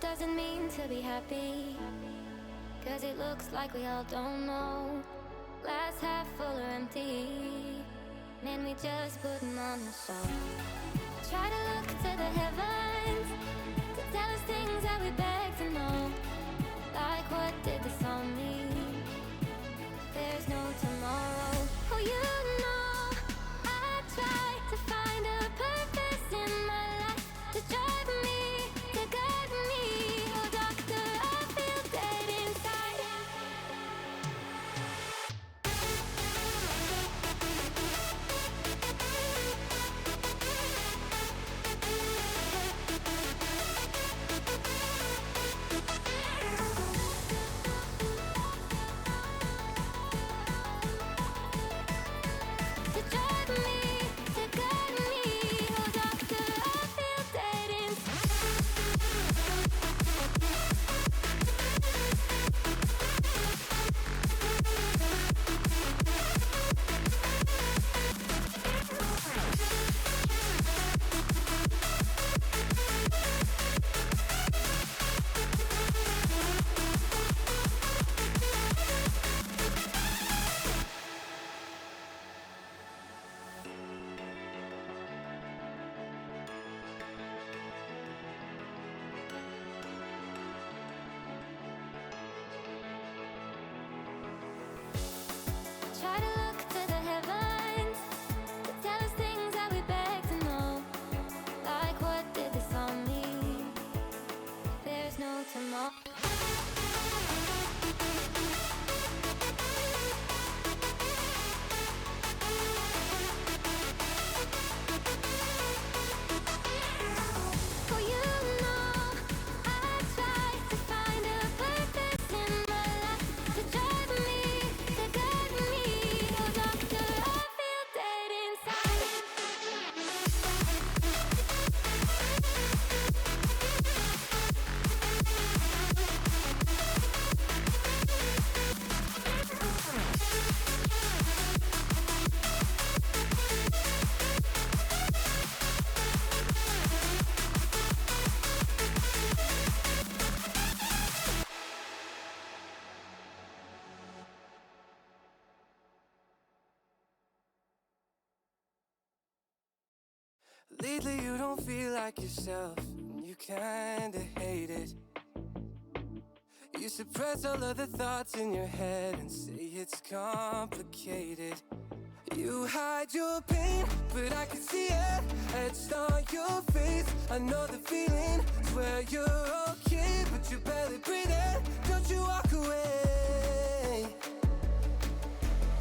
What does it mean to be happy? Cause it looks like we all don't know. Glass half full or empty. Man, we just putting on a show. Try to look to the heavens to tell us things that we beg to know. Like what did this all mean? There's no tomorrow. Oh, you know I try to find a purpose in my life to drive me, to guide me. Oh, doctor, I feel dead inside. To drive me, to guide me. Oh, doctor, I feel dead inside. Try to look to the heavens to tell us things that we beg to know. Like what did this all mean? There's no tomorrow. Oh, you know I try to find a purpose in my life to drive me, to guide me. Oh, doctor, I feel dead inside. Lately you don't feel like yourself, and you kinda hate it. You suppress all of the thoughts in your head and say it's complicated. You hide your pain, but I can see it etched on your face. I know the feeling, swear you're okay, but you're barely breathing. Don't you walk away.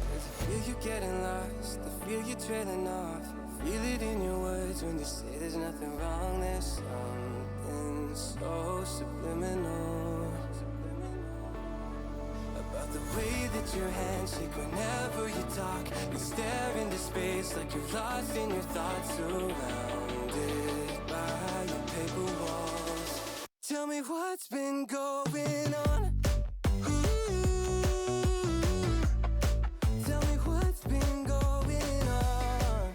'Cause I feel you getting lost, I feel you trailing off. Feel it in your words when you say there's nothing wrong. There's something so subliminal about the way that your hands shake whenever you talk. You stare into space like you're lost in your thoughts, surrounded by your paper walls. Tell me what's been going on. Tell me what's been going on.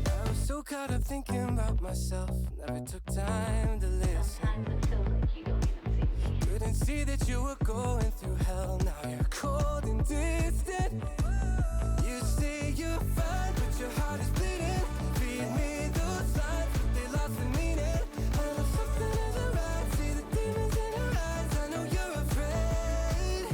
I was so caught up thinking about myself, never took time to listen. Couldn't see that you were going through hell. Now you're cold and distant. You say you're fine, but your heart is bleeding. Feed me those lines, but they lost the meaning. I know something isn't right. See the demons in your eyes. I know you're afraid.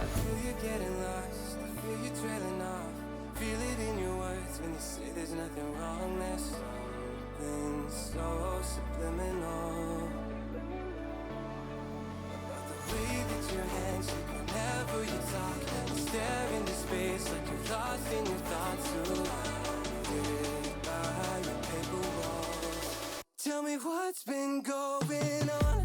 I feel you getting lost, I feel you trailing off. Feel it in your words when you say there's nothing wrong. There's something so subliminal about the way that your hands shake whenever you talk. You stare into space like you're lost in your thoughts, surrounded by your paper walls. Tell me what's been going on.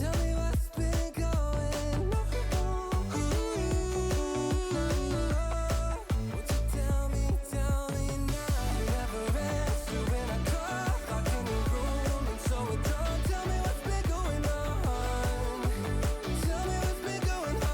Tell me what's been going on. Won't you tell me now. You never answer when I call, locked in your room and so withdrawn. Tell me what's been going on. Tell me what's been going on.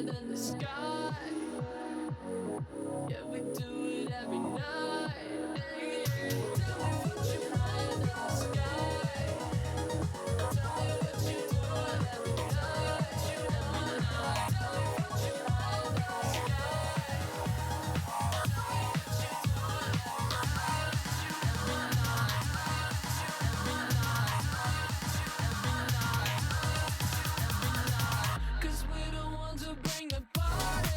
than the sky. Yeah, we do it every night. Hey, tell me what you higher than the sky. Tell me what you doing every night. Every night. Tell me what you higher than the sky. Tell me what you doing every night. Every night. Every night. Every night. 'Cause we the ones who bring the party.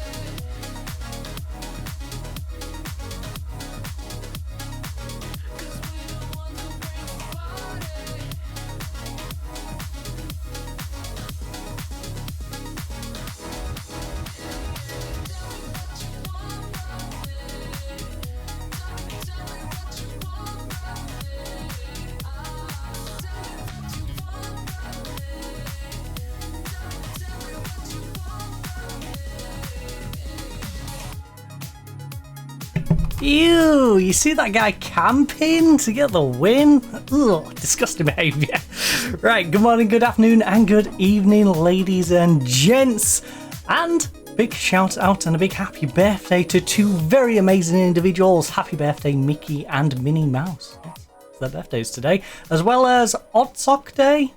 Ew, you see that guy camping to get the win? Ugh, disgusting behaviour. Right, good morning, good afternoon, and good evening, ladies and gents. And big shout out and a big happy birthday to two very amazing individuals. Happy birthday, Mickey and Minnie Mouse. It's their birthdays today, as well as Odd Sock Day.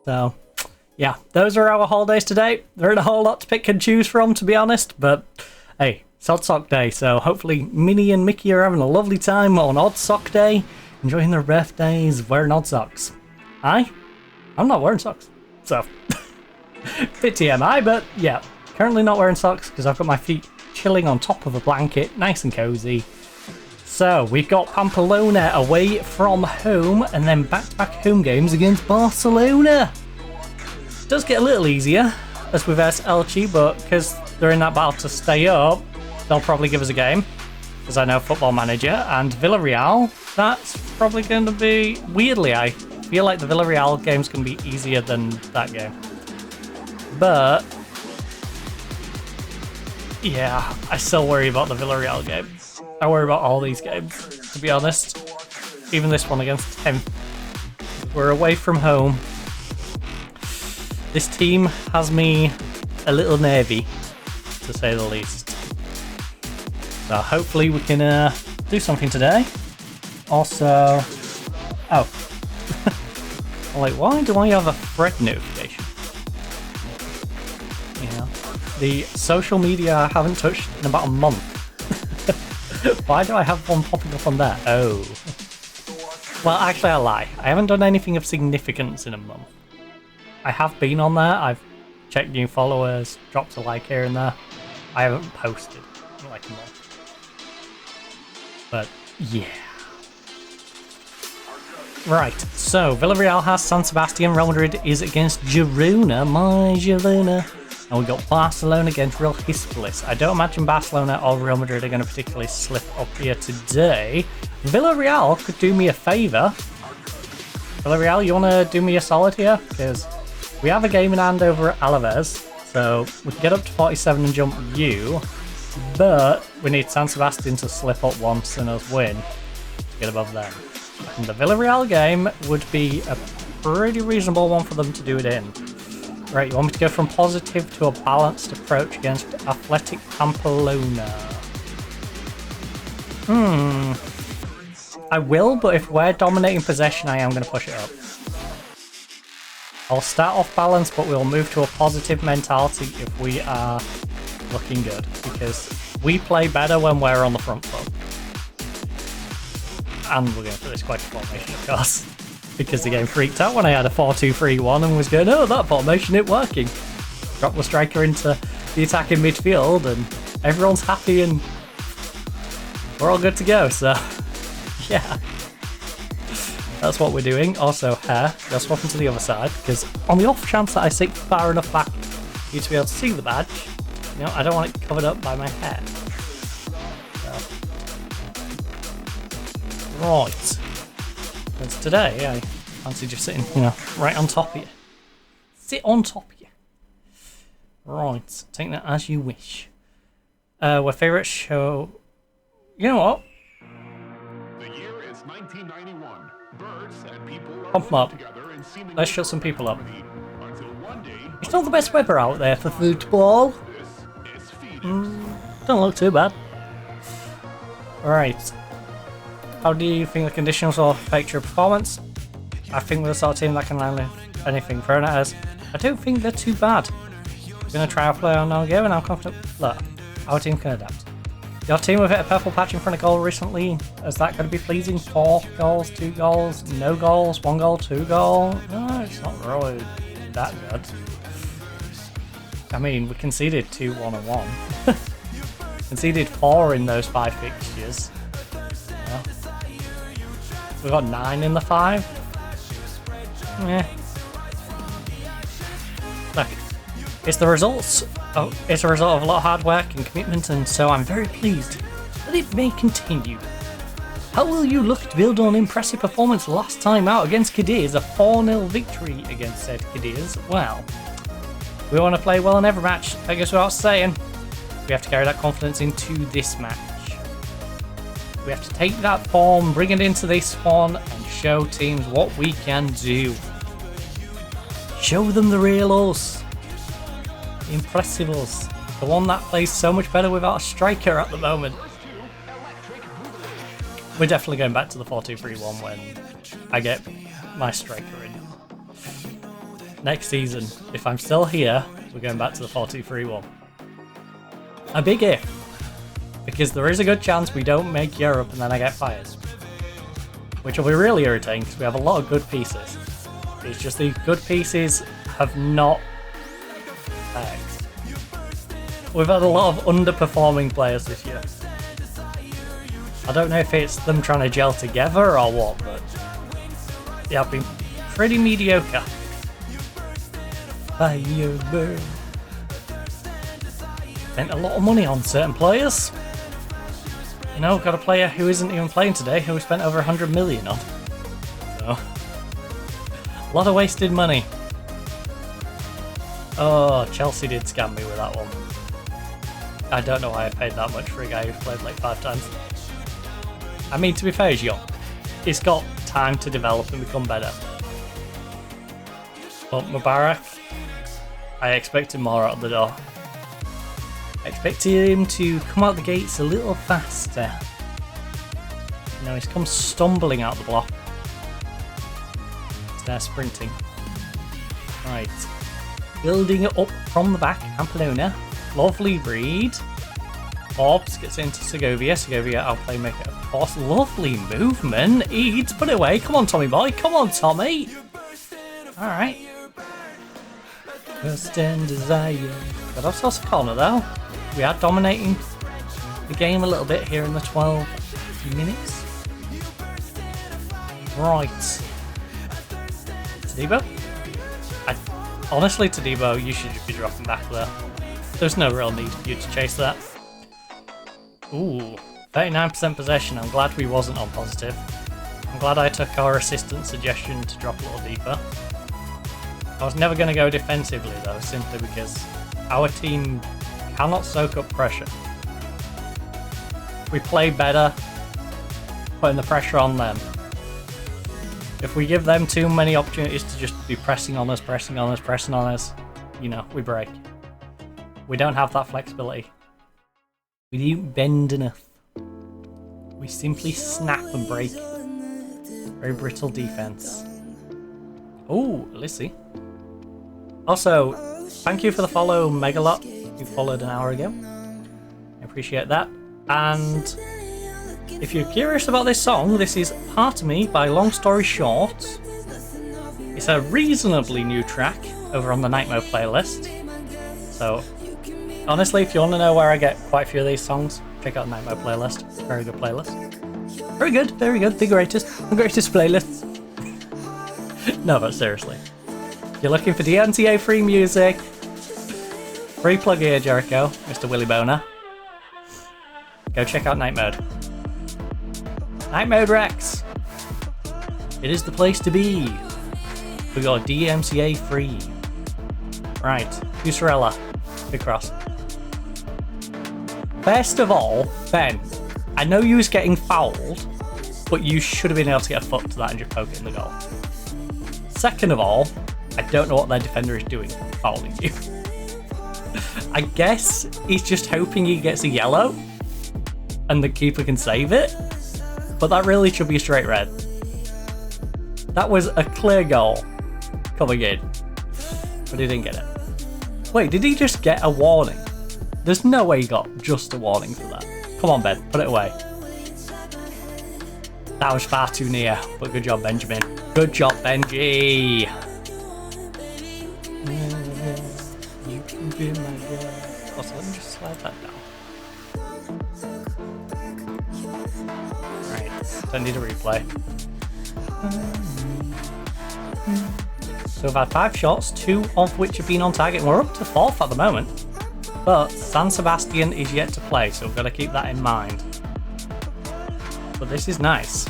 So, yeah, those are our holidays today. There ain't a whole lot to pick and choose from, to be honest, but hey, it's Odd Sock Day, so hopefully Minnie and Mickey are having a lovely time on Odd Sock Day, enjoying their birthdays, wearing odd socks. I'm not wearing socks, so bit TMI, but yeah, currently not wearing socks because I've got my feet chilling on top of a blanket, nice and cozy. So we've got Pamplona away from home, and then back-to-back home games against Barcelona. It does get a little easier as we verse Elche, but because they're in that battle to stay up, they'll probably give us a game, because I know Football Manager. And Villarreal, that's probably going to be... Weirdly, I feel like the Villarreal game's going to be easier than that game. But yeah, I still worry about the Villarreal game. I worry about all these games, to be honest. Even this one against him. We're away from home. This team has me a little nervy, to say the least. So hopefully we can do something today. Also, oh, I'm like, why do I have a thread notification? You know, the social media I haven't touched in about a month. Why do I have one popping up on there? Oh, well, actually I lie. I haven't done anything of significance in a month. I have been on there. I've checked new followers, dropped a like here and there. I haven't posted in like a month. But yeah. Right, so Villarreal has San Sebastian, Real Madrid is against Girona, my Girona. And we've got Barcelona against Real Hispalis. I don't imagine Barcelona or Real Madrid are going to particularly slip up here today. Villarreal could do me a favour. Villarreal, you want to do me a solid here? Because we have a game in hand over at Alaves, so we can get up to 47 and jump you. But we need San Sebastian to slip up once and us win to get above them. And the Villarreal game would be a pretty reasonable one for them to do it in. Right, you want me to go from positive to a balanced approach against Athletic Pamplona? I will, but if we're dominating possession, I am going to push it up. I'll start off balanced, but we'll move to a positive mentality if we are looking good, because we play better when we're on the front foot. And we're going for this quite a formation, of course, because the game freaked out when I had a 4-2-3-1 and was going, oh, that formation ain't working. Drop the striker into the attack in midfield and everyone's happy and we're all good to go, so yeah. That's what we're doing. Also, hair, go swapping to the other side, because on the off chance that I sit far enough back for you to be able to see the badge, you know, I don't want it covered up by my hair. So. Right. Because today, I fancy just sitting, you know, right on top of you. Sit on top of you. Right. Take that as you wish. Our favourite show... You know what? The year is 1991. Birds and people Pump them up. Let's shut some people up. It's not the best weather out there for football. Don't look too bad. Alright. How do you think the conditions will affect your performance? I think we're the sort of team that can handle anything thrown at us. I don't think they're too bad. We're going to try our play on our game and I'm confident. Look, our team can adapt. Your team have hit a purple patch in front of goal recently. Is that going to be pleasing? 4 goals, 2 goals, no goals, 1 goal, 2 goal? No, it's not really that good. I mean, we conceded 2, 1 and 1. Conceded 4 in those 5 fixtures. Yeah. We got 9 in the 5. Yeah. Look, it's the results. It's a result of a lot of hard work and commitment, and so I'm very pleased that it may continue. How will you look to build on an impressive performance last time out against Cadiz, a 4-0 victory against said Cadiz? Well, we want to play well in every match, I guess without saying. We have to carry that confidence into this match. We have to take that form, bring it into this one, and show teams what we can do. Show them the real us. The impressive us. The one that plays so much better without a striker at the moment. We're definitely going back to the 4-2-3-1 when I get my striker in. Next season, if I'm still here, we're going back to the 4-2-3-1. A big if, because there is a good chance we don't make Europe and then I get fired. Which will be really irritating because we have a lot of good pieces. It's just these good pieces have not pegged. We've had a lot of underperforming players this year. I don't know if it's them trying to gel together or what, but they have been pretty mediocre. Firebird. Spent a lot of money on certain players. You know, got a player who isn't even playing today who we spent over 100 million on. So, a lot of wasted money. Oh, Chelsea did scam me with that one. I don't know why I paid that much for a guy who's played like 5 times. I mean, to be fair, he's young. He's got time to develop and become better. But Mubarak, I expected more out the door. I expected him to come out the gates a little faster. You know, he's come stumbling out the block. He's there sprinting. Right. Building it up from the back, Pamplona. Lovely read. Forbes gets into Segovia. Segovia, our playmaker, of course. Lovely movement. Eads, put it away. Come on, Tommy boy. Come on, Tommy. Alright. First and desire. Got ourselves a corner, though. We are dominating the game a little bit here in the 12 minutes. Right. Tadibo? Honestly, Tadibo, you should just be dropping back there. There's no real need for you to chase that. Ooh, 39% possession. I'm glad we wasn't on positive. I'm glad I took our assistant suggestion to drop a little deeper. I was never going to go defensively though, simply because our team cannot soak up pressure. We play better putting the pressure on them. If we give them too many opportunities to just be pressing on us, you know, we break. We don't have that flexibility. We don't bend enough. We simply snap and break. Very brittle defense. Oh, Lissy. Also, thank you for the follow, Megalot. You followed an hour ago. I appreciate that. And if you're curious about this song, this is Part of Me by Long Story Short. It's a reasonably new track over on the Night Mode playlist. So, honestly, if you want to know where I get quite a few of these songs, check out the Night Mode playlist. Very good playlist. Very good, very good. The greatest playlist. No, but seriously. If you're looking for DMCA free music, free plug here, Jericho, Mr. Willy Boner. Go check out Night Mode. Night Mode Rex. It is the place to be. We got DMCA free. Right, Fusarella. Big cross. First of all, Ben, I know you was getting fouled, but you should have been able to get a foot to that and just poke it in the goal. Second of all, I don't know what their defender is doing, fouling you. I guess he's just hoping he gets a yellow and the keeper can save it. But that really should be a straight red. That was a clear goal coming in. But he didn't get it. Wait, did he just get a warning? There's no way he got just a warning for that. Come on, Ben, put it away. That was far too near, but good job, Benjamin. Good job, Benji. You can be my girl. Also, let me just slide that down. Right, don't need a replay. So we've had 5 shots, 2 of which have been on target, and we're up to 4th at the moment. But San Sebastian is yet to play, so we've got to keep that in mind. But this is nice.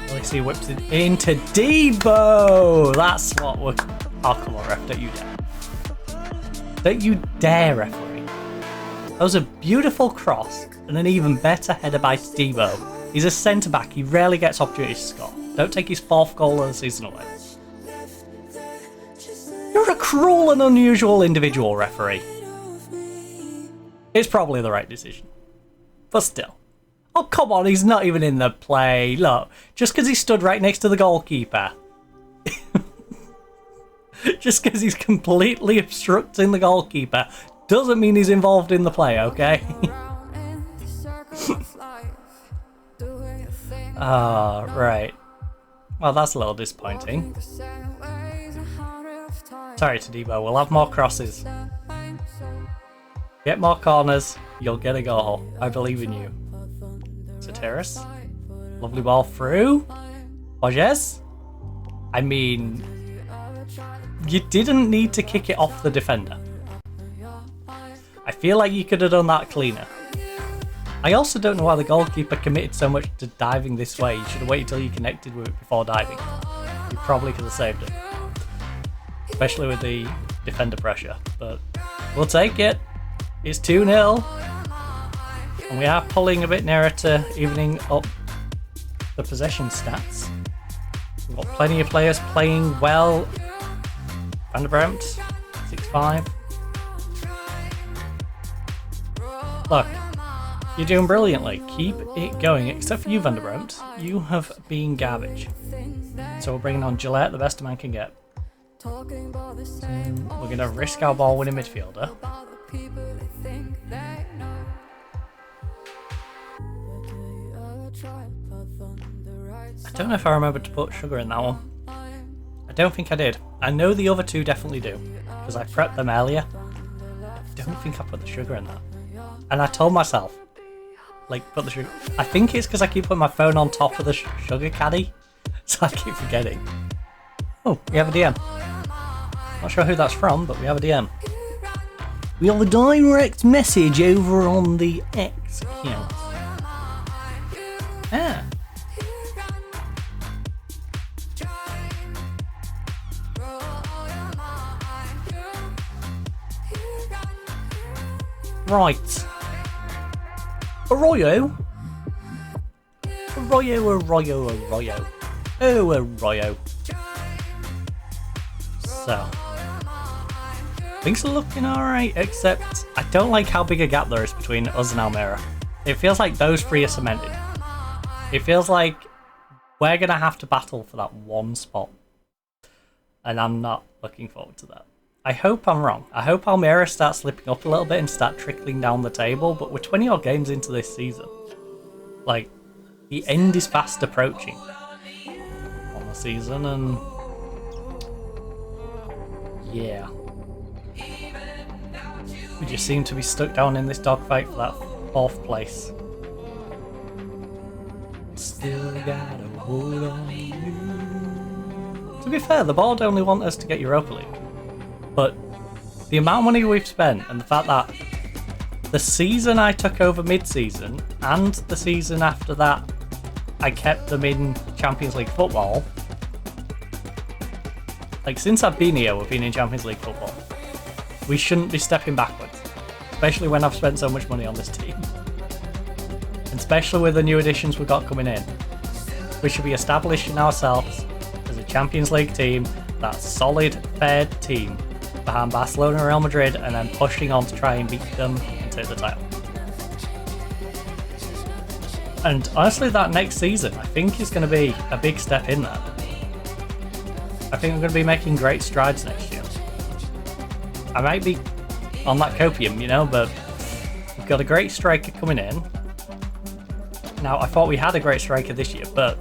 Let's see, whips it into Debo! That's what we're... Oh, come on, ref, don't you dare. Don't you dare, referee. That was a beautiful cross, and an even better header by Debo. He's a centre-back, he rarely gets opportunities to score. Don't take his 4th goal of the season away. You're a cruel and unusual individual, referee. It's probably the right decision. But still. Oh, come on, he's not even in the play. Look, just because he stood right next to the goalkeeper. Just because he's completely obstructing the goalkeeper doesn't mean he's involved in the play, okay? Ah, right. Well, that's a little disappointing. Sorry, Tadibo, we'll have more crosses. Get more corners, you'll get a goal. I believe in you. Soteris. Lovely ball through. Borges. I mean, you didn't need to kick it off the defender. I feel like you could have done that cleaner. I also don't know why the goalkeeper committed so much to diving this way. You should have waited until you connected with it before diving. You probably could have saved it. Especially with the defender pressure. But we'll take it. It's 2-0. And we are pulling a bit nearer to evening up the possession stats. We've got plenty of players playing well. Van der Bremt, 6-5. Look, you're doing brilliantly. Keep it going. Except for you, Van der Bremt. You have been garbage. So we're bringing on Gillette, the best a man can get. We're going to risk our ball winning midfielder. I don't know if I remember to put sugar in that one. I don't think I did. I know the other two definitely do, because I prepped them earlier. I don't think I put the sugar in that. And I told myself, like, put the sugar... I think it's because I keep putting my phone on top of the sugar caddy, so I keep forgetting. Oh, we have a DM. Not sure who that's from, but we have a DM. We have a direct message over on the X account. Ah. Right. Arroyo? Arroyo. Oh, Arroyo. So. Things are looking alright, except I don't like how big a gap there is between us and Almira. It feels like those three are cemented. It feels like we're going to have to battle for that one spot. And I'm not looking forward to that. I hope I'm wrong. I hope Almira starts slipping up a little bit and start trickling down the table, but we're 20 odd games into this season. Like, the end is fast approaching on the season, and yeah. We just seem to be stuck down in this dogfight for that 4th place. Still gotta hold on you. To be fair, the board only want us to get Europa League. But the amount of money we've spent and the fact that the season I took over mid-season and the season after that I kept them in Champions League football. Like, since I've been here, we've been in Champions League football. We shouldn't be stepping backwards. Especially when I've spent so much money on this team. And especially with the new additions we've got coming in. We should be establishing ourselves as a Champions League team, that solid, fair team. behind Barcelona and Real Madrid, and then pushing on to try and beat them and take the title. And honestly, that next season, I think is going to be a big step in that. I think we're going to be making great strides next year. I might be on that copium, you know, but we've got a great striker coming in. Now, I thought we had a great striker this year, but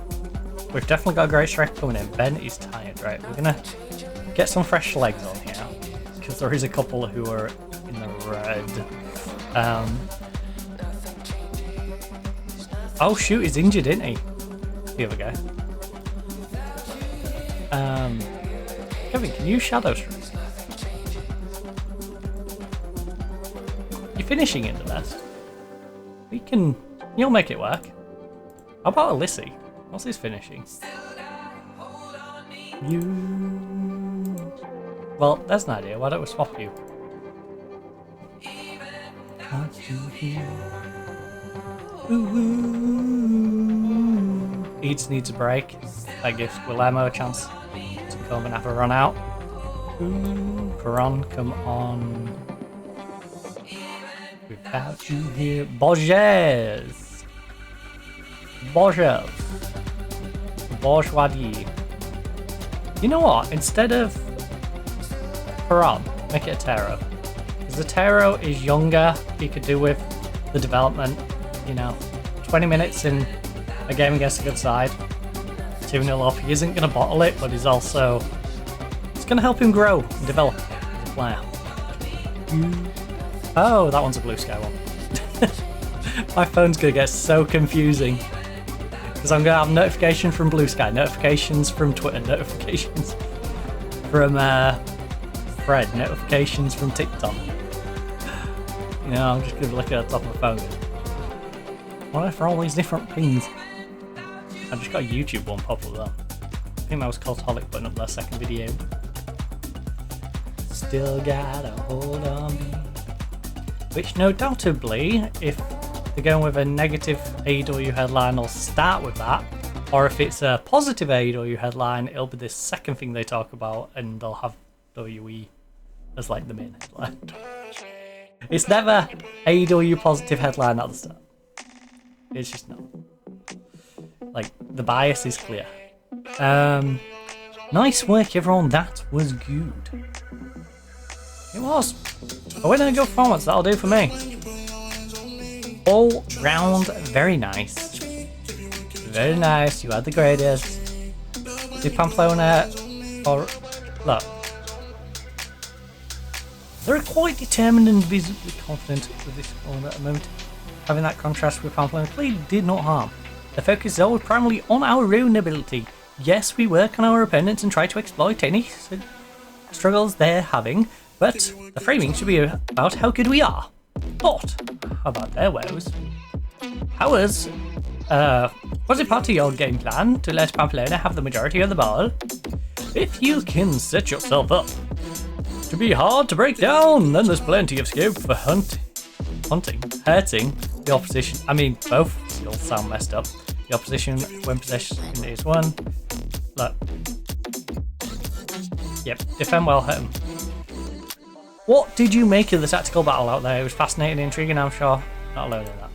we've definitely got a great striker coming in. Ben is tired, right? We're going to get some fresh legs on here, because there is a couple who are in the red. Oh shoot, he's injured, isn't he? The other guy. Kevin, can you shadow stream? You're finishing in the best. You'll make it work. How about Alyssy? What's his finishing? Well, there's an idea. Why don't we swap you? Eads needs a break. That gives Guillermo a chance to come and have a run out. Peron, come on. Without you here. Borges! Bourgeoisie. You know what? Instead of Peron, make it a Taro. Because the Taro is younger, he could do with the development. You know, 20 minutes in a game against a good side, 2-0 up. He isn't going to bottle it, but it's going to help him grow and develop as a player. Oh, that one's a Blue Sky one. My phone's going to get so confusing because I'm going to have notifications from Blue Sky, notifications from Twitter, notifications from Fred, notifications from TikTok. You know, I'm just going to look at the top of my phone. What are for all these different pings? I just got a YouTube one pop up though. I think that was Cultaholic putting up their second video. Still got a hold on me. Which, no doubtably, if they're going with a negative AEW headline, they'll start with that. Or if it's a positive AEW headline, it'll be the second thing they talk about, and they'll have WWE as like the main headline. It's never AEW positive headline at the start. It's just not. Like, the bias is clear. Nice work, everyone. That was good. It was. A winner and good performance. That'll do for me. All round, very nice. Very nice. You had the greatest. Did Pamplona or look? They're quite determined and visibly confident with this one at the moment. Having that contrast with Pamplona clearly did not harm. The focus is always primarily on our own ability. Yes, we work on our opponents and try to exploit any struggles they're having, but the framing should be about how good we are. But how about their woes? Was it part of your game plan to let Pamplona have the majority of the ball? If you can set yourself up to be hard to break down, then there's plenty of scope for hurting the opposition. I mean, both still sound messed up. The opposition when possession is won. Look. Yep, defend well, hit him. What did you make of the tactical battle out there? It was fascinating, intriguing, I'm sure. Not alone in that.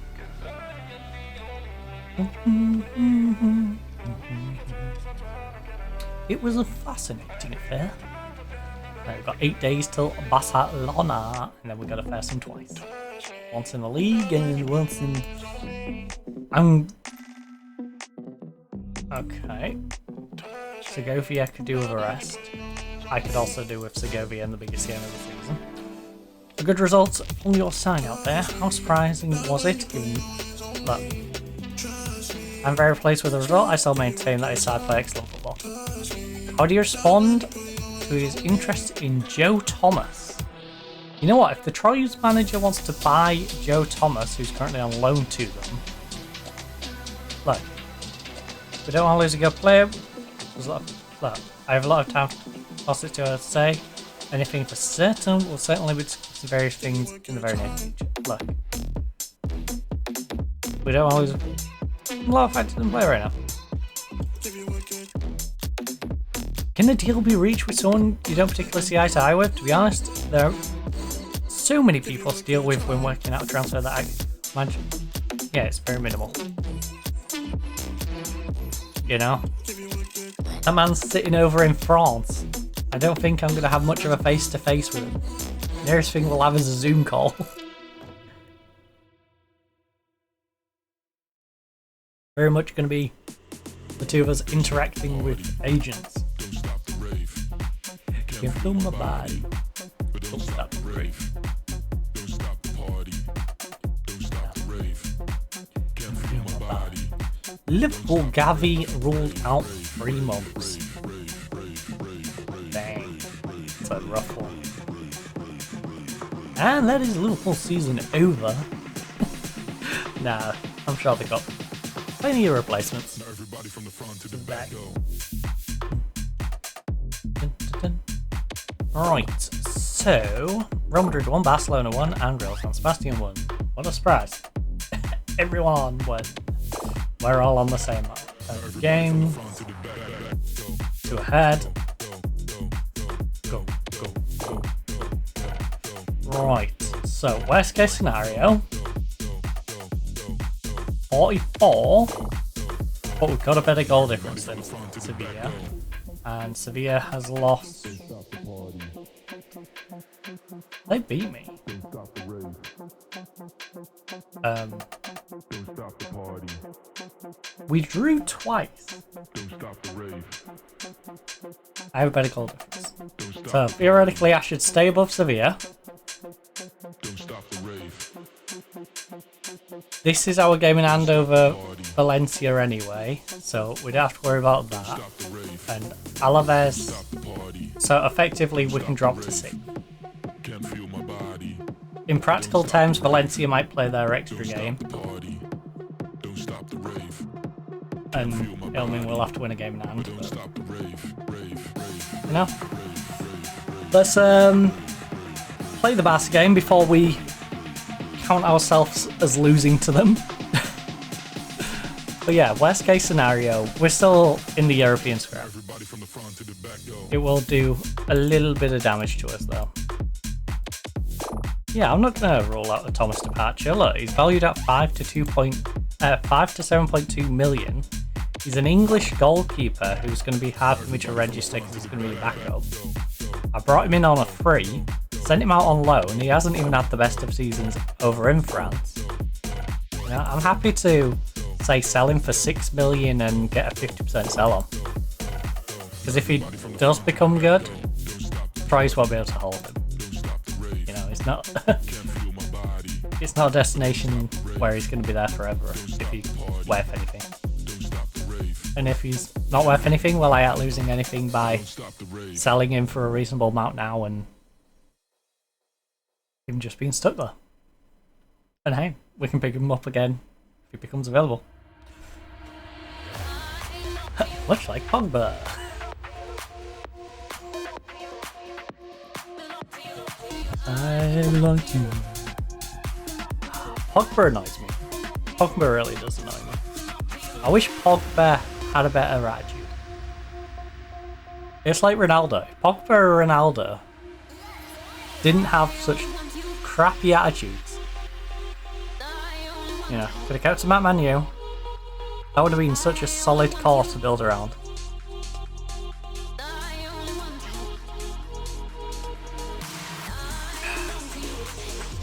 It was a fascinating affair. Right, we've got 8 days till Barcelona, and then we've got to face them twice. Once in the league and once in... Okay. Segovia could do with a rest. I could also do with Segovia in the biggest game of the season. A good result on your side out there. How surprising was it? Look, I'm very pleased with the result. I still maintain that his side play excellent football. How do you respond to his interest in Joe Thomas? You know what? If the Troyes manager wants to buy Joe Thomas, who's currently on loan to them, look, we don't want to lose a good player. Look, I have a lot of time positive to say. Anything for certain, we'll certainly be discussing various things in the very near future. Look, we don't always a lot of factors in play right now. Can a deal be reached with someone you don't particularly see eye to eye with? To be honest, there are so many people to deal with when working out a transfer that I imagine. Yeah, it's very minimal. You know? That man's sitting over in France. I don't think I'm going to have much of a face-to-face with him. Nearest thing we'll have is a Zoom call. Very much going to be the two of us interacting with agents. Can feel my body. Don't stop the rave. Don't stop the party. Don't stop the rave. Can feel my body. Liverpool Gavi ruled out 3 months. Dang. It's a rough one. And that is Liverpool season over. Nah, I'm sure they got plenty of replacements. Everybody from the front to the back. Right, so Real Madrid won, Barcelona won, and Real San Sebastian won. What a surprise. Everyone won. We're all on the same game. 2 ahead. Go, go, go. Right, so worst case scenario. 44. But we've got a better goal difference than Sevilla. And Sevilla has lost. They beat me. We drew twice. I have a better goal difference. So theoretically I should stay above Sevilla. This is our game in hand over Valencia anyway, so we don't have to worry about that. And Alaves, so effectively we can drop to 6. In practical terms, Valencia might play their extra game. And it'll mean we'll have to win a game in hand. But, you know, let's play the Barca game before we count ourselves as losing to them. But yeah, worst case scenario, we're still in the European scrap. It will do a little bit of damage to us though. Yeah, I'm not going to rule out a Thomas departure. Look, he's valued at 5 to 7.2 million. He's an English goalkeeper who's going to be hard for me to register because he's going to be a backup. I brought him in on a free, sent him out on loan. He hasn't even had the best of seasons over in France. You know, I'm happy to say sell him for 6 million and get a 50% sell on. Because if he does become good, Troyes won't be able to hold him. You know, it's not it's not a destination where he's going to be there forever if he's worth anything. And if he's not worth anything, well, I ain't losing anything by selling him for a reasonable amount now and him just being stuck there. And hey, we can pick him up again if he becomes available. Much like Pogba. I like you. Pogba annoys me. Pogba really does annoy me. I wish Pogba had a better attitude. It's like Ronaldo. If Pogba or Ronaldo didn't have such crappy attitudes, you know, could have kept him at Man U. That would have been such a solid core to build around.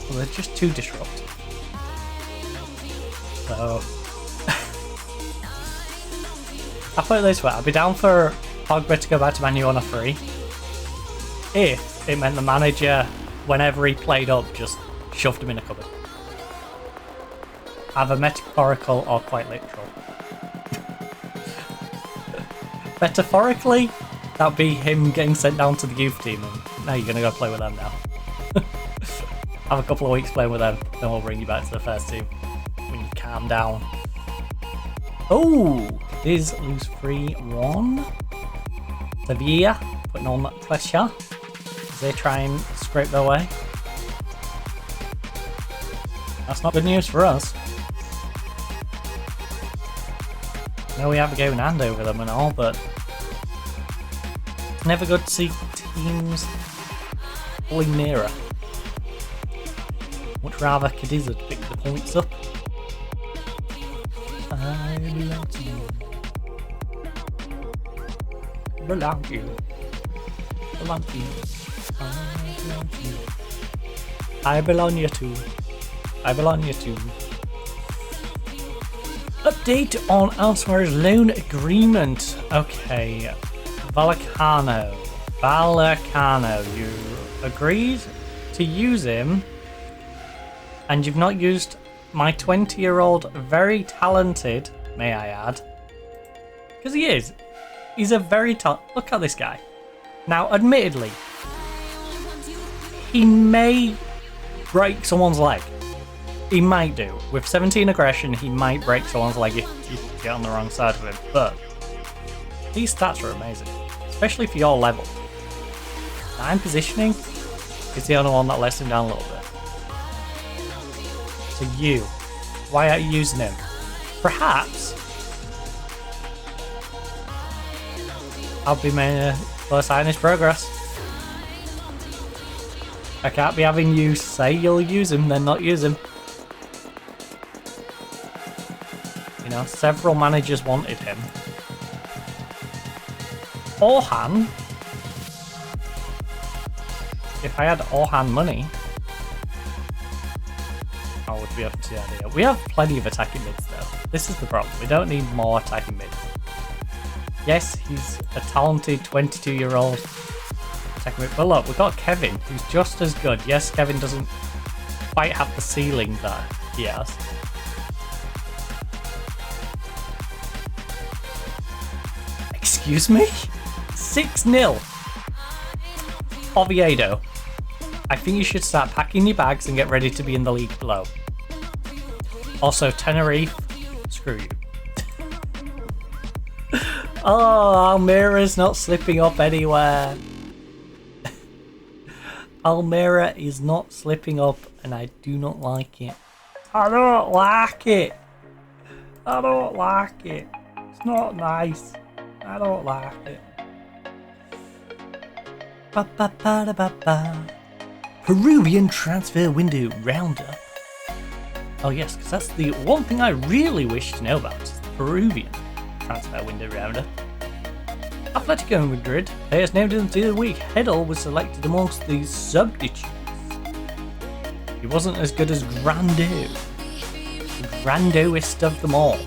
Well, they're just too disruptive. So I put it this way, I'd be down for Pogba to go back to Man U on a free if it meant the manager, whenever he played up, just shoved him in a cupboard. Either metaphorical or quite literal. Metaphorically, that'd be him getting sent down to the youth team and now you're going to go play with them now. Have a couple of weeks playing with them, then we'll bring you back to the first team when you calm down. Oh, Liz lose 3-1. Sevilla putting on pressure as they try and scrape their way. That's not good news for us. I know we have a game in hand over them and all, but Never good to see teams pulling nearer. Much rather Cadiz had picked the points up. I belong to you. Belong to you. Belong to you. I belong to you. I belong you too. I belong you too. Update on Elsewhere's loan agreement. Okay. Vallecano, you agreed to use him, and you've not used my 20-year-old, very talented, may I add, because he is. He's a very look at this guy. Now, admittedly, he may break someone's leg. He might do. With 17 aggression, he might break someone's leg if you get on the wrong side of him, but these stats are amazing, especially for your level. 9 positioning is the only one that lets him down a little bit. So you, why aren't you using him? Perhaps I'll be my first sign his progress. I can't be having you say you'll use him, then not use him. You know, several managers wanted him. Orhan. If I had Orhan money, I would be up to the idea. We have plenty of attacking mids though. This is the problem. We don't need more attacking mids. Yes, he's a talented 22-year-old attacking mid. But look, we've got Kevin, who's just as good. Yes, Kevin doesn't quite have the ceiling that he has. Excuse me? 6-0. Oviedo. I think you should start packing your bags and get ready to be in the league below. Also, Tenerife. Screw you. Oh, Almira's not slipping up anywhere. Almira is not slipping up, and I do not like it. I don't like it. I don't like it. It's not nice. I don't like it. Ba ba ba da ba ba. Peruvian transfer window roundup. Oh yes, because that's the one thing I really wish to know about, is the Peruvian transfer window roundup. Atletico Madrid, players named in the week. Hedl was selected amongst the substitutes. He wasn't as good as Grando, the Grandoist of them all.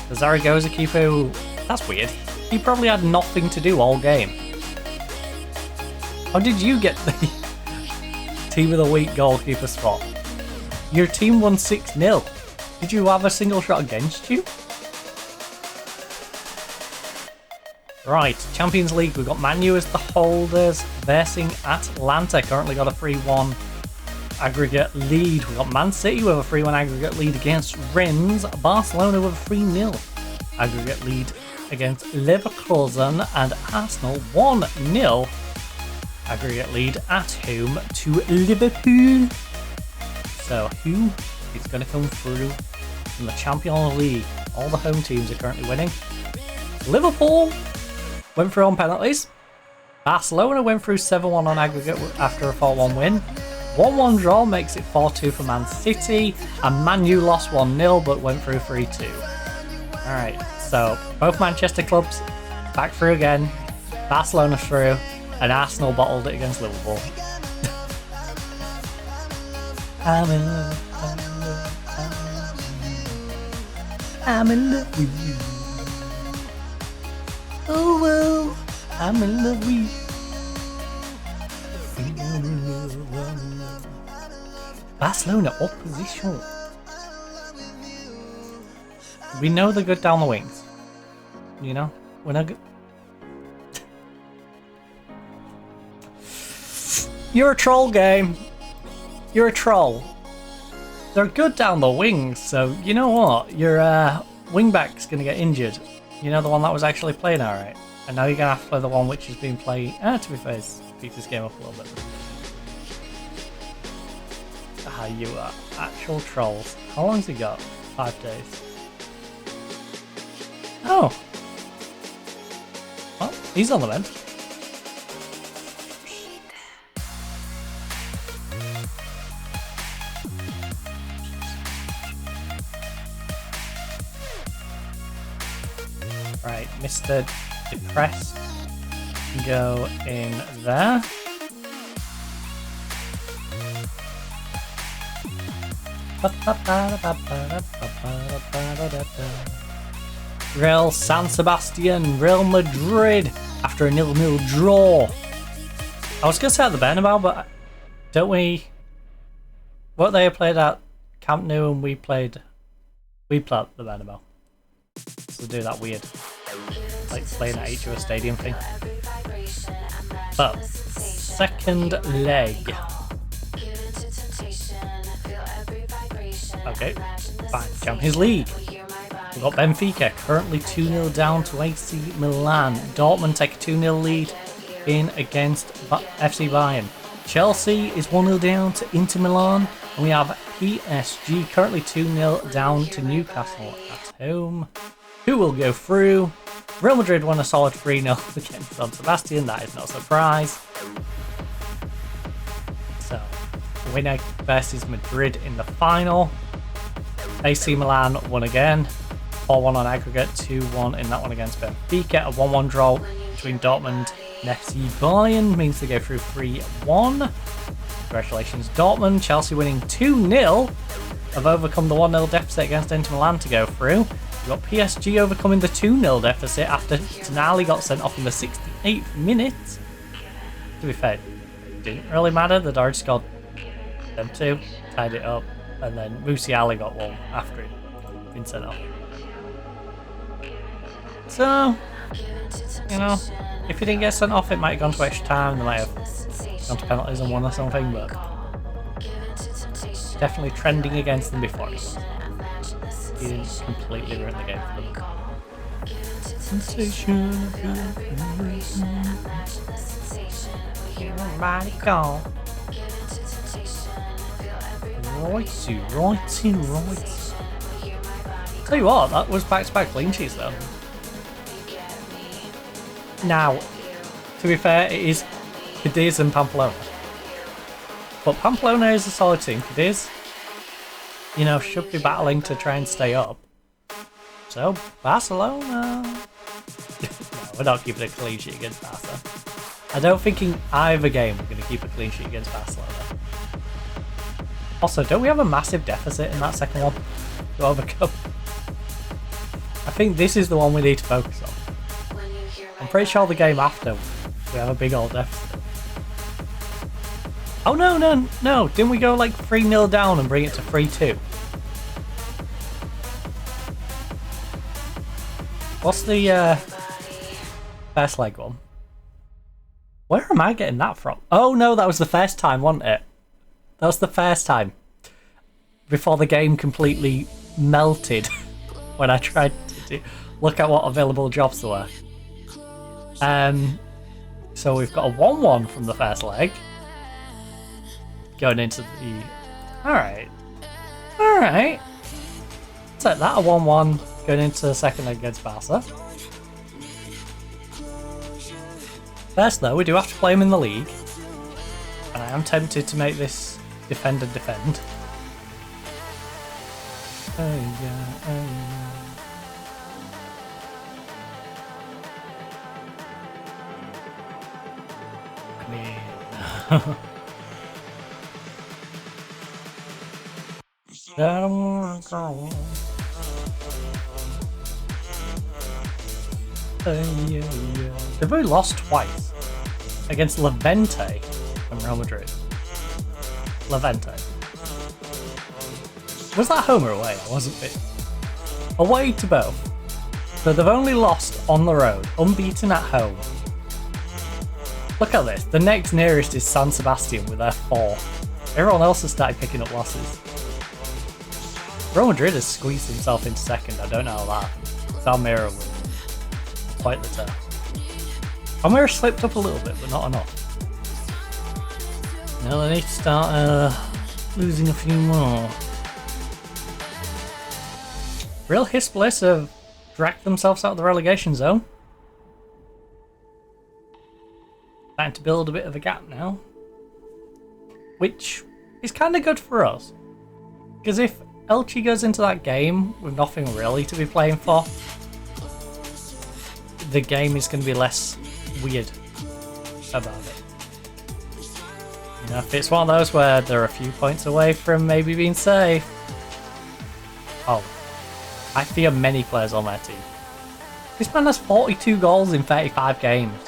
The Zaragoza keeper, who, that's weird, he probably had nothing to do all game. How did you get the team of the week goalkeeper spot? Your team won 6-0. Did you have a single shot against you? Right, Champions League, we've got Man U as the holders, versing Atlanta, currently got a 3-1 aggregate lead. We've got Man City with a 3-1 aggregate lead against Rennes, Barcelona with a 3-0 aggregate lead against Leverkusen, and Arsenal 1-0 aggregate lead at home to Liverpool. So who is going to come through from the Champions League? All the home teams are currently winning. Liverpool went through on penalties. Barcelona went through 7-1 on aggregate after a 4-1 win. 1-1 draw makes it 4-2 for Man City. And Man U lost 1-0 but went through 3-2. Alright, so both Manchester clubs back through again. Barcelona through. And Arsenal bottled it against Liverpool. I'm in love, I'm in love, I'm in love with you. Oh well, I'm in love with you. Barcelona opposition. We know they're good down the wings. You know, we're not good. You're a troll, game. You're a troll. They're good down the wings, so you know what? Your wingback's going to get injured. You know, the one that was actually playing alright. And now you're going to have to play the one which has been playing... to be fair, it's beat this game up a little bit. Ah, you are actual trolls. How long's he got? 5 days. Oh. Well, he's on the bench. Right, Mr. Depressed. Go in there. Real San Sebastian, Real Madrid after a 0-0 draw. I was going to say at the Bernabeu, but don't we? What they played at Camp Nou and we played at the Bernabeu. So do that weird, like playing at HO Stadium thing. But second leg. Okay, fine. Champions League. We've got Benfica currently 2-0 down to AC Milan. Dortmund take a 2-0 lead in against FC Bayern. Chelsea is 1-0 down to Inter Milan. And we have PSG currently 2-0 down to Newcastle at home. Who will go through? Real Madrid won a solid 3-0 against San Sebastian. That is no surprise. So, winner versus Madrid in the final. AC Milan won again. 4-1 on aggregate, 2-1 in that one against Benfica. A 1-1 draw between Dortmund and FC Bayern means they go through 3-1. Congratulations, Dortmund. Chelsea winning 2-0. Have overcome the 1-0 deficit against Inter Milan to go through. We've got PSG overcoming the 2-0 deficit after Tonali got sent off in the 68th minute. To be fair, it didn't really matter. They'd already scored them two, tied it up, and then Musiala got one after he'd been sent off. So, you know, if he didn't get sent off, it might have gone to extra time. They might have gone to penalties and won or something, but definitely trending against them before. He didn't completely ruin the game for them. Sensation everybody go. Righty. Tell you what, that was back-to-back clean sheets though. Now, to be fair, it is Cadiz and Pamplona. But Pamplona is a solid team. Cadiz, you know, should be battling to try and stay up. So, Barcelona. No, we're not keeping a clean sheet against Barca. I don't think in either game we're going to keep a clean sheet against Barcelona. Also, don't we have a massive deficit in that second one to overcome? I think this is the one we need to focus on. I'm pretty sure the game after we have a big old deficit. Oh no, didn't we go like 3-0 down and bring it to 3-2? What's the first leg one? Where am I getting that from? Oh no, that was the first time, wasn't it? That was the first time. Before the game completely melted when I tried to look at what available jobs there were. So we've got a 1-1 from the first leg. Going into the... Alright. Take that, a 1-1 going into the second leg against Barca. First though, we do have to play him in the league. And I am tempted to make this defender defend. They've only lost twice against Levante and Real Madrid. Levante. Was that home or away? I wasn't fit. Away to both. So they've only lost on the road, unbeaten at home. Look at this. The next nearest is San Sebastian with their 4. Everyone else has started picking up losses. Real Madrid has squeezed himself into second. I don't know how that happened. Almeria will quite the turn. Almeria slipped up a little bit, but not enough. Now they need to start losing a few more. Real Hispalis have dragged themselves out of the relegation zone. Starting to build a bit of a gap now. Which is kind of good for us. Because if Elche goes into that game with nothing really to be playing for, the game is going to be less weird about it. You know, if it's one of those where they're a few points away from maybe being safe. Oh, I fear many players on their team. This man has 42 goals in 35 games.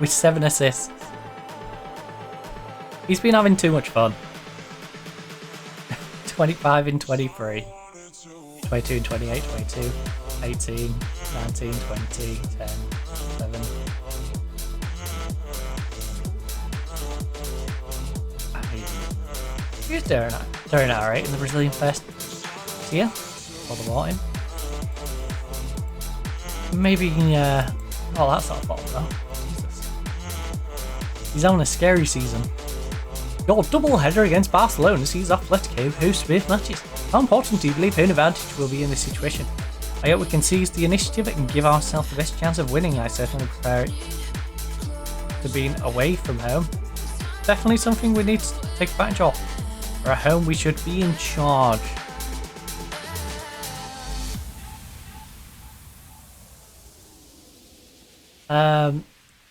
With 7 assists. He's been having too much fun. 25 in 23. 22 in 28, 22, 18, 19, 20, 10, 7. He's doing alright in the Brazilian first tier. For the Martin. Maybe, oh, that's not bottom though. Jesus. He's having a scary season. Your double header against Barcelona sees Atletico host both matches. How important do you believe home advantage will be in this situation? I hope we can seize the initiative and give ourselves the best chance of winning. I certainly prefer it to being away from home. Definitely something we need to take advantage of. We're at home, we should be in charge.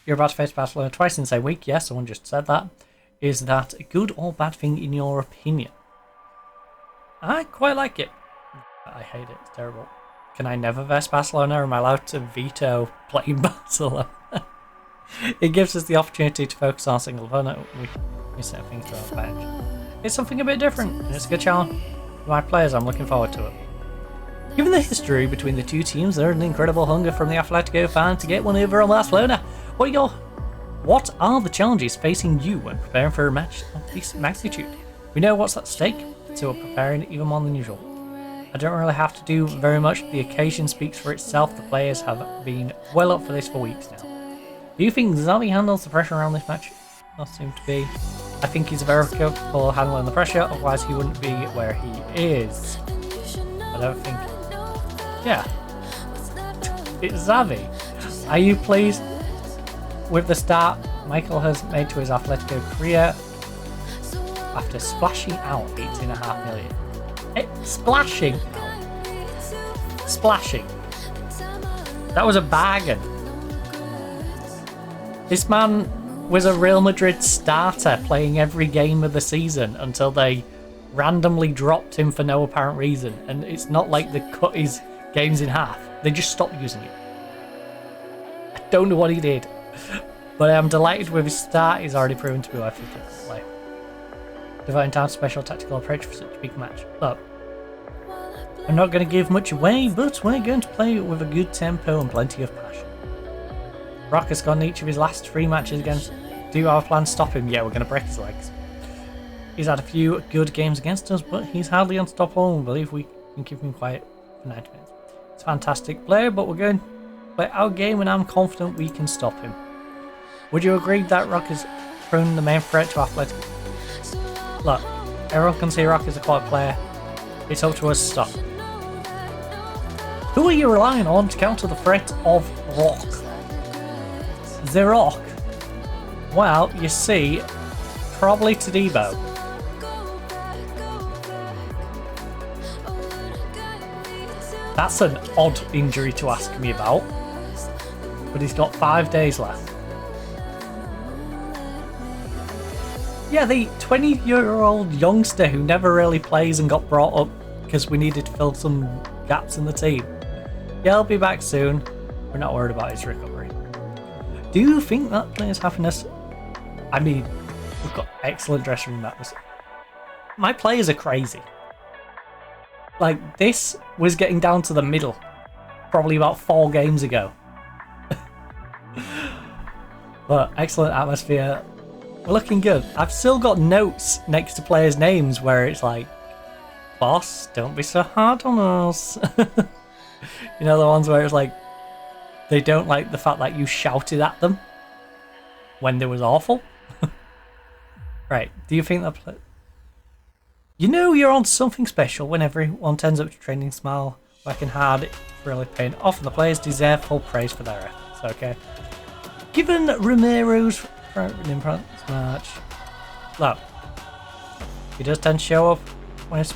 You're about to face Barcelona twice in the same week. Yes, someone just said that. Is that a good or bad thing in your opinion? I quite like it. I hate it. It's terrible. Can I never verse Barcelona? Or am I allowed to veto playing Barcelona? It gives us the opportunity to focus on a single opponent. We set things to our bench. It's something a bit different, and it's a good challenge. For my players, I'm looking forward to it. Given the history between the two teams, there's an incredible hunger from the Atletico fan to get one over on Barcelona. What are the challenges facing you when preparing for a match of this magnitude? We know what's at stake, so we're preparing even more than usual. I don't really have to do very much. The occasion speaks for itself. The players have been well up for this for weeks now. Do you think Xavi handles the pressure around this match? Not seem to be. I think he's very capable of handling the pressure, otherwise he wouldn't be where he is. I don't think. Yeah. It's Xavi. Are you pleased with the start Michael has made to his Atletico career after splashing out 18.5 million? Splashing out. Splashing. That was a bargain. This man was a Real Madrid starter playing every game of the season until they randomly dropped him for no apparent reason. And it's not like they cut his games in half. They just stopped using it. I don't know what he did. But I'm delighted with his start. He's already proven to be worth it to play. Devoting time to special tactical approach for such a big match. Look, I'm not going to give much away, but we're going to play with a good tempo and plenty of passion. Rock has gone each of his last 3 matches against. Do you have a plan to stop him? Yeah, we're going to break his legs. He's had a few good games against us, but he's hardly unstoppable, and we believe we can keep him quiet for 90 minutes. He's a fantastic player, but we're going to play our game, and I'm confident we can stop him. Would you agree that Rock is proven the main threat to Athletic? Look, everyone can see Rock is a quality player. It's up to us to stop. Who are you relying on to counter the threat of Rock? The Rock? Well, you see, probably Todibo. That's an odd injury to ask me about. But he's got 5 days left. Yeah, the 20-year-old youngster who never really plays and got brought up because we needed to fill some gaps in the team. Yeah, he'll be back soon. We're not worried about his recovery. Do you think that player's happiness? I mean, we've got excellent dressing room atmosphere. My players are crazy. Like, this was getting down to the middle probably about 4 games ago. But excellent atmosphere. We're looking good. I've still got notes next to players' names where it's like, boss, don't be so hard on us. You know, the ones where it's like, they don't like the fact that you shouted at them when they was awful. Right, do you think that... You know you're on something special when everyone turns up to training, smile, working hard, it's really paying off, and the players deserve full praise for their efforts, okay? Given Romero's imprint match, look, he does tend to show up when his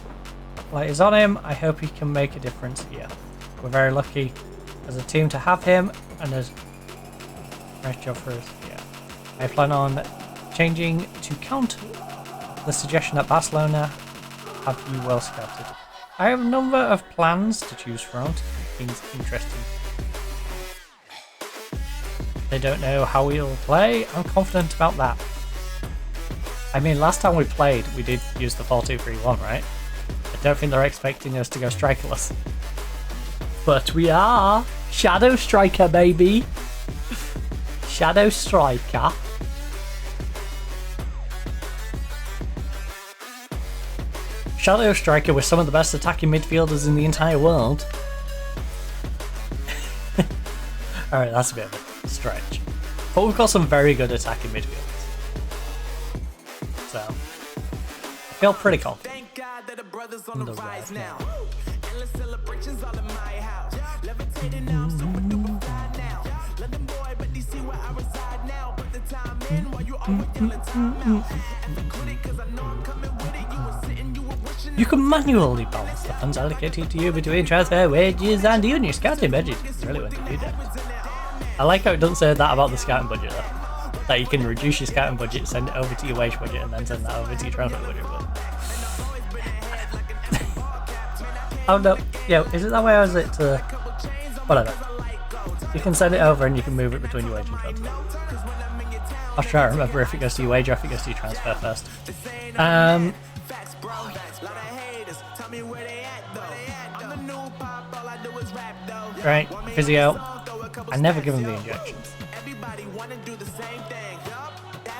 light is on him. I hope he can make a difference here. We're very lucky as a team to have him, and as nice job for us. Yeah, I plan on changing to count the suggestion that Barcelona have you well scouted. I have a number of plans to choose from to keep things interesting. They don't know how we'll play. I'm confident about that. I mean, last time we played, we did use the 4-2-3-1, right? I don't think they're expecting us to go strikerless. But we are! Shadow Striker, baby! Shadow Striker. Shadow Striker with some of the best attacking midfielders in the entire world. Alright, that's a bit of a stretch. But we've got some very good attacking midfielders. So, I feel pretty confident. Thank God that the brothers on the the rise rise now. Endless celebrations all in my house. Levitating now, super duper fly now. London boy, but DC where I reside now. Put the time in while you always yelling time out. And the critic, cause I know I'm coming with it. You were sitting, you were wishing. You can manually balance the funds allocated to you between transfer wages and even your scouting budget. You really want to do that. I like how it doesn't say that about the scouting budget though. That you can reduce your scouting budget, send it over to your wage budget, and then send that over to your transfer budget. But oh no, yeah, is it that way or is it to... Whatever. You can send it over and you can move it between your wage and transfer. I'll try to remember if it goes to your wage or if it goes to your transfer first. Right, physio. I never give him the injections.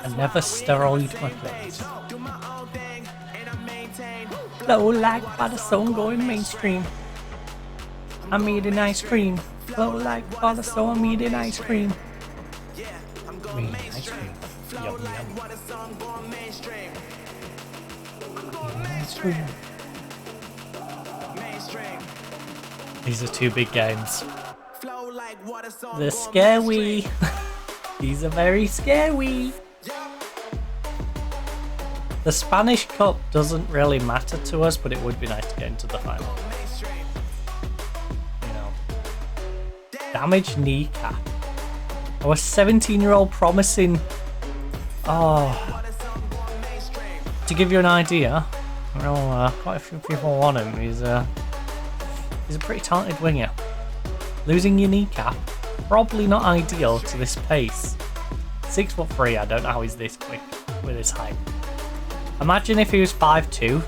I never steroid my face. Flow like butter, so I'm going mainstream. I'm eating ice cream. Flow like butter, so I'm eating ice cream. Eating ice cream. Yum, yum. Eating ice cream. These are two big games. They're scary. These are very scary. The Spanish Cup doesn't really matter to us, but it would be nice to get into the final. You know. Damaged kneecap. Our 17-year-old promising... Oh. To give you an idea, well, quite a few people want him. He's a pretty talented winger. Losing your kneecap, probably not ideal to this pace. 6'3", I don't know how he's this quick with his height. Imagine if he was 5'2".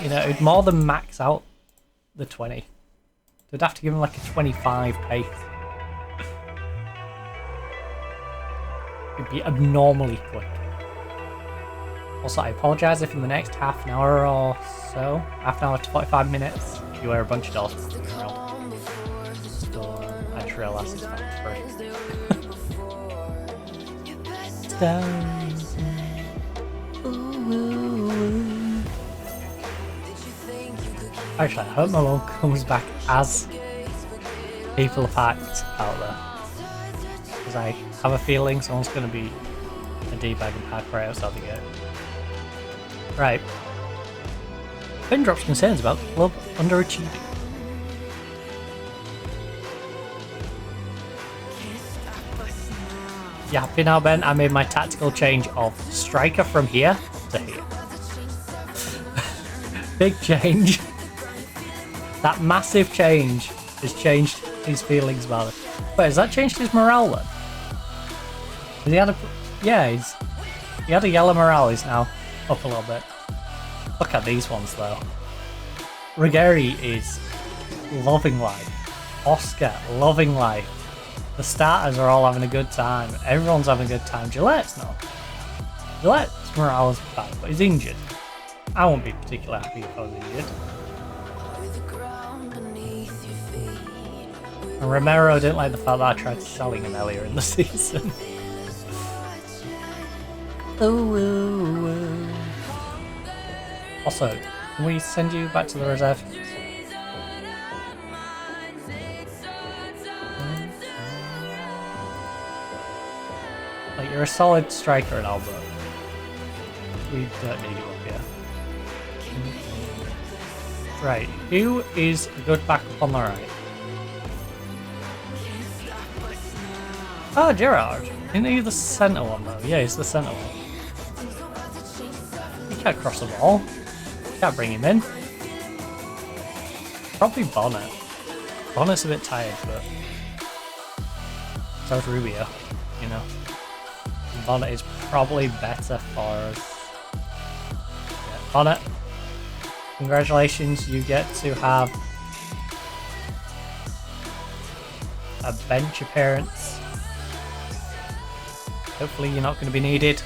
You know, it'd more than max out the 20. They'd have to give him like a 25 pace. It'd be abnormally quick. Also, I apologise if in the next half an hour or so, half an hour to 45 minutes, you wear a bunch of dollars. I just realised it's not free. Actually, I hope Malone comes back as people are packed out there. Because I have a feeling someone's going to be a D-bag and pack right outside the gate. Right. Ben drops concerns about the club underachieving. You happy now, Ben? I made my tactical change of striker from here to here. Big change. That massive change has changed his feelings about it. Wait, has that changed his morale then? Has he had a... Yeah, he had a yellow morale, he's now up a little bit. Look at these ones though. Ruggeri is loving life. Oscar, loving life. The starters are all having a good time. Everyone's having a good time. Gillette's not. Gillette's morale is bad, but he's injured. I won't be particularly happy if I was injured. And Romero didn't like the fact that I tried selling him earlier in the season. Also, can we send you back to the reserve? Like, you're a solid striker and all, but we don't need you up here. Right, who is a good backup on the right? Oh, Gerard. Isn't he the centre one though? Yeah, he's the centre one. He can't cross the ball. Can't bring him in. Probably Bonnet. Bonnet's a bit tired, but so's Rubio, you know. Bonnet is probably better for us. Yeah, Bonnet, congratulations, you get to have a bench appearance. Hopefully you're not going to be needed,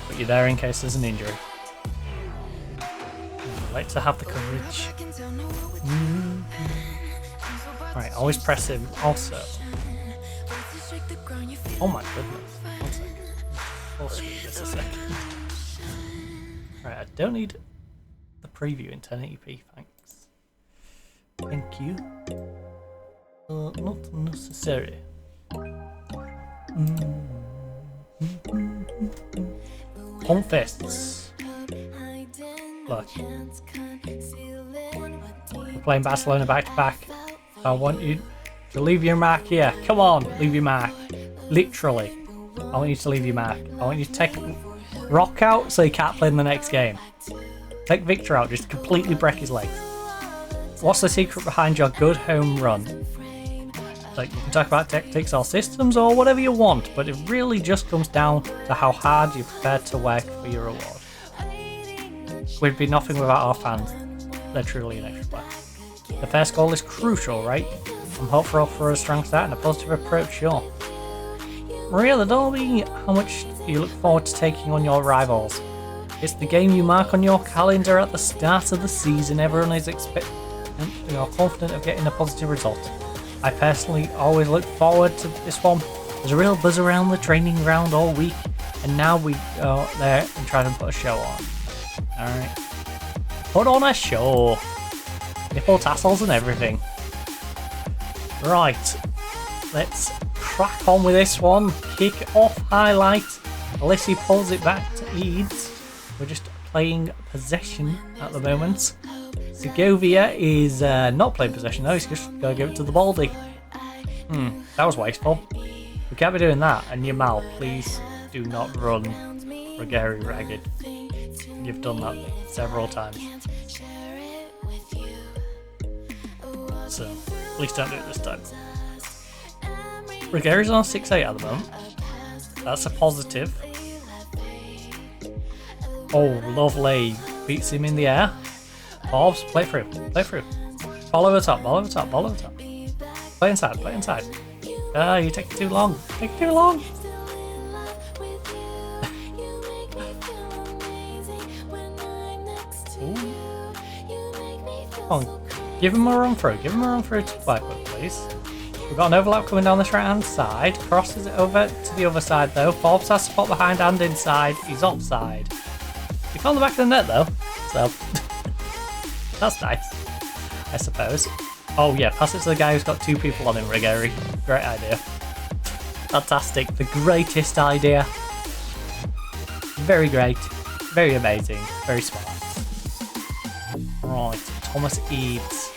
but you're there in case there's an injury. I'd like to have the coverage. Right, always press him also. Oh my goodness. 1 second. Full screen this a second. Right, I don't need the preview in 1080p, thanks. Thank you. Not necessary. Home fists. Look. We're playing Barcelona back to back. I want you to leave your mark here. Come on, leave your mark. Literally. I want you to leave your mark. I want you to take Rock out so he can't play in the next game. Take Victor out, just completely break his legs. What's the secret behind your good home run? Like, you can talk about tactics or systems or whatever you want, but it really just comes down to how hard you're prepared to work for your reward. We'd be nothing without our fans. They're truly an extra player. The first goal is crucial, right? I'm hopeful for a strong start and a positive approach, sure. Maria, the derby, how much do you look forward to taking on your rivals? It's the game you mark on your calendar at the start of the season. Everyone is confident of getting a positive result. I personally always look forward to this one. There's a real buzz around the training ground all week, and now we go there and try to put a show on. Alright. Put on a show. Nipple tassels and everything. Right. Let's crack on with this one. Kick off highlight. Alessi pulls it back to Eads. We're just playing possession at the moment. Segovia is not playing possession though, he's just going to give it to the Baldy. That was wasteful. We can't be doing that. And Yamal, please do not run Ruggieri ragged. You've done that several times. So, please don't do it this time. Ruggieri's on 6-8 at the moment. That's a positive. Oh, lovely. Beats him in the air. Forbes, play through. Play through. Ball over top, ball over top, ball over top. Play inside, play inside. Ah, you take too long. Take too long. Come on, give him a run through. Give him a run through to Blackwood, please. We've got an overlap coming down this right hand side. Crosses it over to the other side though. Forbes has to spot behind and inside. He's offside. He found the back of the net though, so that's nice, I suppose. Oh yeah, pass it to the guy who's got 2 people on him, Ruggieri. Great idea. Fantastic. The greatest idea. Very great. Very amazing. Very smart. Right, Thomas Eads.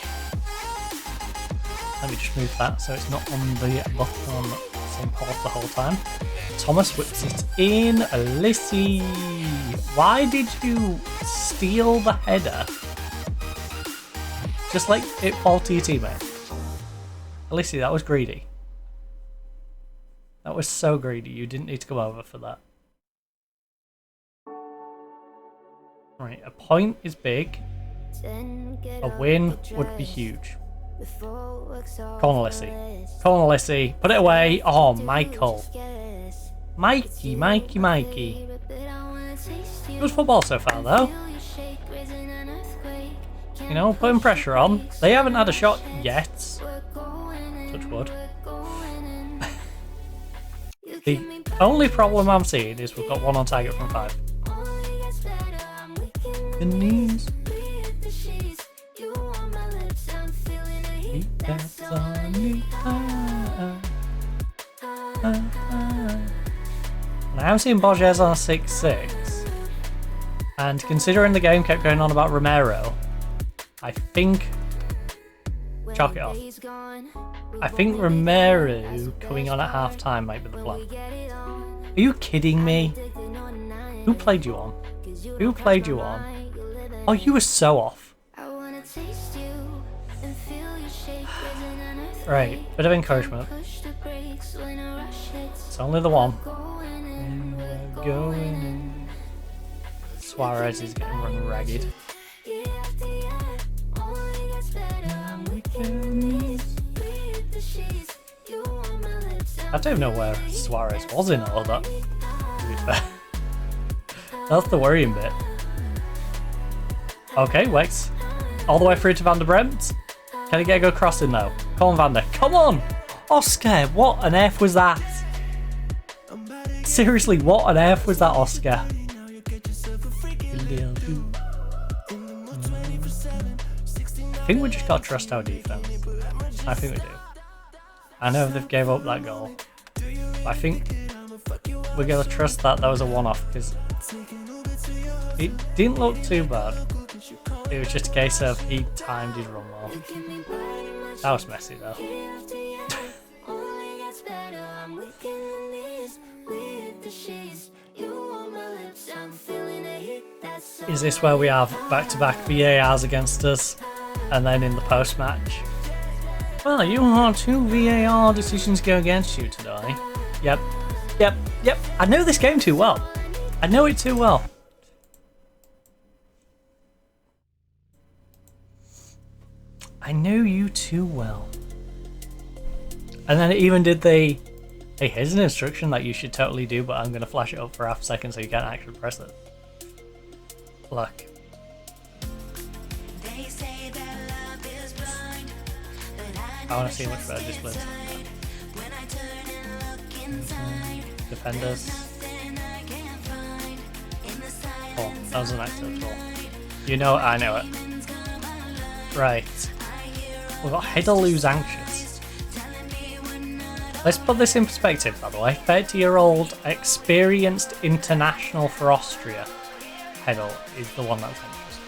Let me just move that so it's not on the button on the same port the whole time. Thomas whips it in. Alessi. Why did you steal the header? Just like it fall to your teammate. Alessi, that was greedy. That was so greedy. You didn't need to come over for that. Right, a point is big. A win would be huge. Alessi. Alessi. Put it away. Oh, Michael. Mikey. Good football so far, though. You know, putting pressure on. They haven't had a shot yet. Touch wood. The only problem I'm seeing is we've got 1 on target from 5. The knees. Now I'm seeing Borges on a 6-6. And considering the game kept going on about Romero, I think... Chalk it off. I think Romero coming on at half-time might be the plan. Are you kidding me? Who played you on? Who played you on? Oh, you were so off. Right, bit of encouragement. It's only the one. Suarez is getting run ragged. I don't know where Suarez was in all of that, to be fair. That's the worrying bit. Okay, Wex. All the way through to Van der Bremt. Can he get a good crossing though? Come on, Van der. Come on! Oscar, what on earth was that? Seriously, what on earth was that, Oscar? I think we just got to trust our defense. I think we do. I know they've gave up that goal. But I think we're going to trust that was a one-off because it didn't look too bad. It was just a case of he timed his run well. That was messy though. Is this where we have back-to-back VARs against us and then in the post-match? Well, you had 2 VAR decisions go against you today. Yep. I know this game too well. I know it too well. I know you too well. And then it even did the, hey, here's an instruction that you should totally do, but I'm going to flash it up for half a second so you can't actually press it. Look. I want to see much better displays. Defenders. Oh, that was an accident tool. You know it, I know it. Right. We've got Hedaloo's anxious. Let's put this in perspective, by the way. 30-year-old experienced international for Austria. Hedal is the one that's anxious.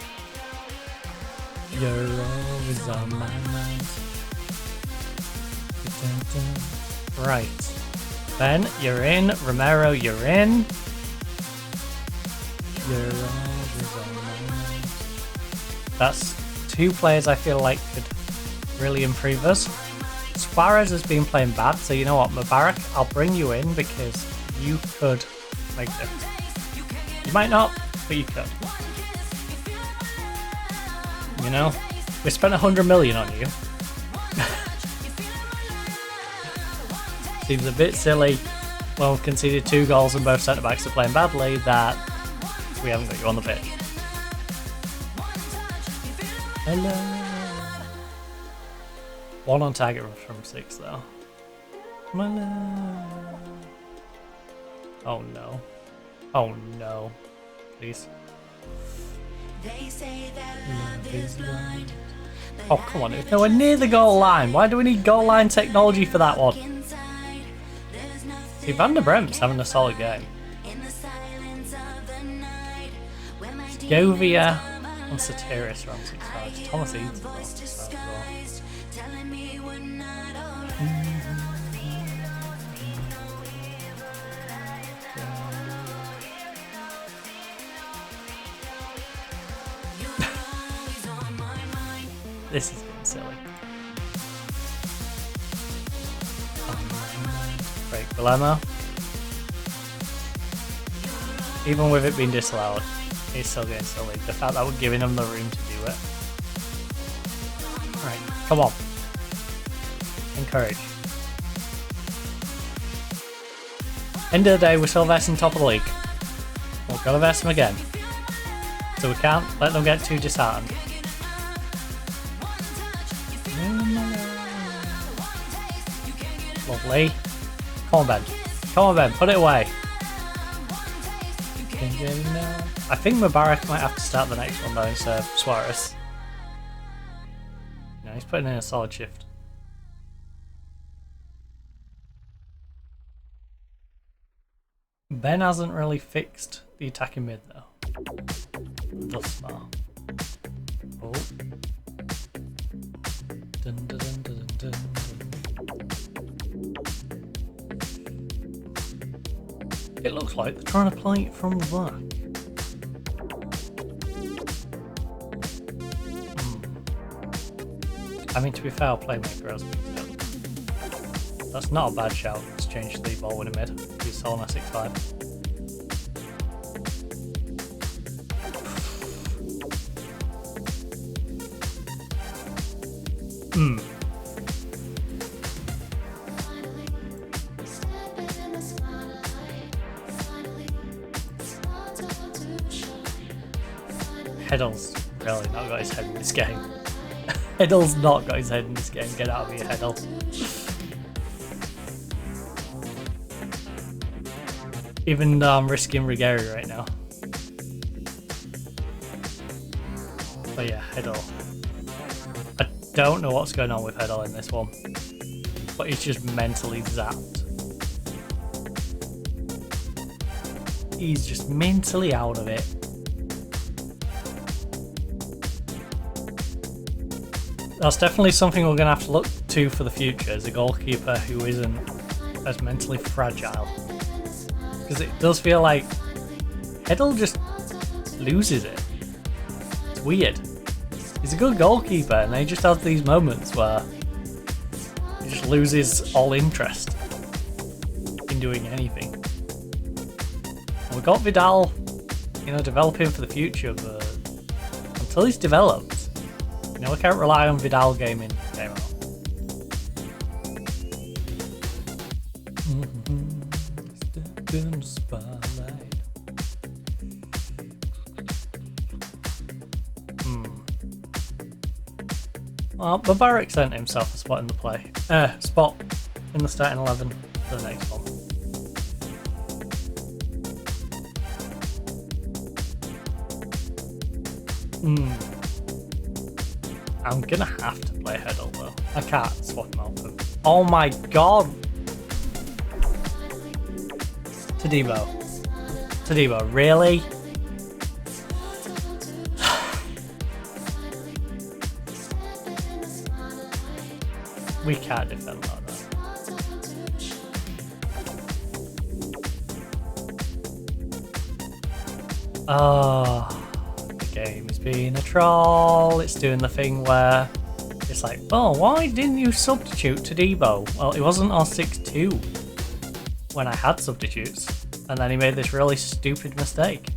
You're always on my mind. Right. Ben, you're in. Romero, you're in. You're always on my mind. That's 2 players I feel like could really improve us. Suarez has been playing bad, so you know what, Mubarak, I'll bring you in because you could make it. You might not, but you could. You know, we spent 100 million on you. Seems a bit silly when we've conceded 2 goals and both centre-backs are playing badly that we haven't got you on the pitch. Hello. 1 on target from 6 though. Hello. Oh no. Oh no. Please. Oh come on, it's nowhere near the goal line. Why do we need goal line technology for that one? See, Van der Bremt's having a solid game. Govia and Satiris are on 6 sides. Thomas Eads is on 6 sides as well. This is getting silly. Break dilemma. Even with it being disallowed, it's still getting silly. The fact that we're giving them the room to do it. Right, come on. Encourage. End of the day, we're still versing top of the league. We've got to verse them again. So we can't let them get too disheartened. Lovely. Come on, Ben. Come on, Ben. Put it away. I think Mubarak might have to start the next one though instead of Suarez. No, he's putting in a solid shift. Ben hasn't really fixed the attacking mid though. Thus far. Oh. Dun, dun, dun, dun, dun, dun. It looks like they're trying to play it from the back. I mean, to be fair, Playmaker has been done. That's not a bad shout. Let's change the ball winning mid. Use Solana 6-5. Heddle's really not got his head in this game. Heddle's not got his head in this game. Get out of here, Heddle. Even though I'm risking Rigeri right now. But yeah, Heddle. I don't know what's going on with Heddle in this one. But he's just mentally zapped. He's just mentally out of it. That's definitely something we're going to have to look to for the future as a goalkeeper who isn't as mentally fragile. Because it does feel like Heddle just loses it. It's weird. He's a good goalkeeper and he just has these moments where he just loses all interest in doing anything. And we've got Vidal, you know, developing for the future, but until he's developed, you know, we can't rely on Vidal gaming game out. In the spotlight. Well, Mubarak sent himself a spot in the play. Spot in the starting 11 for the next one. I'm gonna have to play Heddle though. I can't swap him out. Oh my god! Tadibo, really? We can't defend like that. Oh, the game is being a troll. It's doing the thing where it's like, oh, why didn't you substitute Tadibo? Well, it wasn't on 6-2 when I had substitutes. And then he made this really stupid mistake.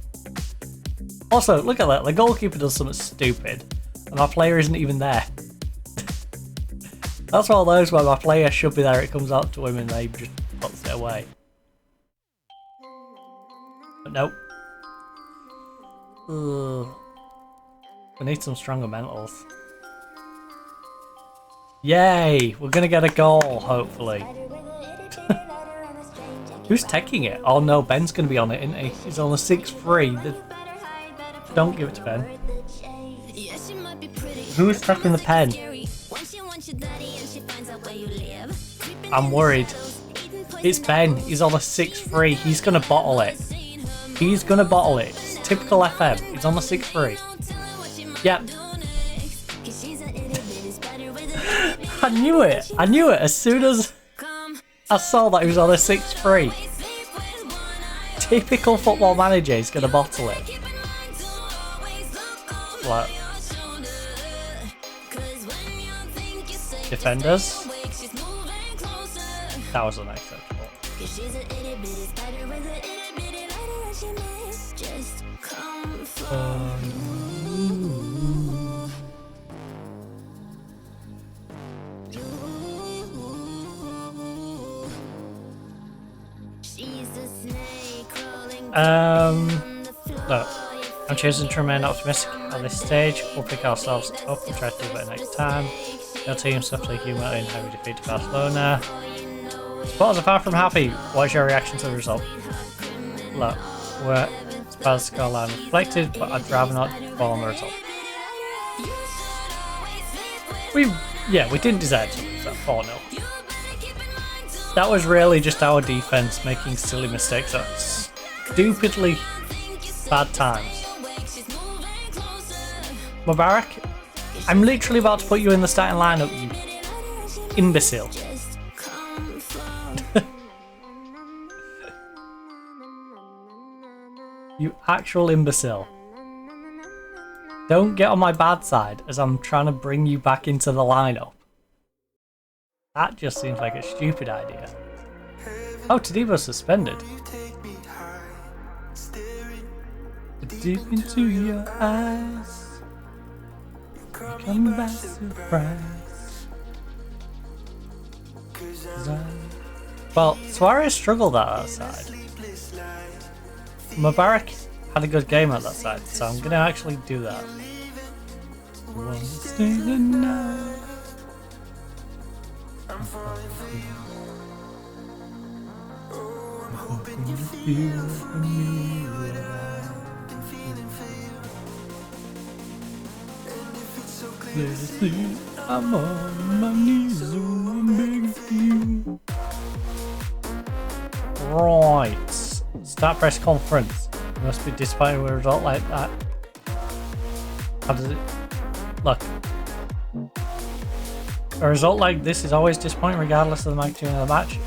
Also, look at that. The goalkeeper does something stupid. And my player isn't even there. That's one of those where my player should be there. It comes out to him and they just puts it away. But nope. Ugh. We need some stronger mentals. Yay! We're gonna get a goal, hopefully. Who's taking it? Oh no, Ben's going to be on it, isn't he? He's on a 6-3. Don't give it to Ben. Who's taking the pen? I'm worried. It's Ben. He's on a 6-3. He's going to bottle it. He's going to bottle it. It's typical FM. He's on a 6-3. Yep. I knew it. I knew it as soon as I saw that he was on a 6-3. Typical football manager is going to bottle it. What? Defenders? That was unacceptable. No. I'm choosing to remain optimistic at this stage. We'll pick ourselves up and try to do better next time. Your team swiftly humiliated in how we defeated Barcelona. Supporters are far from happy. What is your reaction to the result? Look, we're Spurs scoreline reflected, but I'd rather not fall on the result. We didn't deserve to lose that 4-0. That was really just our defense making silly mistakes at stupidly bad times. Mubarak, I'm literally about to put you in the starting lineup, you imbecile. You actual imbecile. Don't get on my bad side as I'm trying to bring you back into the lineup. That just seems like a stupid idea. Oh, Tadebo's suspended. Deep into your eyes, come by surprise. Well, Suarez struggled outside. Mubarak had a good game at that side, so I'm going to actually do that. I'm on my knees, I'm begging for you. Right. Start press conference. You must be disappointed with a result like that. How does it look? A result like this is always disappointing regardless of the magnitude of the match.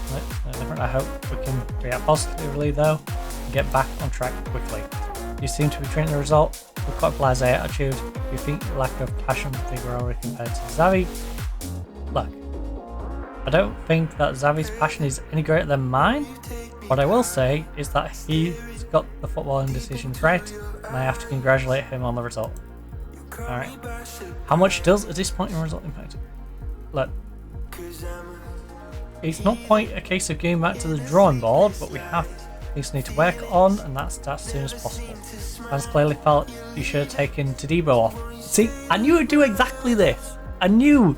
I hope we can react positively though and get back on track quickly. You seem to be treating the result with quite a blasé attitude. You think your lack of passion will figure already compared to Xavi? Look, I don't think that Xavi's passion is any greater than mine. What I will say is that he's got the footballing decisions right, and I have to congratulate him on the result. Alright. How much does a disappointing result impact? Look, it's not quite a case of getting back to the drawing board, but we have things need to work on, and that's as soon as possible. Fans clearly felt you should have taken Tadebo off. See, I knew he'd do exactly this. I knew.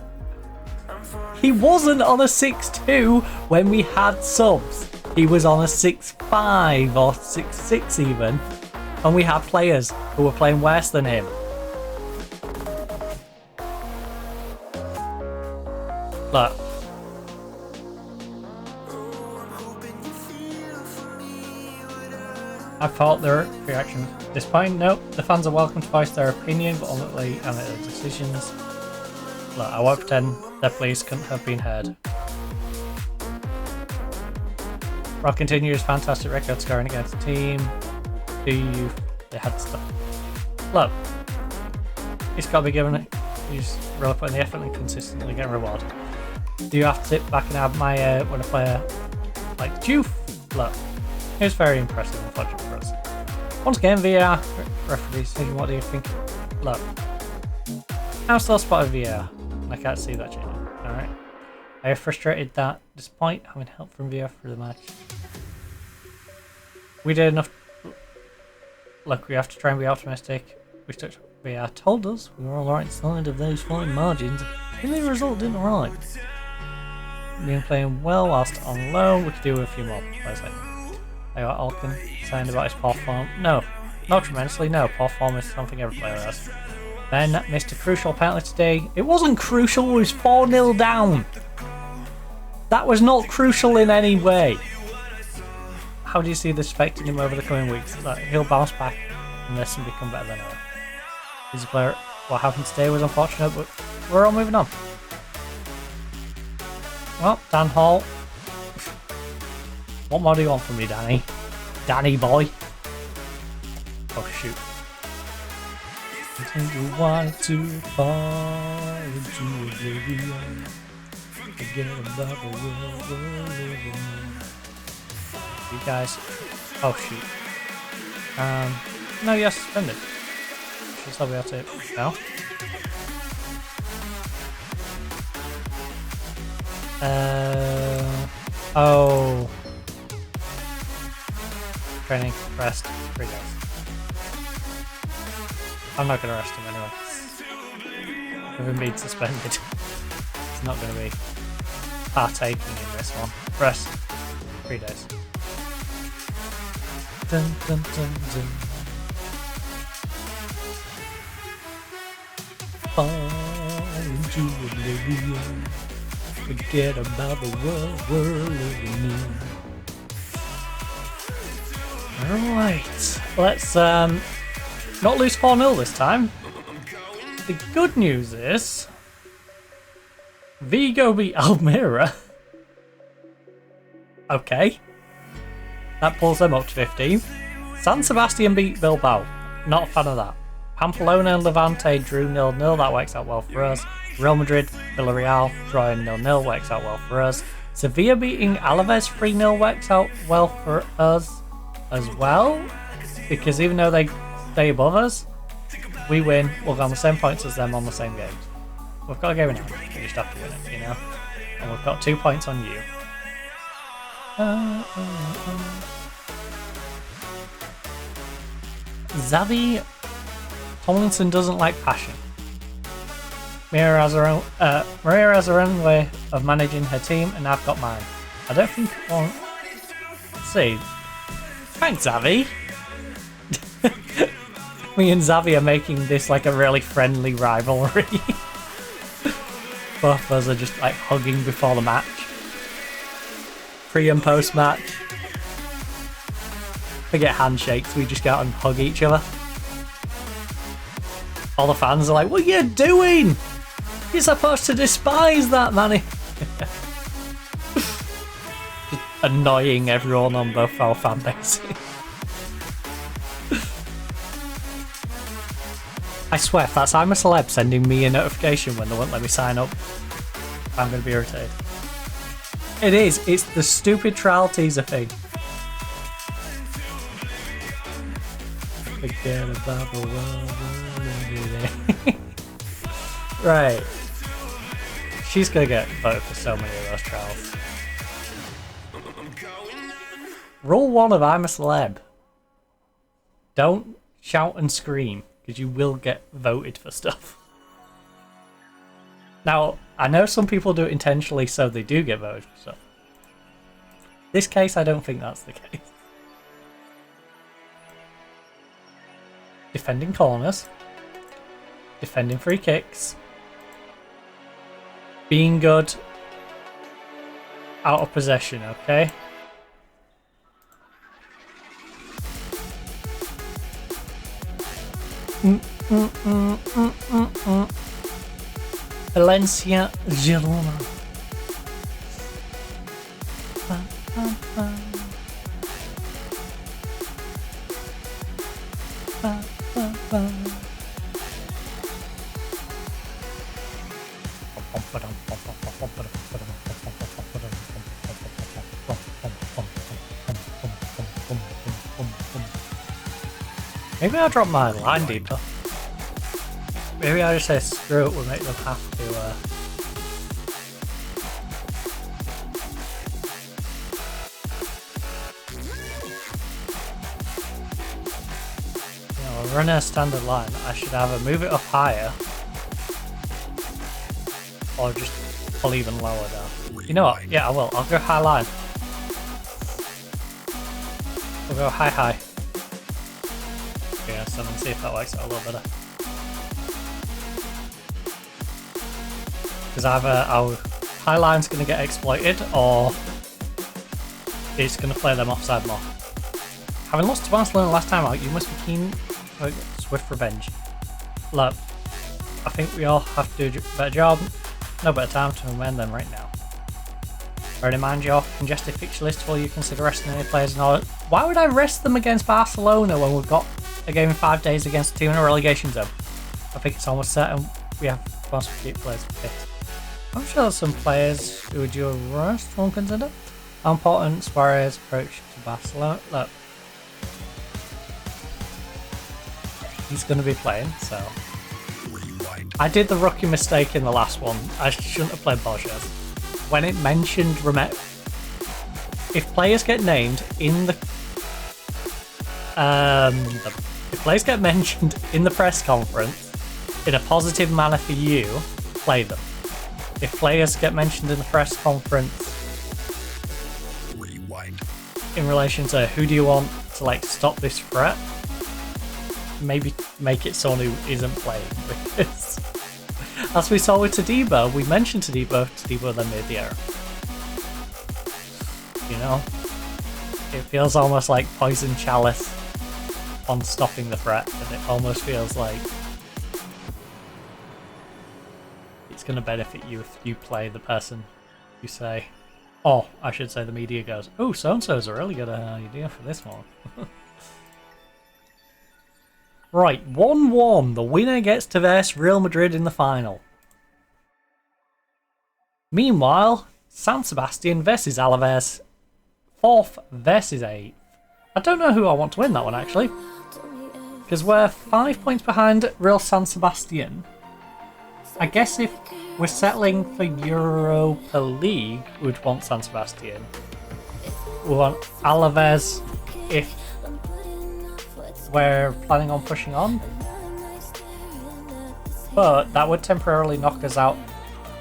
He wasn't on a 6-2 when we had subs. He was on a 6-5 or 6-6 even, and we had players who were playing worse than him. Look. I thought their reaction disappointing. Nope, the fans are welcome to voice their opinion, but ultimately and their decisions. Look, I won't pretend their pleas couldn't have been heard. Rock continues fantastic record scoring against the team. They had stuff. Look, he's got to be given it. He's really putting the effort and consistently getting reward. Do you have to sit back and admire when a player like Juve? Look, it was very impressive and fortunate for us. Once again, VAR referee decision. What do you think? Look, I'm still spotted VAR. I can't see that changing. Alright. I am frustrated that, despite having help from VAR for the match, we did enough. Look, we have to try and be optimistic. We took VAR told us we were alright inside of those fine margins, and the result didn't arrive. We've been playing well whilst on loan. We could do with a few more players like I got Alkin saying about his poor form. No, not tremendously. No, poor form is something every player has. Ben missed a crucial penalty today. It wasn't crucial, it was 4-0 down. That was not crucial in any way. How do you see this affecting him over the coming weeks? That he'll bounce back and this and become better than ever. He's a player. What happened today was unfortunate, but we're all moving on. Well, Dan Hall. What more do you want from me, Danny? Danny boy. Oh shoot. You want to fall into oblivion. Forget about the world we're living in. You guys. Oh shoot. No, you're suspended. Should still be able to now. Oh. Training, rest, 3 days. I'm not going to rest him anyway. With him being suspended. He's not going to be partaking in this one. Rest, 3 days. Dun, dun, dun, dun. Fall into oblivion. Forget about the world we're living in. Alright, let's not lose 4-0 this time. The good news is Vigo beat Almira. Okay. That pulls them up to 15. San Sebastian beat Bilbao. Not a fan of that. Pamplona and Levante drew 0-0. That works out well for us. Real Madrid, Villarreal drawing 0-0. Works out well for us. Sevilla beating Alaves 3-0 works out well for us as well. Because even though they stay above us, we win. We'll go on the same points as them on the same games. We've got a game in hand. We just have to win it, you know? And we've got 2 points on you. Xavi Tomlinson doesn't like passion. Maria has her own way of managing her team, and I've got mine. I don't think. Well, let's see. Thanks, Xavi. Me and Xavi are making this like a really friendly rivalry. Both of us are just like hugging before the match. Pre and post match. We get handshakes, we just go out and hug each other. All the fans are like, what are you doing? You're supposed to despise that, Manny. Just annoying everyone on both our fan bases. I swear, if that's I'm a Celeb sending me a notification when they won't let me sign up, I'm going to be irritated. It is. It's the stupid trial teaser thing. Forget about the world. Right. She's going to get voted for so many of those trials. Rule 1 of I'm a Celeb. Don't shout and scream, because you will get voted for stuff. Now, I know some people do it intentionally so they do get voted for stuff. This case, I don't think that's the case. Defending corners. Defending free kicks. Being good out of possession, okay? Valencia, Girona. Maybe I'll drop my line deeper. Maybe I'll just say screw it, we'll make them have to we'll run a standard line. I should either move it up higher or just pull even lower down. You know what? Yeah, I will. I'll go high line. We'll go high. Yeah, so let's see if that works out a little better. Because either our high line's going to get exploited or it's going to play them offside more. Having lost to Barcelona last time out, you must be keen for swift revenge. Look, I think we all have to do a better job. No better time to amend them right now. Bear in mind your congested fixture list before you consider resting any players in order. Why would I rest them against Barcelona when we've got a game in 5 days against a team in a relegation zone? I think it's almost certain we have most to keep players fit. I'm sure there's some players who would you rest one consider. How important Suarez's approach to Barcelona? Look, he's going to be playing, so I did the rookie mistake in the last one. I shouldn't have played Borges. When it mentioned if players get named in the if players get mentioned in the press conference in a positive manner for you, play them. If players get mentioned in the press conference in relation to who do you want to like stop this threat, maybe make it someone who isn't playing, because as we saw with Todibo, we mentioned Todibo then made the error. You know? It feels almost like Poison Chalice on stopping the threat, and it almost feels like it's it's going to benefit you if you play the person you say. Oh, I should say the media goes, oh, so-and-so's a really good idea for this one. Right, 1-1. The winner gets to verse Real Madrid in the final. Meanwhile, San Sebastian versus Alaves. 4th versus 8th. I don't know who I want to win that one, actually. Because we're 5 points behind Real San Sebastian. I guess if we're settling for Europa League, we'd want San Sebastian. We want Alaves if we're planning on pushing on. But that would temporarily knock us out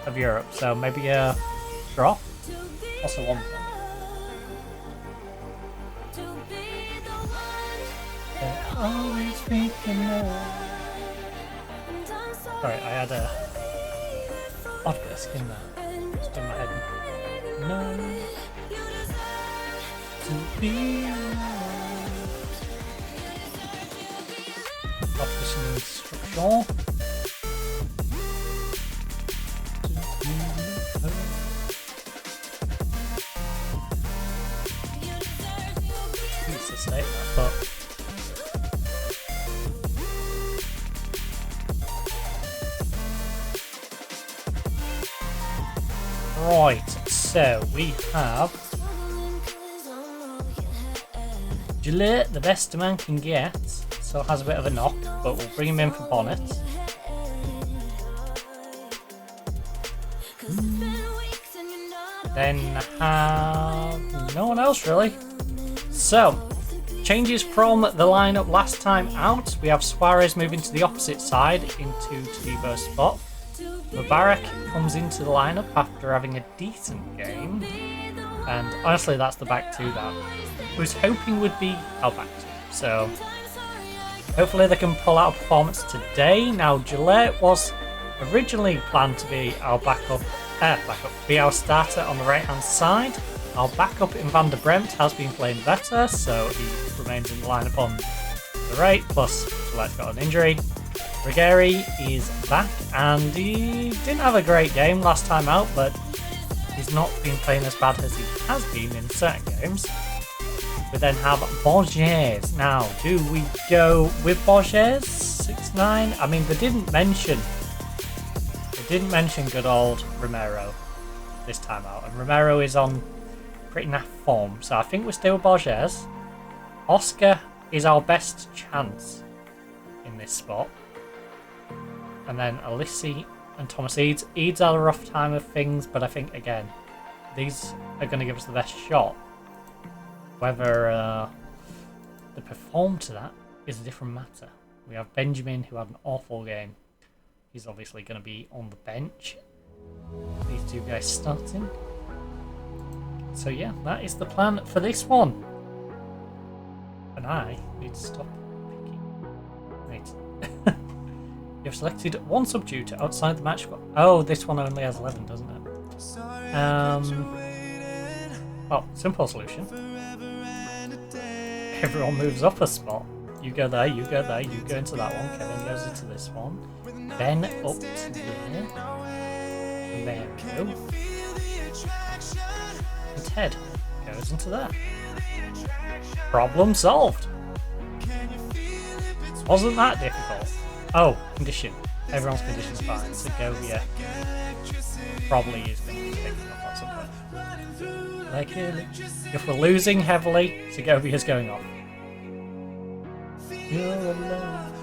of Europe, so maybe a draw. Also one. Always thinking sorry, I had a odd bit of skin there. Just in my head. No. To be Official instruction. It's a state that, but right, so we have Gillette, the best a man can get, so has a bit of a knock, but we'll bring him in for Bonnet. Then have no one else really. So, changes from the lineup last time out. We have Suarez moving to the opposite side into Tadebo's spot. Mubarak comes into the lineup after having a decent game, and honestly that's the back two that I was hoping would be our back two, so hopefully they can pull out a performance today. Now Gillette was originally planned to be our be our starter on the right hand side. Our backup in Van der Bremt has been playing better, so he remains in the lineup on the right, plus Gillette's got an injury. Ruggieri is back, and he didn't have a great game last time out, but he's not been playing as bad as he has been in certain games. We then have Borges. Now, do we go with Borges? 6'9"? I mean, they didn't mention good old Romero this time out, and Romero is on pretty naff form, so I think we're still Borges. Oscar is our best chance in this spot. And then Alissi and Thomas Eads. Eads had a rough time of things, but I think, again, these are going to give us the best shot. Whether they perform to that is a different matter. We have Benjamin, who had an awful game. He's obviously going to be on the bench. These two guys starting. So yeah, that is the plan for this one. And I need to stop picking. Right. You've selected one substitute outside the match. Oh, this one only has 11, doesn't it? Well, simple solution. Everyone moves up a spot. You go there, you go there, you go into that one. Kevin goes into this one. Then up to there. There we go. And Ted goes into there. Problem solved. Wasn't that difficult? Oh, condition. Everyone's condition's fine. Segovia probably is going to be picking up at some point. Like, if we're losing heavily, Segovia's going off. You're alone.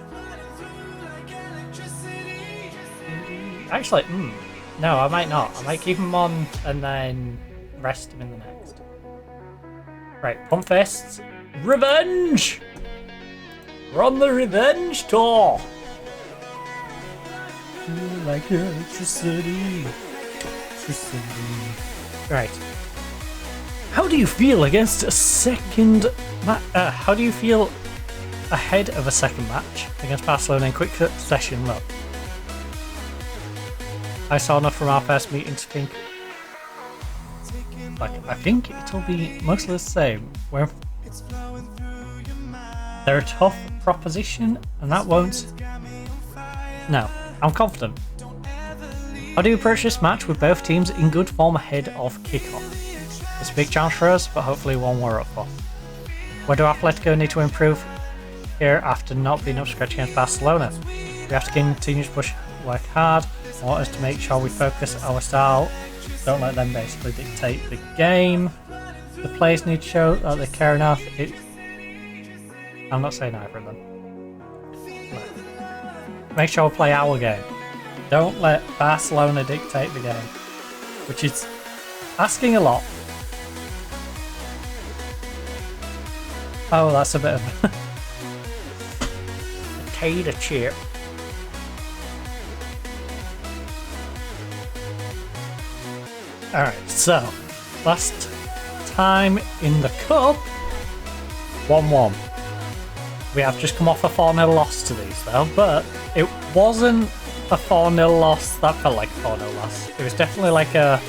Actually, no, I might not. I might keep him on and then rest him in the next. Right, Pump Fists. Revenge! We're on the revenge tour! Like electricity. Right. How do you feel against a second how do you feel ahead of a second match against Barcelona in quick succession? Look, I saw enough from our first meeting to think, I think it'll be mostly the same. They're a tough proposition, and that won't. No, I'm confident. How do you approach this match with both teams in good form ahead of kickoff? It's a big challenge for us, but hopefully one we're up for. Where do Atletico need to improve here after not being up to scratch against Barcelona? We have to continue to push, work hard. I want us to make sure we focus our style. Don't let them basically dictate the game. The players need to show that they care enough. I'm not saying either of them. Make sure we play our game. Don't let Barcelona dictate the game. Which is asking a lot. Oh, that's a bit of a potato chip. Alright, so last time in the cup, 1-1. We have just come off a 4-0 loss to these though, but it wasn't a 4-0 loss that felt like a 4-0 loss. It was definitely like a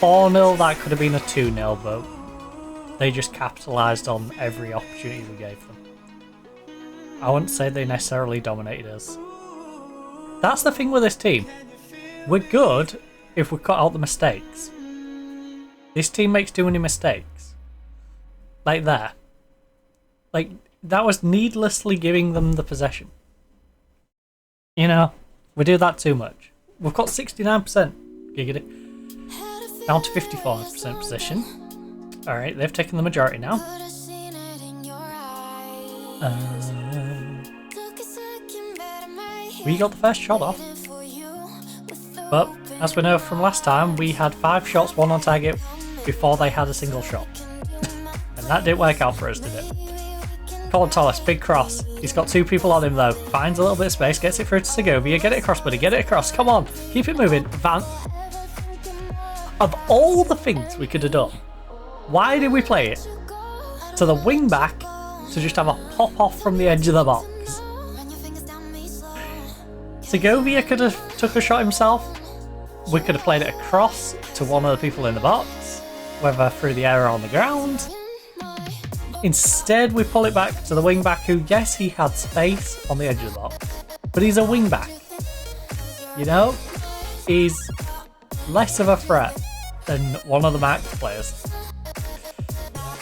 4-0 that could have been a 2-0, but they just capitalised on every opportunity we gave them. I wouldn't say they necessarily dominated us. That's the thing with this team. We're good if we cut out the mistakes. This team makes too many mistakes. Like there. Like, that was needlessly giving them the possession. You know, we do that too much. We've got 69%. Giggity. Down to 54% possession. Alright, they've taken the majority now. We got the first shot off. But, as we know from last time, we had 5 shots, 1 on target, before they had a single shot. And that didn't work out for us, did it? Colin Thomas, big cross. He's got 2 people on him though. Finds a little bit of space, gets it through to Segovia. Get it across, buddy, get it across. Come on, keep it moving. Of all the things we could have done, why did we play it to the wing back to just have a pop off from the edge of the box? Segovia could have took a shot himself. We could have played it across to one of the people in the box, whether through the air or on the ground. Instead, we pull it back to the wing back who, yes, he had space on the edge of the box, but he's a wing back. You know? He's less of a threat than one of the max players.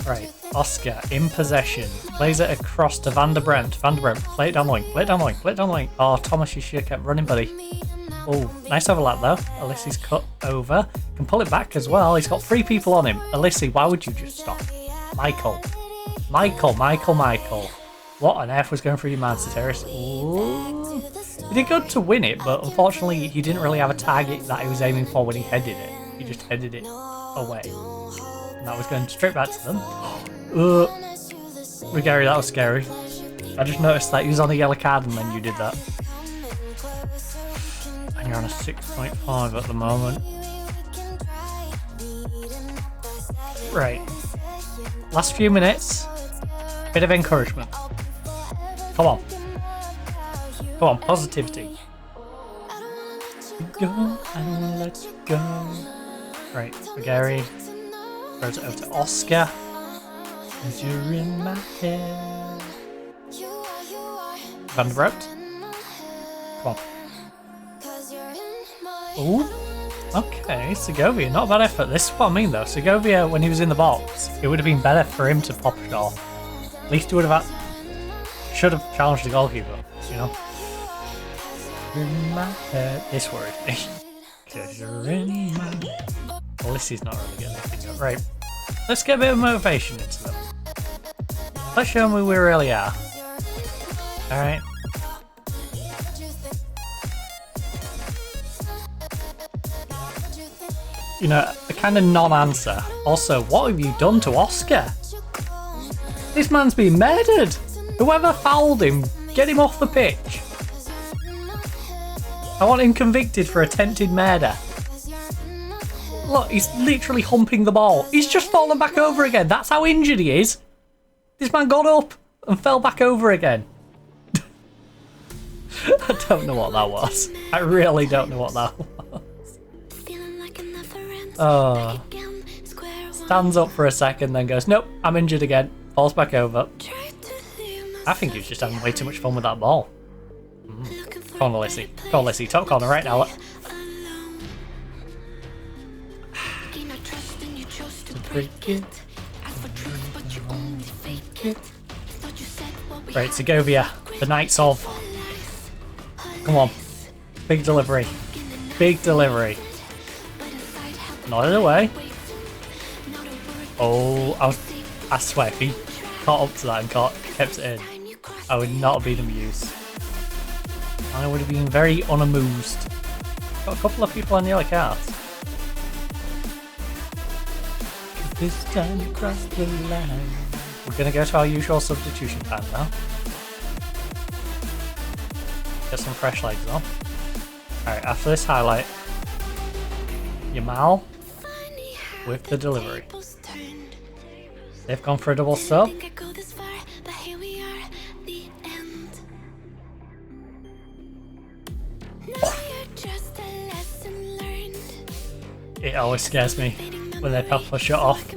Right, Oscar in possession. Plays it across to Van der Bremt. Van der Bremt, play it down the wing, play it down the wing, play it down the wing. Oh, Thomas, you should have kept running, buddy. Oh, nice overlap though. Alessi's cut over. Can pull it back as well. He's got 3 people on him. Alessi, why would you just stop? Michael. What on earth was going through your mind, Soteris? Ooh. He did good to win it, but unfortunately he didn't really have a target that he was aiming for when he headed it. He just headed it away. And that was going straight back to them. Gary, that was scary. I just noticed that he was on a yellow card and then you did that. And you're on a 6.5 at the moment. Right. Last few minutes. Bit of encouragement. Come on. Come on, positivity. Go and let's go. Right, Gary. Throws it over to Oscar. As you're in my head. Van der Bremt. Come on. Ooh. Okay, Segovia, not a bad effort. This is what I mean though. Segovia, when he was in the box, it would have been better for him to pop it off. At least he would have should have challenged the goalkeeper, you know. In my head. This worried me. Cause you're in my head. Well, this is not really getting anything. Right. Let's get a bit of motivation into them. Let's show them who we really are. Alright. You know, a kind of non-answer. Also, what have you done to Oscar? This man's been murdered! Whoever fouled him, get him off the pitch. I want him convicted for attempted murder. Look, he's literally humping the ball. He's just fallen back over again. That's how injured he is. This man got up and fell back over again. I don't know what that was. I really don't know what that was. Oh. Stands up for a second, then goes, nope, I'm injured again. Falls back over. I think he was just having way too much fun with that ball. Come on, Alessi. Come on, Alessi. Top corner right now. break it. Right, Segovia, the Knights of. Come on. Big delivery. Big delivery. Not in a way. Oh, I swear, if he caught up to that and kept it in, I would not have been amused. I would have been very unamused. Got a couple of people on the yellow cards. This time you cross the line. We're gonna go to our usual substitution time now. Get some fresh legs on. Alright, after this highlight, Yamal with the delivery. They've gone for a double sub. It always scares me when they pop a shot off.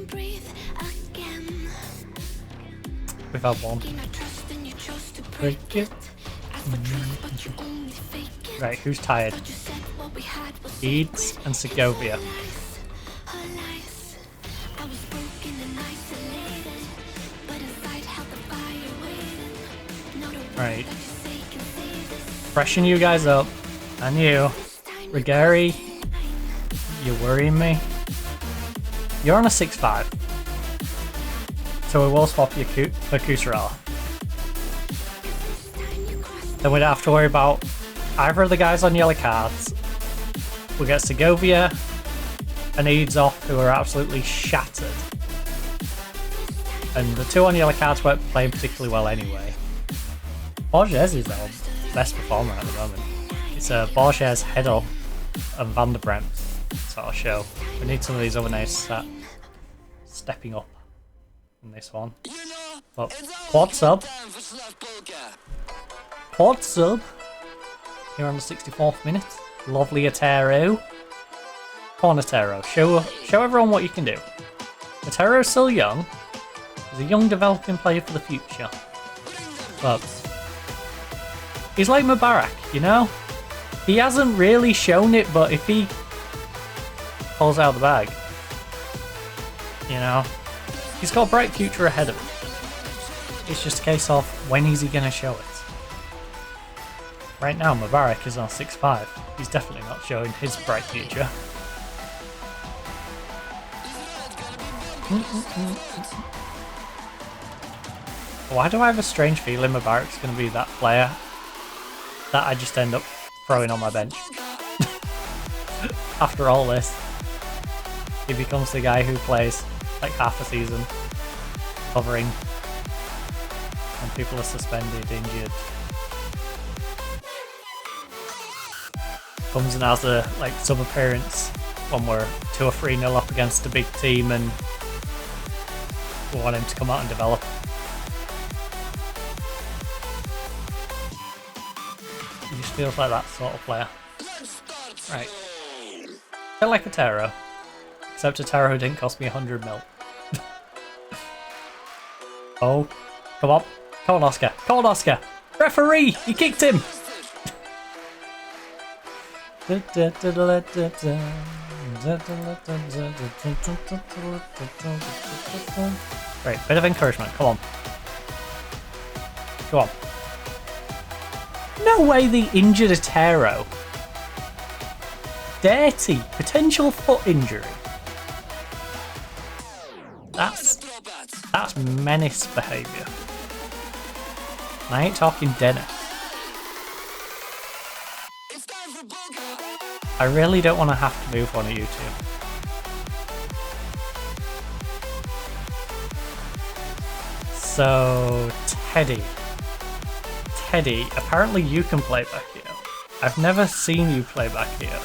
We've had one. Break it. Right, who's tired? Eads and Segovia. Right. Freshen you guys up. And you. Rigeri. You're worrying me. You're on a 6-5. So we will swap you for Kusarala. Then we don't have to worry about either of the guys on yellow cards. We get Segovia and Eads off, who are absolutely shattered. And the two on yellow cards weren't playing particularly well anyway. Borges is our best performer at the moment. It's Borges, Heddle and Van der Bremt sort of show. We need some of these other names to start stepping up in this one. But quad sub. Quad sub. Here on the 64th minute. Lovely Otero. Come on, Otero. Show everyone what you can do. Otero's still young. He's a young developing player for the future. But he's like Mubarak, you know? He hasn't really shown it, but if he pulls out the bag, you know, he's got a bright future ahead of him. It's just a case of when is he going to show it? Right now, Mubarak is on 6-5. He's definitely not showing his bright future. Why do I have a strange feeling Mubarak's going to be that player that I just end up throwing on my bench? After all this, he becomes the guy who plays like half a season, covering when people are suspended, injured. Comes and has a sub appearance when we're 2 or 3-0 up against a big team and we want him to come out and develop. He just feels like that sort of player. Right. A bit like Otero. Except Otero didn't cost me 100 mil. Oh, come on. Come on, Oscar. Come on, Oscar. Referee! He kicked him! Right, bit of encouragement. Come on. Go on. No way they injured Otero. Dirty. Potential foot injury. That's menace behaviour. And I ain't talking Dennis. I really don't want to have to move one of you two. So, Teddy, apparently you can play back here. I've never seen you play back here.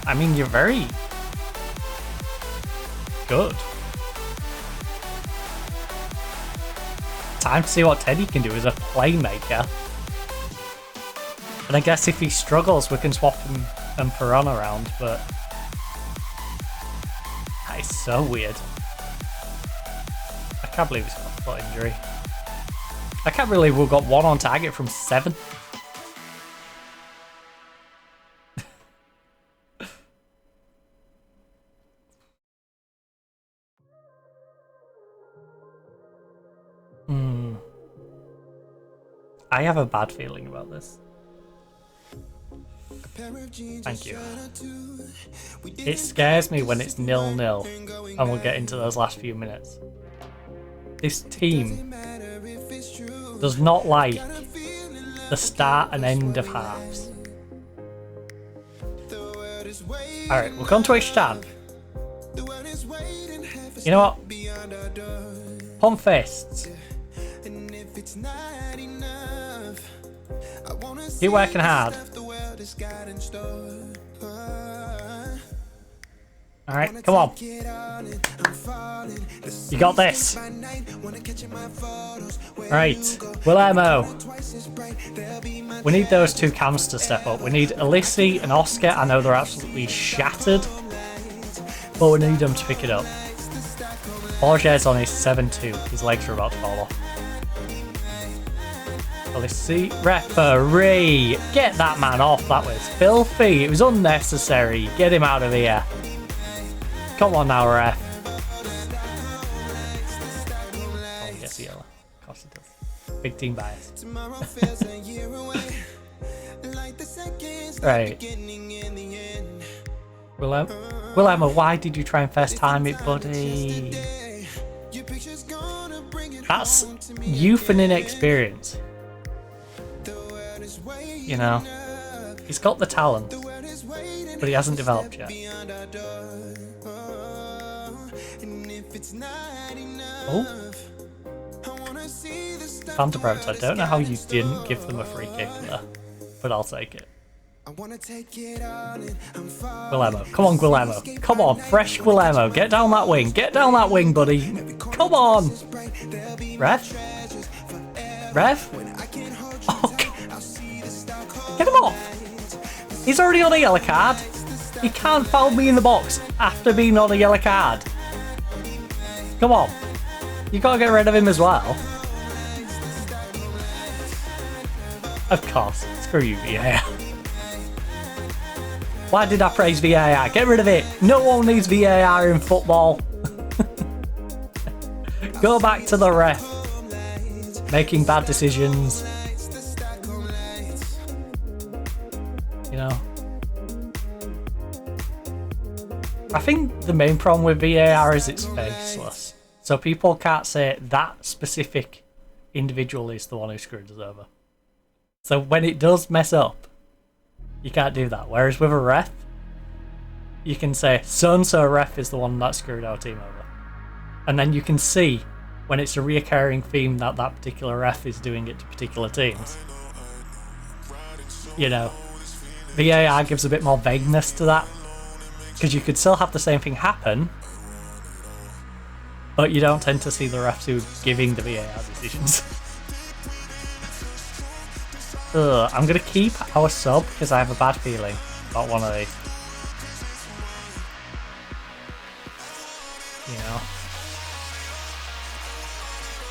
I mean, you're very good. Time to see what Teddy can do as a playmaker. And I guess if he struggles, we can swap him and Perron around, but that is so weird. I can't believe he's got a foot injury. I can't believe we've got 1 on target from 7. I have a bad feeling about this. Thank you. It scares me when it's 0-0, and we'll get into those last few minutes. This team does not like the start and end of halves. Alright, we've gone to extra time. You know what? Pump fists. Keep working hard. Alright, come on. You got this. Right, Guillermo. We need those two cams to step up. We need Elise and Oscar. I know they're absolutely shattered, but we need them to pick it up. Borges on his 7-2. His legs are about to fall off. Elise, referee, get that man off. That was filthy. It was unnecessary. Get him out of here. Come on now, ref. Oh, he gets a yellow. Of course he does. Big team bias. Right. Willemma, why did you try and first time it, buddy? That's youth and inexperience. You know, he's got the talent, but he hasn't developed yet. Oh, Phantom Brutes, I don't know how you didn't give them a free kick there, but I'll take it. Guillermo, come on, Guillermo, come on, fresh Guillermo, get down that wing, buddy, come on. Ref? Oh, get him off. He's already on a yellow card. He can't foul me in the box after being on a yellow card. Come on. You gotta get rid of him as well. Of course. Screw you, VAR. Why did I praise VAR? Get rid of it. No one needs VAR in football. Go back to the ref. Making bad decisions. You know. I think the main problem with VAR is it's faceless. So people can't say that specific individual is the one who screwed us over. So when it does mess up, you can't do that. Whereas with a ref, you can say so-and-so ref is the one that screwed our team over. And then you can see when it's a reoccurring theme that that particular ref is doing it to particular teams. You know, VAR gives a bit more vagueness to that. Because you could still have the same thing happen, but you don't tend to see the refs who are giving the VAR decisions. I'm going to keep our sub because I have a bad feeling about one of these. You know,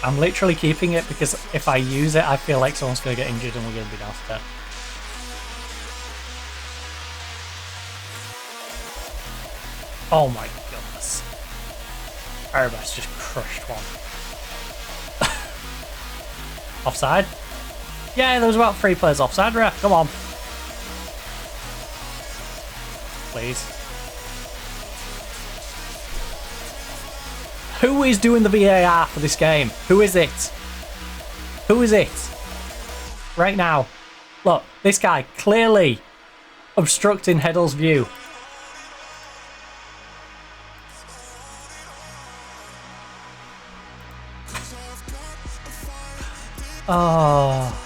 I'm literally keeping it because if I use it, I feel like someone's going to get injured and we're going to be down to 10. Oh my goodness. Arabas just crushed one. Offside? Yeah, there was about 3 players offside, ref. Come on. Please. Who is doing the VAR for this game? Who is it? Who is it? Right now. Look, this guy clearly obstructing Heddle's view. Oh.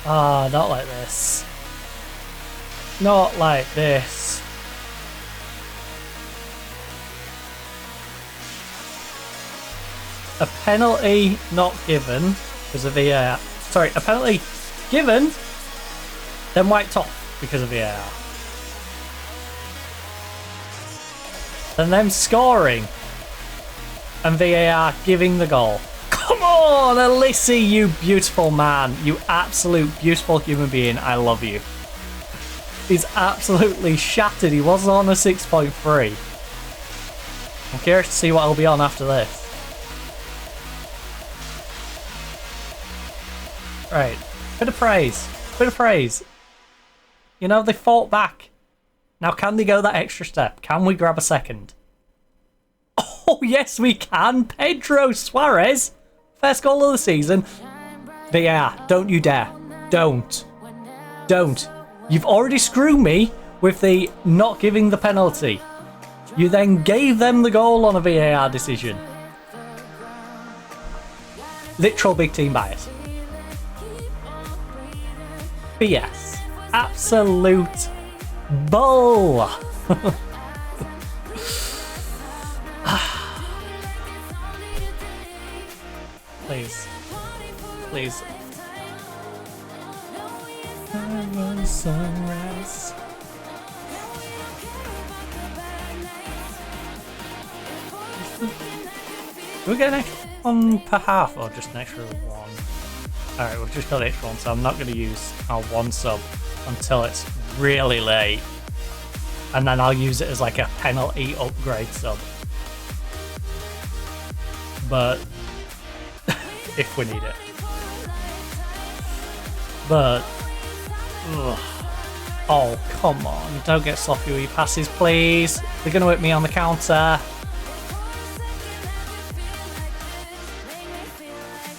Ah, not like this. Not like this. A penalty not given because of VAR. Sorry, a penalty given, then wiped off because of VAR. And them scoring and VAR giving the goal. Come on, Elise, you beautiful man. You absolute beautiful human being. I love you. He's absolutely shattered. He was on a 6.3. I'm curious to see what he'll be on after this. Right. Bit of praise. Bit of praise. You know, they fought back. Now, can they go that extra step? Can we grab a second? Oh, yes, we can. Pedro Suarez. First goal of the season. VAR, don't you dare. Don't. Don't. You've already screwed me with the not giving the penalty. You then gave them the goal on a VAR decision. Literal big team bias. BS. Absolute bull. Please. Please. Sunrise. Do we get an extra one per half or just an extra one? Alright, we've just got an extra one, so I'm not going to use our one sub until it's really late. And then I'll use it as like a penalty upgrade sub. But if we need it. But ugh. Oh, come on. Don't get sloppy with your passes, please. They're going to hit me on the counter.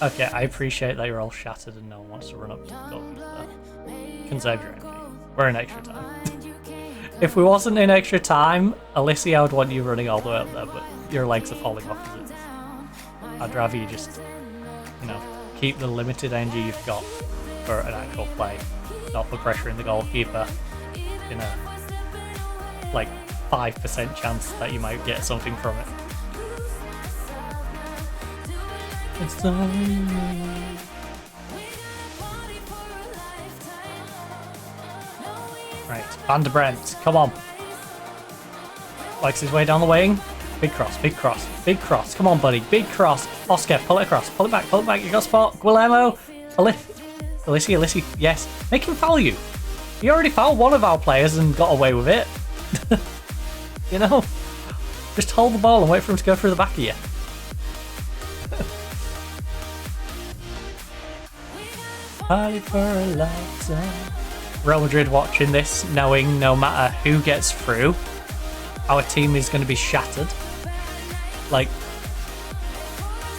Okay, I appreciate that you're all shattered and no one wants to run up to the goal. Conserve your energy. We're in extra time. If we wasn't in extra time, Alicia, I would want you running all the way up there, but your legs are falling off as it is. I'd rather you just, you know, keep the limited energy you've got for an actual play, not for pressuring the goalkeeper in a, like, 5% chance that you might get something from it. It's right, Van der Brent, come on. Likes his way down the wing. Big cross, big cross, big cross. Come on, buddy, big cross. Oscar, pull it across, pull it back, you got spot. Guillermo, Alicia, yes. Make him foul you. He already fouled one of our players and got away with it. You know? Just hold the ball and wait for him to go through the back of you. Party for a lifetime. Real Madrid watching this, knowing no matter who gets through, our team is going to be shattered. Like,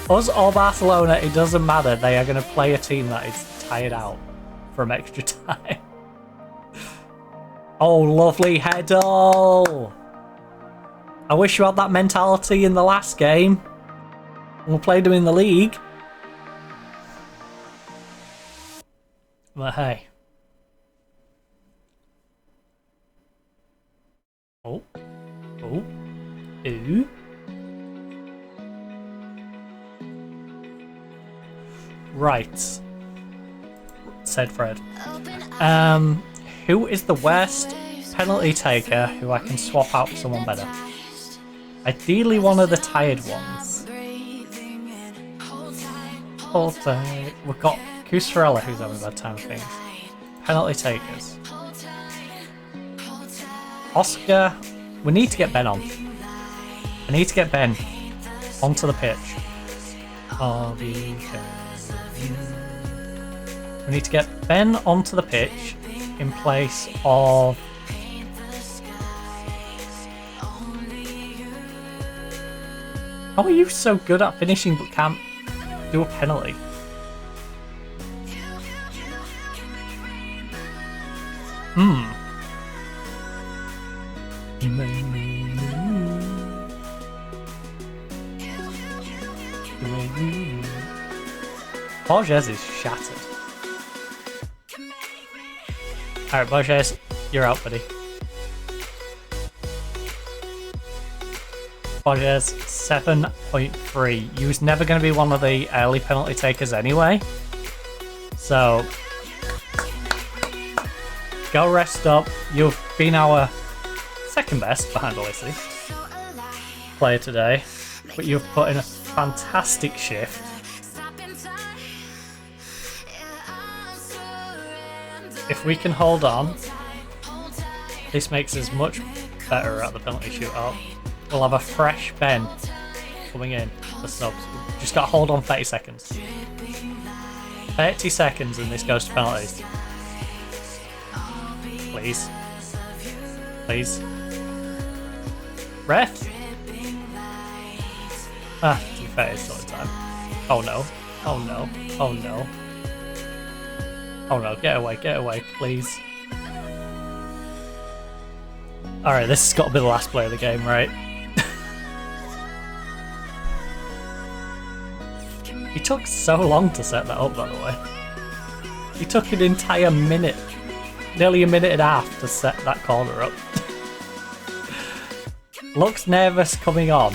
us or Barcelona, it doesn't matter. They are going to play a team that is tired out from extra time. Oh, lovely header. I wish you had that mentality in the last game. We played them in the league. But hey. Oh. Oh. Ooh. Right. Said Fred. Who is the worst penalty taker who I can swap out for someone better? Ideally one of the tired ones. Hold tight. We've got Cusarella, who's having a bad time with things. Penalty takers. Oscar. We need to get Ben on. I need to get Ben onto the pitch. We need to get Ben onto the pitch in place of... How are you so good at finishing but can't do a penalty? Borges is shattered. Alright, Borges, you're out, buddy. Borges, 7.3. You was never going to be one of the early penalty takers anyway. So, go rest up. You've been our second best behind Alicia player today, but you've put in a fantastic shift. If we can hold on, This makes us much better at the penalty shootout. We'll have a fresh Ben coming in for subs. We've just got to hold on 30 seconds. 30 seconds and this goes to penalties. Please. Please. Ref? Ah, to be fair, it's still in time. Oh no. Oh no. Oh no. Oh no, get away, please. Alright, this has got to be the last play of the game, right? He took so long to set that up, by the way. He took an entire minute, nearly a minute and a half to set that corner up. Looks nervous coming on.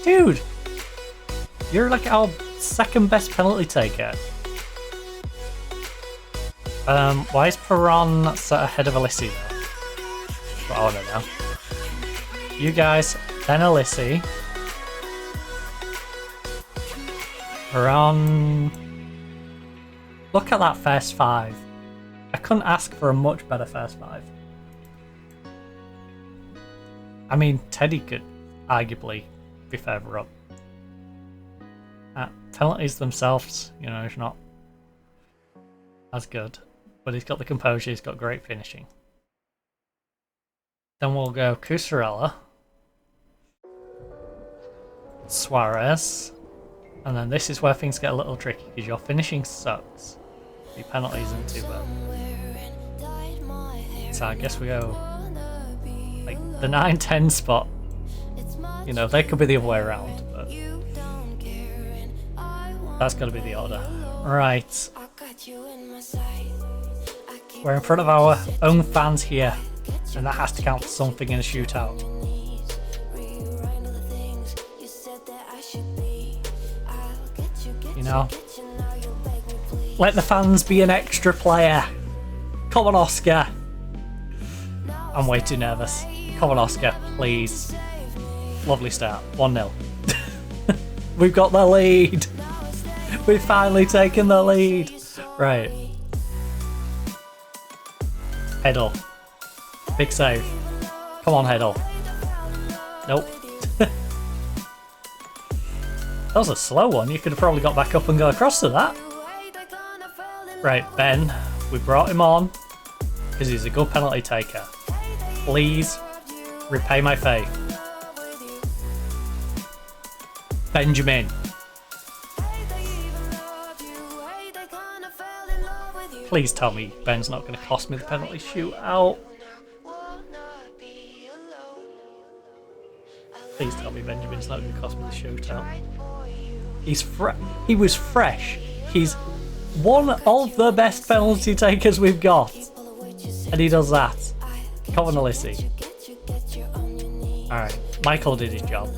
Dude! You're like our second best penalty taker. Why is Perron set ahead of Alissi though? That's what I want to know. You guys, then Alissi. Perron. Look at that first five. I couldn't ask for a much better first five. I mean, Teddy could arguably be further up. Penalties themselves, you know, is not as good. But he's got the composure, he's got great finishing. Then we'll go Cusarella, Suarez, and then this is where things get a little tricky because your finishing sucks. Your penalties isn't too bad. So I guess we go like the 9-10 spot. You know, they could be the other way around, but that's got to be the order. Right. We're in front of our own fans here, and that has to count for something in a shootout. You know? Let the fans be an extra player. Come on, Oscar. I'm way too nervous. Come on, Oscar, please. Lovely start. 1-0. We've got the lead. We've finally taken the lead. Right. Heddle. Big save. Come on, Heddle. Nope. That was a slow one. You could have probably got back up and go across to that. Right, Ben. We brought him on because he's a good penalty taker. Please repay my faith. Benjamin. Please tell me Ben's not going to cost me the penalty shootout. Please tell me Benjamin's not going to cost me the shootout. He was fresh. He's one of the best penalty takers we've got. And he does that. Come on, Alissi. Alright, Michael did his job.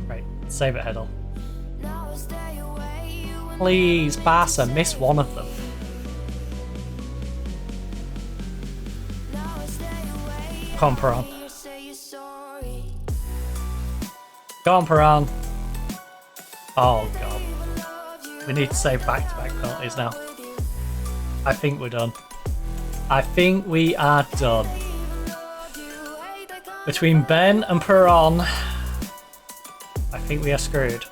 Right, save it, Heddle. Please, Barca, miss one of them. Come on, Perron. Go on, Perron. Oh, God. We need to save back-to-back penalties now. I think we're done. I think we are done. Between Ben and Perron, I think we are screwed.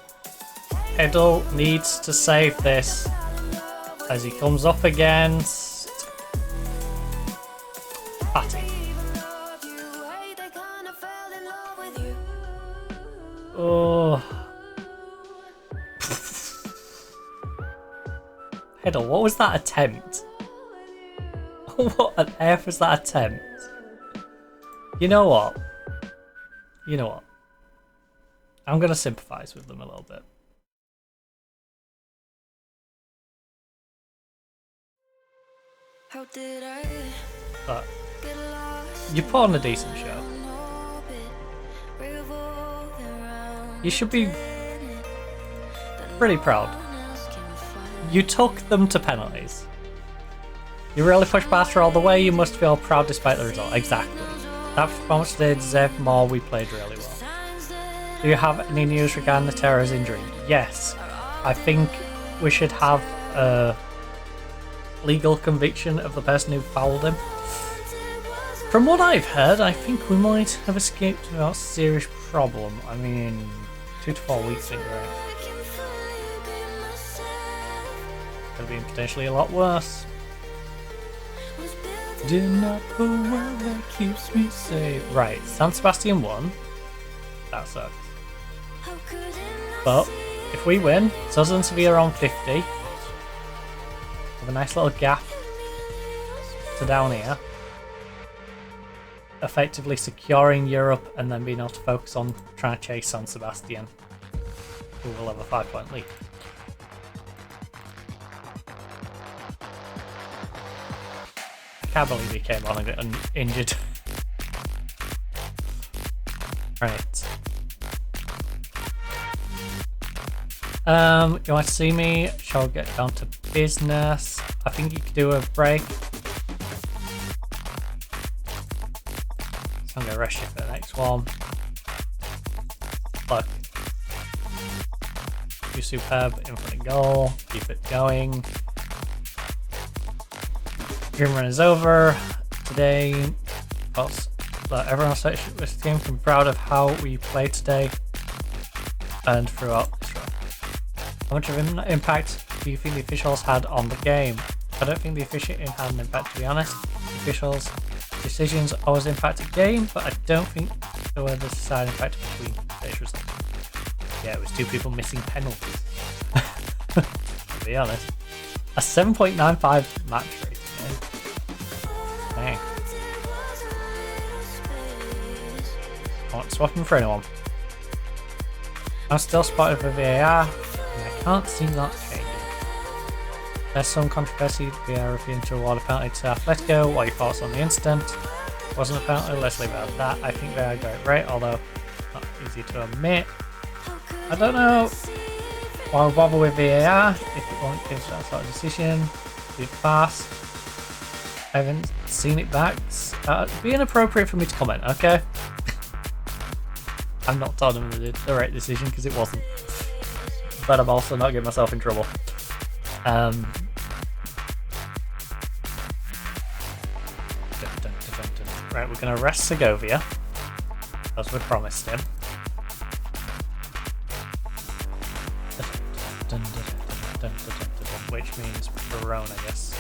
Heddle needs to save this as he comes up against Patty. Oh. Heddle, what was that attempt? What on earth was that attempt? You know what? You know what? I'm going to sympathise with them a little bit. How did I But get lost? you put on a decent show. You should be pretty proud. You took them to penalties. You really pushed Barca all the way, you must feel proud despite the result. Exactly. That performance they deserved more, we played really well. Do you have any news regarding the terrorist injury? Yes. I think we should have a legal conviction of the person who fouled him. From what I've heard, I think we might have escaped without serious problem. I mean, 2 to 4 weeks ain't great. Could have been potentially a lot worse. Do not go well, that keeps me safe. Right, San Sebastian won. That sucks. But if we win, Southern Sevilla on 50. With a nice little gap to down here. Effectively securing Europe and then being able to focus on trying to chase San Sebastian, who will have a 5-point lead. I can't believe he came on and got injured. Right. You want to see me? Shall we get down to business? I think you could do a break. I'm going to rush you for the next one. Look. You're superb in front of goal. Keep it going. Dream run is over today. Everyone on this team can be proud of how we played today and throughout this run. How much of an impact do you think the officials had on the game? I don't think the officiating had an impact, to be honest. The officials' decisions always impact the game, but I don't think there was a deciding factor between today's results. Yeah, it was 2 people missing penalties. To be honest. A 7.95 match rating. Dang. I want swapping for anyone. I'm still spotted for VAR, and I can't see that changing. There's some controversy. VAR refusing to award a penalty to Atletico. What are your thoughts on the incident? Wasn't a penalty, let's leave it at that. I think VAR got it right, although not easy to admit. I don't know why we bother with VAR if it won't give that sort of decision. Be fast. I haven't seen it back. It'd be inappropriate for me to comment, okay? I'm not telling them they did the right decision because it wasn't. But I'm also not getting myself in trouble. Right, we're going to arrest Segovia, as we promised him. Which means Barcelona, I guess,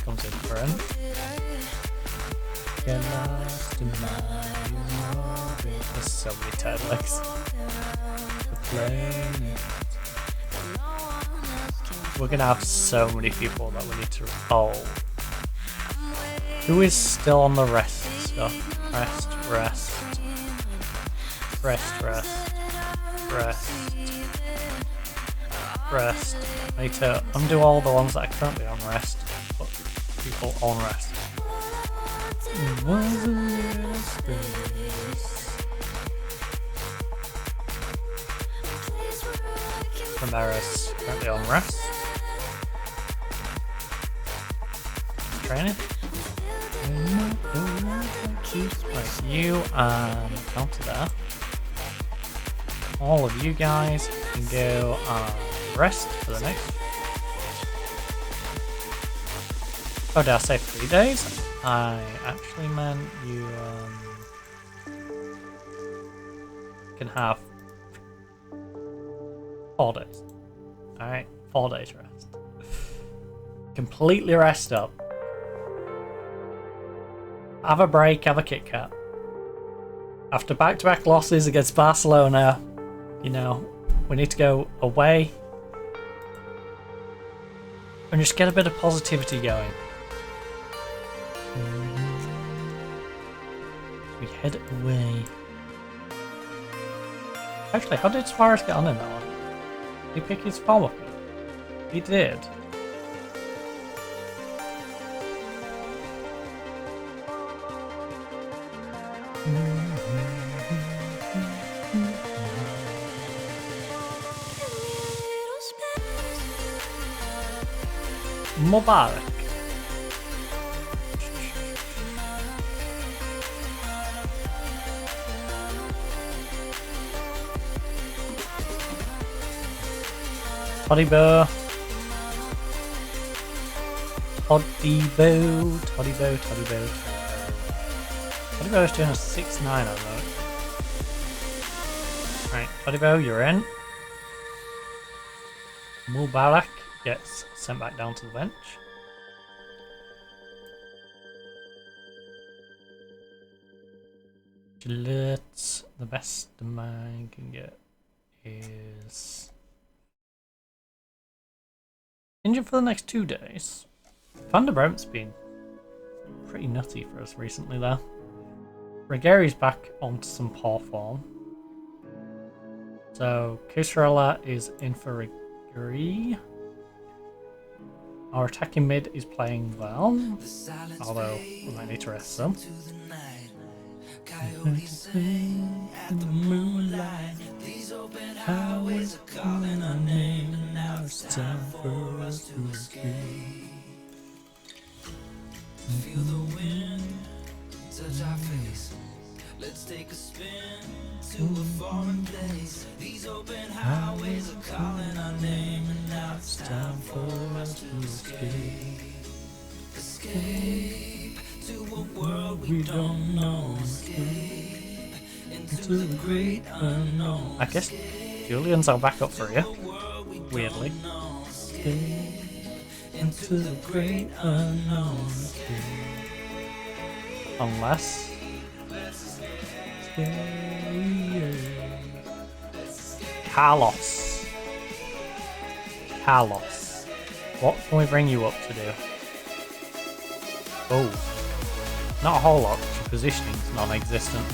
comes in for him. Get lost in my orbit. There's so many turtles. We're gonna have so many people that we need to. Oh, who is still on the rest stuff? Rest. I need to undo all the ones that are currently on rest. Put people on rest. Ramirez currently on rest. Training. Right, you and counter there. All of you guys can go on rest for the next. Oh, did I say 3 days? I actually meant you can have 4 days. Alright, 4 days rest. Completely rest up. Have a break, have a Kit Kat. After back-to-back losses against Barcelona, you know, we need to go away and just get a bit of positivity going. We head away. Actually, how did Suarez get on in that one? Did he pick his form up? He did. Mubarak. Toddybo. Toddybo. Toddybo. Toddybo. Toddybo is doing a 6-9 on that. Right, Toddybo, you're in. Mubarak gets sent back down to the bench. Gillette, the best the man can get is injured for the next 2 days. Van der Bremt's been pretty nutty for us recently though. Regeri's back onto some poor form. So Kusrella is in for Regeri. Our attacking mid is playing well, although we might need to rest some. Coyotes sing at the moonlight. These open highways are calling our name, and now it's time for us to escape. Feel the wind touch our face. Let's take a spin to a foreign place. These open highways are calling our name, and now it's time for us to escape. Escape to a world we don't know. Escape into the great unknown. I guess Julian's our backup for you. Weirdly. Escape into the great unknown. Unless. Carlos. Carlos. What can we bring you up to do? Oh. Not a whole lot, because your positioning's non-existent.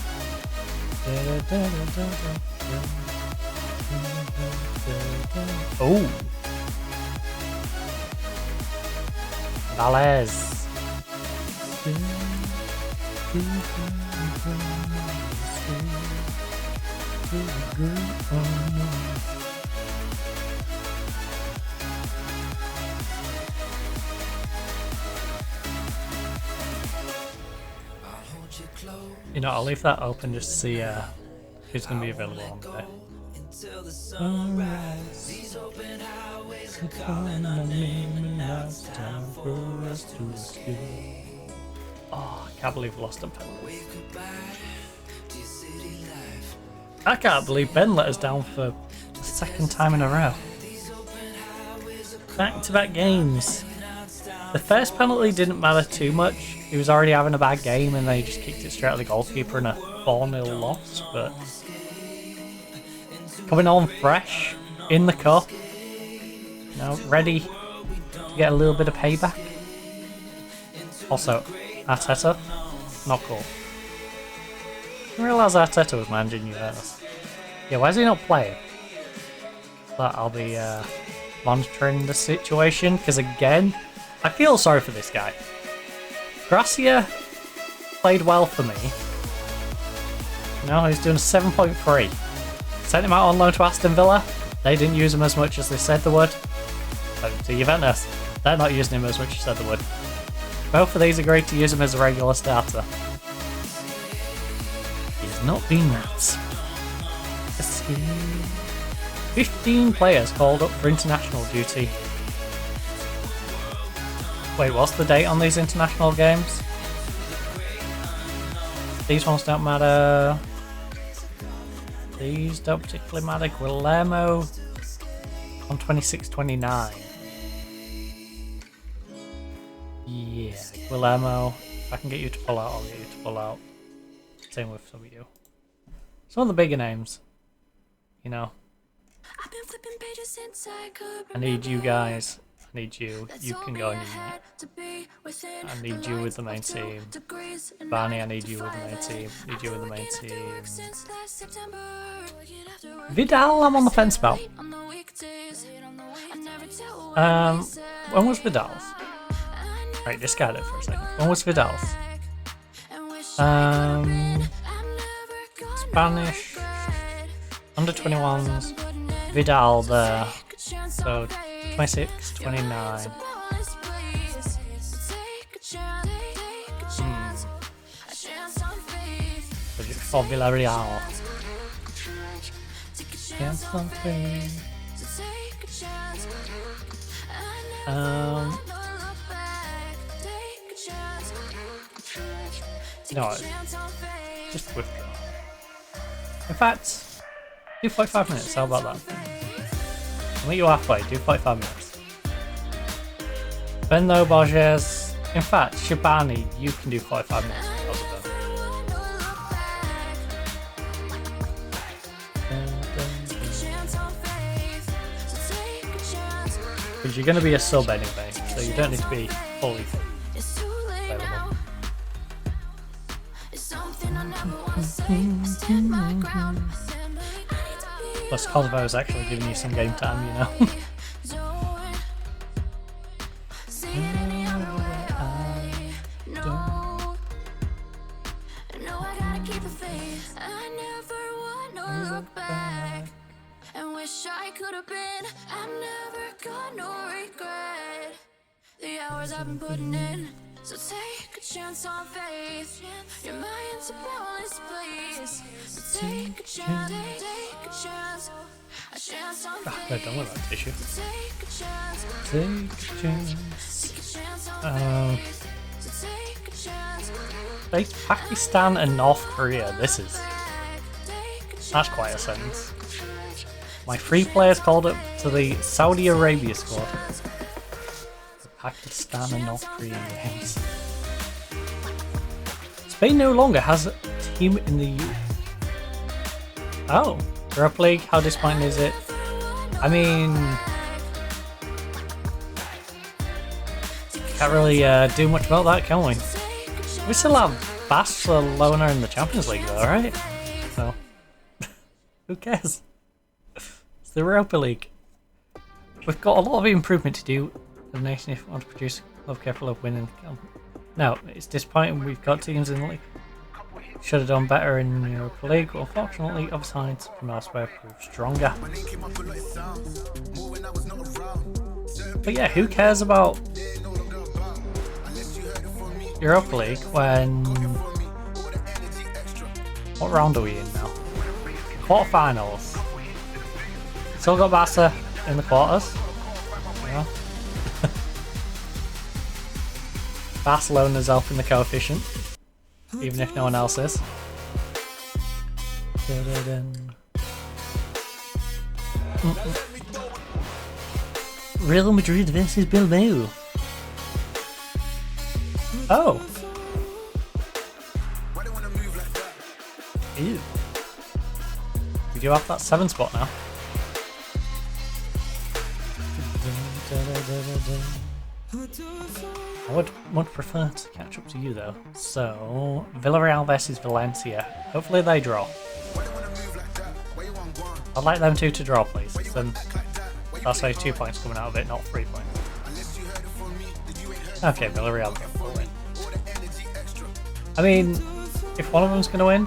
Oh. Valles. You know, I'll leave that open just to see who's going to be available on the day. Until the sunrise, these open highways are calling our name, and now it's time for us to escape. Oh, I can't believe we lost a penalty. I can't believe Ben let us down for the second time in a row. Back-to-back games. The first penalty didn't matter too much. He was already having a bad game and they just kicked it straight at the goalkeeper in a 4-0 loss. But coming on fresh in the cup, you know, ready to get a little bit of payback. Also, Arteta, not cool. I didn't realise Arteta was managing Juventus. Yeah, why is he not playing? But I'll be monitoring the situation, because again, I feel sorry for this guy. Gracia played well for me. No, he's doing a 7.3. Sent him out on loan to Aston Villa. They didn't use him as much as they said they would. So to Juventus, they're not using him as much as they said they would. Both of these agreed to use him as a regular starter. He's not been that. 15 players called up for international duty. Wait, what's the date on these international games? These ones don't matter. These don't particularly matter. Guillermo on 26-29. Yeah, Guillermo. If I can get you to pull out, I'll get you to pull out. Same with some of you. Some of the bigger names. You know. I need you guys. I need you. You can go and I need you with the main team. Barney, I need you with the main team. I need you with the main team. Vidal, I'm on the fence about. When was Vidal's? Right, discard it for a second. When was Vidal's? Spanish. Under 21s. Vidal there. So 26, 29. So just for Villarreal. You know what? Just withdraw. In fact, do 45 minutes. How about that? I'll meet you halfway. Do 45 minutes. Benno Borges. In fact, Shabani, you can do 45 minutes. Because you're going to be a sub anyway, so you don't need to be fully available. Plus, Kosovo's actually giving you some game time, you know. So take a chance on faith. Your mind's a boundless place. So take a chance, take a chance. A chance on faith. They're done with that tissue. Take a chance. Take a chance. Take Pakistan and North Korea. That's quite a sentence. My 3 players called up to the Saudi Arabia squad. Pakistan and North Korean games. Spain no longer has a team in the Oh, Europa League, how disappointing is it? I mean, can't really do much about that, can we? We still have Barcelona in the Champions League though, right? So, who cares? It's the Europa League. We've got a lot of improvement to do. The nation, if we want to produce a club capable of winning. No, it's disappointing we've got teams in the league. Should have done better in the Europa League, but unfortunately other sides from elsewhere proved stronger. But yeah, who cares about Europa League when... What round are we in now? Quarterfinals. Still got Barca in the quarters. Yeah. Barcelona's helping the coefficient, even if no one else is. Real Madrid versus Bilbao. Oh. Ew. We do have that 7 spot now. I would much prefer to catch up to you though. So, Villarreal versus Valencia. Hopefully they draw. I'd like them two to draw, please. Then that's like 2 points coming out of it, not 3 points. Okay, Villarreal will win. I mean, if one of them's going to win,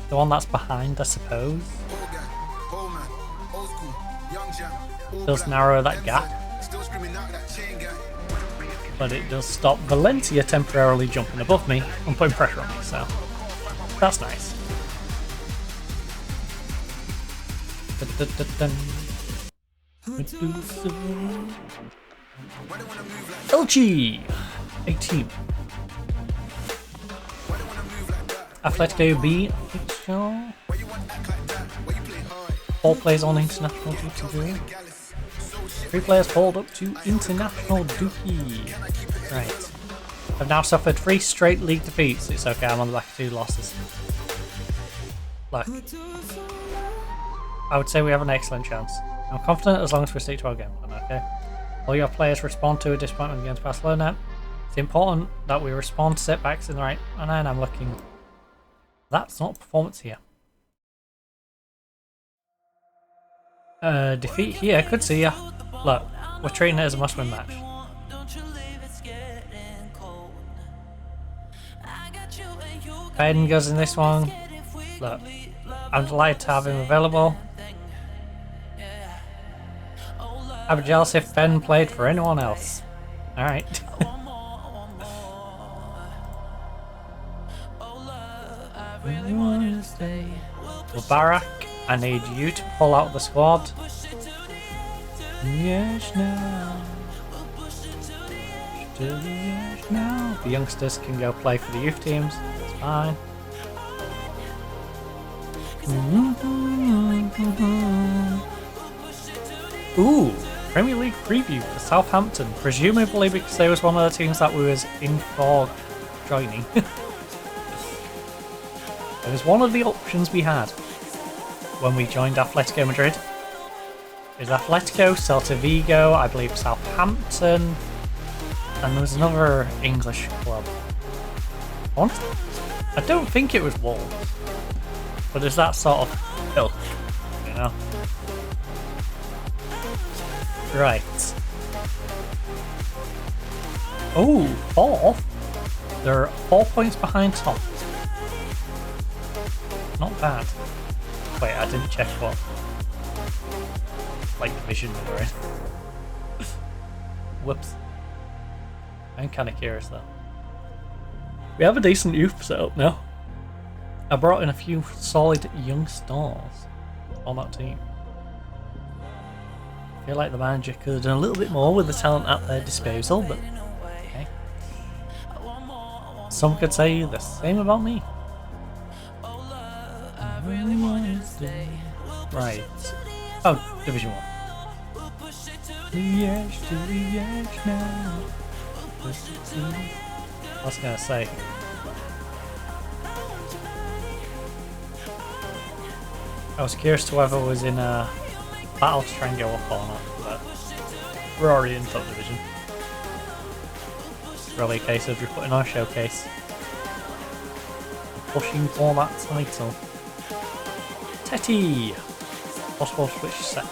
the one that's behind, I suppose. Does narrow that gap, but it does stop Valencia temporarily jumping above me and putting pressure on me, so that's nice. Elche 18 Atletico B. 4 players on international duty. 3 players called up to international duty. Right. I've now suffered 3 straight league defeats. It's okay, I'm on the back of 2 losses. Look. I would say we have an excellent chance. I'm confident as long as we stick to our game plan, okay? All your players respond to a disappointment against Barcelona. It's important that we respond to setbacks in the right manner, and I'm looking. That's not performance here. Defeat here, could see ya. Look, we're treating it as a must-win match. Ben goes in this one. Look, I'm delighted to have him available. I'd be jealous if Ben played for anyone else. Alright. Mubarak, I need you to pull out the squad. Yes, now. To the edge now. The youngsters can go play for the youth teams. It's fine. Ooh, Premier League preview for Southampton. Presumably because they was one of the teams that we was in for joining. It was one of the options we had when we joined Atletico Madrid. It was Atletico, Celta Vigo, I believe Southampton, and there was another English club. I don't think it was Wolves, but there's that sort of ilk, you know. Right. Oh, fourth? They're 4 points behind top. Not bad. Wait, I didn't check what division we were in. Whoops. I'm kind of curious though. We have a decent youth setup now. I brought in a few solid young stars on that team. I feel like the manager could have done a little bit more with the talent at their disposal, but okay. Some could say the same about me. Right. Oh, Division 1. Yes, to the edge now. I was gonna say. I was curious to whether it was in a battle to try and go up or not, but we're already in top division. It's really a case of just putting our showcase. Pushing for that title. Tetty! Possible switch set.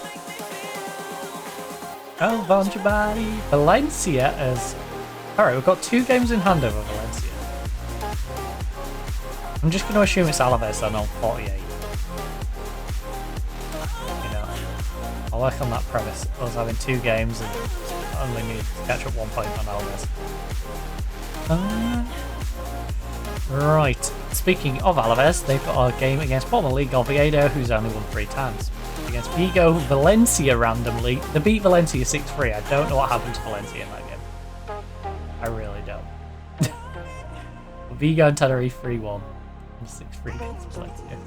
Oh, Vanjabari. Valencia is... Alright, we've got 2 games in hand over Valencia. I'm just going to assume it's Alaves then on 48. You know, I'll work on that premise. Us having 2 games and only need to catch up 1 point on Alaves. Right, speaking of Alaves, they've got a game against bottom league Oviedo, who's only won 3 times. Against Vigo, Valencia randomly. They beat Valencia 6-3. I don't know what happened to Valencia in that game. I really don't. Vigo and Tenerife 3-1. 6-3 against Valencia.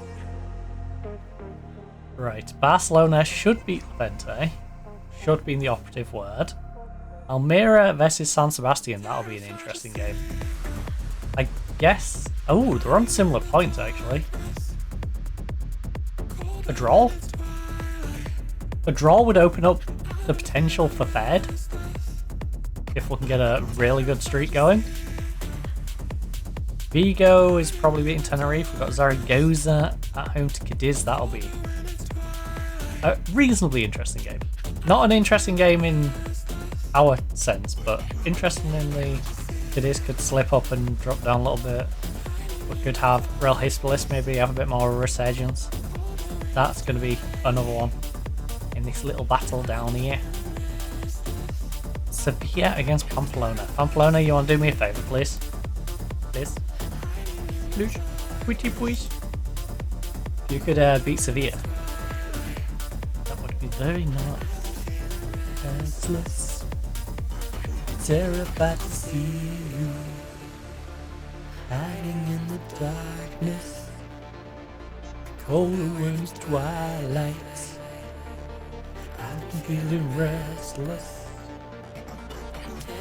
Right, Barcelona should beat Levante. Should be the operative word. Almeria versus San Sebastian. That'll be an interesting game. I guess... Oh, they're on similar points, actually. A draw? A draw would open up the potential for third. If we can get a really good streak going. Vigo is probably beating Tenerife. We've got Zaragoza at home to Cadiz. That'll be a reasonably interesting game. Not an interesting game in our sense, but interesting in the Cadiz could slip up and drop down a little bit. We could have Real Hispalis maybe have a bit more of a resurgence. That's going to be another one in this little battle down here. Sevilla against Pamplona. Pamplona, you want to do me a favour, please? Please? Please? Pretty please? If you could beat Sevilla, that would be very nice. Senseless, terrified to see you, hiding in the darkness, cold winds, twilight. I'm feeling restless.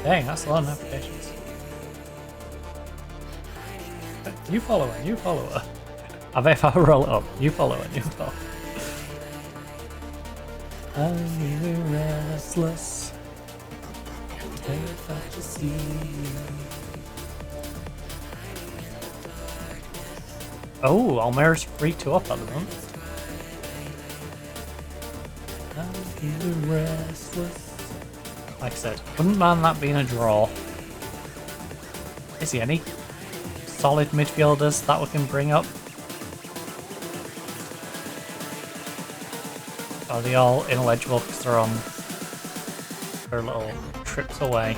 Dang, that's a lot of applications. You follow her, you follow her. I bet if I roll it up, you follow it, you follow. I'm feeling restless. Terrified to see you. Oh, Almera's 3-2 up at the moment. I'm feeling restless. Like I said, wouldn't mind that being a draw. Is there any solid midfielders that we can bring up? Are they all ineligible because they're on their little trips away?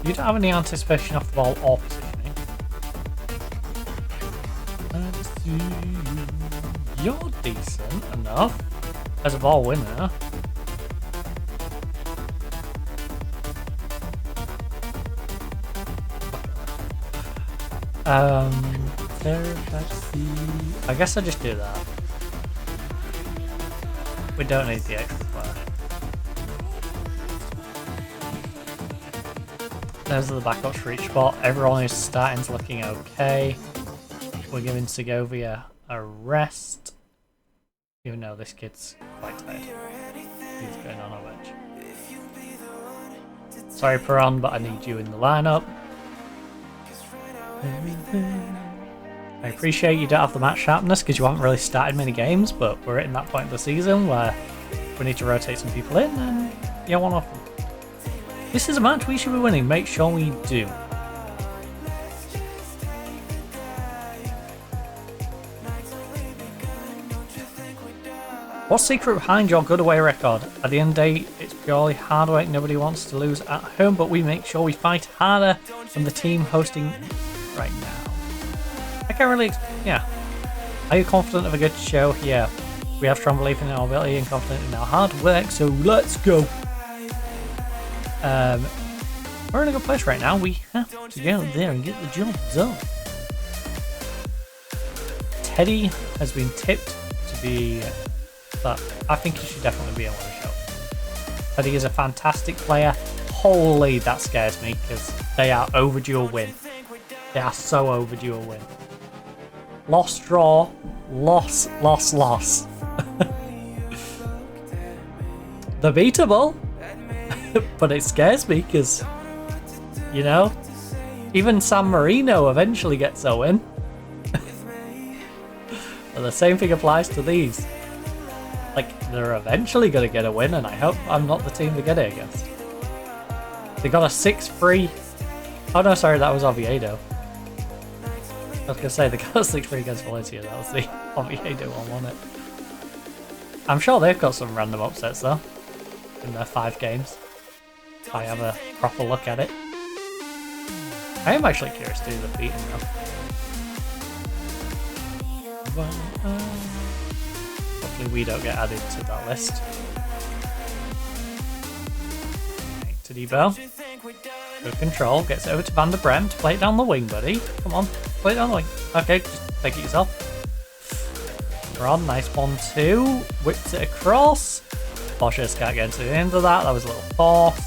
You don't have any anticipation off the ball or positioning. You're decent enough as a ball winner. I guess I just do that. We don't need the extra player. Those are the backups for each spot. Everyone who's starting's looking okay. We're giving Segovia a rest. Even though this kid's quite tired. He's going on a bench. Sorry, Perron, but I need you in the lineup. I appreciate you don't have the match sharpness because you haven't really started many games, but we're in that point of the season where we need to rotate some people in, and you're one of them. This is a match we should be winning. Make sure we do. What's the secret behind your good away record? At the end of the day, it's purely hard work. Nobody wants to lose at home, but we make sure we fight harder than the team hosting right now. I can't really... yeah. Are you confident of a good show? Yeah. We have strong belief in our ability and confident in our hard work, so let's go. We're in a good place right now. We have to go there and get the job done. Teddy has been tipped to be... but I think he should definitely be on the show. Teddy is a fantastic player. Holy, that scares me because they are overdue a win. They are so overdue a win. Loss, draw, loss, loss, loss. They're beatable, but it scares me because, you know, even San Marino eventually gets a win. But the same thing applies to these. Like, they're eventually going to get a win, and I hope I'm not the team to get it against. They got a 6-3. Oh no, sorry, that was Oviedo. I was going to say, they got a 6-3 against Valencia. That was the Oviedo one, wasn't it? I'm sure they've got some random upsets, though, in their 5 games. If I have a proper look at it. I am actually curious to do the beating, though. Hopefully we don't get added to that list. Right, to Debo. Good control. Gets it over to Van der Bremt. Play it down the wing, buddy. Come on. Play it down the wing. Okay, just take it yourself. Ron, nice 1-2. Whips it across. Bosch just can't get to the end of that. That was a little force.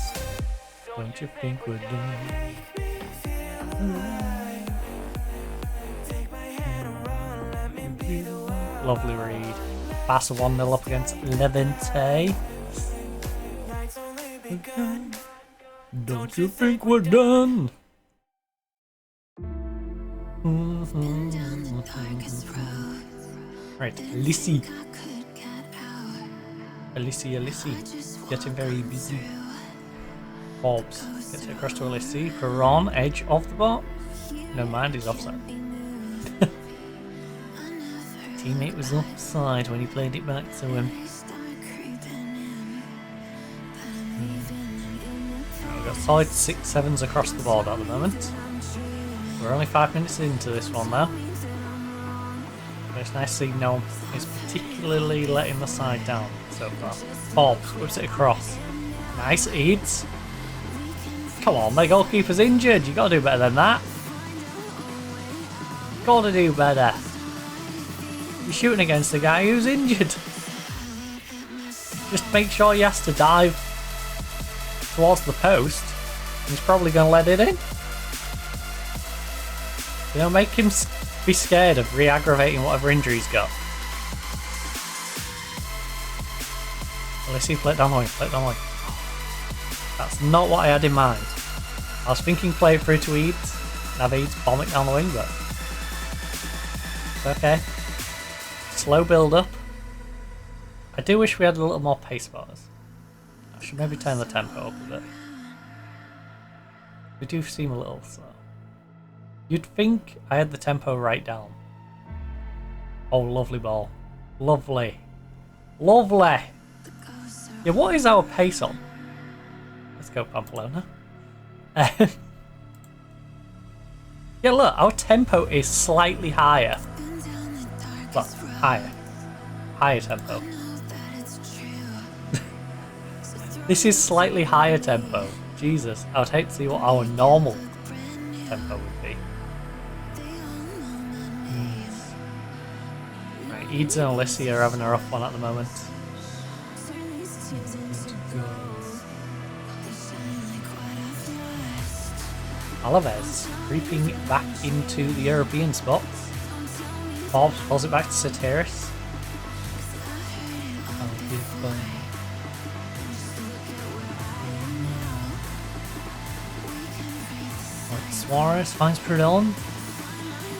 Don't you think we're done? Lovely read. Pass 1-0 up against Levante. Don't you think we're done? Right, Lissi. Alissi. Getting very busy. Hobbs gets it across to Alissi. Perron, edge of the box. No mind, he's offside. Teammate was offside when he played it back to him. We've got solid 6-7s across the board at the moment. We're only 5 minutes into this one now. But it's nice to see no one is particularly letting the side down so far. Forbes whips it across. Nice Eads. Come on, my goalkeeper's injured. You gotta do better than that. Gotta do better. You're shooting against a guy who's injured. Just make sure he has to dive towards the post. He's probably going to let it in. You know, make him be scared of re-aggravating whatever injury he's got. Well, let's see, play it down the wing, That's not what I had in mind. I was thinking play it through to Eads, and have Eads bomb it down the wing, but it's okay. Slow build up. I do wish we had a little more pace about us. I should maybe turn the tempo up a bit. We do seem a little slow. You'd think I had the tempo right down. Oh, lovely ball. Lovely. Lovely! Yeah, what is our pace on? Let's go Pamplona. Yeah, look, our tempo is slightly higher. Well, higher. Higher tempo. This is slightly higher tempo. Jesus, I would hate to see what our normal tempo would be. Right, Eads and Alicia are having a rough one at the moment. Alaves creeping back into the European spots. Forbes pulls it back to Soteris. Right, Suarez finds Prudhomme.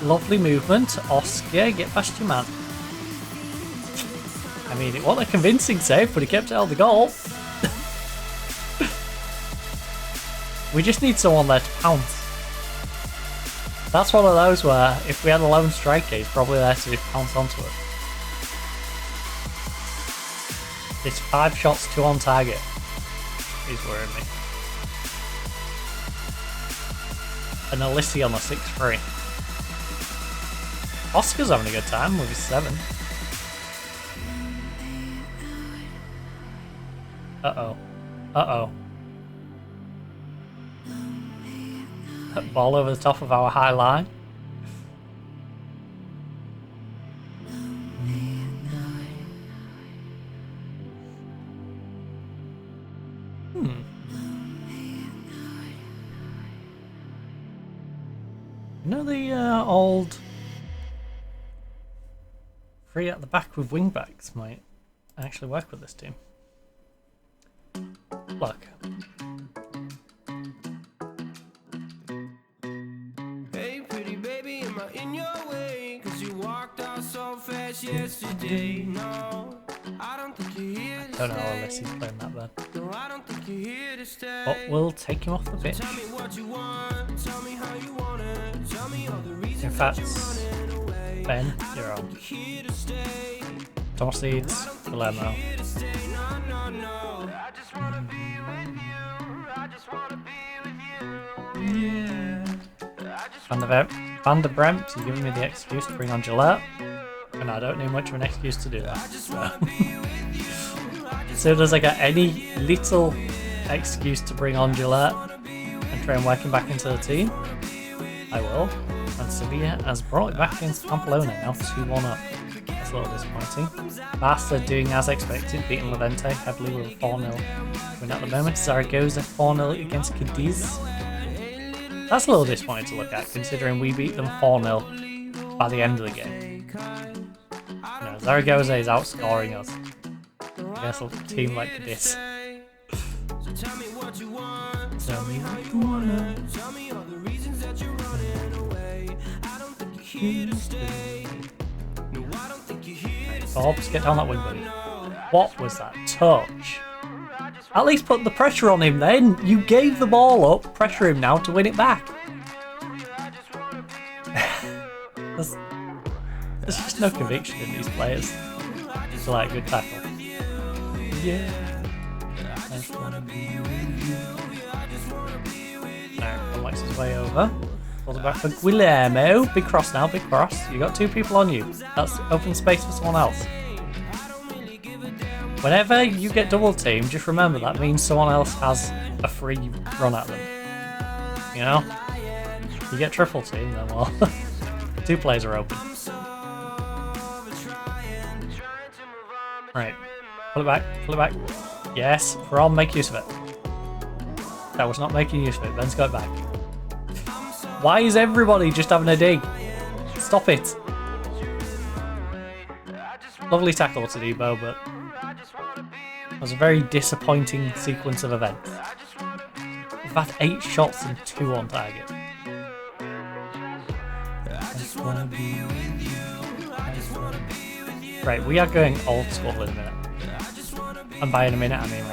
Lovely movement. Oscar, get past your man. I mean, it wasn't a convincing save, but he kept it out of the goal. We just need someone there to pounce. That's one of those where if we had a lone striker, he's probably there to pounce onto it. It's 5 shots, 2 on target. He's worrying me. And Alicia on a 6-3. Oscar's having a good time with his 7. Uh-oh. Uh-oh. Ball over the top of our high line. You know the old 3 at the back with wing backs might actually work with this team. Look. Yesterday, no, I don't think you're here to Don't know unless he's playing that bad. No, I don't think you're here to stay. But we'll take him off the pitch. Tell me what you want, tell me how you want it. Tell me all the reasons In fact, Ben, I you're don't on. think you're here to stay. Thomas Leeds, Guillermo. Here to stay. No, no, no. I just wanna be with you. I just wanna be with you. Yeah. I just Van der Bremt, you're giving me the excuse to bring on Gillette. And I don't need much of an excuse to do that. So. As soon as I get any little excuse to bring on Gillette and try and work him back into the team, I will. And Sevilla has brought it back against Pamplona, now 2-1 up. That's a little disappointing. Barca doing as expected, beating Levante heavily with a 4-0 win at the moment. Zaragoza 4-0 against Cadiz. That's a little disappointing to look at, considering we beat them 4-0 by the end of the game. No, Zaragoza is outscoring us against a team like this. tell me what you want, tell me how you wanna, tell me all the reasons that you're running away. I don't think you're here to stay. No, I don't think you're here to stay. Forbes, get down that wing, buddy. What was that touch? At least put the pressure on him then. You gave the ball up, pressure him now to win it back. There's just no conviction in these players. It's like a good tackle. Yeah. Now, works his way over. Pulls it back for Guillermo. Big cross now, big cross. You got 2 people on you. That's open space for someone else. Whenever you get double teamed, just remember that means someone else has a free run at them. You know? You get triple teamed, then well, 2 players are open. Right, pull it back, pull it back. Yes, Ferran, make use of it. That was not making use of it, Ben's got it back. Why is everybody just having a dig? Stop it. Lovely tackle to Debo, but it was a very disappointing sequence of events. We've had 8 shots and 2 on target. Right, we are going old school in a minute. And by in a minute, I mean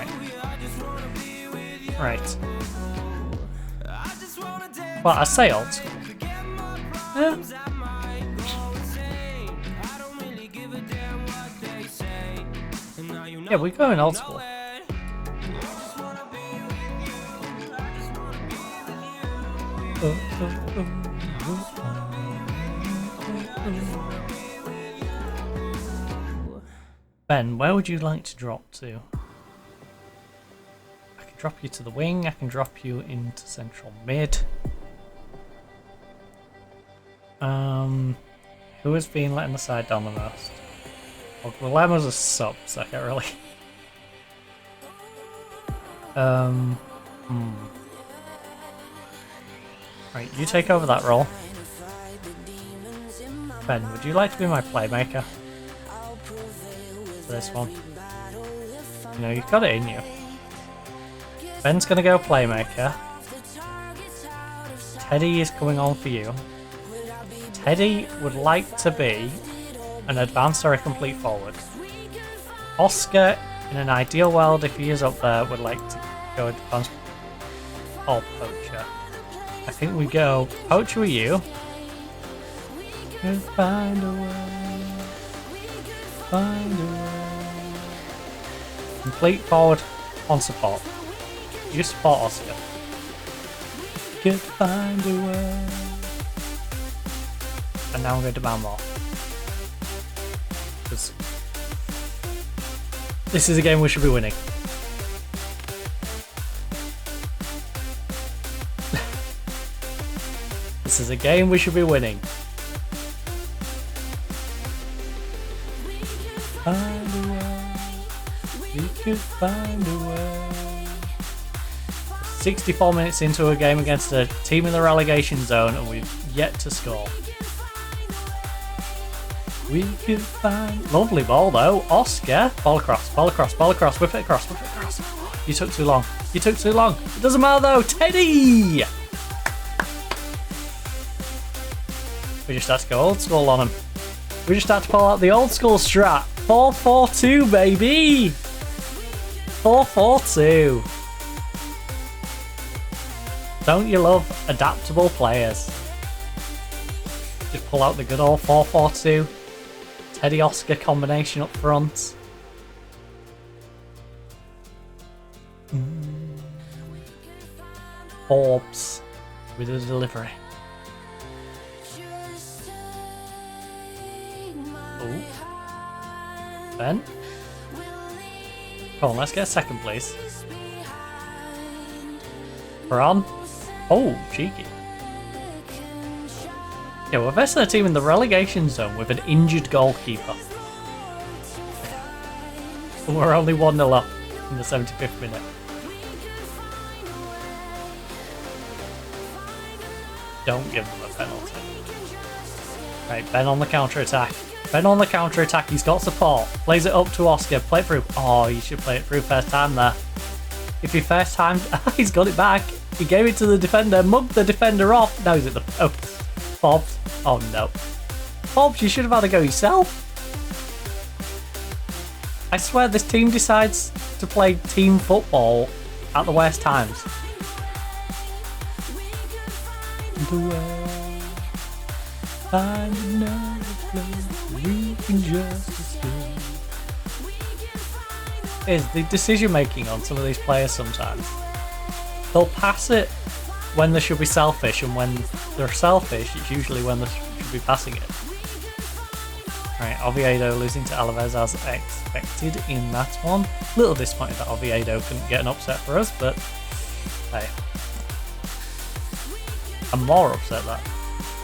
right. Well, I say old school. Yeah. Yeah, we're going old school. Ben, where would you like to drop to? I can drop you to the wing. I can drop you into central mid. Who has been letting the side down the most? Well, Guillermo's a sub, so I can't really. Right, you take over that role. Ben, would you like to be my playmaker? For this one. You know, you've got it in you. Ben's gonna go playmaker. Teddy is coming on for you. Teddy would like to be an advanced or a complete forward. Oscar, in an ideal world, if he is up there, would like to go advanced or poacher. I think we go poacher with you. We'll find a way. Find a way. Complete forward on support. You support Oscar. Could find a way. And now I'm going to demand more. Because this is a game we should be winning. This is a game we should be winning. Find a way. We could find a way. 64 minutes into a game against a team in the relegation zone and we've yet to score. We could find... Lovely ball though. Oscar. Ball across, ball across, ball across. Whip it across, whip it across. You took too long. You took too long. It doesn't matter though. Teddy! We just had to go old school on him. We just had to pull out the old school strat. 4-4-2, baby! 4-4-2. Don't you love adaptable players? Just pull out the good old 4-4-2. Teddy Oscar combination up front. Forbes with a delivery. Ooh. Ben? Come on, let's get a second, please. We're on. Oh, cheeky. Yeah, we're versing a team in the relegation zone with an injured goalkeeper. We're only 1-0 up in the 75th minute. Don't give them a penalty. Right, Ben on the counter-attack. Ben on the counter-attack, he's got support. Plays it up to Oscar, play it through. Oh, you should play it through first time there. If he first timed, he's got it back. He gave it to the defender, mugged the defender off. Now he's at the post. Fobbs. Oh no. Fobbs, you should have had a go yourself. I swear this team decides to play team football at the worst times. Find another place we can just escape. Is the decision making on some of these players sometimes. They'll pass it when they should be selfish, and when they're selfish, it's usually when they should be passing it. Right, Oviedo losing to Alaves as expected in that one. Little disappointed that Oviedo couldn't get an upset for us, but hey. I'm more upset that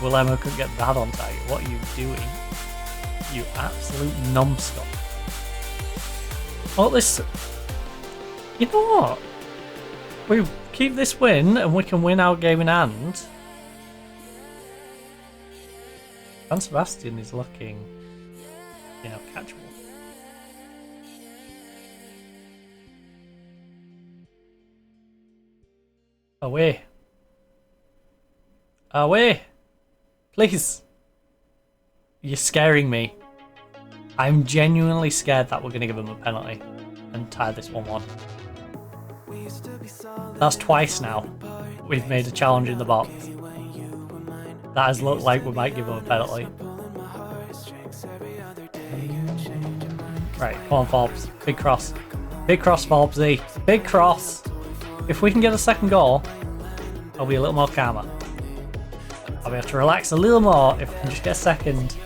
Guillermo couldn't get that on target. What are you doing? You absolute numbskull. Well, this... You know what? We keep this win and we can win our game in hand. San Sebastian is looking, you know, catchable. Away. Away! Please! You're scaring me. I'm genuinely scared that we're going to give them a penalty and tie this 1-1. That's twice now we've made a challenge in the box. That has looked like we might give them a penalty. Right, come on Forbes. Big cross. Big cross, Forbesy. Big cross! If we can get a second goal, I'll be a little more calmer. I'll be able to relax a little more if we can just get a second.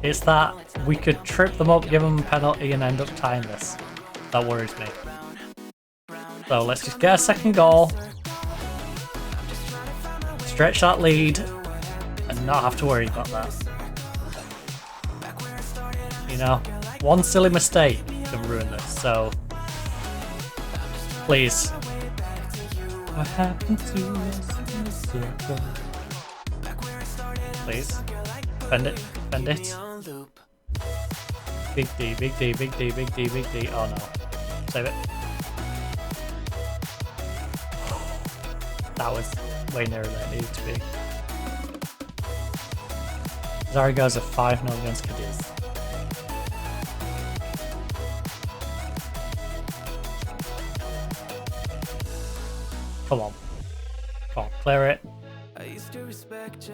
It's that we could trip them up, give them a penalty, and end up tying this. That worries me. So let's just get a second goal, stretch that lead, and not have to worry about that. You know, one silly mistake can ruin this, so please. What happened to us? Please. Bend it. Bend it. Big D, big D, big D, big D, big D. Oh no. Save it. That was way nearer than it needed to be. Zaragoza 5-0 against Cadiz. Come on. Come on, clear it.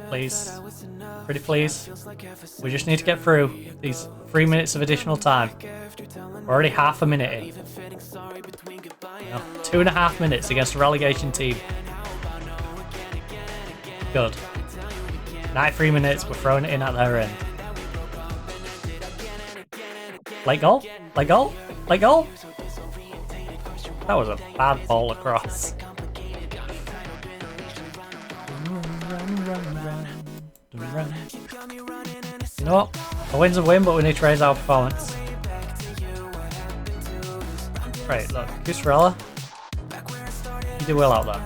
Please. Pretty please. We just need to get through these 3 minutes of additional time. We're already half a minute in. No, 2.5 minutes against a relegation team. Good. 93 minutes, we're throwing it in at their end. Late goal? Late goal? Late goal? That was a bad ball across. You know what? A win's a win, but we need to raise our performance. Right, look, Gusarella, you do well out there.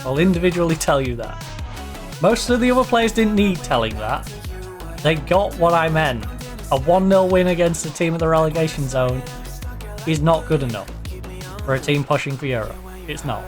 I'll individually tell you that. Most of the other players didn't need telling that. They got what I meant. A 1-0 win against the team in the relegation zone is not good enough for a team pushing for Europe. It's not.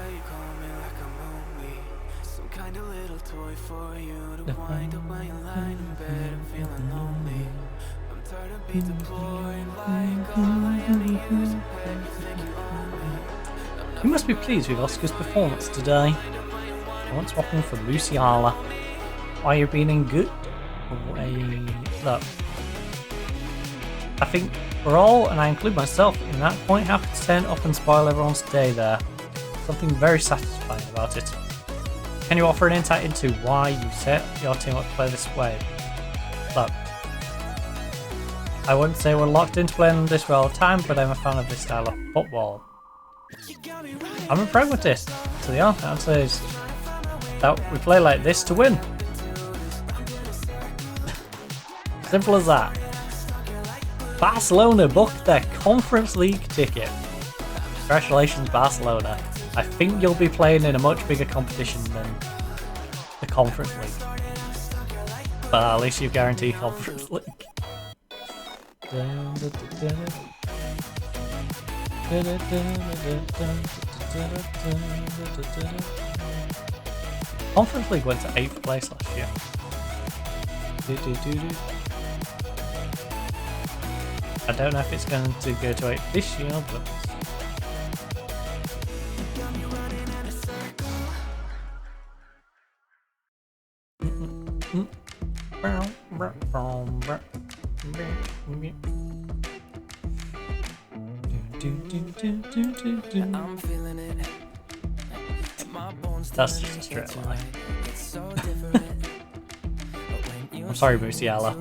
You must be pleased with Oscar's performance today. I want swapping for Musiala. Why you're being good? Look, I think we're all, and I include myself in that point, happy to turn up and spoil everyone's day there. Something very satisfying about it. Can you offer an insight into why you set your team up to play this way? Look, I wouldn't say we're locked into playing this way all the time, but I'm a fan of this style of football. I'm a pragmatist, so the answer is that we play like this to win. Simple as that. Barcelona booked their Conference League ticket. Congratulations, Barcelona. I think you'll be playing in a much bigger competition than the Conference League. But at least you've guaranteed Conference League. Conference League went to 8th place last year. I don't know if it's going to go to 8 this year, but that's just a straight line. I'm sorry, Musiala.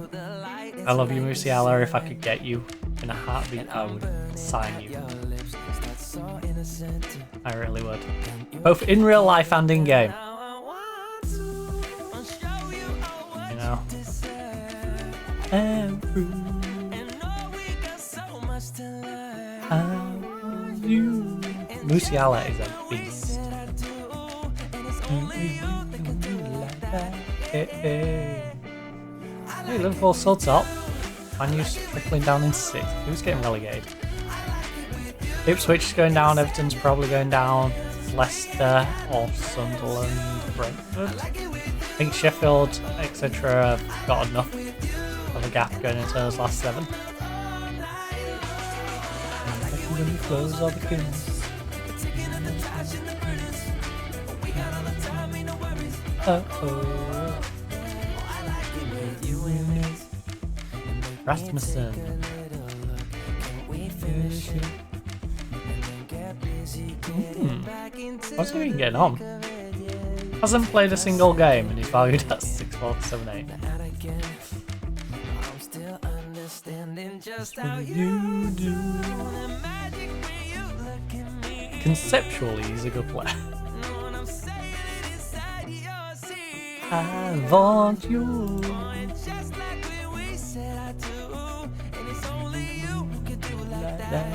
I love you, Musiala. If I could get you in a heartbeat, I would sign you. I really would. Both in real life and in game. You know. Musiala is a beast. Hey, Liverpool still top. Man U's trickling down in 6th. Who's getting relegated? Ipswich is going down, Everton's probably going down, Leicester or Sunderland, Brentford. I think Sheffield, etc. have got enough of a gap going into those last 7. Rasmussen. What's he been getting on? Hasn't played a single game and he's valued at 6.478. just how you do. The magic when you look at me. Conceptually, he's a good player. When I'm saying it inside your seat. I want you. Just like when we said I do. And it's only you who can do like that.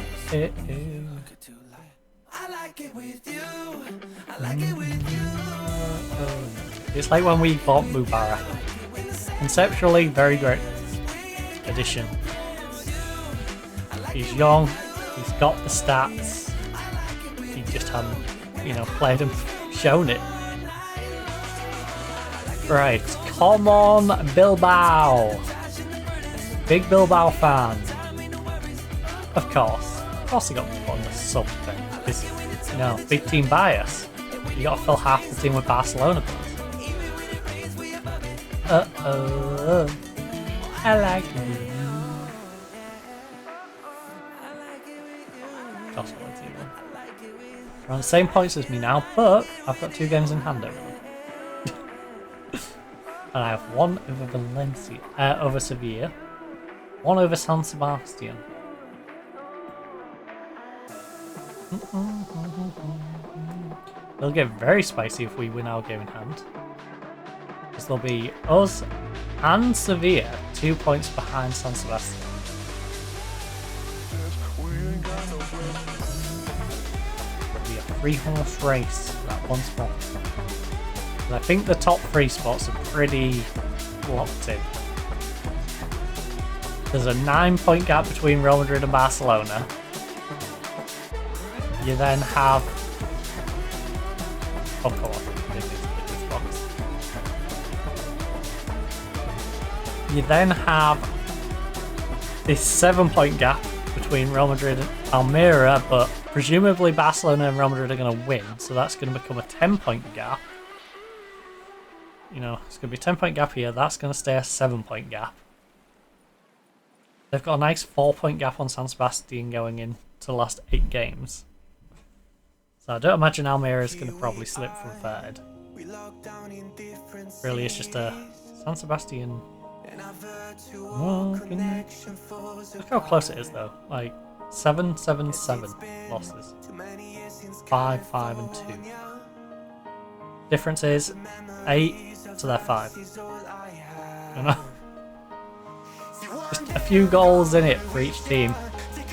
I like it with you. I like it with you. It's like when we bought Mubarak. Conceptually, very great addition. He's young, he's got the stats. He just hadn't, you know, played and shown it. Right, come on, Bilbao. Big Bilbao fan. Of course he got to put on the something. Because, you know, big team bias. You got to fill half the team with Barcelona players. I like it. They're on the same points as me now, but I've got 2 games in hand over them. And I have 1 over Sevilla, 1 over San Sebastian. It'll get very spicy if we win our game in hand. Because there'll be us and Sevilla 2 points behind San Sebastian. It'll be a 3-horse race for that 1 spot. And I think the top 3 spots are pretty locked in. There's a 9-point gap between Real Madrid and Barcelona. You then have... Oh, come on. You then have this 7-point gap between Real Madrid and Almeria, but presumably Barcelona and Real Madrid are going to win, so that's going to become a 10-point gap. You know, it's going to be a 10-point gap here, that's going to stay a 7-point gap. They've got a nice 4-point gap on San Sebastian going into the last 8 games. So I don't imagine Almeria is going to probably slip from 3rd. Really, it's just a San Sebastian... Look how close it is though. Like 7-7-7 losses. 5-5 and 2. Difference is 8 to their 5. You know? Just a few goals in it for each team to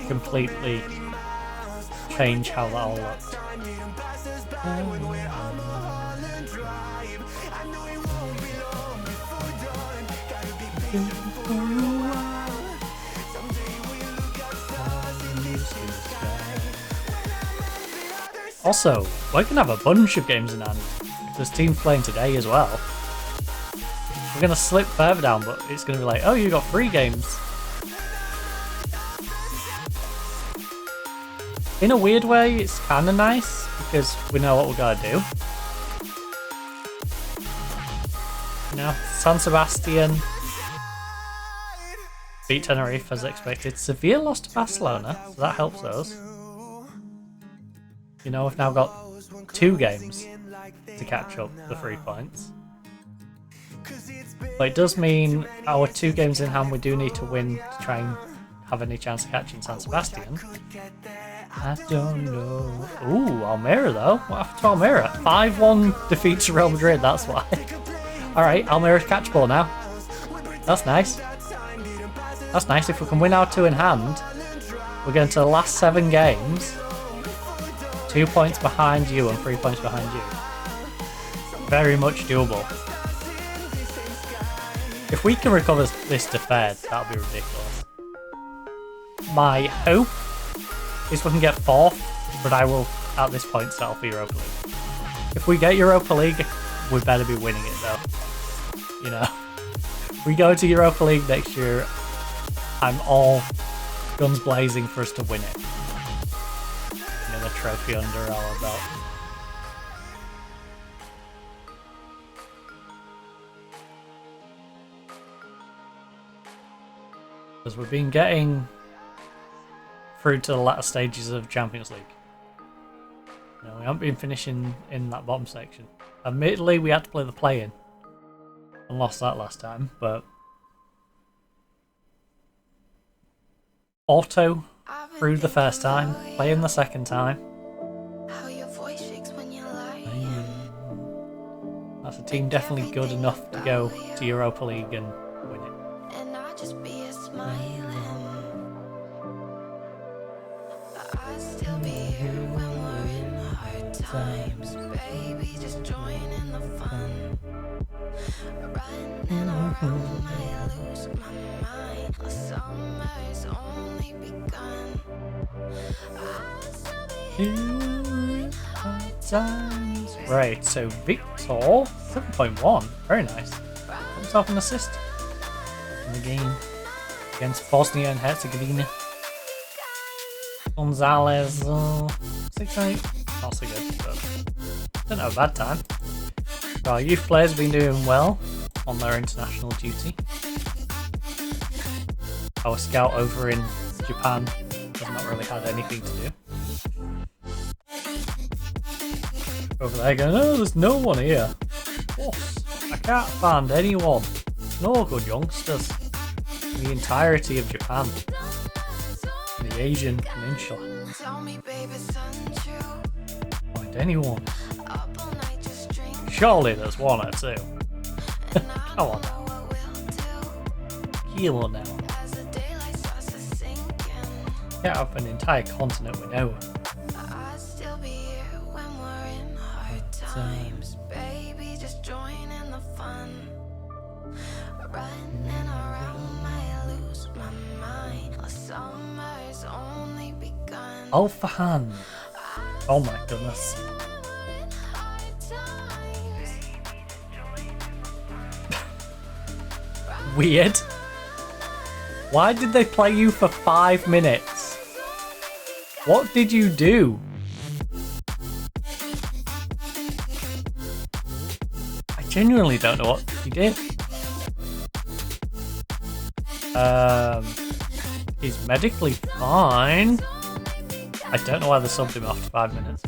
completely change how that all looks. Also, we're going to have a bunch of games in hand. There's teams playing today as well. We're going to slip further down, but it's going to be like, oh, you got 3 games. In a weird way, it's kind of nice, because we know what we're going to do. You know, San Sebastian beat Tenerife as expected. Sevilla lost to Barcelona, so that helps us. You know, we've now got 2 games to catch up the 3 points. But it does mean our 2 games in hand we do need to win to try and have any chance of catching San Sebastian. I don't know. Ooh, Almeria though. What happened to Almeria? 5-1 defeat to Real Madrid, that's why. Alright, Almeria's catch ball now. That's nice. That's nice. If we can win our 2 in hand, we're getting to the last 7 games. 2 points behind you and 3 points behind you. Very much doable. If we can recover this to 3rd, that'll be ridiculous. My hope is we can get 4th, but I will, at this point, settle for Europa League. If we get Europa League, we better be winning it though. You know, if we go to Europa League next year, I'm all guns blazing for us to win it. You know, the trophy under our belt. Because we've been getting through to the latter stages of Champions League. You know, we haven't been finishing in that bottom section. Admittedly, we had to play the play-in and lost that last time, but auto through the first time, playing the second time. That's a team definitely good enough to go to Europa League and win it. Times, baby, just join in the fun. Running around, I lose my mind. The summer's only begun. Right, so Victor, 7.1, very nice. Got himself an assist in the game against Bosnia and Herzegovina. Gonzalez, 6-8. Not so good, but didn't have a bad time. Our youth players have been doing well on their international duty. Our scout over in Japan has not really had anything to do. Over there going, oh, there's no one here. Boss, I can't find anyone. No good youngsters in the entirety of Japan. The Asian Peninsula. Find anyone. Surely there's one or two. Come on now. Kilo now. Get up an entire continent with no one. Times, baby, just join in the fun. Running around, I lose my mind. The summer's only begun. Alfahan. Oh my goodness. Weird. Why did they play you for 5 minutes? What did you do? I genuinely don't know what you did. He's medically fine. I don't know why they subbed him after 5 minutes.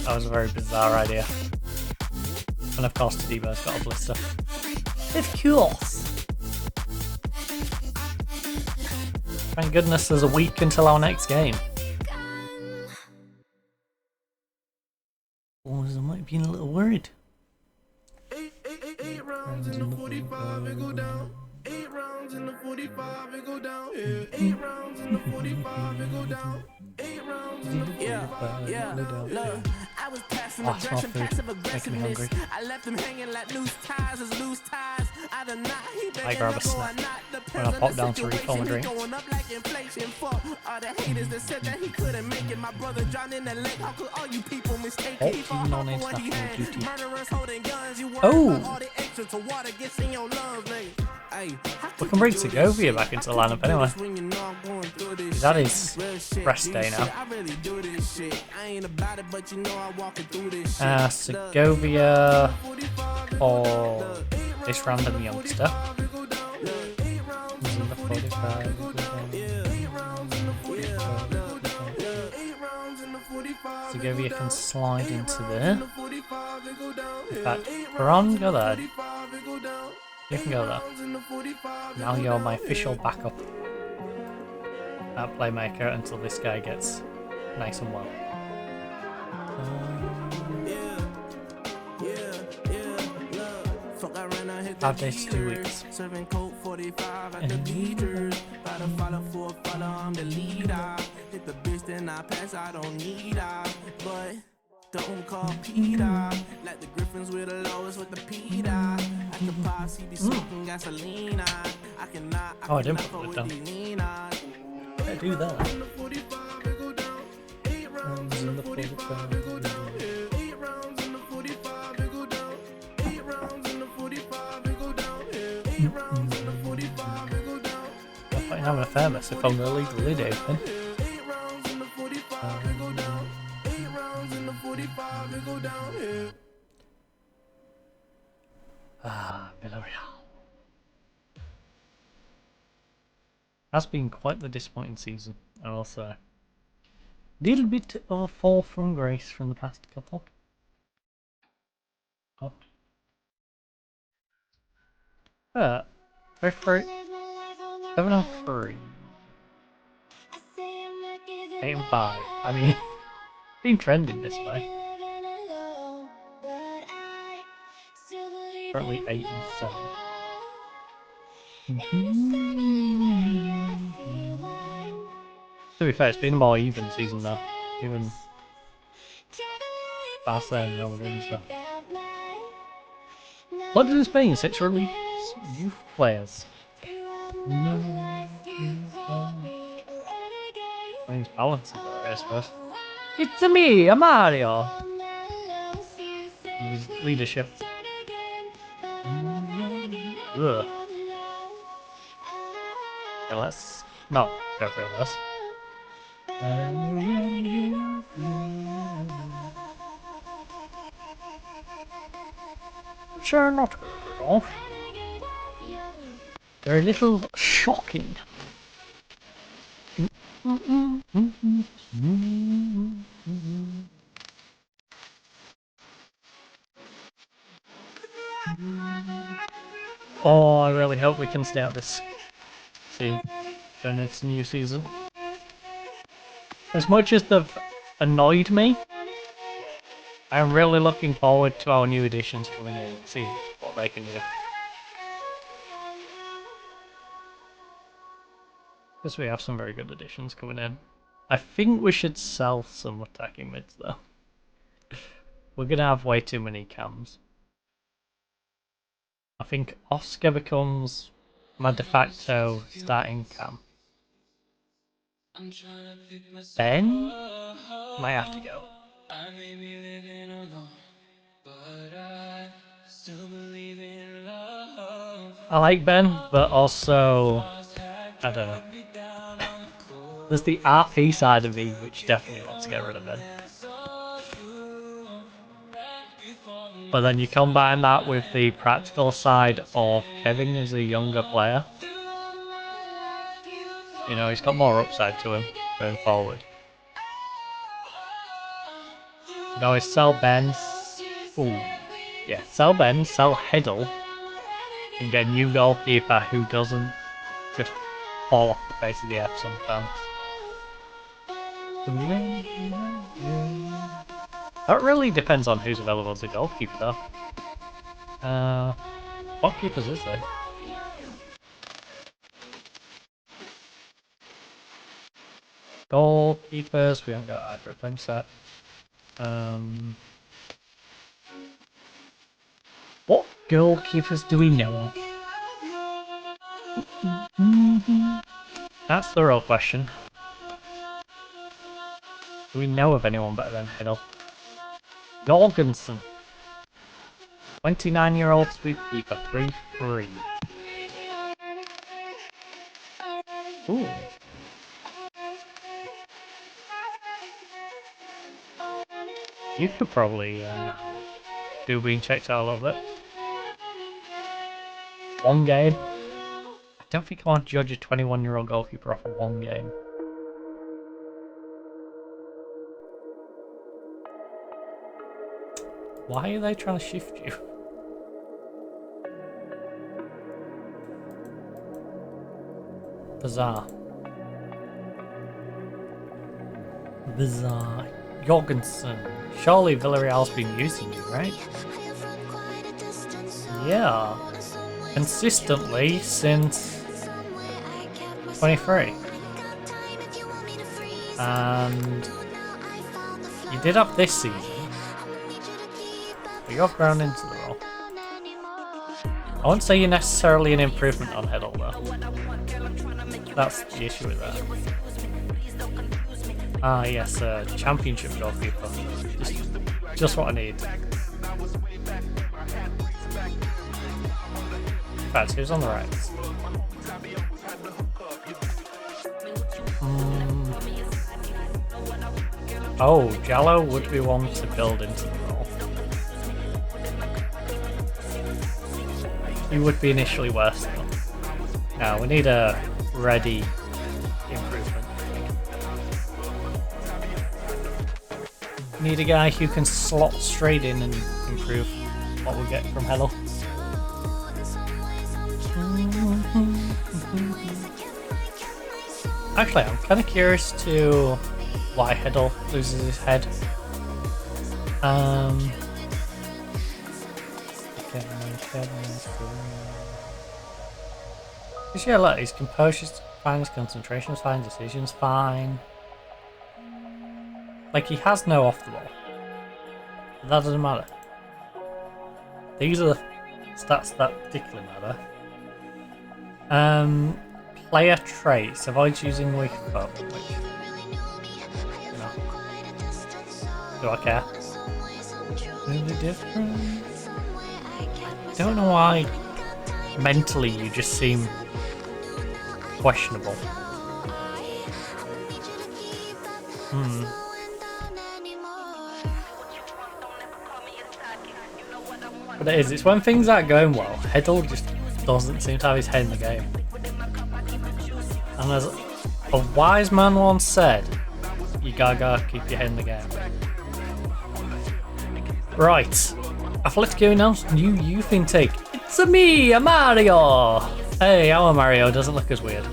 That was a very bizarre idea. And of course Tadebo's got a blister. Of course. Thank goodness there's a week until our next game. Oh, I might have been a little worried. 8 rounds in the 45 and go down. 8 rounds in the 45 and go down. 8 rounds in the 45 and go down. 8 rounds in the 45 and go down. Look, I was passive aggression, passive aggressiveness. I left him hanging like loose ties as loose ties. I do not. I grab a snack when I pop down to refill my drink. Going up like inflation. Fuck all the haters that said that he couldn't make it. My brother drowned in the lake. How could all you people mistake it? On international duty. Murderers holding guns. You Oh! all the extra to water gets in your lungs, nigga. We can bring Segovia back into the lineup anyway. He's had his rest day now. Segovia or this random youngster. He's in the 45. Segovia can slide into there. In fact, Peron, go there. You can go there. Now you're my official backup at playmaker until this guy gets nice and well. Have this 2 weeks. Serving code 45 at the beaters. By the follow for a follow, I'm the leader. Hit the bitch, then I pass, I don't need her. But don't call Peter. Like the Griffins with the lowest with the Peter. I can possibly be smoking gasoline. I cannot. Oh, I didn't put it down. I do that. I'm having a fair mess if I'm going to leave the lid open. Villarreal. Has been quite the disappointing season, and also a little bit of a fall from grace from the past couple. Oh. 703. 8 and 5. I mean, been trending this way. Currently 8 and 7. To be fair, it's been a more even season though. Even Barcelona and stuff. What does this mean? 6 release youth players. Means balance I suppose. It's me, a Mario. His leadership. Ugh. Yeah, let's not go through this. Sure, not off. They're a little shocking. Oh, I really hope we can stay out this season during this new season. As much as they've annoyed me, I am really looking forward to our new additions coming in and see what they can do. Because we have some very good additions coming in. I think we should sell some attacking mids though. We're gonna have way too many cams. I think Oscar becomes my de facto starting cam. Ben might have to go. I like Ben, but also I don't know. There's the RP side of me which definitely wants to get rid of Ben. But then you combine that with the practical side of Kevin as a younger player. You know, he's got more upside to him going forward. You can always sell Ben. Ooh. Yeah, sell Ben, sell Heddle, and get a new goalkeeper who doesn't just fall off the face of the earth sometimes. That really depends on who's available as a goalkeeper though. What keepers is there? Goalkeepers, we haven't got either of them set. What goalkeepers do we know? That's the real question. Do we know of anyone better than Hiddle? Jorgensen. 29-year-old sweepkeeper, 3-3. Ooh. You could probably do being checked out a little bit. One game. I don't think I want to judge a 21-year-old goalkeeper off of one game. Why are they trying to shift you? Bizarre. Bizarre. Jorgensen. Surely Villarreal's been using you, right? Yeah. Consistently since 23. And you did up this season. But you've grown into the role. I wouldn't say you're necessarily an improvement on Heddle though. That's the issue with that. Ah yes, championship goalkeeper. Just what I need. In fact, who's on the right? Oh, Jallo would be one to build into the role. He would be initially worse though. Now we need a ready improvement. We need a guy who can slot straight in and improve what we get from Hello. Actually, I'm kind of curious to why Heddle loses his head. Because yeah, look, his composure's fine, his concentration's fine, decision's fine. Like, he has no off the ball. But that doesn't matter. These are the stats that particularly matter. Player traits. Avoids using weak foot. No. Do I care? Really different. I don't know why mentally you just seem questionable. But it is, it's when things aren't going well, Heddle just doesn't seem to have his head in the game. And as a wise man once said, you gotta keep your head in the game. Right, Atletico announced new youth intake. It's me, a Mario! Hey, our Mario doesn't look as weird.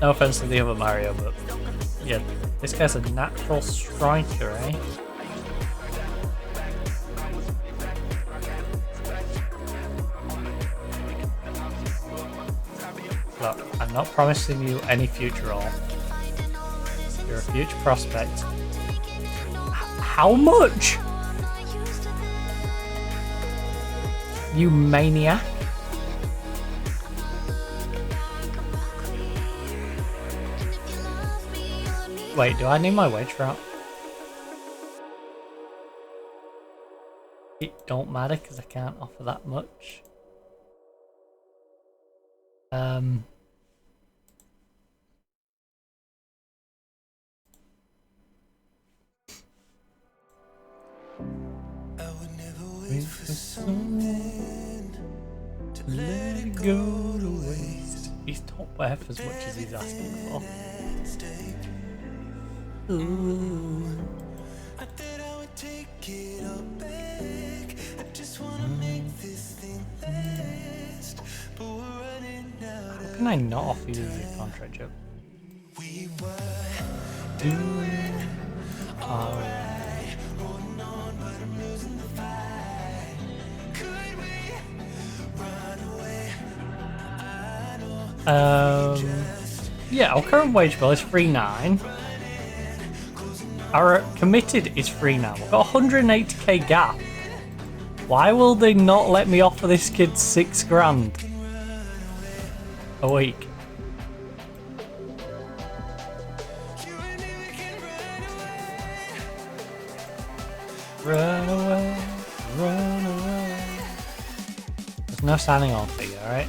No offense to the other Mario, but yeah, this guy's a natural striker, eh? Look, I'm not promising you any future role. You're a future prospect. How much? You maniac. Wait, do I need my wage for that? It don't matter because I can't offer that much. Wait for something to let it go to waste. He's top F as much as he's asking for. Ooh. I thought I would take it all back. I just wanna make this thing last. But we're running out. How can I not offer you the contract job? We were doing alright. Yeah, our current wage bill is 3.9. Our committed is 3 now. We've got a 180k gap. Why will they not let me offer this kid 6 grand a week? Run away, run away. There's no signing on fee, alright?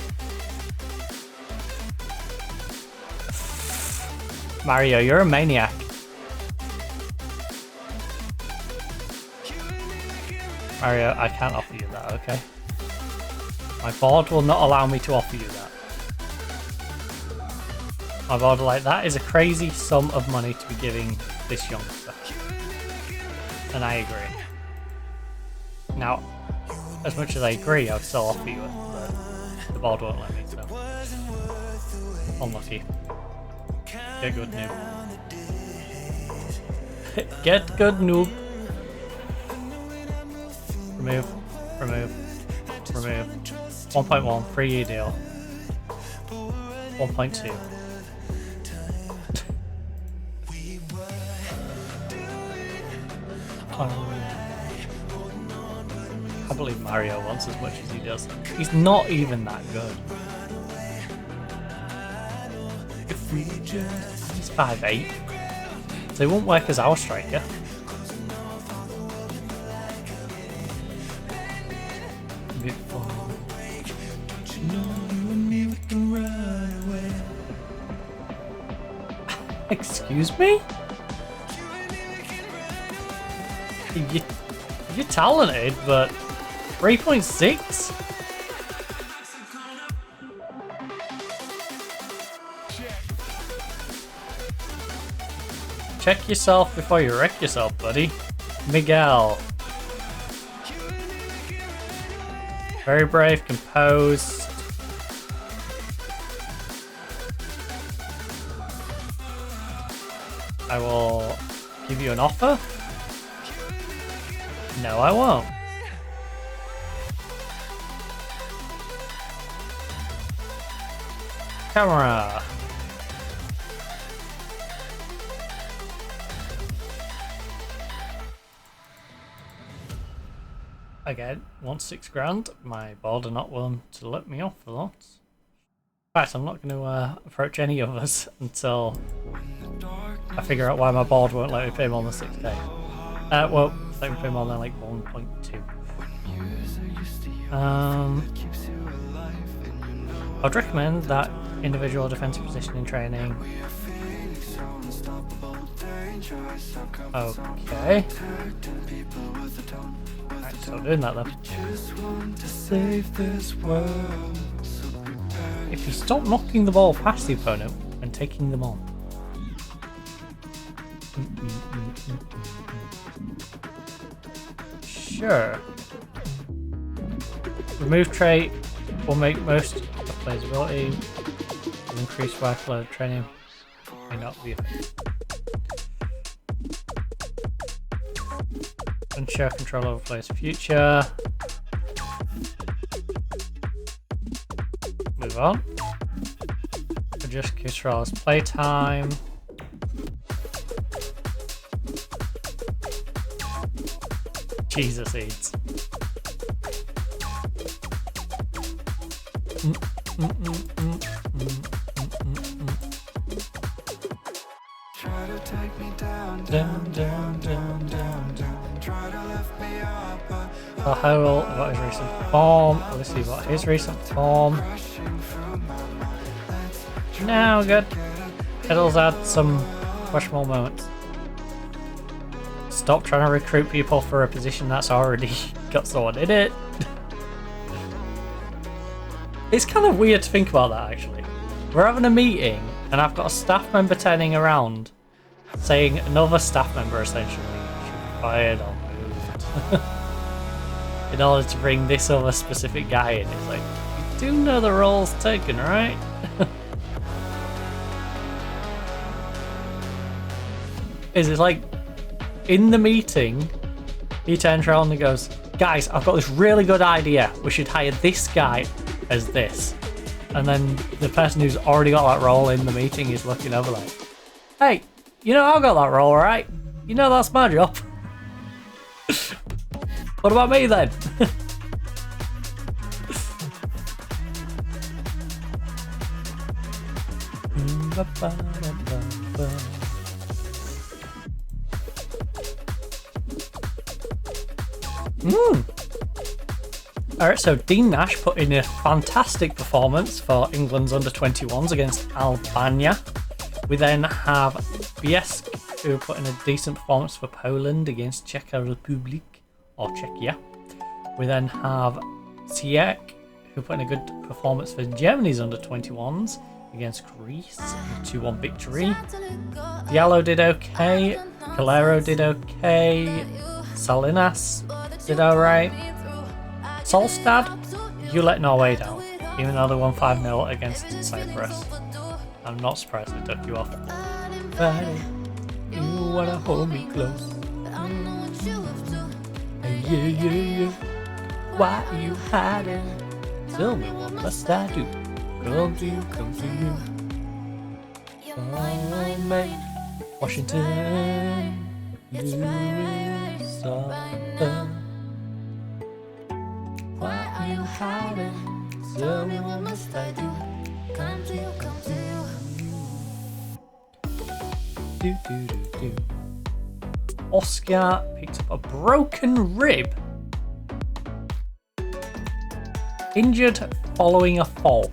Mario, you're a maniac. Mario, I can't offer you that, okay? My board will not allow me to offer you that. My board like that is a crazy sum of money to be giving this youngster. And I agree. Now, as much as I agree, I'll still offer you it, but the board won't let me, so unlucky. Get good, noob. Get good, noob. Remove, remove, remove. 1.1, 3-year deal. 1.2. I believe Mario wants as much as he does. He's not even that good. If we just... He's 5'8". So he won't work as our striker. Excuse me? You're talented, but 3.6? Check yourself before you wreck yourself, buddy. Miguel. Very brave, composed. I will give you an offer. No, I won't. Camera. Again, want 6 grand. My board are not willing to let me off for that. In fact, I'm not going to approach any of us until I figure out why my board won't let me pay more than 6k. Well, let me pay more than like 1.2. I'd recommend that individual defensive positioning training. Okay. Right, still doing that then. If you stop knocking the ball past the opponent and taking them on. Sure. Remove trait will make most of the player's ability and increase workload training. May not be effective. Ensure control over player's future. Move on. Adjust controller's playtime. Jesus eats. Try to take me down, Down, down, down, down, down. try to lift me up, but I'll Hyrule about his recent form. Let's see about his recent form. rushing through my mind. Now good. It'll add some questionable moments. Stop trying to recruit people for a position that's already got someone in it. It's kind of weird to think about that actually. We're having a meeting and I've got a staff member turning around saying another staff member essentially should be fired or moved in order to bring this other specific guy in. It's like, you do know the role's taken, right? Is it like in the meeting he turns around and goes, guys, I've got this really good idea, we should hire this guy as this, and then the person who's already got that role in the meeting is looking over like, hey, you know, I've got that role, right? You know, that's my job. What about me then? Alright, so Dean Nash put in a fantastic performance for England's under-21s against Albania. We then have Biesk, who put in a decent performance for Poland against Czech Republic, or Czechia. We then have Siek, who put in a good performance for Germany's under-21s against Greece, a 2-1 victory. Diallo did okay, Calero did okay, Salinas did alright. Solstad, you let Norway down, even though they won 5-0 against Cyprus. I'm not surprised they took you off. Friday, you wanna hold me close. Yeah, yeah, yeah. Why are you hiding? Tell me what must I do? Come to you, come to you. Oh, man. Washington, USA. Why are you hiding? Tell me what must I do? Come to you, come to you. Do, do, do, do. Oscar picked up a broken rib. Injured following a fall.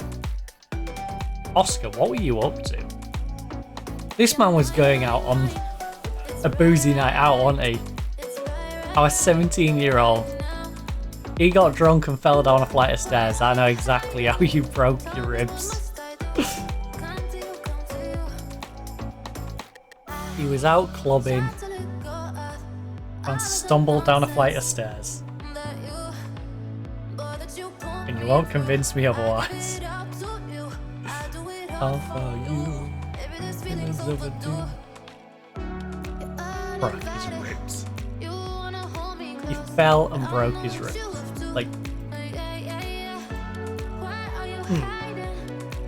Oscar, what were you up to? This man was going out on a boozy night out, wasn't he? Our 17-year-old. He got drunk and fell down a flight of stairs. I know exactly how you broke your ribs. He was out clubbing and stumbled down a flight of stairs. And you won't convince me otherwise. All for you. Feelings overdue. broke his ribs. He fell and broke his ribs. Like,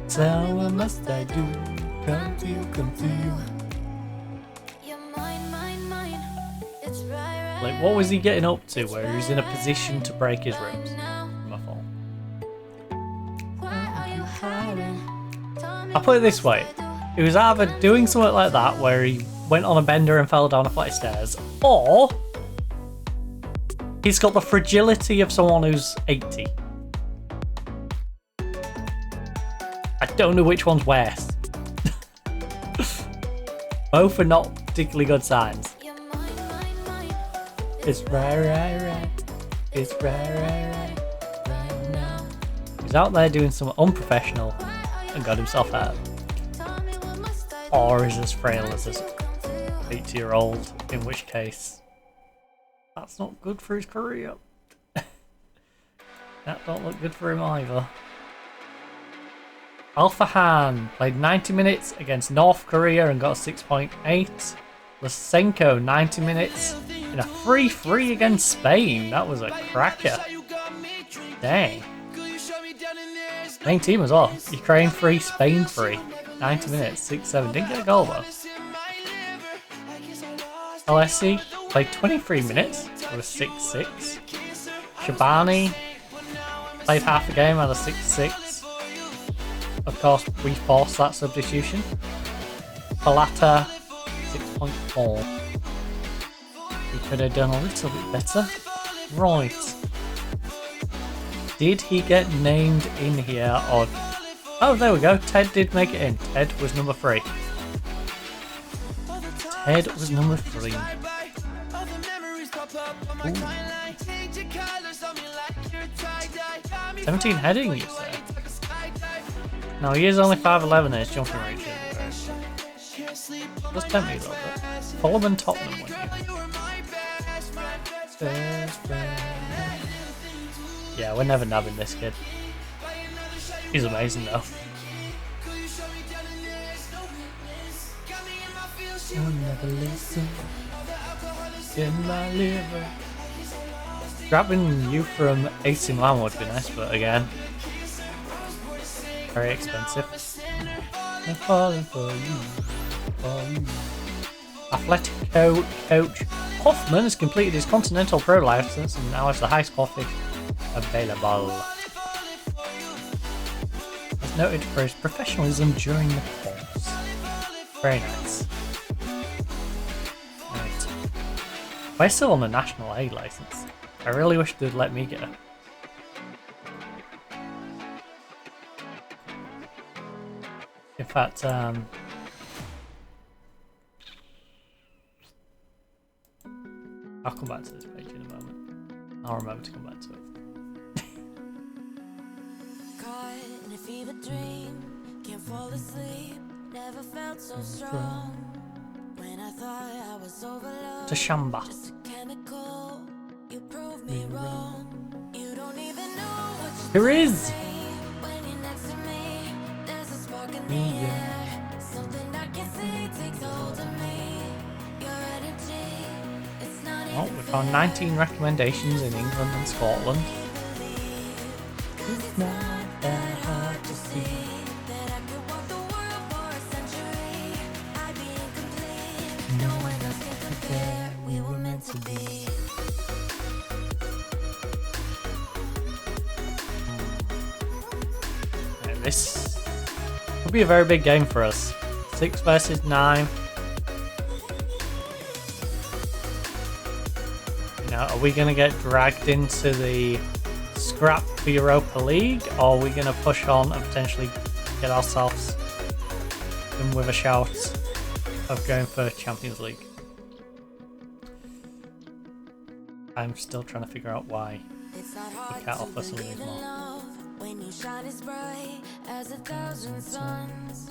so what must I do? Come to you, come to you. Like, what was he getting up to where he was in a position to break his ribs? My fault. I'll put it this way. He was either doing something like that where he went on a bender and fell down a flight of stairs, or he's got the fragility of someone who's 80. I don't know which one's worse. Both are not particularly good signs. It's right. It's right now. He's out there doing something unprofessional and got himself out. Or is as frail as this 80-year-old, in which case that's not good for his career. That don't look good for him either. Alpha Han played 90 minutes against North Korea and got a 6.8. Lysenko 90 minutes in a 3-3 against Spain. That was a cracker. Dang. Main team as well. Ukraine 3, Spain 3. 90 minutes, 6-7. Didn't get a goal though. LSC played 23 minutes with a 6-6. Shabani played half the game, had a 6-6. Of course, we forced that substitution. Palata 6.4. We could have done a little bit better. Right. Did he get named in here or... Oh, there we go. Ted did make it in. Ted was number 3. Ted was number 3. Ooh. 17 heading, you say? No, he is only 5'11 in his jumping range. Does tempt me a little bit. Fulham and Tottenham, wouldn't you? Yeah, we're never nabbing this kid. He's amazing though. I'll never listen. In my liver. Grabbing you from AC Milan would be nice, but again, very expensive. I'm falling for you. Atletico coach Hoffman has completed his Continental Pro license and now has the highest quality available. He's noted for his professionalism during the course. Very nice. Right. We're still on the National A license. I really wish they'd let me get it. In fact, I'll come back to this page in a moment. I'll remember to come back to it. Caught in a fever dream, can't fall asleep, never felt so strong. When I thought I was overloaded, To Shamba. just a chemical, you proved me wrong. You don't even know what you There is! when you're next to me. There's a spark in the air, something I can see takes hold of me. Your energy, it's not Oh, even we found 19 recommendations in England and Scotland. It's not that hard to see. that I could walk the world for a century. I'd be incomplete. No one else can compare. We were meant to be. Yeah, this could be a very big game for us. 6 versus 9. Now, are we going to get dragged into the scrap for Europa League, or are we going to push on and potentially get ourselves in with a shout of going for Champions League? I'm still trying to figure out why It's not we hard can't to offer some of these believe in more. love when you shine as bright as 1,000 suns.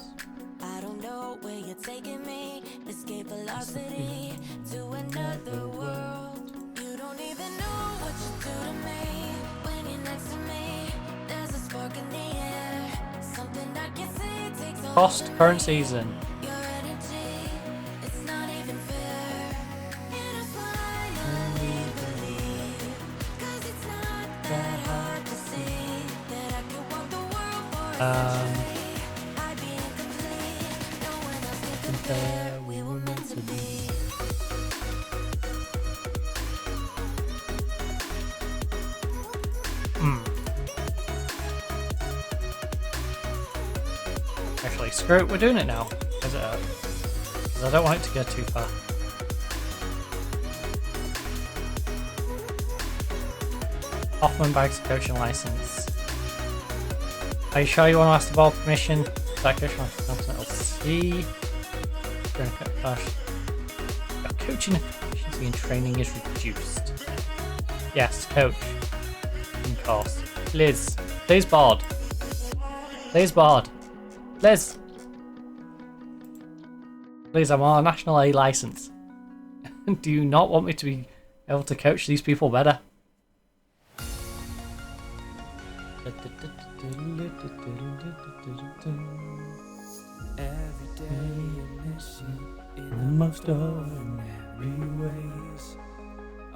I don't know where you're taking me. Escape velocity to another world. You don't even know what you do to me when you're next to me. There's a spark in the air, something I can see takes hold Cost of current me. season. Your energy, it's not even fair. Compare, we were meant to be. Actually, screw it, we're doing it now. Because I don't want it to go too far. Hoffman bags a coaching license. Are you sure you want to ask the ball permission? That coaching license, let's see. Coaching efficiency and training is reduced. Yes, coach. Of course. Liz. Liz board. Liz board. Liz. Liz, I'm on a national A license. Do you not want me to be able to coach these people better? Every day you miss you in the most ordinary ways.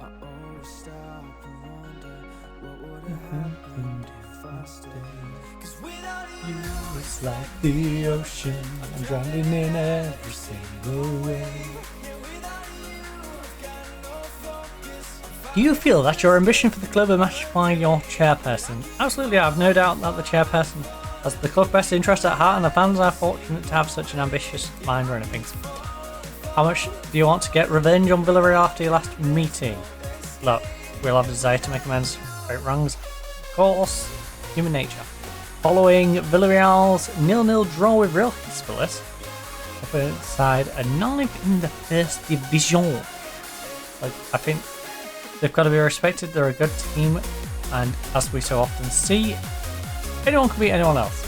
I always stop and wonder what would have happened if I stayed. 'Cause without you, It's like the ocean. I'm drowning in every single way. Do you feel that your ambition for the club is matched by your chairperson? Absolutely, I have no doubt that the chairperson has the club's best interest at heart, and the fans are fortunate to have such an ambitious mind running things. How much do you want to get revenge on Villarreal after your last meeting? Look, we'll have a desire to make amends for right wrongs. Of course, human nature. Following Villarreal's 0-0 draw with Real Hispalis, the side are not in the first division. Like, I think they've got to be respected. They're a good team, and as we so often see, anyone can beat anyone else.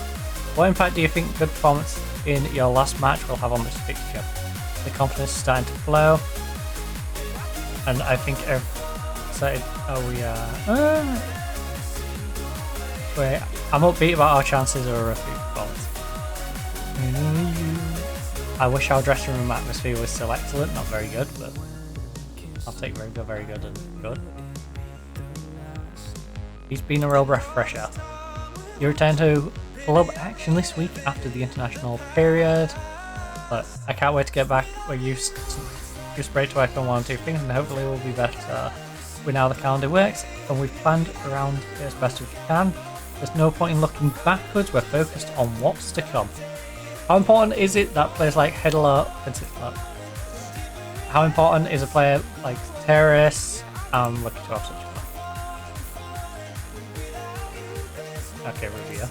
What impact do you think good performance in your last match will have on this fixture? The confidence is starting to flow, and I think excited. Oh, we are. Wait, I'm upbeat about our chances of a referee performance. I wish our dressing room atmosphere was still excellent, not very good, but I'll take very good, and good. He's been a real breath of fresh air. You return to club action this week after the international period, but I can't wait to get back. We're used to work on 1 or 2 things, and hopefully we'll be better with how the calendar works, and we've planned around it as best as we can. There's no point in looking backwards, we're focused on what's to come. How important is it that players like Hedler, how important is a player like Terrace? I'm looking to have such a okay, Rubio.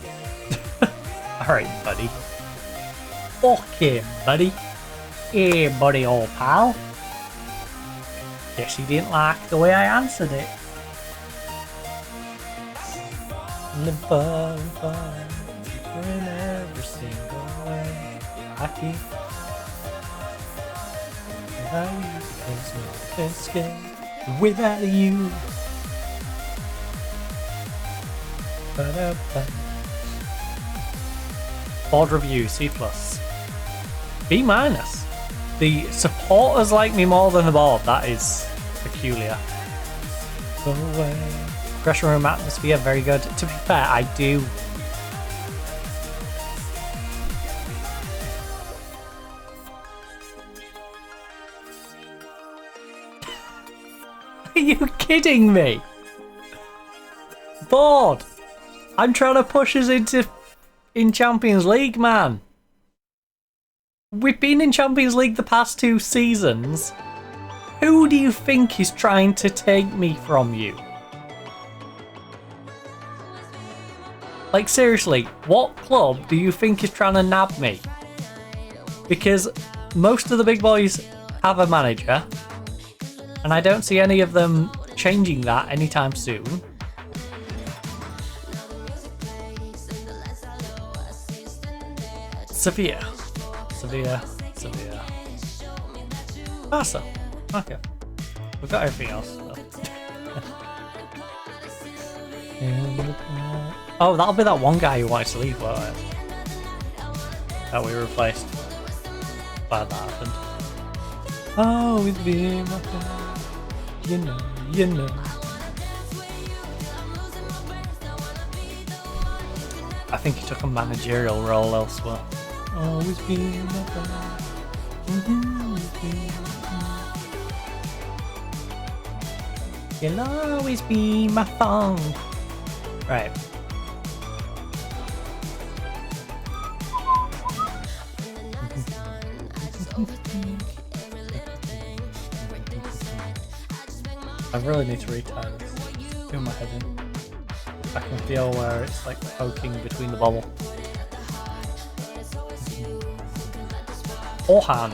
Alright, buddy. Okay, buddy. Hey, buddy, old pal. Guess you didn't like the way I answered it. Live far, in every single way. I keep without you, there's no escape. Without you. Ba-da-ba. Board review C+. B-. The supporters like me more than the board. That is peculiar. Go away. Dressing room atmosphere, very good. To be fair, I do. Are you kidding me? Board! I'm trying to push us in Champions League, man. We've been in Champions League the past 2 seasons. Who do you think is trying to take me from you? Like, seriously, what club do you think is trying to nab me? Because most of the big boys have a manager, and I don't see any of them changing that anytime soon. Sevilla. Barca. Okay. We've got everything else. Oh, that'll be that one guy who wanted to leave, won't it? That we replaced. Glad that happened. Oh, with me, my friend. You know. I think he took a managerial role elsewhere. Always be my friend. You'll always be my phone. Right. I really need to retie this. Do my head in. I can feel where it's like poking between the bubble. Forehand.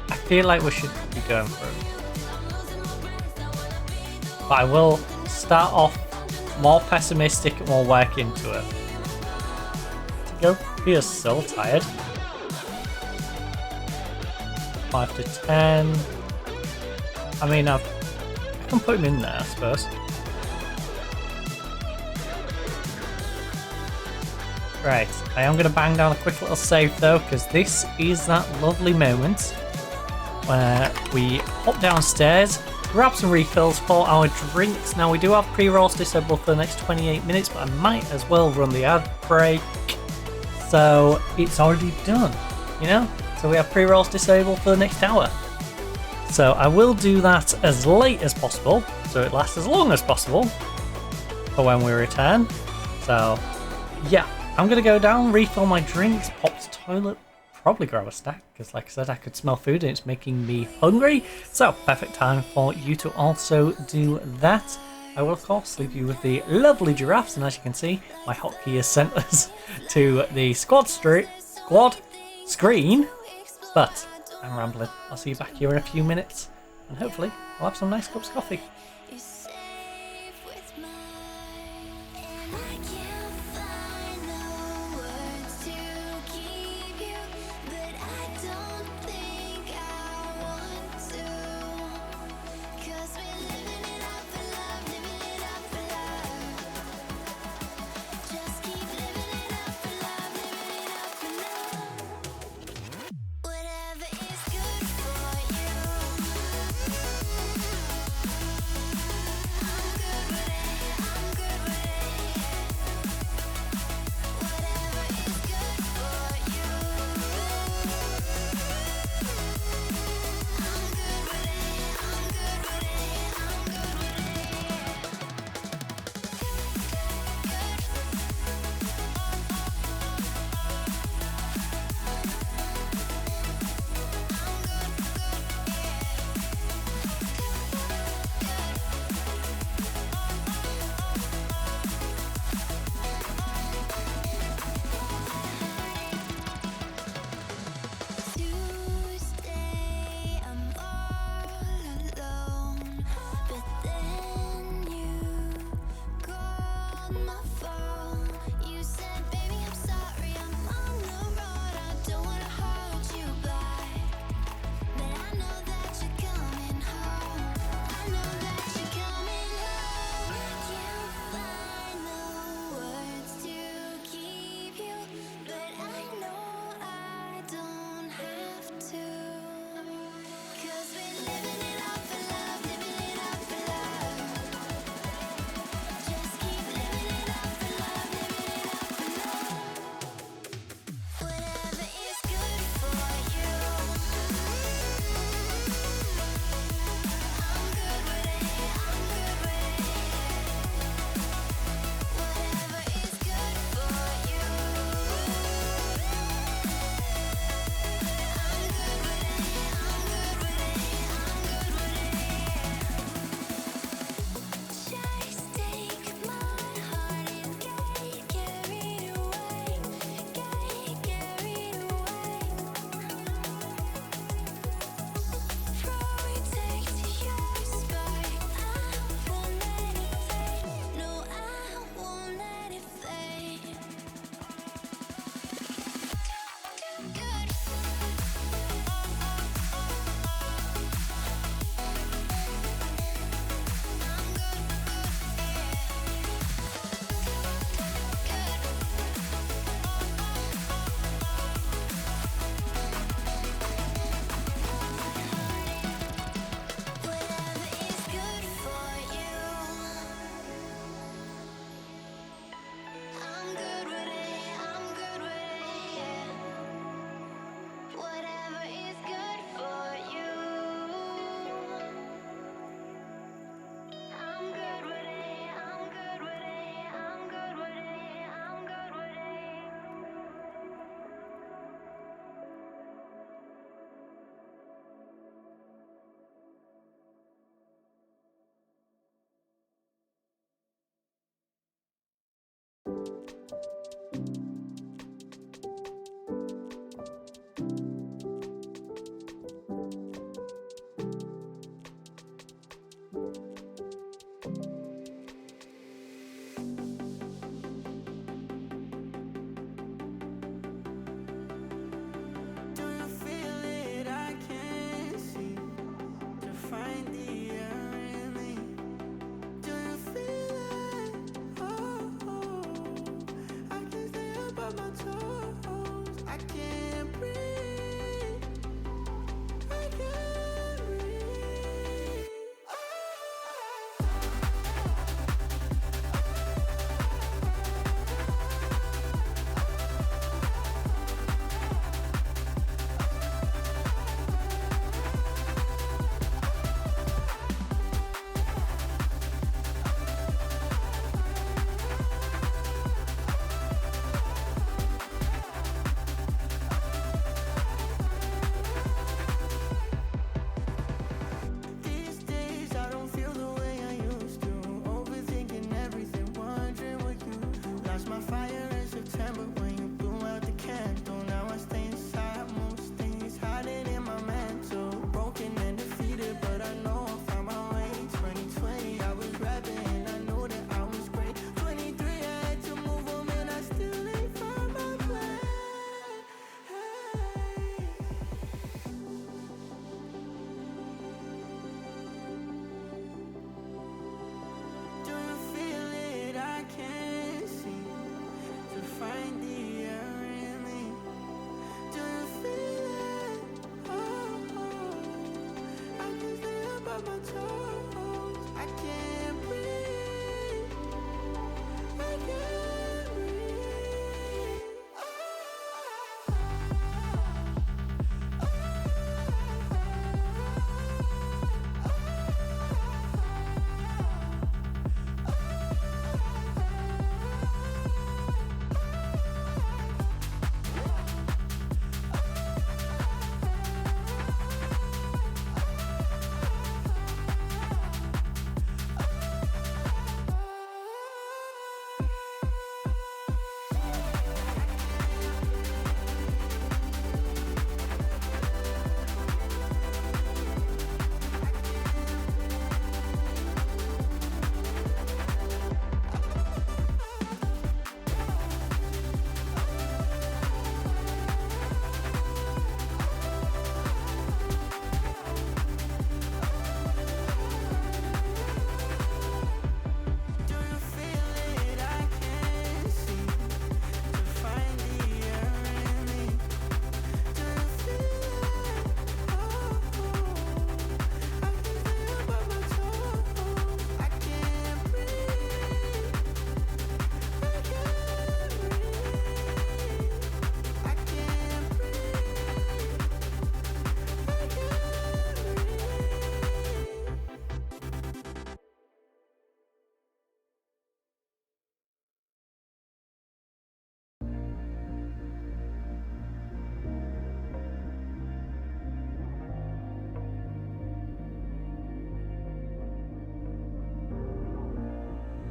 I feel like we should be going for it. But I will start off more pessimistic and we'll work into it. To go, he is so tired. 5 to 10. I mean, I can put him in there, I suppose. Right, I am going to bang down a quick little save though, because this is that lovely moment where we hop downstairs, grab some refills for our drinks. Now we do have pre-rolls disabled for the next 28 minutes, but I might as well run the ad break. So it's already done, you know? So we have pre-rolls disabled for the next hour. So I will do that as late as possible, so it lasts as long as possible for when we return. So yeah, I'm going to go down, refill my drinks, pop to the toilet, probably grab a snack, because like I said, I could smell food and it's making me hungry. So perfect time for you to also do that. I will of course leave you with the lovely giraffes, and as you can see, my hotkey has sent us to the squad screen, but I'm rambling. I'll see you back here in a few minutes, and hopefully we'll have some nice cups of coffee. toes. I can't breathe. I can't breathe.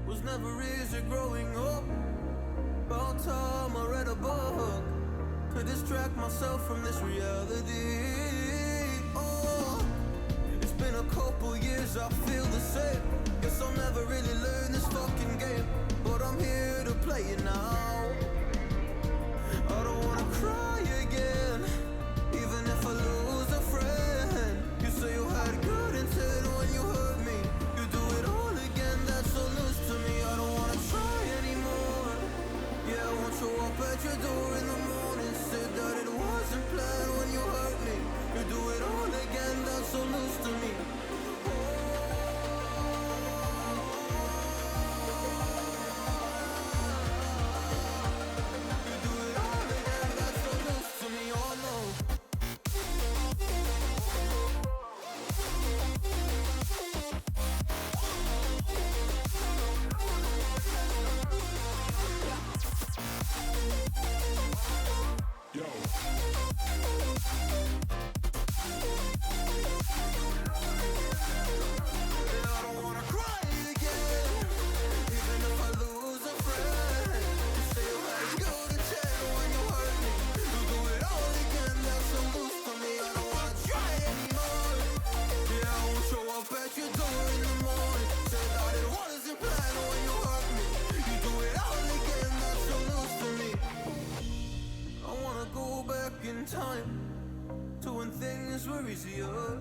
Was never easy growing up. About time I read a book to distract myself from this reality. Oh, it's been a couple years, I feel the same. Guess I'll never really learn this fucking game, but I'm here to play it now. I don't wanna cry again, even if I lose a friend. You say you had good intent when you hurt me. You do it all again, that's so loose to me. I don't wanna try anymore. Yeah, I won't show up at your door in the morning. Said that it wasn't planned when you hurt me. You do it all again, that's so loose to me. You do it all again, that's so loose to me. Oh no. Yo. I don't wanna cry again, even if I lose a friend. You say you had good intent when you hurt me. You do it all again, that's so loose for me. I don't wanna try anymore. Yeah, I won't show up at your door in the morning. Said that it wasn't planned when you hurt me. You do it all again, that's so loose for me. I wanna go back in time to when things were easier,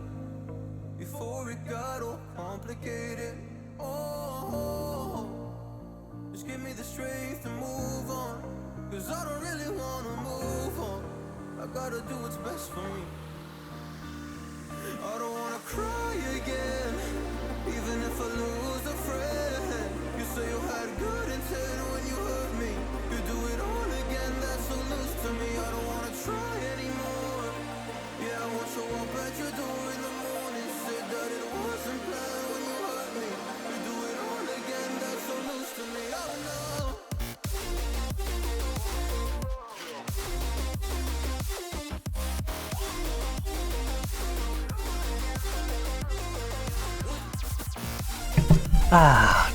before it got all complicated. Oh, just give me the strength to move on, cause I don't really wanna move on. I gotta do what's best for me. I don't wanna cry again, even if I lose a friend. You say you had good intent when you hurt me. You do it all again, that's so loose to me. I don't wanna try anymore. Yeah, I won't show up at your door in the morning. Said that it wasn't planned when you hurt me. You do it all again, that's so loose to me. Oh no.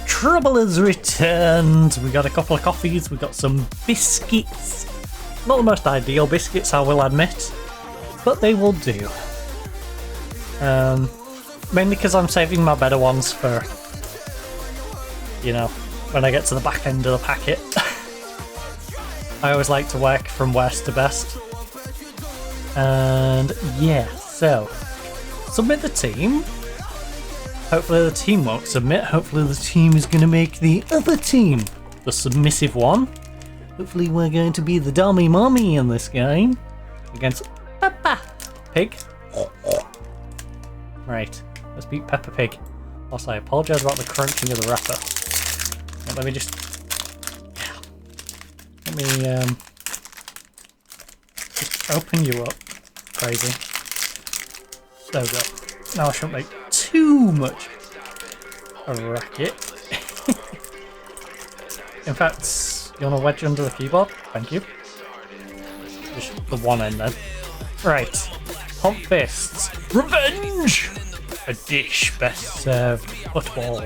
Trouble has returned. We got a couple of coffees, we got some biscuits. Not the most ideal biscuits, I will admit, but they will do. Mainly because I'm saving my better ones for, you know, when I get to the back end of the packet. I always like to work from worst to best. And yeah, so submit the team. Hopefully the team won't submit. Hopefully the team is going to make the other team the submissive one. Hopefully we're going to be the dummy mommy in this game against Papa Pig. Right. Let's beat Peppa Pig. Also, I apologise about the crunching of the wrapper. But let me just... Let me just open you up. Crazy. There we go. Now I shouldn't make too much a racket. In fact, you want to wedge under the keyboard? Thank you. Just the one end then. Right. Pump fists. Revenge! A dish best served football.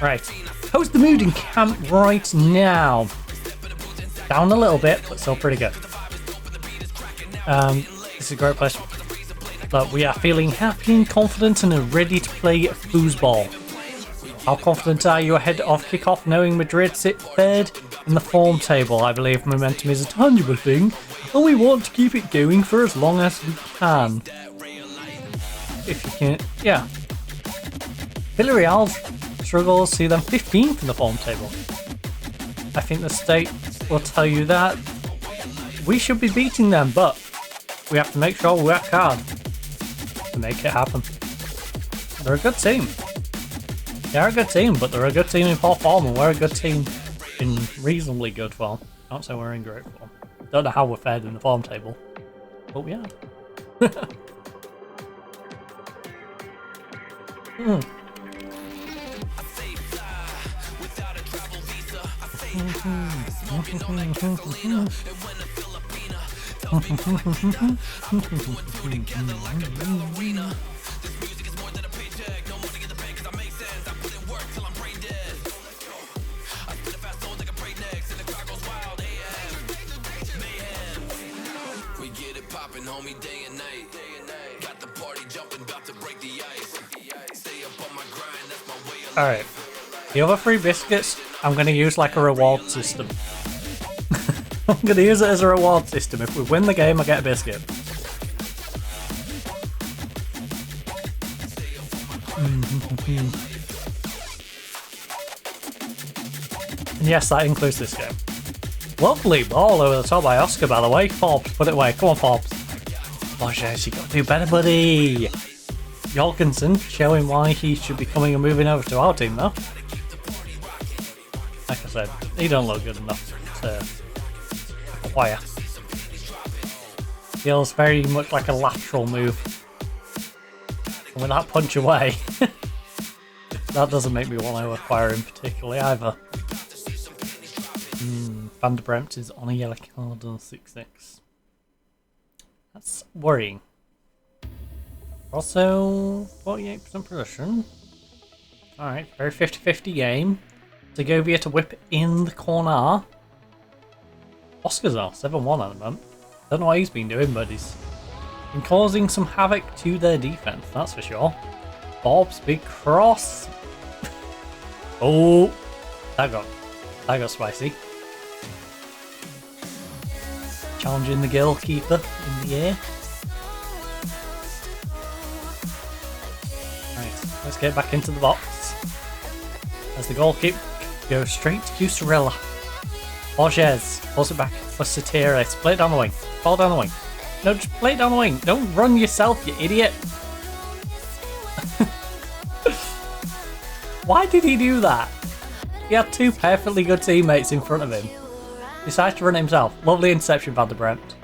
Right. How's the mood in camp right now? Down a little bit, but still pretty good. This is a great place. Look, we are feeling happy and confident and are ready to play foosball. How confident are you ahead of kickoff, knowing Madrid sit third in the form table? I believe momentum is a tangible thing, and we want to keep it going for as long as we can. If you can, yeah. Villarreal's struggles see them 15th in the form table. I think the state will tell you that we should be beating them, but we have to make sure we work hard to make it happen. They're a good team. They're a good team, but they're a good team in poor form, and we're a good team in reasonably good form. I don't say we're in great form. Don't know how we're fared in the form table, but we are. Alright, the other 3 biscuits I'm going to use like a reward system. I'm going to use it as a reward system. If we win the game, I get a biscuit. And yes, that includes this game. Lovely ball over the top by Oscar, by the way. Forbes, put it away. Come on, Forbes. Oh, yes, you got to do better, buddy. Jorgensen showing why he should be coming and moving over to our team, though. Like I said, he don't look good enough to acquire. Feels very much like a lateral move. And with that punch away, that doesn't make me want to acquire him particularly either. Van der Bremt is on a yellow card on 6-6. That's worrying. Also, 48% possession. Alright, very 50-50 game. Segovia to whip in the corner. Oscar's now 7-1 at the moment. Don't know what he's been doing, but he's been causing some havoc to their defense, that's for sure. Bob's big cross. Oh, that got spicy. Challenging the goalkeeper in the air. Right, let's get back into the box. As the goalkeeper goes straight to Cusarella. Borges pulls it back for Satiris. Play it down the wing. Ball down the wing. No, just play it down the wing. Don't run yourself, you idiot. Why did he do that? He had 2 perfectly good teammates in front of him. Decides to run it himself. Lovely interception, Van der Bremt.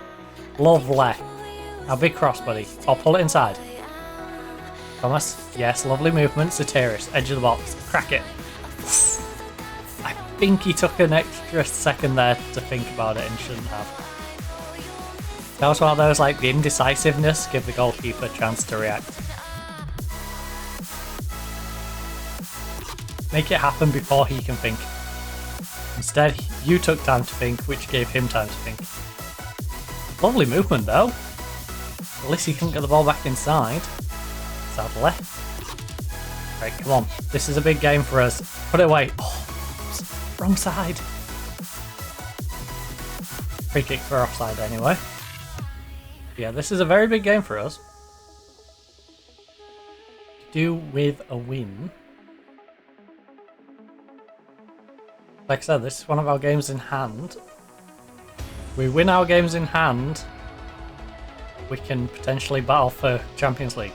Lovely. Now big cross, buddy. I'll pull it inside. Thomas. Yes, lovely movement. Satiris. Edge of the box. Crack it. I think he took an extra second there to think about it and shouldn't have. That was one of those, like, the indecisiveness. Give the goalkeeper a chance to react. Make it happen before he can think. Instead, you took time to think, which gave him time to think. Lovely movement, though. At least he couldn't get the ball back inside. Sadly. Right, come on. This is a big game for us. Put it away. Oh, wrong side. Free kick for offside anyway. Yeah, this is a very big game for us. Do with a win. Like I said, this is one of our games in hand. We win our games in hand, we can potentially battle for Champions League.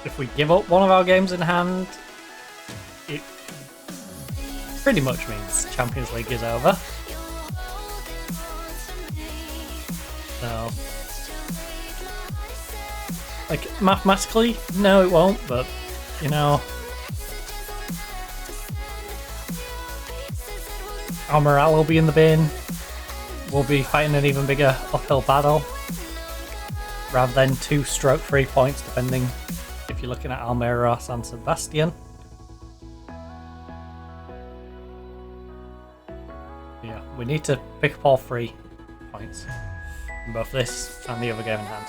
if we give up one of our games in hand, it pretty much means Champions League is over. So, like, mathematically, no it won't, but, you know, our morale will be in the bin. We'll be fighting an even bigger uphill battle, rather than 2/3 points, depending if you're looking at Almeria or San Sebastian. Yeah, we need to pick up all 3 points in both this and the other game in hand.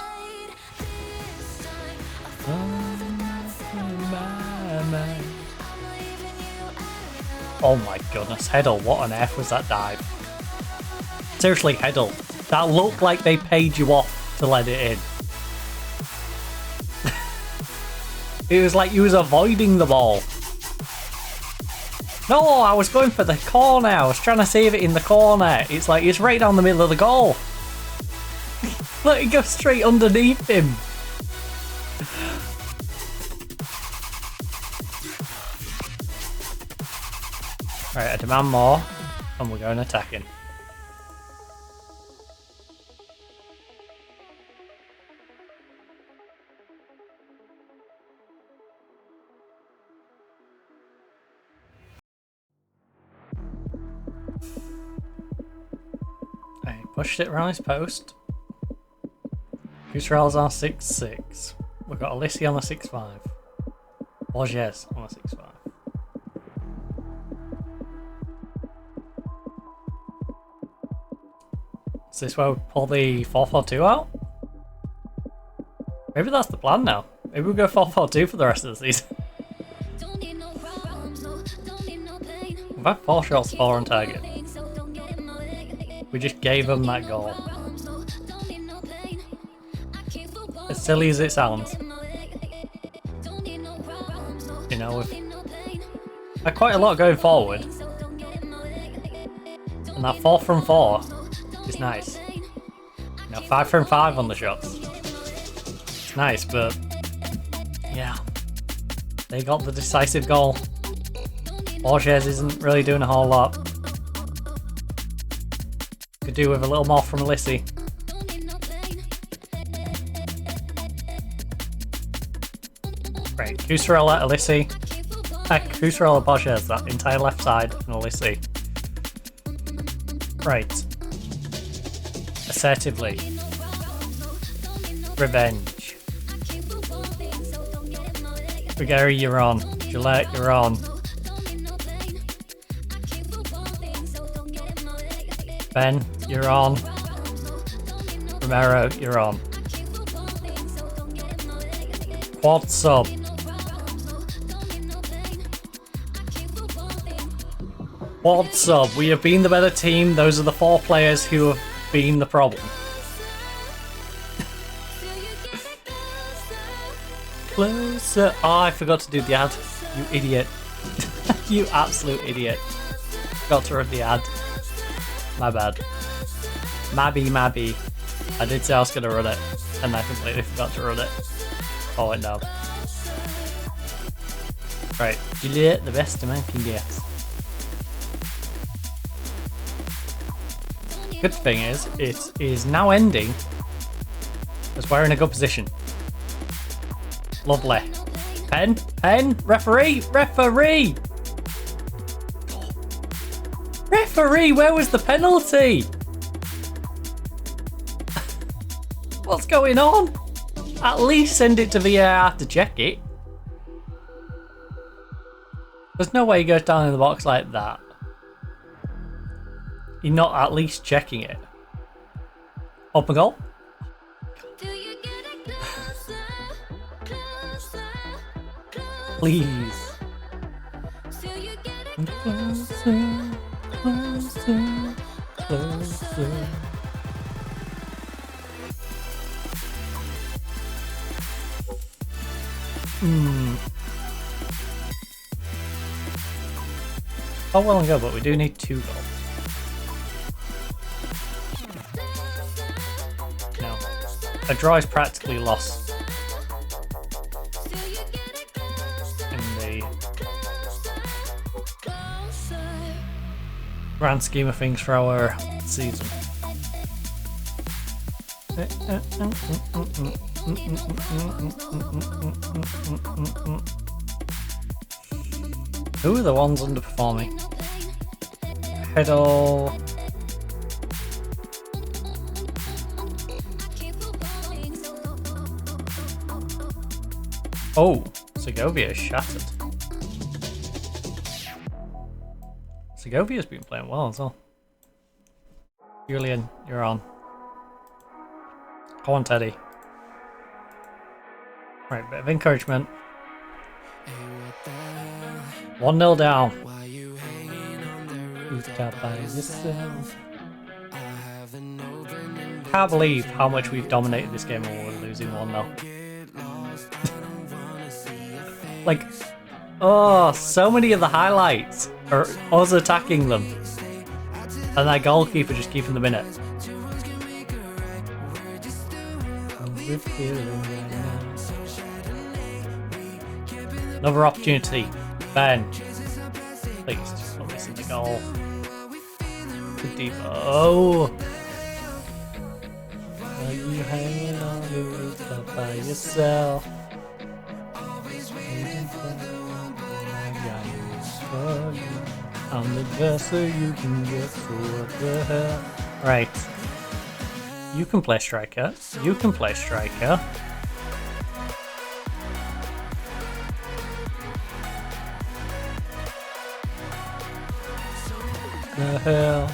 Oh my goodness, Heddle, what on earth was that dive? Seriously, Heddle, that looked like they paid you off to let it in. It was like you was avoiding the ball. No, I was going for the corner. I was trying to save it in the corner. It's like it's right down the middle of the goal. Let it go straight underneath him. Right, I demand more, and we're going attacking. I pushed it around his post. Kusrel's on 6-6. We've got Alissi on the 6-5. Borges on the 6-5. Is this where we pull the 4-4-2 out? Maybe that's the plan now. Maybe we'll go 4-4-2 for the rest of the season. We've had 4 shots, 4 on target. We just gave them that goal. As silly as it sounds. You know, we've had quite a lot going forward. And that 4 from 4 is nice. You know, 5 from 5 on the shots. It's nice, but yeah, they got the decisive goal. Borges isn't really doing a whole lot. Could do with a little more from Alissi. Right, Kusrella, Alissi. Kusrella, Borges, that entire left side, and Alissi. Right. Assertively. Revenge. Brigari, you're on. Gillette, you're on. Ben, you're on. Romero, you're on. Quad sub. Quad sub. We have been the better team. Those are the 4 players who have been the problem. Closer. Oh, I forgot to do the ad. You idiot. You absolute idiot. Forgot to run the ad. My bad. Mabby. I did say I was going to run it, and I completely forgot to run it. Oh, wait, no. Right, Juliet, the best a man can get. Good thing is, it is now ending as we're in a good position. Lovely. Pen, referee! Referee, where was the penalty? What's going on? At least send it to VAR to check it. There's no way he goes down in the box like that. You're not at least checking it. Open goal. Please. Closer. Oh, well and good, but we do need 2 goals. No. A draw is practically lost. in the grand scheme of things for our season. Who are the ones underperforming? Heddle. Oh, Segovia is shattered. Segovia's been playing well as well. Julian, you're on. Come on, Teddy. Right, bit of encouragement. 1-0 down. Can't believe how much we've dominated this game and we're losing 1-0. Like, oh, so many of the highlights are us attacking them. And that goalkeeper just keeping them in it. Another opportunity. Ben. Please, just not missing the goal. Good deep. Oh! Are you hanging on the rooftop by yourself? I'm the best that you can get, so what the hell? Right. You can play striker. You can play striker. The hell?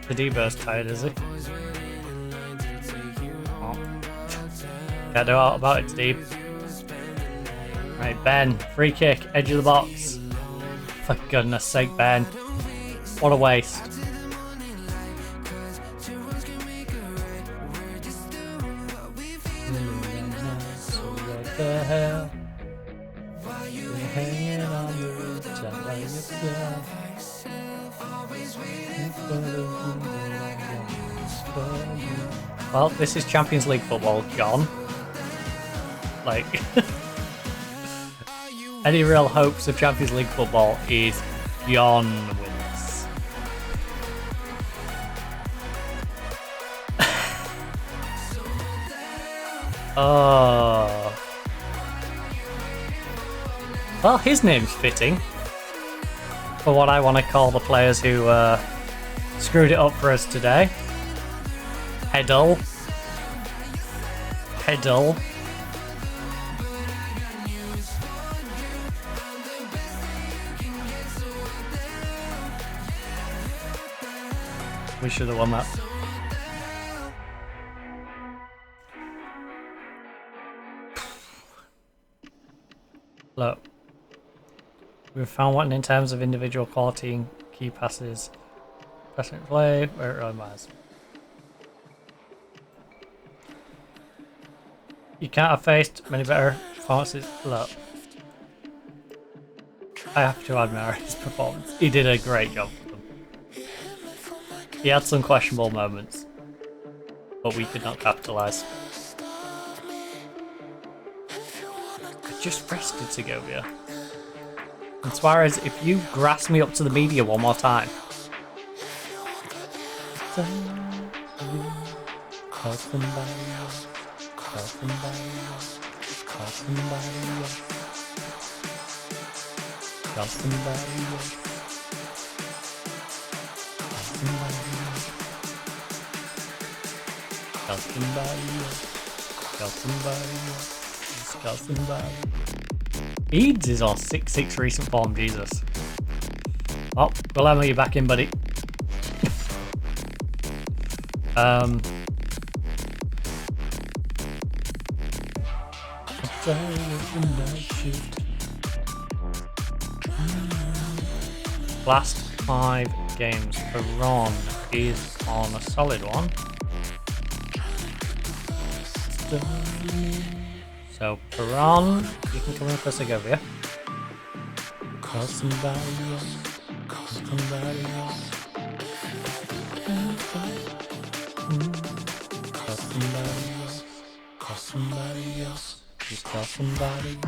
The D-Bur's tired, is he? Oh. Can't do out about it, Steve. Right, Ben. Free kick. Edge of the box. For goodness sake, Ben. What a waste. What the hell? You're hanging on the rooftop by yourself. Well, this is Champions League football gone. Like, any real hopes of Champions League football is gone with this. Oh. Well, his name's fitting for what I want to call the players who screwed it up for us today. Heddle. Heddle. We should have won that. Look. We've found one in terms of individual quality and key passes. Pressing play, where it really matters. You can't have faced many better performances. Look. I have to admire his performance. He did a great job for them. He had some questionable moments, but we could not capitalise. I just rested Segovia. And Suarez, if you grass me up to the media one more time. Eads is on 6-6 recent form, Jesus. Oh, Guillermo, you're back in, buddy. Last 5 games, Peron is on a solid one. So Peron, you can come in for Segovia. Call somebody else. Call somebody else. Call somebody else. Call somebody else. Just call somebody.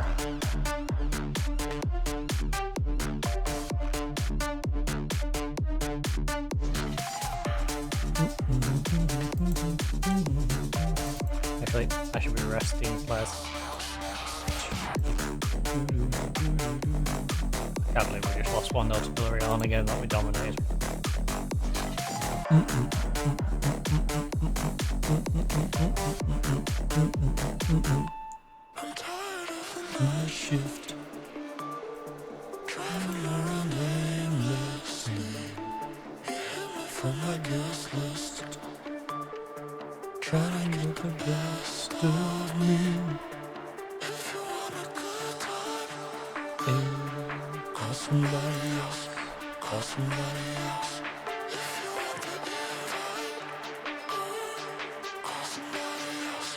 Actually, I should be resting plus. Can't believe we just lost one notable on again that we dominated. I'm tired of my shift. From my guest list, trying to get the best of me. If you want a good time, call somebody else. Call somebody else. If you want the good time, call somebody else.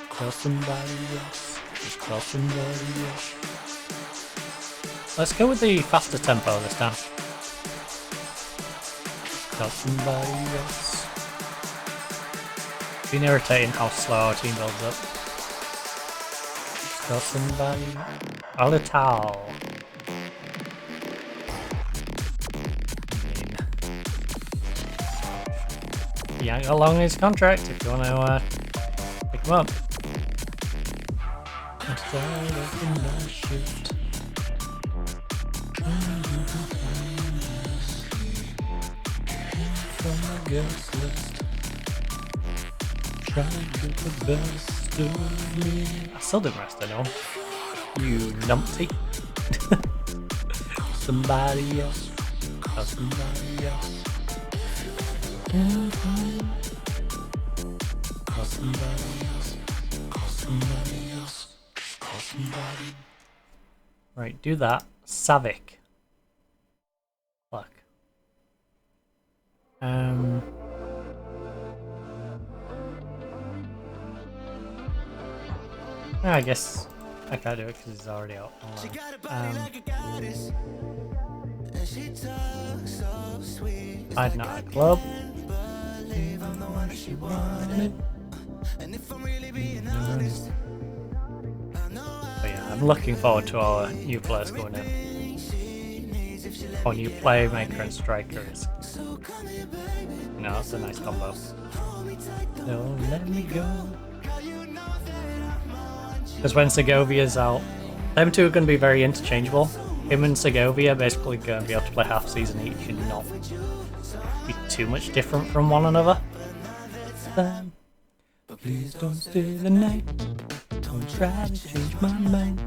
Call somebody else. Just call somebody else. Let's go with the faster tempo this time. Call somebody else. It's been irritating how slow our team builds up. Call somebody. A little. He ain't got long in his contract if you want to pick him up. I'm tired of the night shift. From my guest list, try to get the best of me. I still didn't rest, I know. You numpty. Somebody else. Call somebody else. Call somebody else. Call somebody else. Call somebody. Right, do that. Savic. Fuck. I guess I can't do it because he's already out. I'd not a club. But yeah, I'm looking forward to our new players going in. Our new playmaker and striker is. You know, that's a nice combo. Don't let me go. Because when Segovia's out, them two are going to be very interchangeable. Him and Segovia basically going to be able to play half season each and not be too much different from one another. Please don't stay the night. Don't try to change my mind.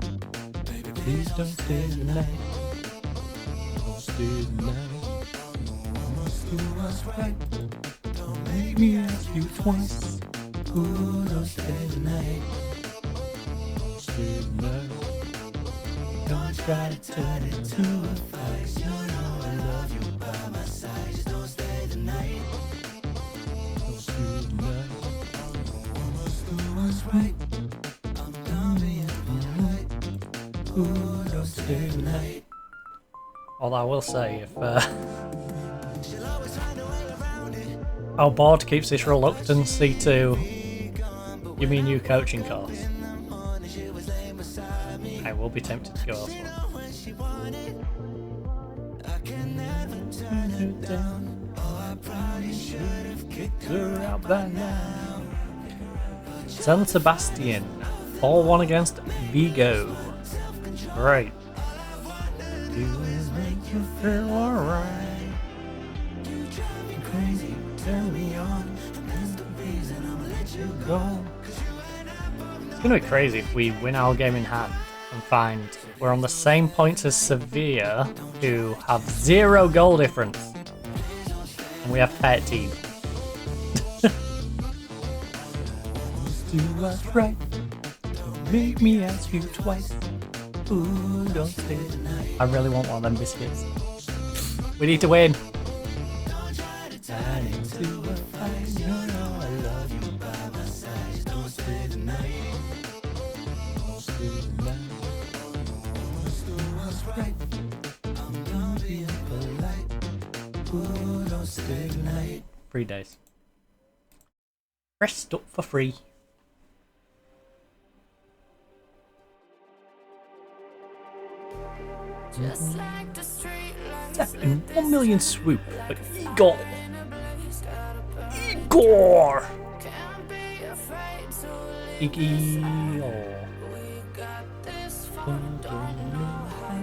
Baby, please don't stay the night. Don't stay the night. Must do what's right. Don't make me ask you twice. Ooh, don't stay the night. Don't stay the night. Don't try to turn it to a fight. You know I love you by my side. Just don't stay the night. Don't stay the night. Must do what's right. I'm done being alright. Ooh, don't stay the night. Although I will say, if our board keeps this reluctancy to give me a new coaching course, I will be tempted to go elsewhere. Out by now. San Sebastian 4-1 against Vigo. Right. Do it make you feel alright? Crazy, turn me on. Go. It's gonna be crazy if we win our game in hand and find we're on the same points as Sevilla, who have 0 goal difference, and we have pet team. Do what's right. Don't make me ask you twice. Ooh, don't stay tonight. I really want one of them biscuits. We need to win. I need to find you know I love you by my side. Don't stay tonight. Don't stay tonight. Let's do what's right. Ooh, don't stay the night. 3 days. Rest up for free. Just like the street lights. Second 1 million swoop for Igor. Igor! Can't be afraid to leave. Iggy. We got this far, don't know how.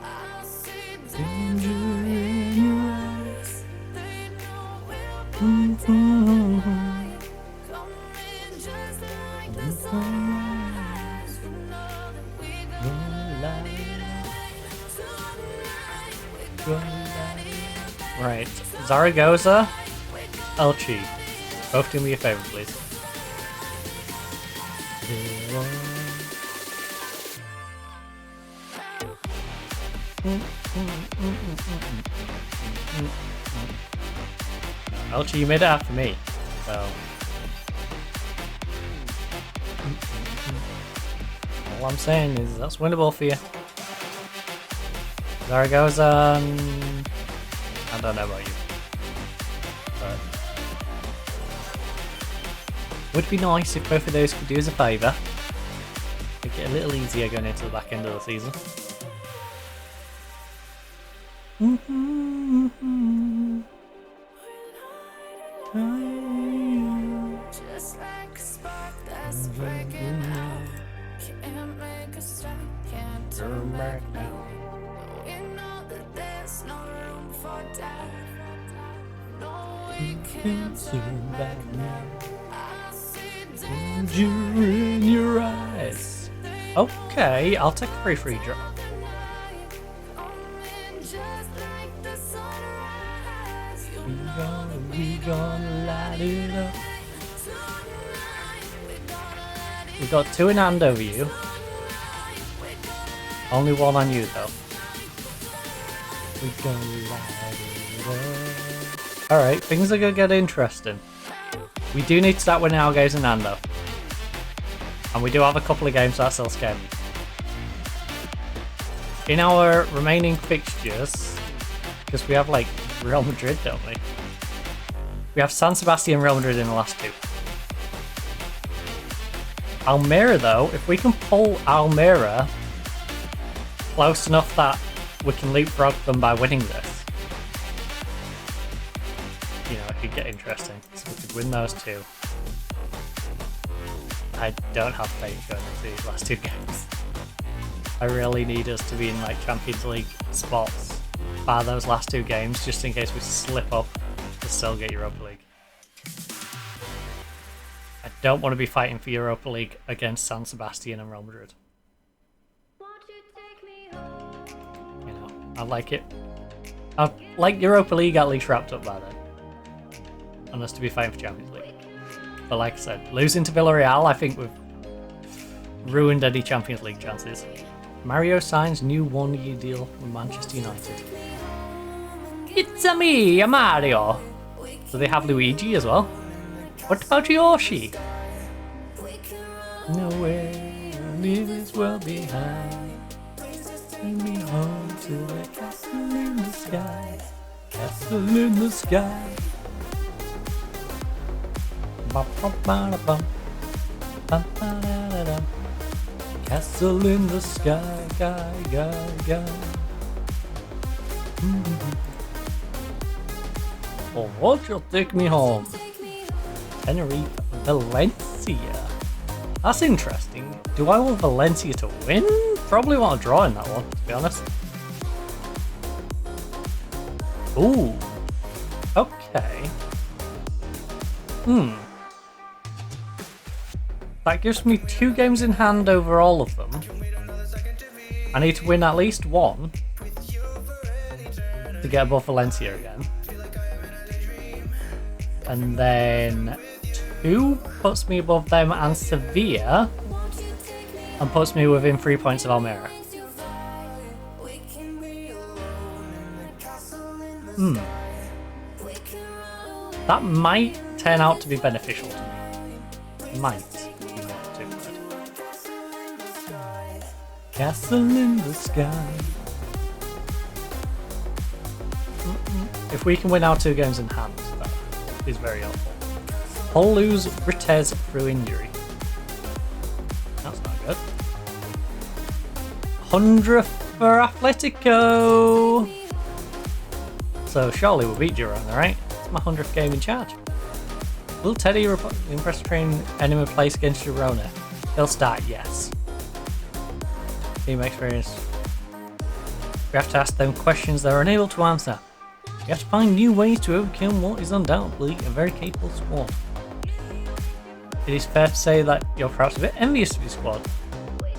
I see danger in your eyes. They know we'll be tonight. Come in just like the sunrise. You know that we gon' Right, Zaragoza, Elchi. Both do me a favour, please. Elchi, you made it after me, so. All I'm saying is that's winnable for you. Zaragoza, I don't know about you, but would be nice if both of those could do us a favour. Make it a little easier going into the back end of the season. just like a spark that's breaking out. Can't make a stop, can't turn back now. We know that there's no room for doubt. No, we can't turn back now. I see danger In your eyes. Okay, I'll take a free drop. coming just like the sunrise. You We gonna light it up. tonight, we gonna let it We got 2 in hand over you. Only 1 on you though. We gonna light it up. Alright, things are gonna get interesting. We do need to start winning our games in hand though. And we do have a couple of games that still scare me. In our remaining fixtures, because we have like Real Madrid, don't we? We have San Sebastian and Real Madrid in the last 2. Almira though, if we can pull Almira close enough that we can leapfrog them by winning this, you know, it could get interesting. So we could win those 2. I don't have faith going into these last 2 games. I really need us to be in like Champions League spots by those last 2 games, just in case we slip up to still get Europa League. I don't want to be fighting for Europa League against San Sebastian and Real Madrid. You know, I like it. I like Europa League at least wrapped up by then, and us to be fighting for Champions League. But like I said, losing to Villarreal, I think we've ruined any Champions League chances. Mario signs new 1-year deal with Manchester United. It's a me, a Mario. Do they have Luigi as well? What about Yoshi? Nowhere, leave this world behind. Bring me home to the castle in the sky. Castle in the sky. Castle in the sky, guy. Oh, won't you take me home? Tenerife, Valencia. That's interesting. Do I want Valencia to win? Probably want to draw in that one, to be honest. Ooh. Okay. That gives me 2 games in hand over all of them. I need to win at least 1 to get above Valencia again. And then 2 puts me above them and Sevilla, and puts me within 3 points of Almira. That might turn out to be beneficial to me. Might. Not too bad. Castle in the sky. if we can win our 2 games in hand, that is very helpful. Hull lose Brites through injury. That's not good. 100th for Atletico. So surely we'll beat Girona, right? It's my 100th game in charge. Will Teddy impress train enemy place against Girona? He'll start, yes. Team experience. We have to ask them questions they're unable to answer. We have to find new ways to overcome what is undoubtedly a very capable squad. It is fair to say that you're perhaps a bit envious of his squad.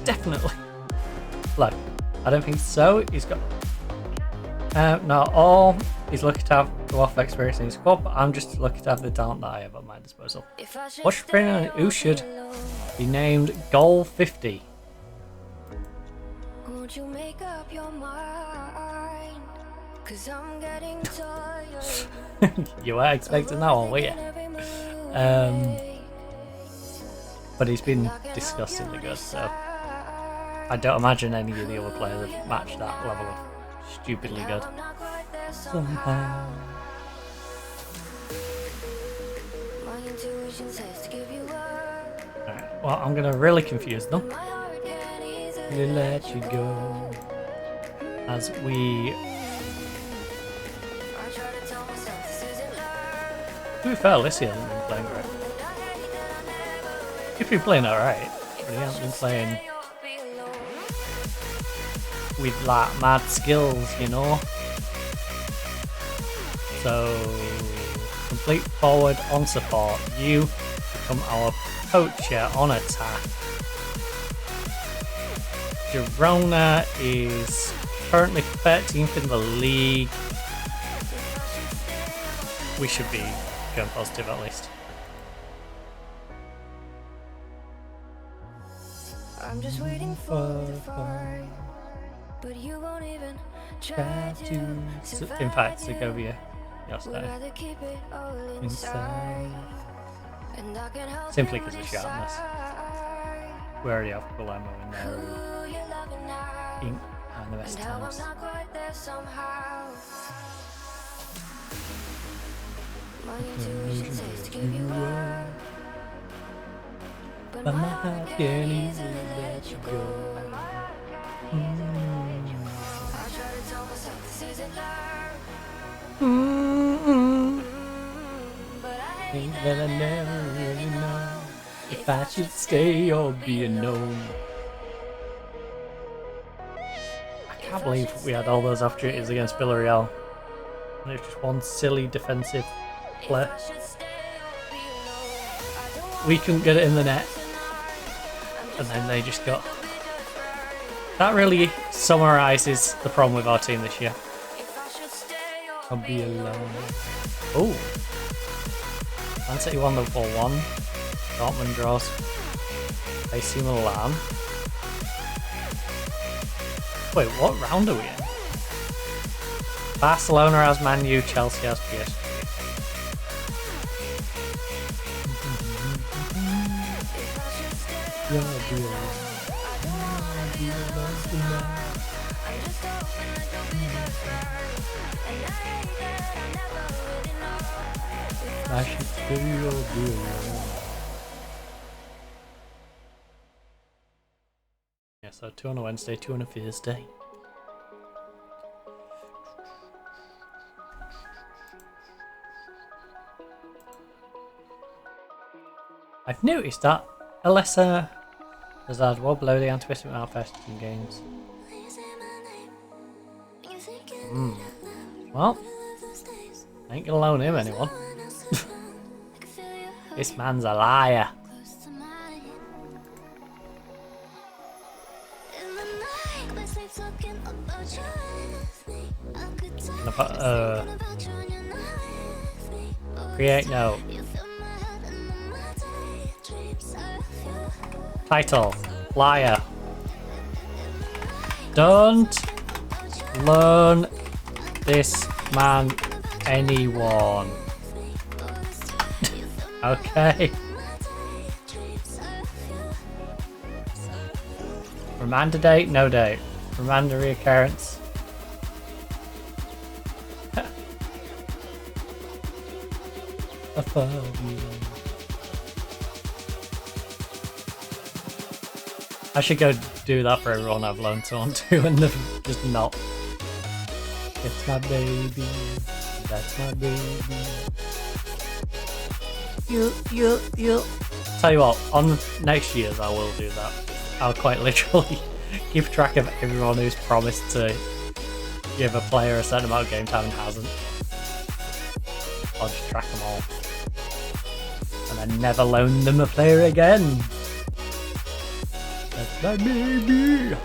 Definitely. Look, I don't think so. He's got not all. He's lucky to have a lot of experience in his squad, but I'm just lucky to have the talent that I have at my disposal. What's your opinion on who should be named Goal 50? Won't you make up your mind? 'Cause I'm getting tired. You were expecting that one, were you? But he's been disgustingly good, so I don't imagine any of the other players have matched that level of stupidly good. Somehow. Alright, well, I'm gonna really confuse them. We'll let you go. As we... To be fair, Alicia hasn't been playing great. He's been playing alright, but he hasn't been playing with like mad skills, you know. So complete forward on support. You become our poacher on attack. Girona is currently 13th in the league. We should be going positive at least. I'm just waiting for the fire, but you won't even try to. In fact, Segovia yesterday. Rather keep it all Inside. and I can help Simply you because of sharpness. decide We already have Palermo in there. who you're loving now, And the best and how I'm times. not quite there somehow. My intuition says to give you up, but my heart can't easily let you go. I try to tell myself this isn't love, but I hate That I never really know if I should stay or be alone. I can't believe we had all those opportunities against Villarreal. And it was just one silly defensive play. We couldn't get it in the net. And then they just got... That really summarises the problem with our team this year. I'll be alone. Oh. Man City won Liverpool 1. Dortmund draws AC Milan. Wait, what round are we in? Barcelona has Man U, Chelsea has PSG. I should stay or be alone. Yeah, so 2 on a Wednesday, 2 on a Thursday. I've noticed that Alessa Hazard well below the anticipated in our first 2 games. Well, I ain't gonna loan him anyone. This man's a liar. Create note. Title, liar. Don't loan this man anyone. Okay. Reminder date, no date. Reminder reoccurrence. above you. I should go do that for everyone I've loaned someone to and they've just not. It's my baby. That's my baby. You. Tell you what, on next year's I will do that. I'll quite literally keep track of everyone who's promised to give a player a certain amount of game time and hasn't. I'll just track them all. And then never loan them a player again. That's my baby.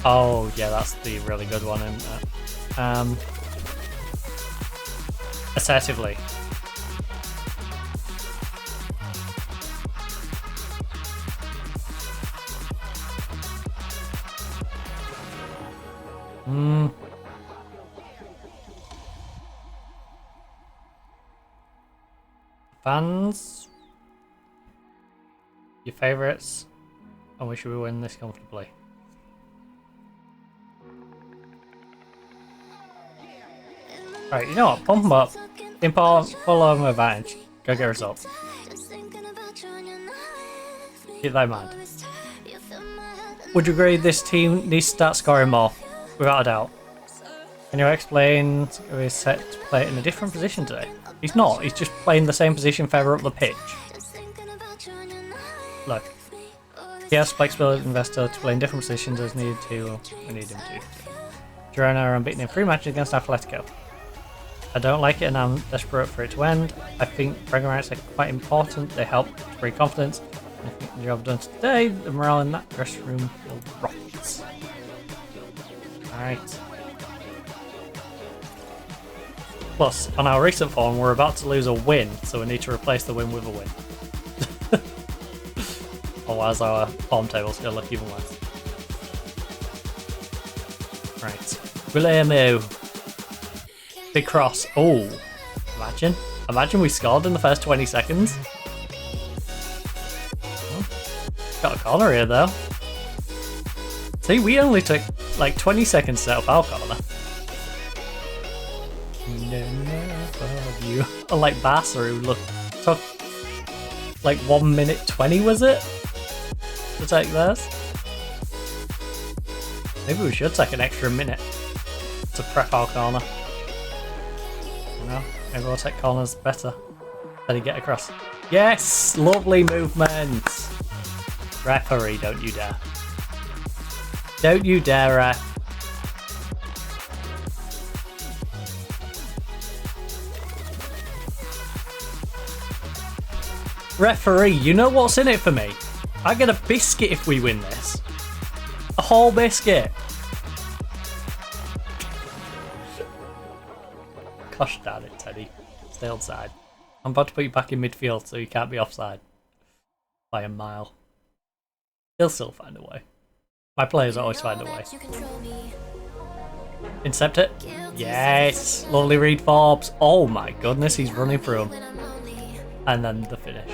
Oh yeah, that's the really good one, isn't it? Assertively. Fans, your favourites, and we should win this comfortably. Alright, you know what? Pump them up. Import full home advantage. Go get results. Keep that in mind. Would you agree this team needs to start scoring more? Without a doubt. Can you explain if he's set to play in a different position today? He's not. He's just playing the same position further up the pitch. Look. He has flexibility and versatility to play in different positions as needed to. We need him to. Girona are unbeaten in 3 matches against Atletico. I don't like it and I'm desperate for it to end. I think bragging rights are quite important. They help to bring confidence. And I think the job done today, the morale in that dressing room will rockets. Alright. Plus, on our recent form, we're about to lose a win, so we need to replace the win with a win. Otherwise our form table's gonna look even worse. Right. Guillermo. Big cross. Oh, imagine we scored in the first 20 seconds. Oh, got a corner here though. See, we only took like 20 seconds to set up our corner. You. Unlike Barca, who took like 1 minute 20, was it? To take theirs? Maybe we should take an extra minute to prep our corner. Maybe we'll take corners better. Let it get across. Yes! Lovely movement! Referee, don't you dare. Don't you dare, ref. Referee, you know what's in it for me? I get a biscuit if we win this. A whole biscuit. Gosh damn it, Teddy. Stay onside. I'm about to put you back in midfield so you can't be offside. By a mile. He'll still find a way. My players always find a way. Intercept it. Yes! Lovely read Forbes. Oh my goodness, he's running through him. And then the finish.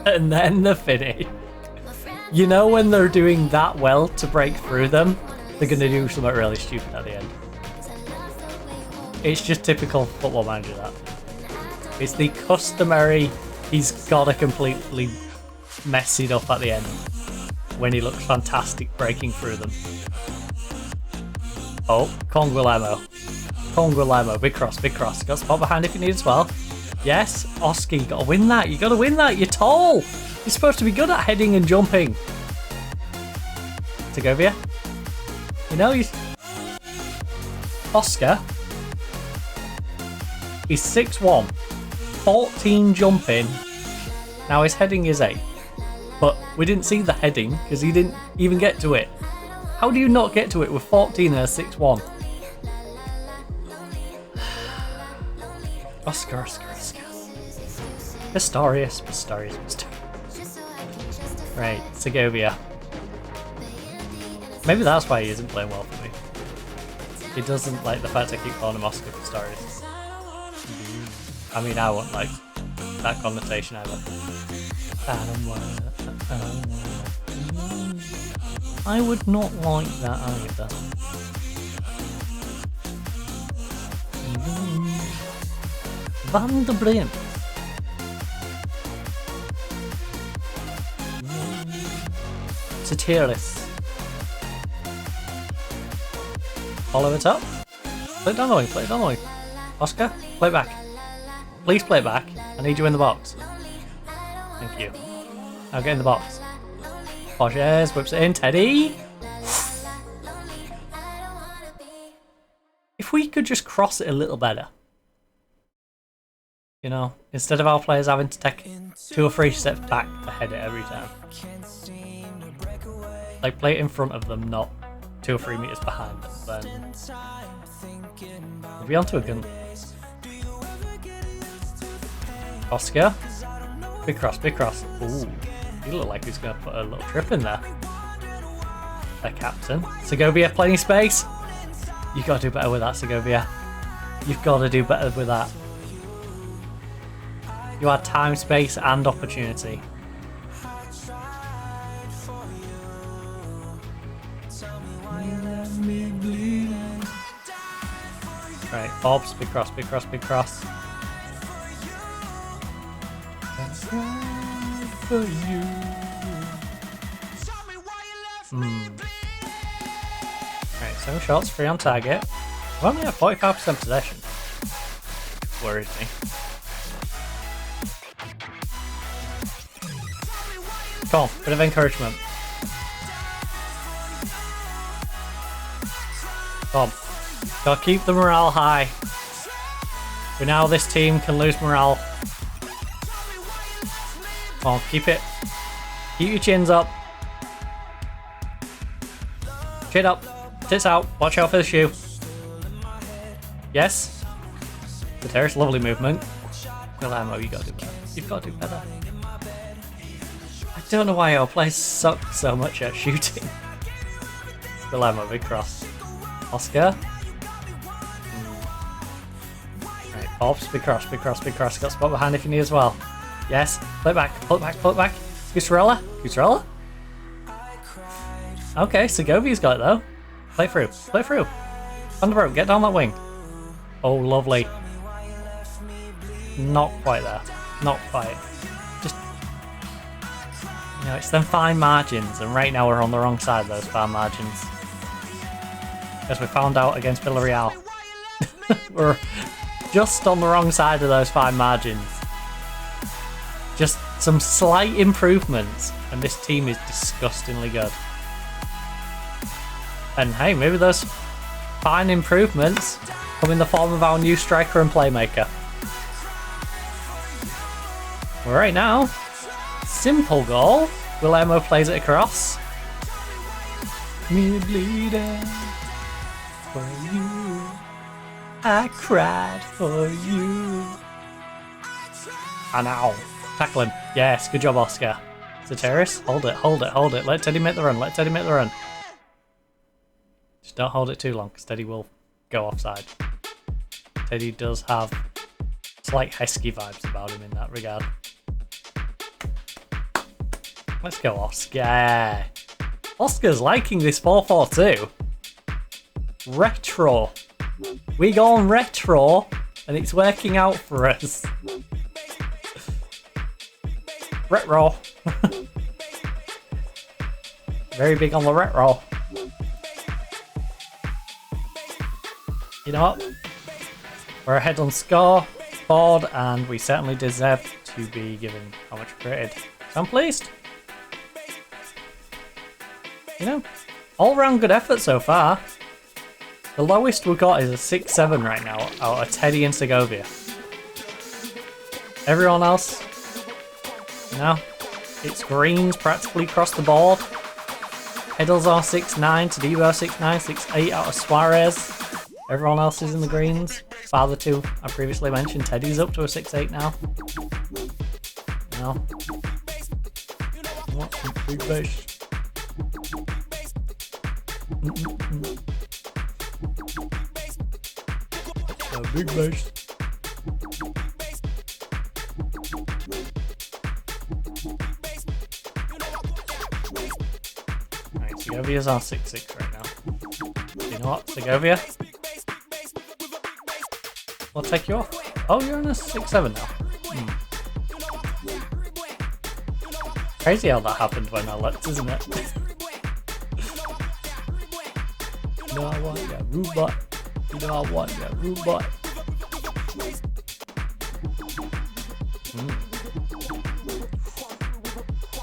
And then the finish. You know when they're doing that well to break through them, they're going to do something really stupid at the end. It's just typical Football Manager, that. It's the customary, he's got to completely mess it up at the end when he looks fantastic breaking through them. Oh, Conguilemo, big cross. Got spot behind if you need as well. Yes, Oscar, you gotta win that. You're tall. You're supposed to be good at heading and jumping. Segovia. You know, Oscar. He's 6'1", 14 jumping. Now his heading is 8. But we didn't see the heading because he didn't even get to it. How do you not get to it with 14 and a 6'1"? Oscar. Pistorius. Right, Segovia. Maybe that's why he isn't playing well for me. He doesn't like the fact I keep calling him Oscar Pistorius. I mean, I won't like. that connotation either. I would not like that either. Van der Breem. Satiris. Follow it up. Play it down the wing, play it down the wing. Oscar, play it back. Please play it back. I need you in the box. Thank you. Now get in the box. Poshes, whips it in. Teddy! If we could just cross it a little better. You know, instead of our players having to take 2 or 3 steps back to head it every time. Like, play it in front of them, not 2 or 3 meters behind them. Then we'll be onto a gun. Oscar. Big cross, big cross. Ooh, you look like he's going to put a little trip in there. Their captain. Segovia, plenty of space. You've got to do better with that, Segovia. You've got to do better with that. You had time, space, and opportunity. Right, Bob's, big cross, big cross, big cross. For you. Right, 7 shots, 3 on target. We only have 45% possession. Worries me. Come on, bit of encouragement. Come on. Gotta keep the morale high. For now, this team can lose morale. Come on, keep it. Keep your chins up. Chin up. Tits out. Watch out for the shoe. Yes. The terrace, lovely movement. Guillermo, you gotta do better. You've got to do better. I don't know why our players suck so much at shooting. Guillermo, big cross. Oscar. Right, Bob's, big cross, big cross, big cross. Got spot behind if you need as well. Yes, pull it back, pull it back, pull it back. Gusarella, Gusarella. Okay, Segovia's got it though. Play through, play through. On the rope, get down that wing. Oh, lovely. Not quite there. Not quite. Just, you know, it's them fine margins, and right now we're on the wrong side of those fine margins. As we found out against Villarreal. We're just on the wrong side of those fine margins. Just some slight improvements, and this team is disgustingly good. And hey, maybe those fine improvements come in the form of our new striker and playmaker. Right now, simple goal. Guillermo plays it across. Me bleeding for you. I cried for you. And now, tackle him. Yes, good job, Oscar. It's a terrace. Hold it, hold it, hold it. Let Teddy make the run. Let Teddy make the run. Just don't hold it too long, because Teddy will go offside. Teddy does have slight Heskey vibes about him in that regard. Let's go, Oscar. Oscar's liking this 4-4-2. Retro. We go on retro, and it's working out for us. Retro. Very big on the retro. You know what? We're ahead on score board, and we certainly deserve to be given how much created. So I'm pleased. You know, all round good effort so far. The lowest we got is a 6-7 right now out of Teddy and Segovia. Everyone else, you know, it's greens practically across the board. Heddles are 6-9, Tadibo 6-9, 6-8 out of Suarez. Everyone else is in the greens. Bar the two I previously mentioned. Teddy's up to a 6-8 now. You know, what some big fish. A big fish. Segovia's on 6-6 right now. You know what, Segovia? We'll take you off. Oh, you're on a 6-7 now. Crazy how that happened when I left, isn't it? You know I want ya, robot. You know I want ya, robot.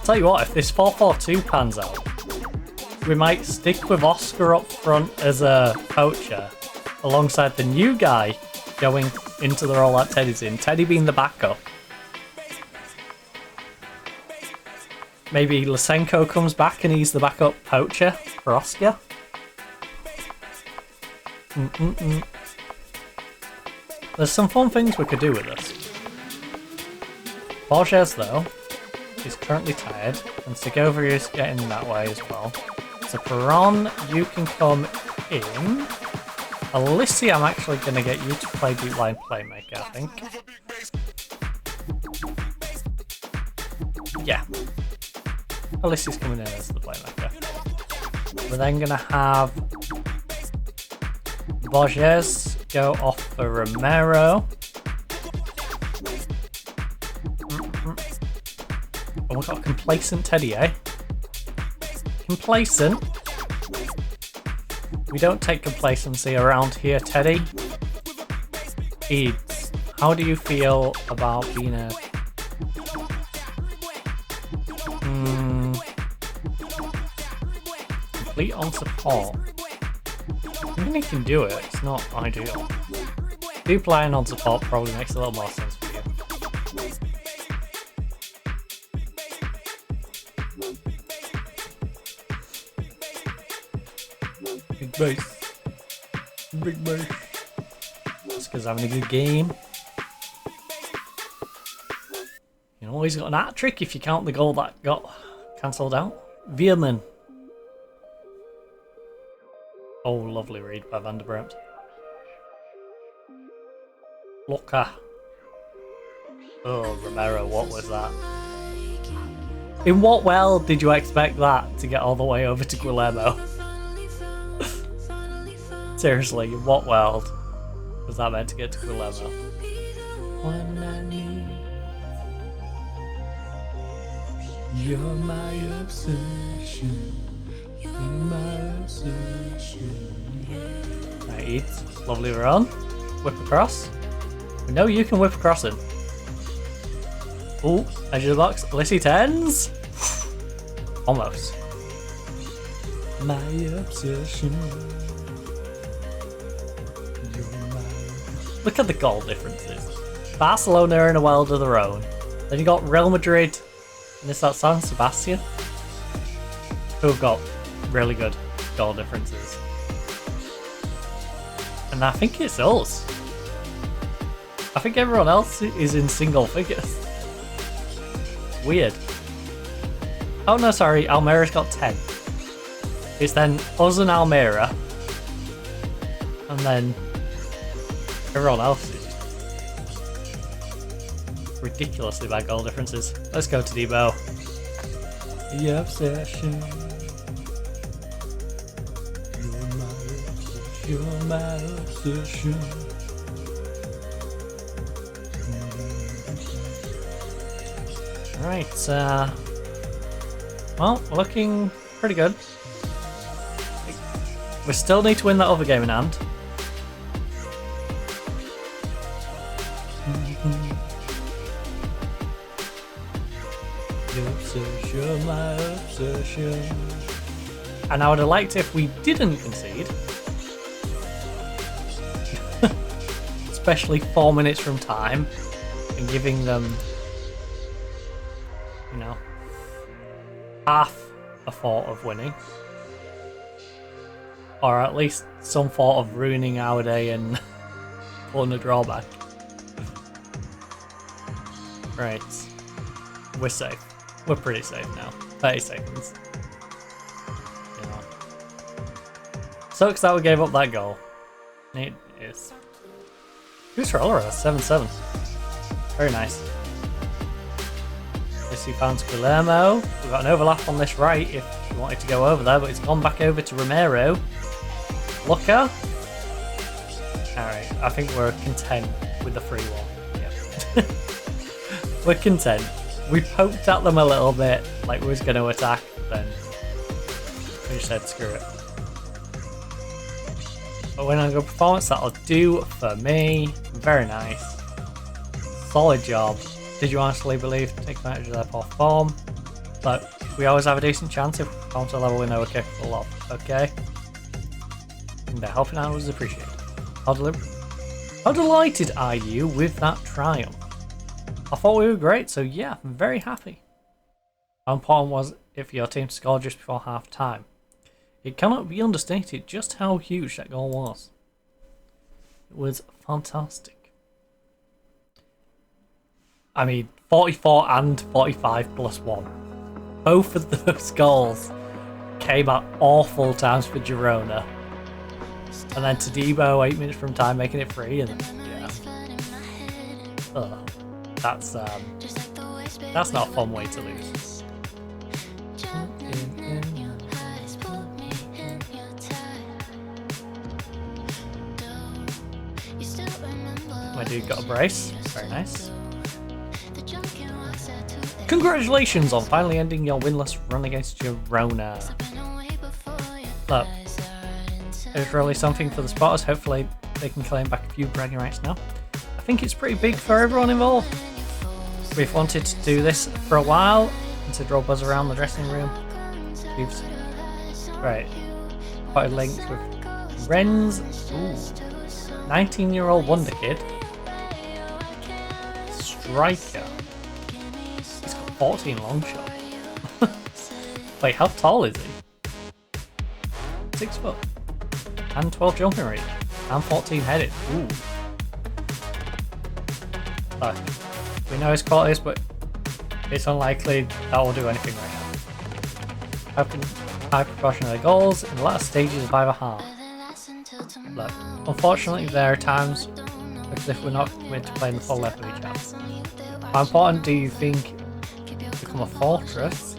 Tell you what, if this 4-4-2 pans out, we might stick with Oscar up front as a poacher, alongside the new guy going into the role that Teddy's in. Teddy being the backup. Maybe Lysenko comes back and he's the backup poacher for Oscar. There's some fun things we could do with this. Borges, though, is currently tired, and Segovia is getting that way as well. So Perron, you can come in. Alissi, I'm actually going to get you to play deep line playmaker, I think. Yeah. Alissi's coming in as the playmaker. We're then going to have Borges go off for Romero. Oh, we've got a complacent Teddy, eh? Complacent? We don't take complacency around here, Teddy. Eads, how do you feel about being a... complete on support? I mean, he can do it, it's not ideal. Do playing on support probably makes a little more sense for you. Big base. Big base. Oscar's having a good game. You know, he's got an hat trick if you count the goal that got cancelled out. Veerman. Oh, lovely read by Van der Bremt. Locker. Oh, Romero, what was that? In what world did you expect that to get all the way over to Guillermo? Seriously, in what world was that meant to get to Guillermo? When I need you're my obsession. You're my obsession. Right, Eats. Lovely run. Whip across. We know you can whip across him. Ooh, edge of the box. Lissy 10s. Almost. My obsession. Look at the goal differences. Barcelona are in a world of their own. Then you got Real Madrid and it's that San Sebastian who have got really good goal differences. And I think it's us. I think everyone else is in single figures. Weird. Oh no, sorry, Almeira's got 10. It's then us and Almeria. And then everyone else is ridiculously bad goal differences. Let's go to Debo. The obsession. You're my obsession. Right, well, we're looking pretty good. We still need to win that other game in hand. Obsession, my obsession. And I would have liked if we didn't concede. Especially 4 minutes from time. And giving them, you know, half a thought of winning. Or at least some thought of ruining our day and pulling a drawback. Right. We're safe. We're pretty safe now. 30 seconds. You know. Sucks that we gave up that goal. It is. Who's for Olera? 7-7. Very nice. courtesy found Guillermo. We've got an overlap on this right if you wanted to go over there, but it's gone back over to Romero. Looker. Alright, I think we're content with the free one. Yeah. We're content. We poked at them a little bit, like we was going to attack, then we just said screw it. But when I go performance, that'll do for me. Very nice. Solid job. Did you honestly believe to take advantage of their poor form? But we always have a decent chance if we perform to a level we know we're capable of, okay? And their helping out was appreciated. How delighted are you with that triumph? I thought we were great, so yeah, I'm very happy. How important was it for your team to score just before half time? It cannot be understated just how huge that goal was. It was fantastic. I mean, 44 and 45 plus 1. Both of those goals came at awful times for Girona. And then Todibo, 8 minutes from time, making it free, and yeah. That's not a fun way to lose. My dude got a brace. Very nice. Congratulations on finally ending your winless run against Girona. Look, it's really something for the spotters. Hopefully they can claim back a few bragging rights now. I think it's pretty big for everyone involved. We've wanted to do this for a while and to draw buzz around the dressing room. Right. Quite linked with Ren's 19-year-old wonder kid. Striker. He's got 14 long shot. Wait, how tall is he? 6 foot. And 12 jumping rate. And 14 headed. Ooh. Look, we know his qualities, but it's unlikely that will do anything right now. Having high proportion of their goals in the last stages of either half. Look, unfortunately there are times because if we're not committed to playing the full length of each other. How important do you think become a fortress?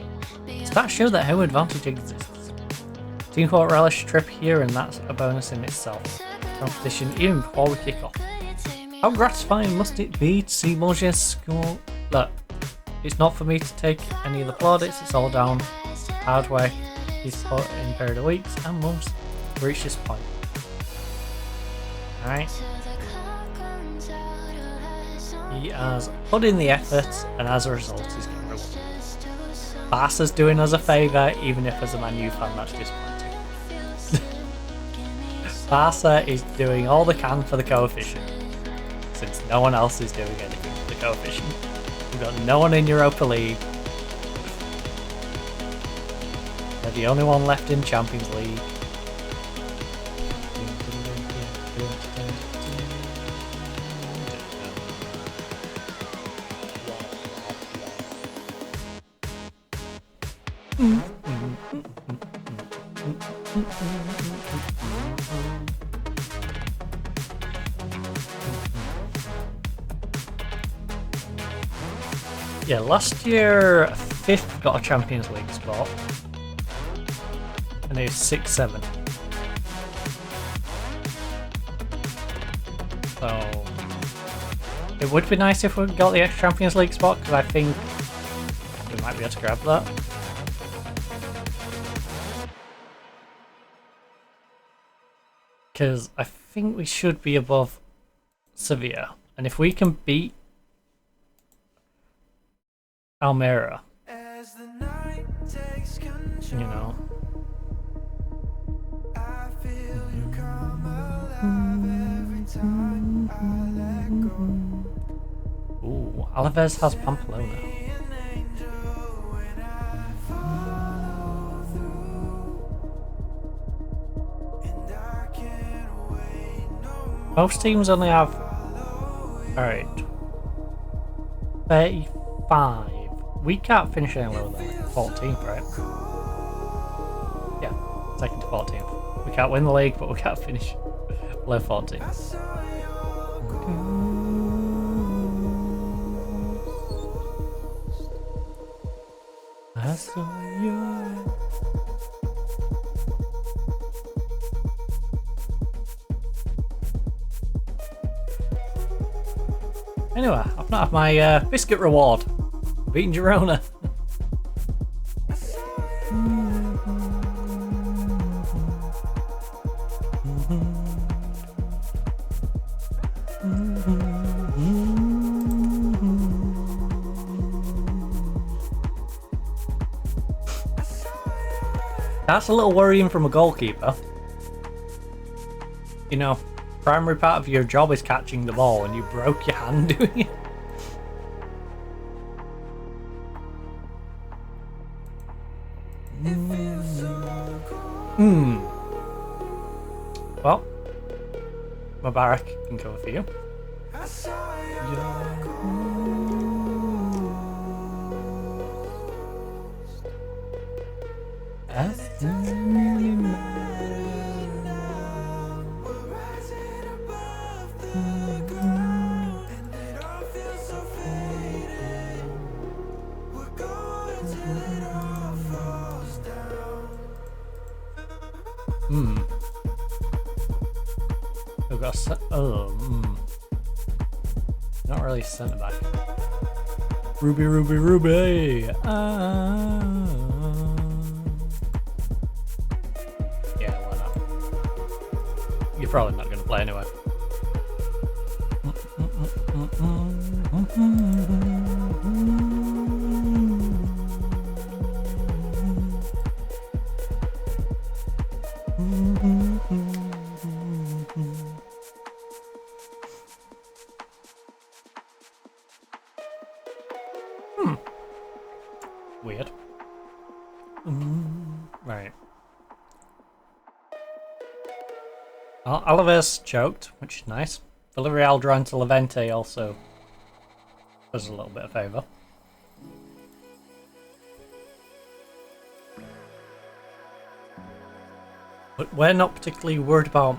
Does that show that home advantage exists? Team court relish trip here, and that's a bonus in itself. Competition even before we kick off. How gratifying must it be to see Moges score? Look, it's not for me to take any of the plaudits, it's all down hard work he's put in a period of weeks and months to reach this point. Alright. He has put in the effort, and as a result he's getting rewarded. Barca's doing us a favour, even if as a Man U fan that's disappointing. Barca is doing all they can for the coefficient, since no one else is doing anything for the coefficient. We've got no one in Europa League. They're the only one left in Champions League. Yeah, last year 5th got a Champions League spot, and it's 6-7. So it would be nice if we got the extra Champions League spot, because I think we might be able to grab that. Because I think we should be above Sevilla, and if we can beat Almeria, you know. Ooh, Alaves has Pamplona. Most teams only have, alright, 35. We can't finish any lower than like 14th, right? Yeah, 2nd to 14th. We can't win the league, but we can't finish below 14th. I saw your... Anyway, I've not had my biscuit reward. Beating Girona. That's a little worrying from a goalkeeper. You know, primary part of your job is catching the ball and you broke your hand doing it. Well, Mubarak can cover for you. We've got not really centre back. Ruby, Ruby, Ruby. Yeah, why not? You're probably not going to play anyway. Weird. Right. Oh, Alaves choked, which is nice. Villarreal drawn to Levante also does a little bit of favour. But we're not particularly worried about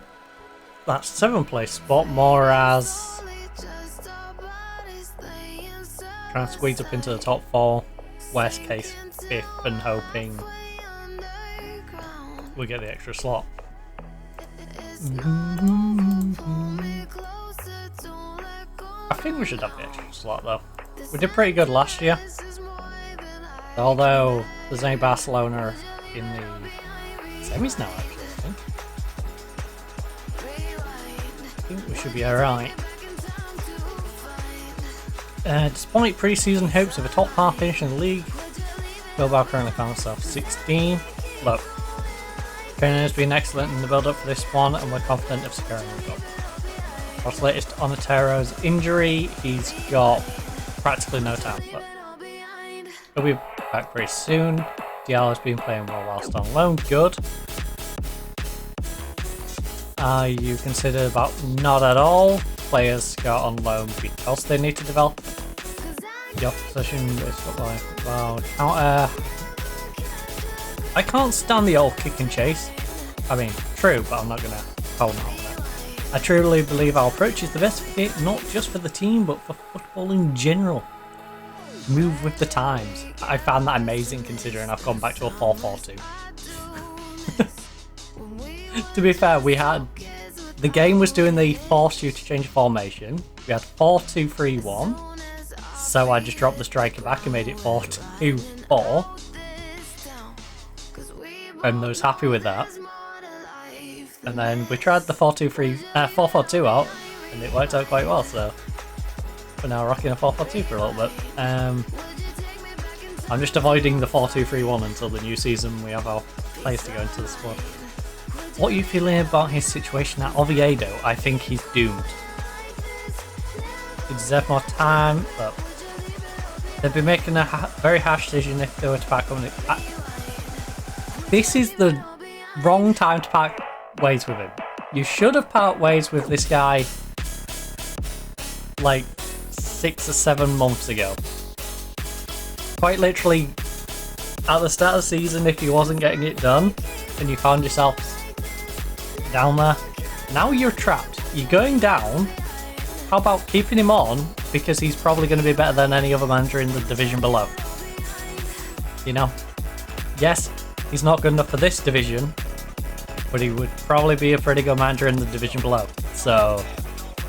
that 7th place spot, more as trying to squeeze up into the top 4, worst case 5th, and hoping we get the extra slot. I think we should have the extra slot though. We did pretty good last year, although there's only Barcelona in the semis now actually. I think we should be alright. Despite pre-season hopes of a top half finish in the league, Bilbao currently found themselves 16. Look, training has been excellent in the build-up for this one, and we're confident of securing the goal. What's latest on Otero's injury? He's got practically no time, but he'll be back very soon. Diallo's been playing well whilst on loan. Good. Are you considered about not at all? Players go on loan because they need to develop. The opposition is well, counter. I can't stand the old kick and chase. I mean, true, but I'm not gonna hold on it. I truly believe our approach is the best fit, not just for the team, but for football in general. Move with the times. I found that amazing considering I've gone back to a 4-4-2. To be fair, the game was doing the force you to change formation. We had 4-2-3-1, so I just dropped the striker back and made it 4-2-4, and I was happy with that. And then we tried the 4-4-2 out, and it worked out quite well. So we're now rocking a 4-4-2 for a little bit. I'm just avoiding the 4-2-3-1 until the new season. We have our players to go into the squad. What are you feeling about his situation at Oviedo? I think he's doomed. He deserves more time, but they'd be making a very harsh decision if they were to part company. This is the wrong time to part ways with him. You should have part ways with this guy like 6 or 7 months ago. Quite literally at the start of the season, if he wasn't getting it done and you found yourself down there, now you're trapped. You're going down. How about keeping him on, because he's probably going to be better than any other manager in the division below. You know, yes, he's not good enough for this division, but he would probably be a pretty good manager in the division below. So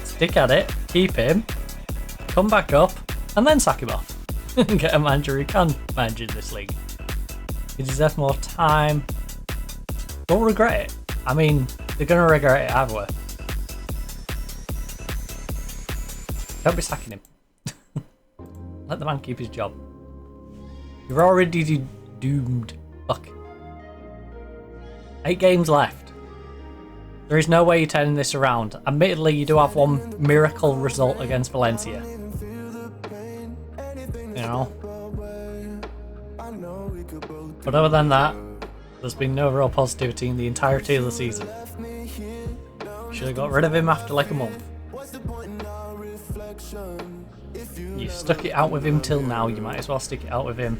stick at it, keep him, come back up, and then sack him off. And get a manager who can manage in this league. He deserves more time. Don't regret it. I mean, they're going to regret it either way. Don't be sacking him. Let the man keep his job. You're already doomed. Fuck. 8 games left. There is no way you're turning this around. Admittedly, you do have one miracle result against Valencia. You know? But other than that, there's been no real positivity in the entirety of the season. Should have got rid of him after like a month. You stuck it out with him till now, you might as well stick it out with him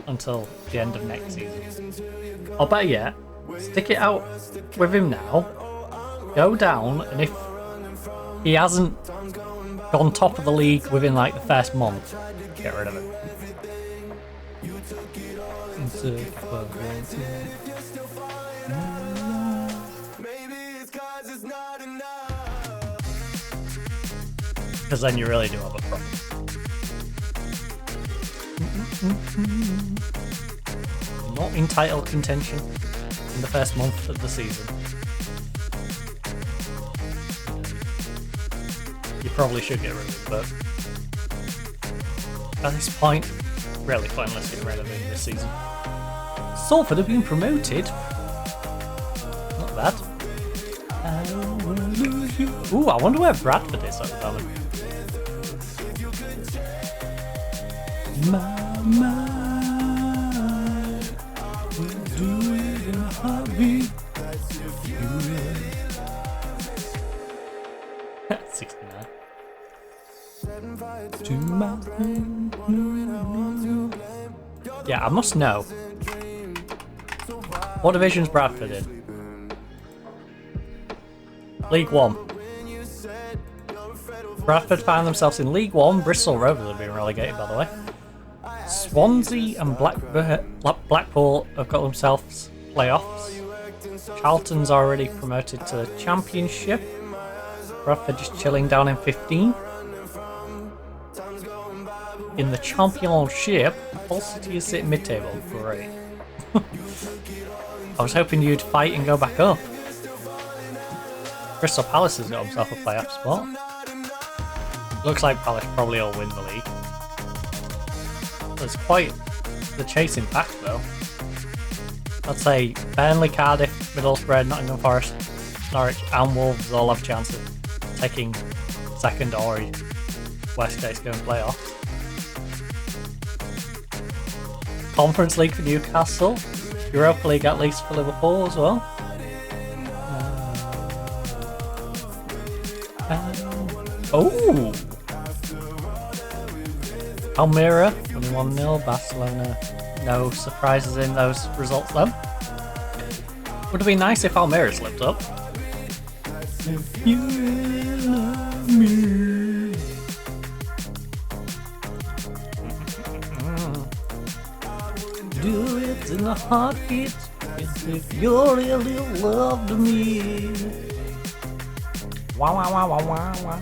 until the end of next season. Or better yet, stick it out with him now, go down, and if he hasn't gone top of the league within like the first month, get rid of him. Because then you really do have a problem. Not in title contention in the first month of the season. You probably should get rid of it, but at this point, really pointless getting rid of him this season. Salford have been promoted. Not bad. Ooh, I wonder where Bradford is at the moment. My mind will do it in a heartbeat. 69. To my yeah, I must know. What division's Bradford in? League 1. Bradford find themselves in League 1. Bristol Rovers have been relegated, by the way. Swansea and Blackpool have got themselves playoffs. Charlton's already promoted to the Championship. Bradford just chilling down in 15. In the Championship, Hull City is sitting mid-table. Great. I was hoping you'd fight and go back up. Crystal Palace has got himself a playoff spot. Looks like Palace probably will win the league. There's quite the chasing pack though. I'd say Burnley, Cardiff, Middlesbrough, Nottingham Forest, Norwich and Wolves all have a chance of taking second or worst case going playoffs. Conference League for Newcastle. Europa League at least for Liverpool as well. Oh! Almira, 1-0. Barcelona, no surprises in those results though. Would have been nice if Almira slipped up. If you really love me. Do it in a heartbeat. If you really loved me. Wow, wow, wow, wow, wow, wow.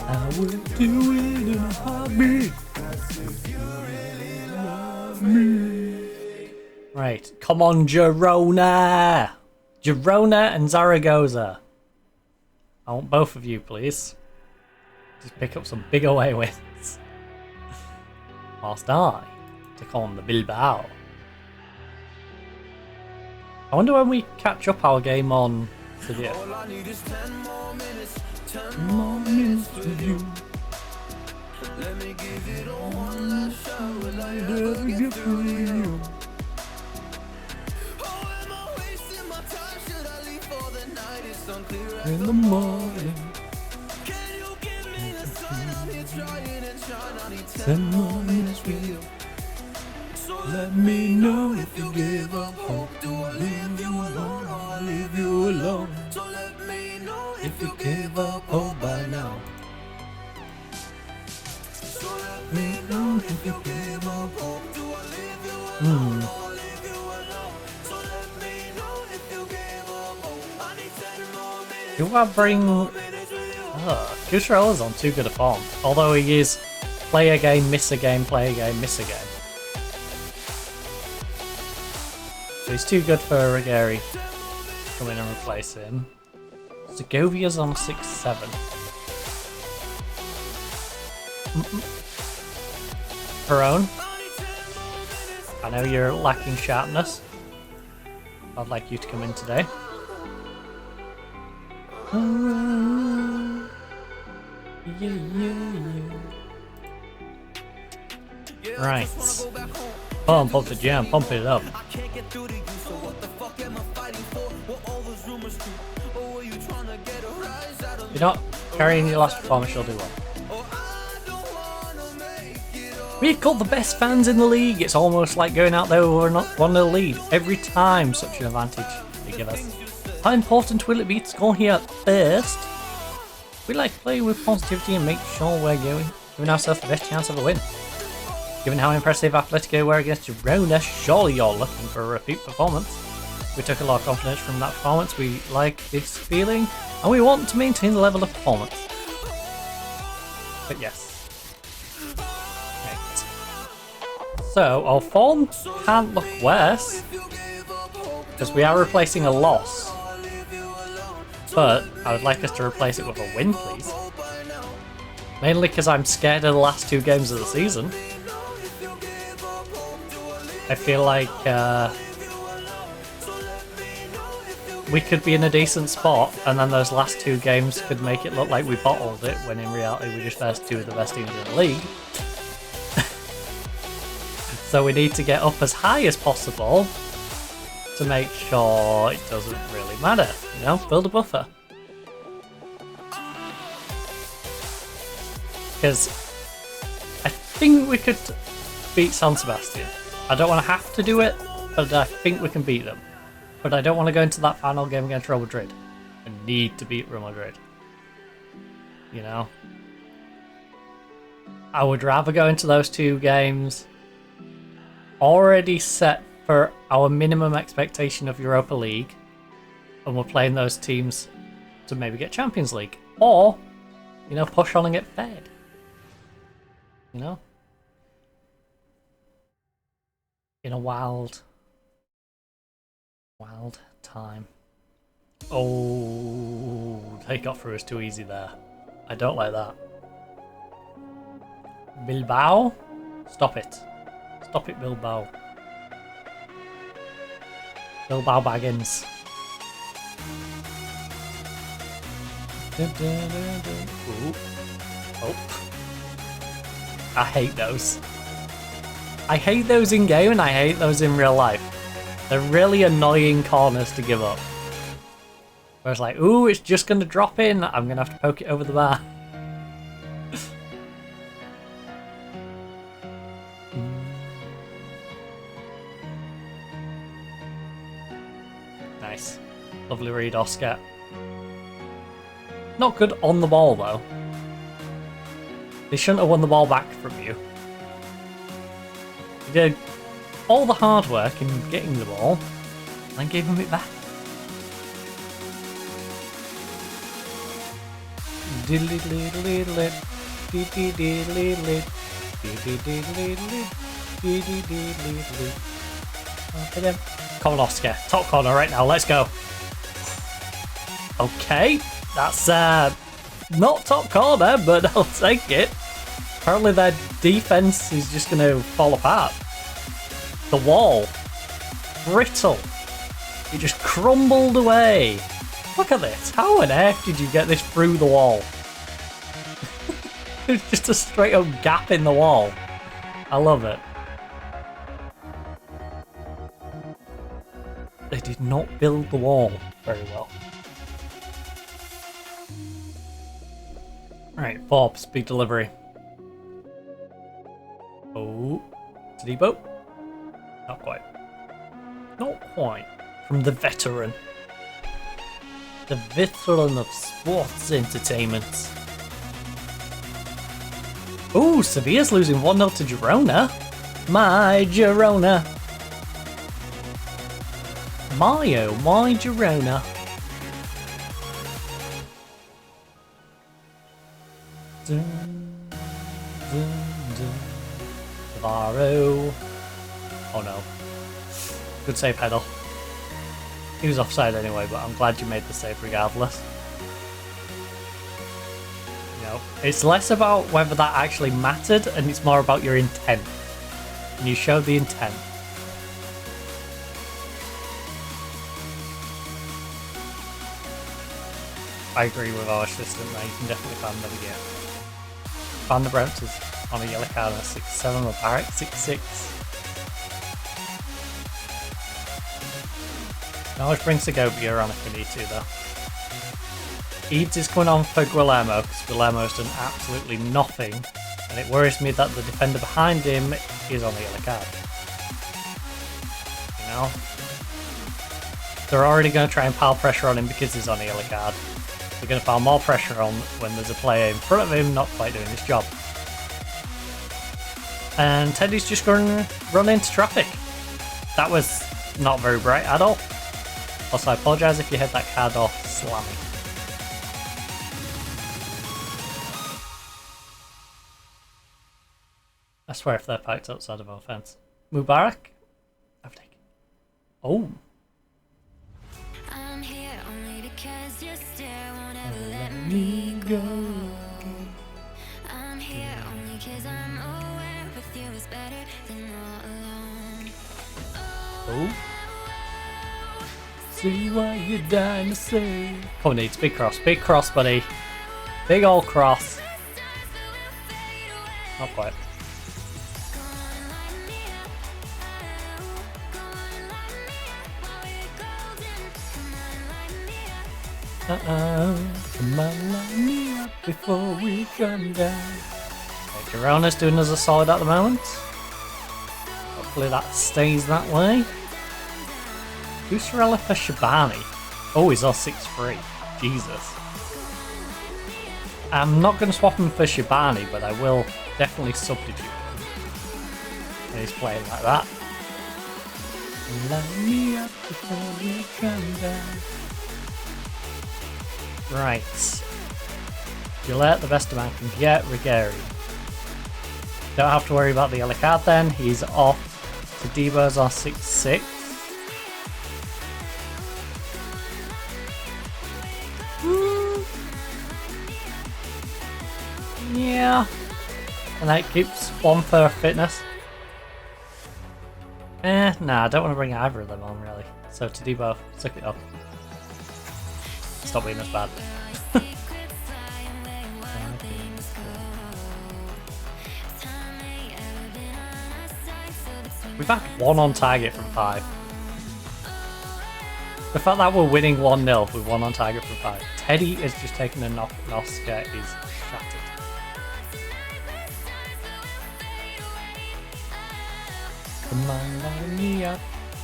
I would do it in a heartbeat. Right, come on, Girona. Girona and Zaragoza. I want both of you, please. Just pick up some big away wins. Whilst I take on the Bilbao. I wonder when we catch up our game on Sevilla. 10 more minutes with you. Let me give it all one last shot. Will I ever get for you? Oh, am I wasting my time? Should I leave for the night? It's unclear in the morning. Can you give me a sign? I'm here trying and trying. I need 10 more minutes with you. So let me know if you give up hope. Do I leave you alone or I leave you alone? So let me know if you give up hope by now. So let me know if you give up hope. Do I bring... Kucherela's on too good a form. Although he is play a game, miss a game, play a game, miss a game. So he's too good for Ruggeri. Come in and replace him. Segovia's on 6-7. Perone. I know you're lacking sharpness. I'd like you to come in today. Right. Pump up the jam, pump it up. If you're not carrying your last performance, you'll do well. We've got the best fans in the league. It's almost like going out there with a 1-0 lead. Every time, such an advantage they give us. How important will it be to score here at first? We like to play with positivity and make sure we're giving ourselves the best chance of a win. Given how impressive Atletico were against Girona, surely you're looking for a repeat performance. We took a lot of confidence from that performance. We like this feeling, and we want to maintain the level of performance. But yes. So, our form can't look worse, because we are replacing a loss. But I would like us to replace it with a win, please. Mainly because I'm scared of the last 2 games of the season. I feel like we could be in a decent spot, and then those last 2 games could make it look like we bottled it, when in reality we just faced 2 of the best teams in the league. So we need to get up as high as possible to make sure it doesn't really matter. You know, build a buffer. Because I think we could beat San Sebastian. I don't want to have to do it, but I think we can beat them. But I don't want to go into that final game against Real Madrid. I need to beat Real Madrid. You know? I would rather go into those 2 games already set for our minimum expectation of Europa League, and we're playing those teams to maybe get Champions League, or, you know, push on and get fed. You know? In a wild time. Oh, they got through us too easy there. I don't like that. Bilbao? Stop it. Stop it, Bilbao. Bilbao Baggins. Ooh. Oh. I hate those. I hate those in game and I hate those in real life. They're really annoying corners to give up. Where it's like, ooh, it's just going to drop in. I'm going to have to poke it over the bar. Nice. Lovely read, Oscar. Not good on the ball, though. They shouldn't have won the ball back from you. You did all the hard work in getting the ball, and then gave him it back. Come on, Oscar. Top corner right now. Let's go. Okay. That's not top corner, but I'll take it. Apparently their defense is just going to fall apart. The wall. Brittle. It just crumbled away. Look at this. How on earth did you get this through the wall? It's just a straight up gap in the wall. I love it. They did not build the wall very well. Right, Bob, speed delivery. Oh, Tadibo? Not quite. Not quite. From the veteran. The veteran of sports entertainment. Oh, Sevilla's losing 1-0 to Girona. My Girona. My oh my Girona. Dun, dun, dun. Navarro. Oh no. Good save, Heddle. He was offside anyway, but I'm glad you made the save regardless. You know, it's less about whether that actually mattered and it's more about your intent. And you showed the intent. I agree with our assistant there, you can definitely find them again. Van der Brent is on a yellow card on 6-7, Mubarak 6-6. Now which brings Segovia on if we need to though. Eads is coming on for Guillermo because Guillermo's done absolutely nothing, and it worries me that the defender behind him is on the yellow card. You know? They're already going to try and pile pressure on him because he's on a yellow card. They're going to pile more pressure on when there's a player in front of him not quite doing his job. And Teddy's just going to run into traffic. That was not very bright at all. Also, I apologise if you heard that car door slamming. I swear if they're parked outside of our fence. Mubarak? I've taken. Oh. I'm here only because your stare won't ever let me go. I'm here only because I'm aware with you is better than all alone. Oh. See what you're dying to say. Oh, needs big cross, buddy. Big old cross. Not quite. Come on, light me up before we come down. Okay, Girona's doing us a solid at the moment. Hopefully that stays that way. Busarella for Shabani. Oh, he's on 6-3. Jesus. I'm not going to swap him for Shabani, but I will definitely substitute him. And he's playing like that. Light me up before we come down. Right. Gillette, the best a man can get. Rigeri. Don't have to worry about the yellow card then. He's off. Tadebo's on 6-6. Yeah. And that keeps one for fitness. Nah, I don't want to bring either of them on really. So Tadebo, suck it up. Stop being as bad. We've had 1 on target from 5. The fact that we're winning 1-0 with 1 on target from 5. Teddy is just taking a knock and Oscar is shattered. Come on, light me up.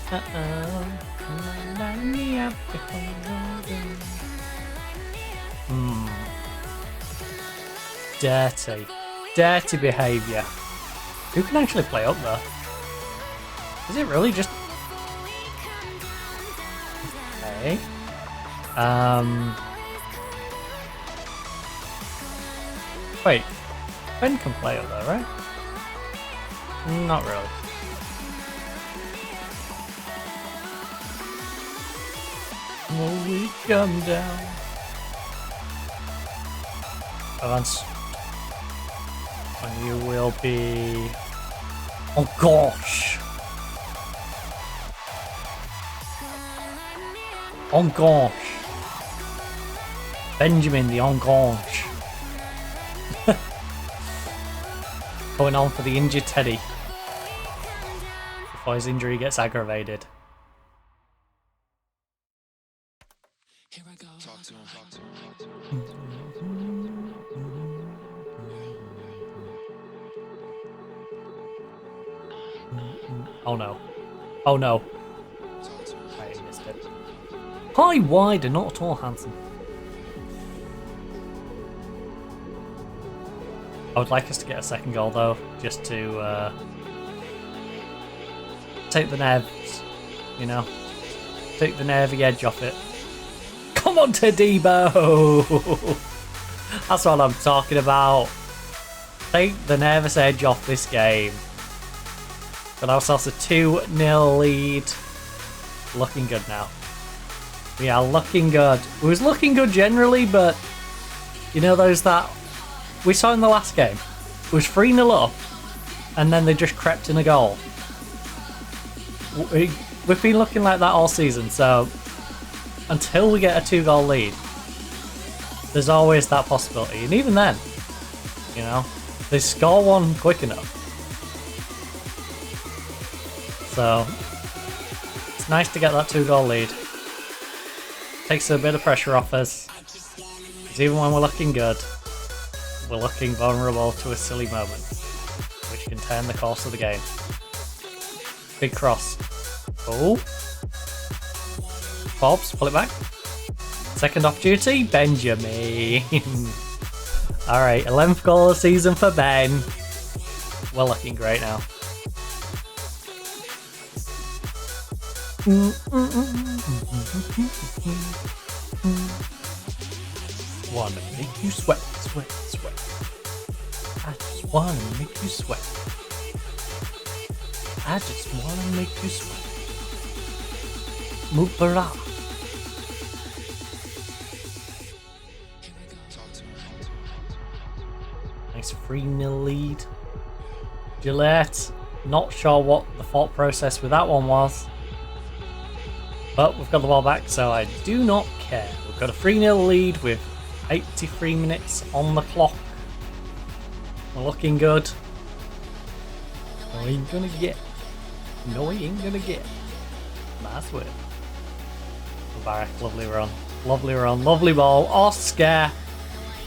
Come on, light me up before you go. Dirty. Dirty behaviour. Who can actually play up there? Is it really just... Okay. Wait. Ben can play up there, right? Not really. Will we come down? Advance. And you will be... Oh gosh! Oh gosh! Benjamin the on gosh! Going on for the injured Teddy. Before his injury gets aggravated. Here I go. Talk to him. Oh no. Oh no. I missed it. High, wide, and not at all handsome. I would like us to get a second goal though, just to take the nerves, you know. Take the nervy edge off it. Come on, Tedibo! That's what I'm talking about. Take the nervous edge off this game. Got ourselves a 2-0 lead. Looking good now. We are looking good. It was looking good generally, but you know those that we saw in the last game? It was 3-0 up, and then they just crept in a goal. We've been looking like that all season, so until we get a 2-goal lead, there's always that possibility. And even then, you know, they score one quick enough. So it's nice to get that 2-goal lead. Takes a bit of pressure off us. Because even when we're looking good, we're looking vulnerable to a silly moment, which can turn the course of the game. Big cross. Oh. Forbes, pull it back. Second opportunity, Benjamin. Alright, 11th goal of the season for Ben. We're looking great now. Wanna make you sweat, sweat, sweat. I just wanna make you sweat. I just wanna make you sweat. Mupara. Nice 3-0 lead. Gillette. Not sure what the thought process with that one was. But we've got the ball back, so I do not care. We've got a 3-0 lead with 83 minutes on the clock. We're looking good. No, he ain't gonna get. No, he ain't gonna get. Nice work. Mubarak, lovely run. Lovely run, lovely ball. Oscar!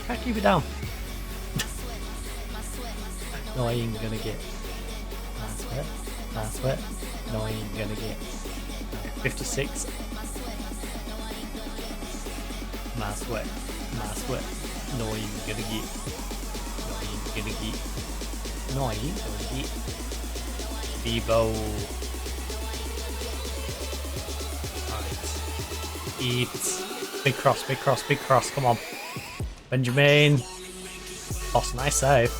Can't keep it down. No, I ain't gonna get. Nice work. Nice work. No, I ain't gonna get. 56. Nice work. Nice work. No, I ain't gonna get. No, I ain't gonna get. No, I ain't gonna get. Bebo. Alright. Eat. Big cross, big cross, big cross. Come on. Benjamin. Boss, nice save.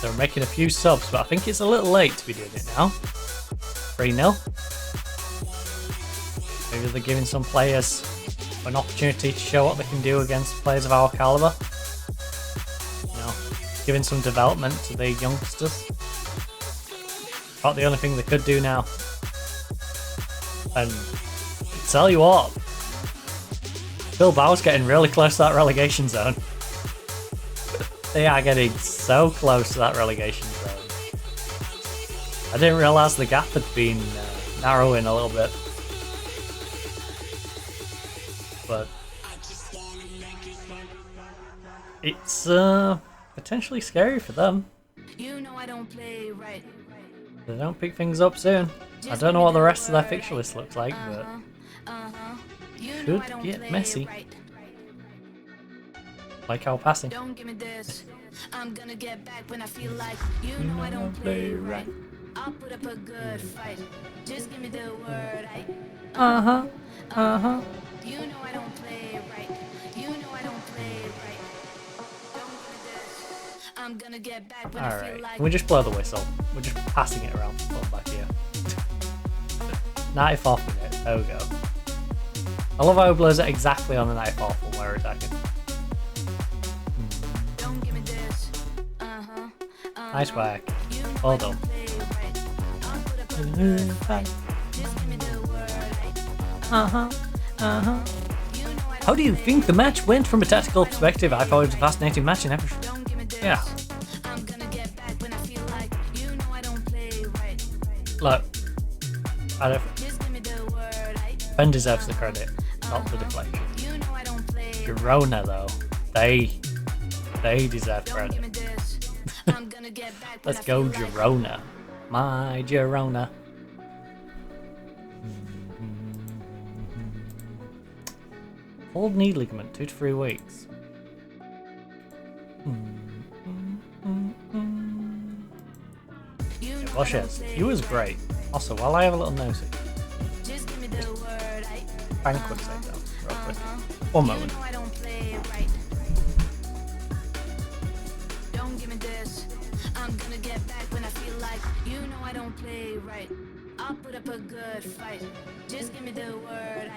They're making a few subs, but I think it's a little late to be doing it now. 3-0. Maybe they're giving some players an opportunity to show what they can do against players of our caliber. You know, giving some development to the youngsters. About the only thing they could do now. And tell you what, Bilbao's getting really close to that relegation zone. They are getting so close to that relegation zone. I didn't realise the gap had been narrowing a little bit. But it's potentially scary for them. You know I don't play right. They don't pick things up soon. I don't know what the rest of their fixture list looks like, but should get messy. Like our passing. Don't give me this. I'm gonna get back when I feel like you know I don't play right. I'll put up a good fight. Just give me the word. Uh-huh. Uh-huh. You know I don't play right. You know I don't play right. Don't give me this. I'm gonna get back when I feel Alright, like we just blow the whistle. We're just passing it around the back here. 94th minute, there we go. I love how it blows it exactly on the 94th when we're attacking. Nice work. Well done. How do you think the match went from a tactical perspective? I thought it was a fascinating match and everything. Yeah. Look, Ben deserves the credit, not the deflection. Girona though, they deserve credit. Let's go Girona. My Girona. Pulled knee ligament, 2 to 3 weeks. Yeah, Bosches, he was great. Also, while I have a little nosy, Just give me the word. bang quick save though, real quick. One moment. You know I don't play it right. Don't give me this. I'm gonna get back when I feel like. You know I don't play it right. I'll put up a good fight. Just give me the word.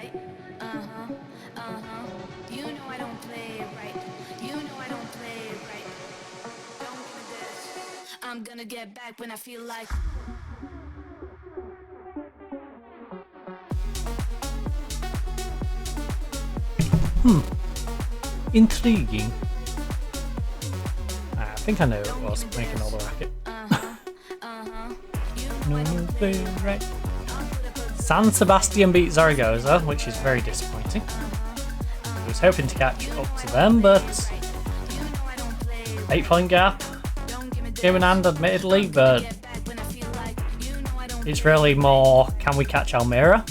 You know I don't play it right. You know I don't play it right. Don't give me this. I'm gonna get back when I feel like. Intriguing. I think I know it was making all the racket. No, right. San Sebastian beat Zaragoza, which is very disappointing. I was hoping to catch up to them, but 8-point gap. Game in hand, admittedly, but it's really more can we catch Almira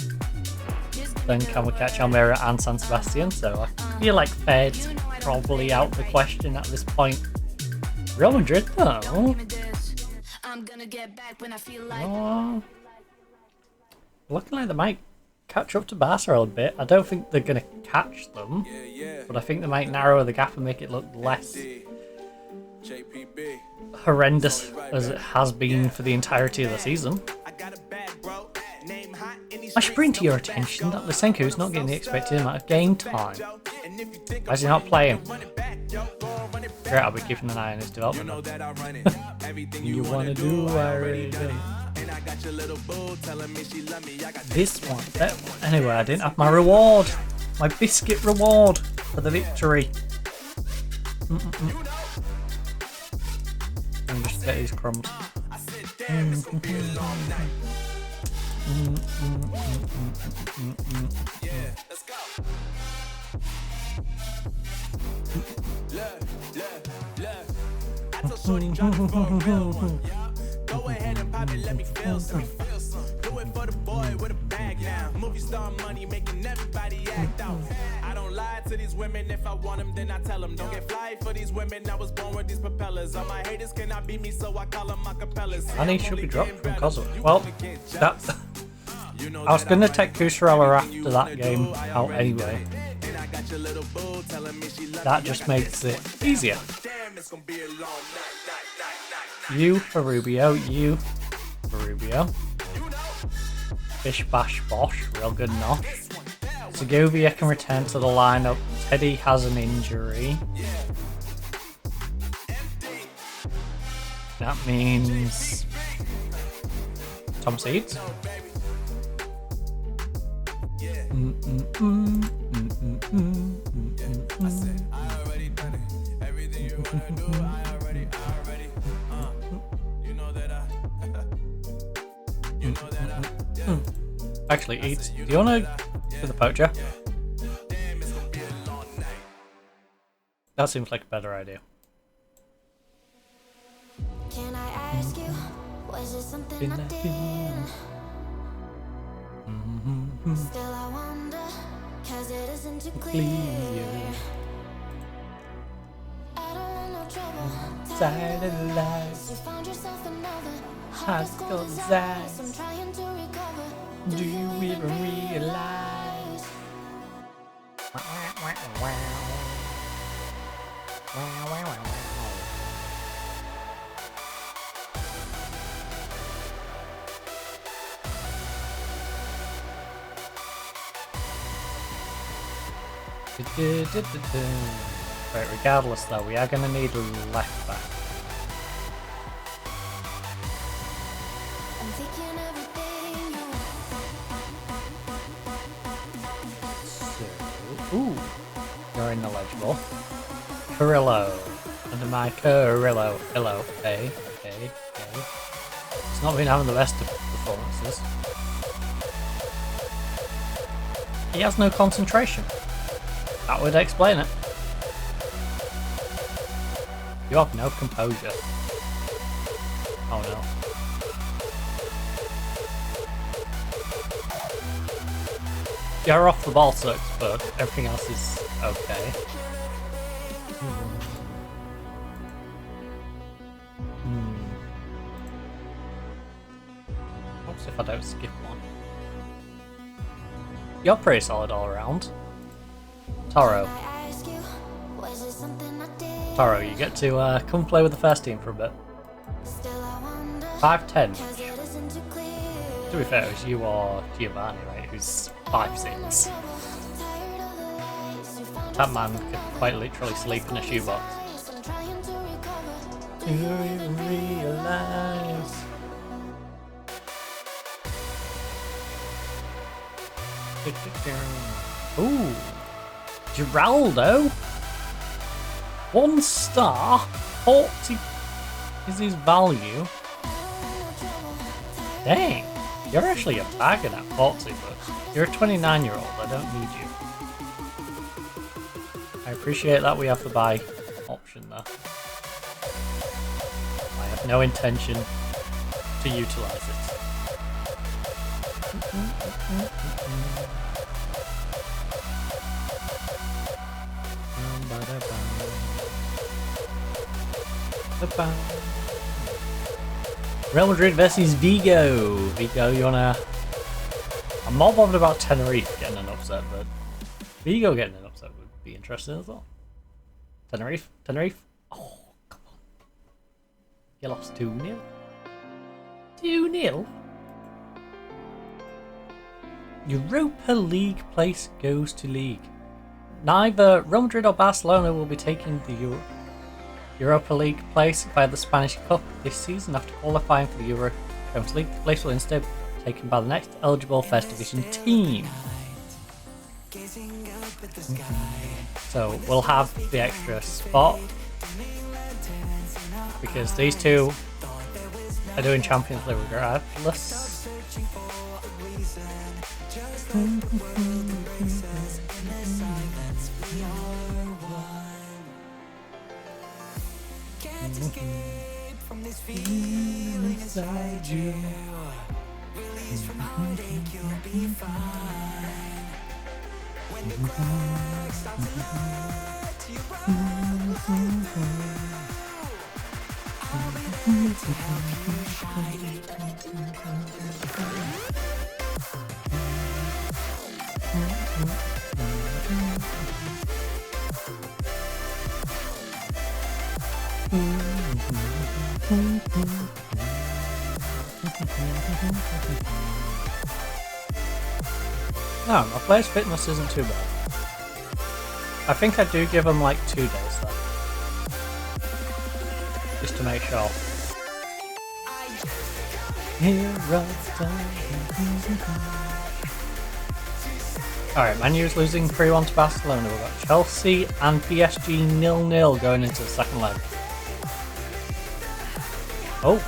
than can we catch Almira and San Sebastian, so I feel like Fed's probably out of the question at this point. Real Madrid, though. Oh, looking like they might catch up to Barca a little bit. I don't think they're going to catch them, but I think they might narrow the gap and make it look less horrendous as it has been for the entirety of the season. I should bring to your attention that Lysenko's not getting the expected amount of game time. Why is he not playing? Great, I'll be keeping an eye on his development. You wanna do, I already do. This one, that one. Anyway, I didn't have my reward. My biscuit reward for the victory. Let me just get these crumbs. Go ahead and pop it, let me feel some. Do it for the boy with a bag now. Movie star money making everybody act out. I don't lie to these women. If I want them, then I tell them. Don't get fly for these women. I was born with these propellers. All my haters cannot beat me, so I call them acapellas. And he should be dropped from Kosovo. Well, that. I was going to take Kusarella after that game out anyway. That just makes it easier. You for Rubio, you for Rubio. Bish bash bosh, real good nosh. Segovia can return to the lineup. Teddy has an injury. That means Tom Seeds. Actually, Eats, do you want to do the poacher? That seems like a better idea. Can I ask you, was it something I did? Still I wonder, cause it isn't too clear. I don't want no trouble, tired of the lies. You found yourself another hot school's eyes. I'm trying to recover. Do you even realize? Right, regardless though, we are going to need a left back. I'm thinking everything you Ooh, you're ineligible. Carrillo. Under my Carrillo. Hello. Hey. It's not been having the best of performances. He has no concentration. That would explain it. You have no composure. Oh no. You're off the ball sucks, but everything else is okay. Oops. helps if I don't skip one. You're pretty solid all around. Toro. Toro, you get to come play with the first team for a bit. 5'10". To be fair, it was you or Giovanni, right? Who's 5'6". That man could quite literally sleep in a shoebox. Do you realize? Ooh, Geraldo. 1 star, 40 is his value. Dang, you're actually a bagger at 40, but you're a 29-year-old. I don't need you. I appreciate that we have the buy option there. I have no intention to utilize it. Real Madrid versus Vigo. Vigo, you wanna... I'm more bothered about Tenerife getting an upset, but Vigo getting an upset would be interesting as well. Tenerife? Oh, come on. You lost 2-0? 2-0? Europa League place goes to league. Neither Real Madrid or Barcelona will be taking the Europa League place via the Spanish Cup this season after qualifying for the Euro Conference League. The place will instead be taken by the next eligible First Division team. So we'll have the extra spot because these two are doing Champions League regardless. From this feeling inside you, release from heartache, you'll be fine. When the clock stops to hurt, you I'll be there to help you shine. No, my player's fitness isn't too bad. I think I do give him like 2 days though. Just to make sure. Alright, Man U's losing 3-1 to Barcelona. We've got Chelsea and PSG 0-0 going into the second leg. Oh.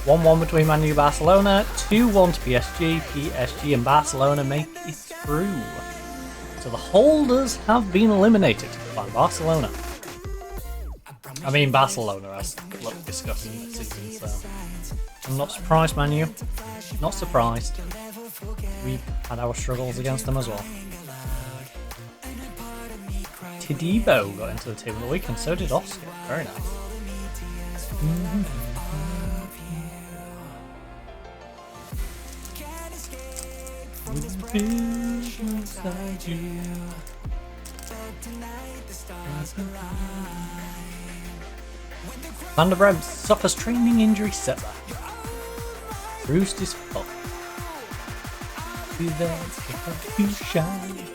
1-1 between Man U and Barcelona, 2-1 to PSG. PSG and Barcelona make it through. So the holders have been eliminated by Barcelona. I mean, Barcelona has looked disgusting this season, so I'm not surprised, Man U. Not surprised. We've had our struggles against them as well. Todibo got into the team of the week, and so did Oscar. Very nice. Van der Bremt suffers training injury setback. Bruised his foot. Be there to help you shine.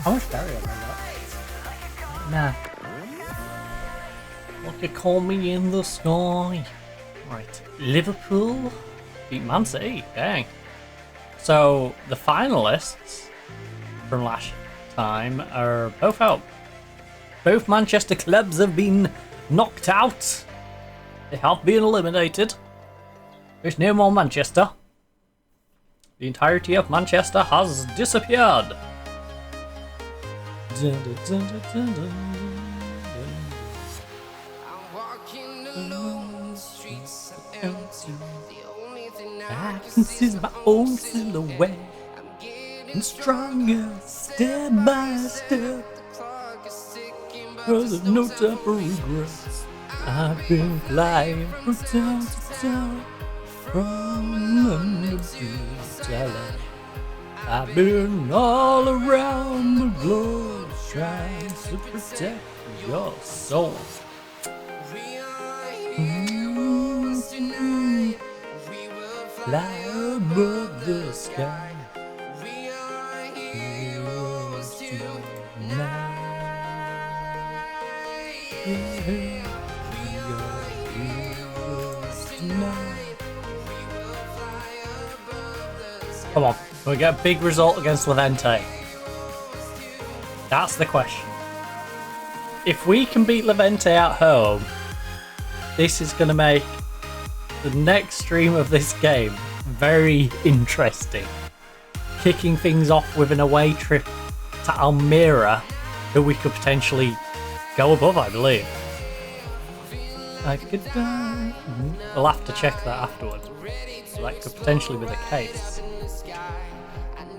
How much barrier have I got? Nah. Look at Call Me in the Sky. Right, Liverpool beat Man City. Dang. So the finalists from last time are both out. Both Manchester clubs have been knocked out. They have been eliminated. There's no more Manchester. The entirety of Manchester has disappeared. Dun, dun, dun, dun, dun, dun. I'm walking alone, the streets are empty. The only thing I I can see my own silhouette. I'm getting And stronger, step by step. clock is ticking, but Cause there's no time for regrets. I've been flying from town to town, from London to LA. I've been all around the globe trying to protect your soul. we are heroes tonight. We will Fly above the sky. We are heroes tonight. We are heroes tonight. Come on, can we get a big result against Levante? That's the question. If we can beat Levante at home, this is going to make the next stream of this game very interesting. Kicking things off with an away trip to Almira that we could potentially go above, I believe. I could die. We'll have to check that afterwards. So that could potentially be the case.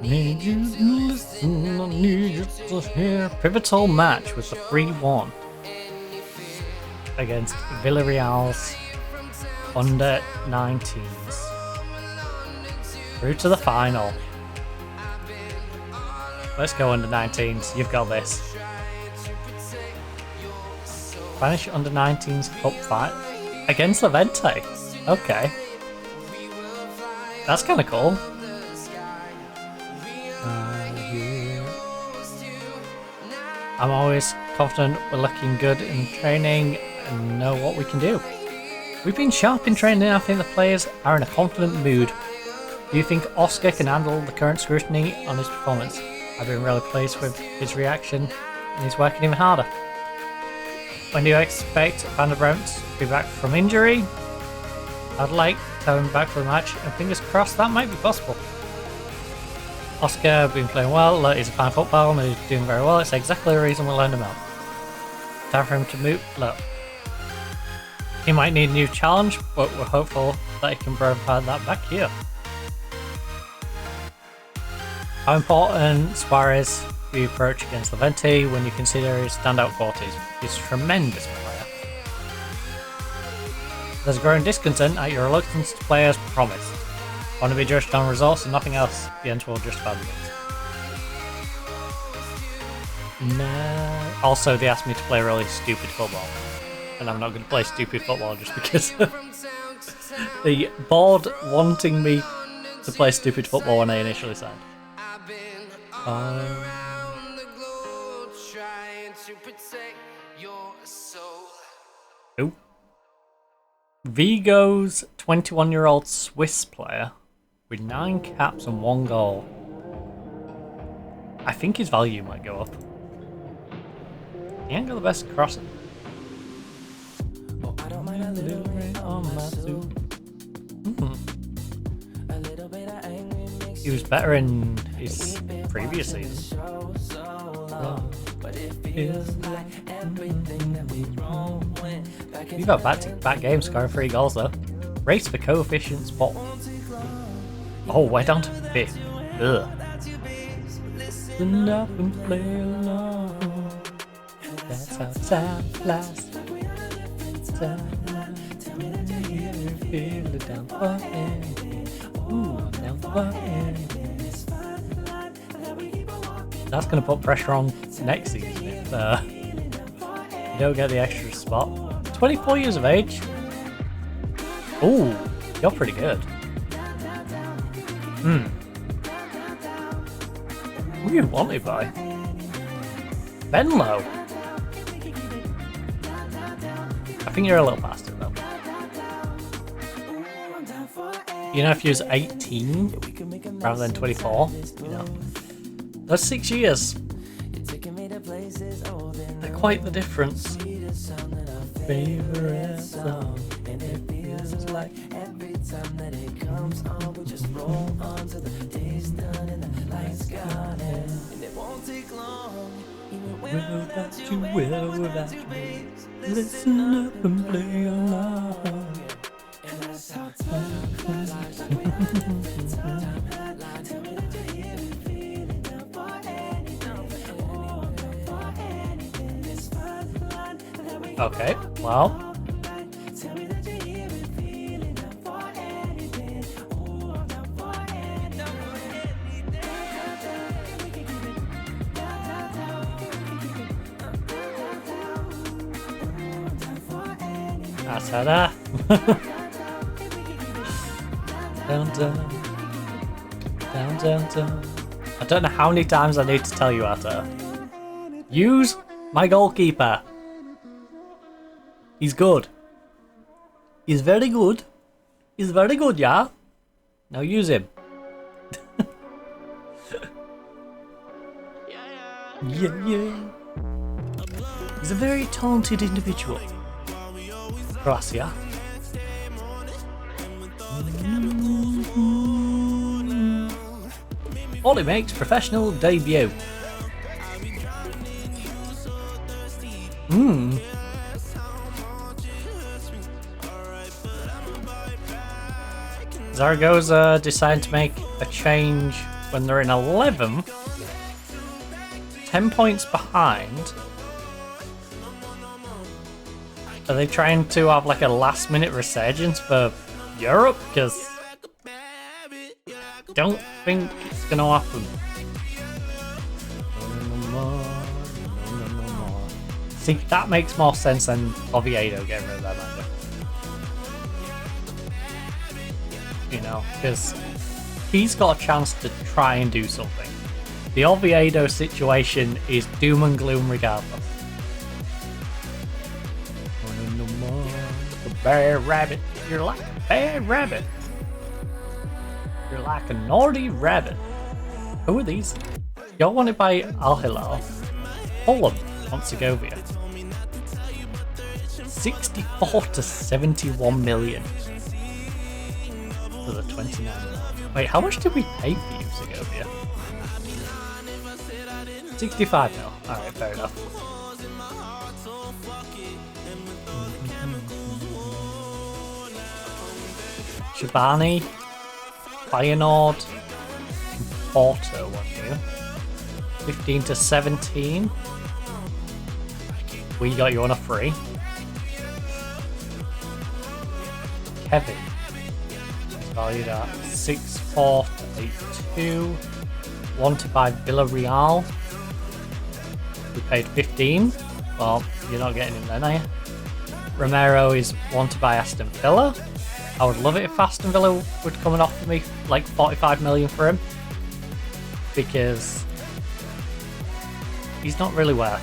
Need you to listen, I need you to hear. Pivotal match was the 3-1 against Villarreal's under 19s. Through to the final. Let's go under 19s. You've got this. Spanish under 19s cup fight against Levante. Okay. That's kind of cool. I'm always confident we're looking good in training and know what we can do. We've been sharp in training. I think the players are in a confident mood. Do you think Oscar can handle the current scrutiny on his performance? I've been really pleased with his reaction and he's working even harder. When do you expect Van der Bremt to be back from injury? I'd like to have him back for the match and fingers crossed that might be possible. Oscar been playing well, he's a fine footballer and he's doing very well. It's exactly the reason we loaned him out. Time for him to move. Look, he might need a new challenge, but we're hopeful that he can provide that back here. How important Suarez the approach against Levante when you consider his standout qualities? He's a tremendous player. There's a growing discontent at your reluctance to play as promised. Want to be judged on results and nothing else. The end will justify the means. Nah. Also, they asked me to play really stupid football, and I'm not going to play stupid football just because of the board wanting me to play stupid football when I initially signed. Oh. Vigo's 21-year-old Swiss player with 9 caps and 1 goal. I think his value might go up. He ain't got the best crossing. He was better in his previous season. He's got back-to-back games scoring 3 goals though. Race for coefficient spot. Oh, way down to 5th. Ugh. That's how time flies. That's going to put pressure on next season if you don't get the extra spot. 24 years of age. Ooh, you're pretty good. Who are you wanted by? Benlow. I think you're a little bastard though. You know, if you was 18 rather than 24, you know, that's 6 years. They're quite the difference. Favorite song, and it feels like every time that it comes on, we just roll on to the day's done and the lights gone, and it won't take long. Even without you, without you, listen up and play along. And that's how time flies. Okay, well. That's how that. Down, down. Down, down, down. I don't know how many times I need to tell you how to use my goalkeeper. He's good. He's very good. He's very good, yeah? Now use him. Yeah, yeah. He's a very talented individual. Gracia. Ollie makes professional debut. Zaragoza decide to make a change when they're in 11th. 10 points behind. Are they trying to have like a last minute resurgence for Europe? Because I don't think it's going to happen. See, that makes more sense than Oviedo getting rid of that manager. You know, because he's got a chance to try and do something. The Oviedo situation is doom and gloom regardless. The bear rabbit. You're like a bear rabbit. You're like a naughty rabbit. Who are these? You're wanted by Al Hilal. Fulham wants Segovia. 64 to 71 million. For the 29. Wait, how much did we pay for you, Segovia? 65 mil. Alright, fair enough. Shabani, Feyenoord, Porto want you. 15 to 17. We got you on a free. Kevin. Valued at 6.4 to 8.2. Wanted by Villarreal. We paid 15. Well, you're not getting him then, are you? Romero is wanted by Aston Villa. I would love it if Aston Villa would come and offer me like 45 million for him. Because he's not really worth.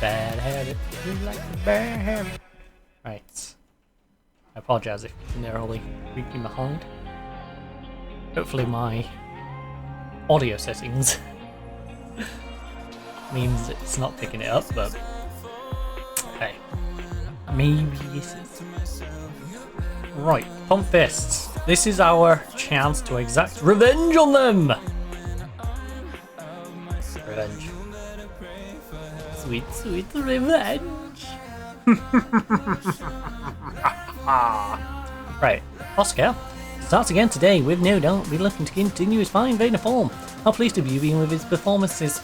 Bad habit. You like a bad habit. Right. I apologise if they're only creeping behind. Hopefully my audio settings means it's not picking it up, but hey, maybe this is. Right, Pump Fists. This is our chance to exact revenge on them! Revenge. Sweet, sweet revenge! Right, Oscar starts again today with no doubt be looking to continue his fine vein of form. How pleased have you been with his performances?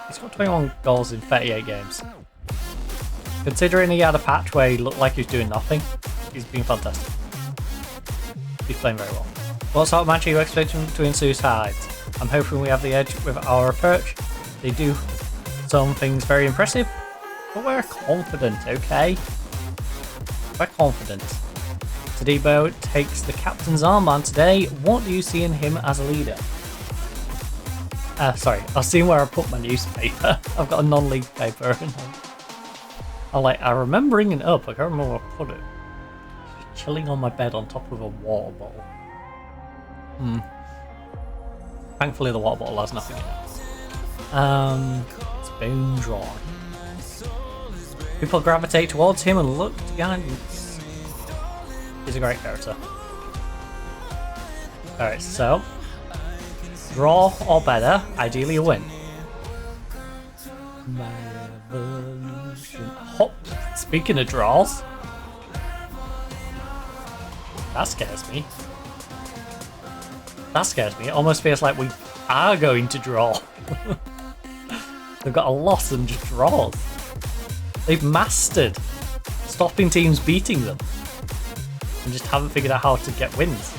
He's got 21 goals in 38 games. Considering he had a patch where he looked like he was doing nothing, he's been fantastic. He's playing very well. What sort of match are you expecting to ensue sides? I'm hoping we have the edge with our approach. They do some things very impressive, but we're confident, okay? We're confident. Tadibo takes the captain's armband today. What do you see in him as a leader? Sorry, I've seen where I put my newspaper. I've got a non-league paper. I remember bringing it up. I can't remember where I put it. chilling on my bed on top of a water bottle. Thankfully the water bottle has nothing in it. Spoon drawn. People gravitate towards him and look to guidance. He's a great character. Alright, so draw or better, ideally a win. My evolution. Hop. Speaking of draws, that scares me. That scares me. It almost feels like we are going to draw. They've got a loss and just draws. They've mastered stopping teams beating them and just haven't figured out how to get wins.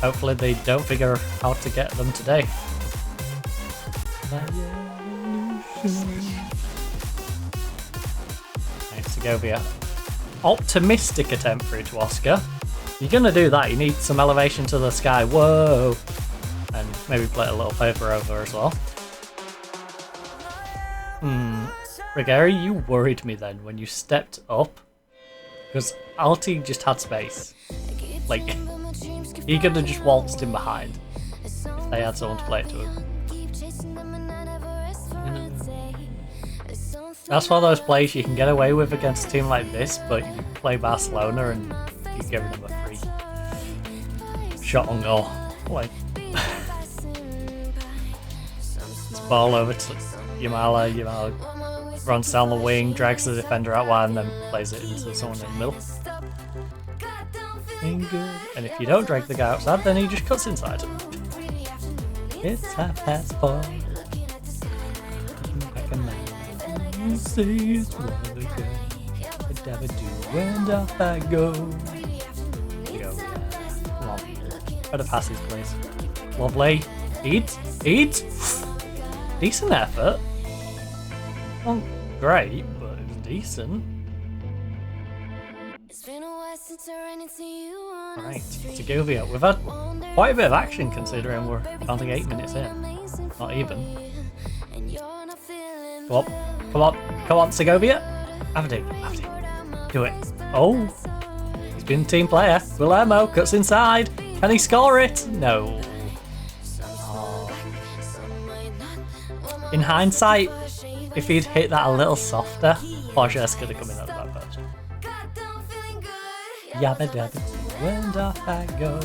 Hopefully they don't figure out how to get them today. Nice Segovia. Optimistic attempt through to Oscar. You're gonna do that, you need some elevation to the sky. Whoa! And maybe play a little paper over as well. Rigari, you worried me then when you stepped up. Because Alti just had space. Like, he could have just waltzed in behind if they had someone to play it to him. That's one of those plays you can get away with against a team like this, but you play Barcelona and you're giving them a free shot on goal. Like, it's ball over to Yamala. Yamala runs down the wing, drags the defender out wide, and then plays it into someone in the middle. And if you don't drag the guy outside, then he just cuts inside. It's 4:30. Say it's one of the good. But never do when off I go. Come on. Better passes, please. Lovely. Eat. Decent effort. Well, great, but it was decent. Right, Segovia. We've had quite a bit of action considering we're counting 8 minutes in. Not even. Come on, Segovia. Have a dig. Do it. Oh, he's been a team player. Guillermo cuts inside. Can he score it? No. Oh. In hindsight, if he'd hit that a little softer, Borges could have come in at that first. Yabba dabba, when off I go.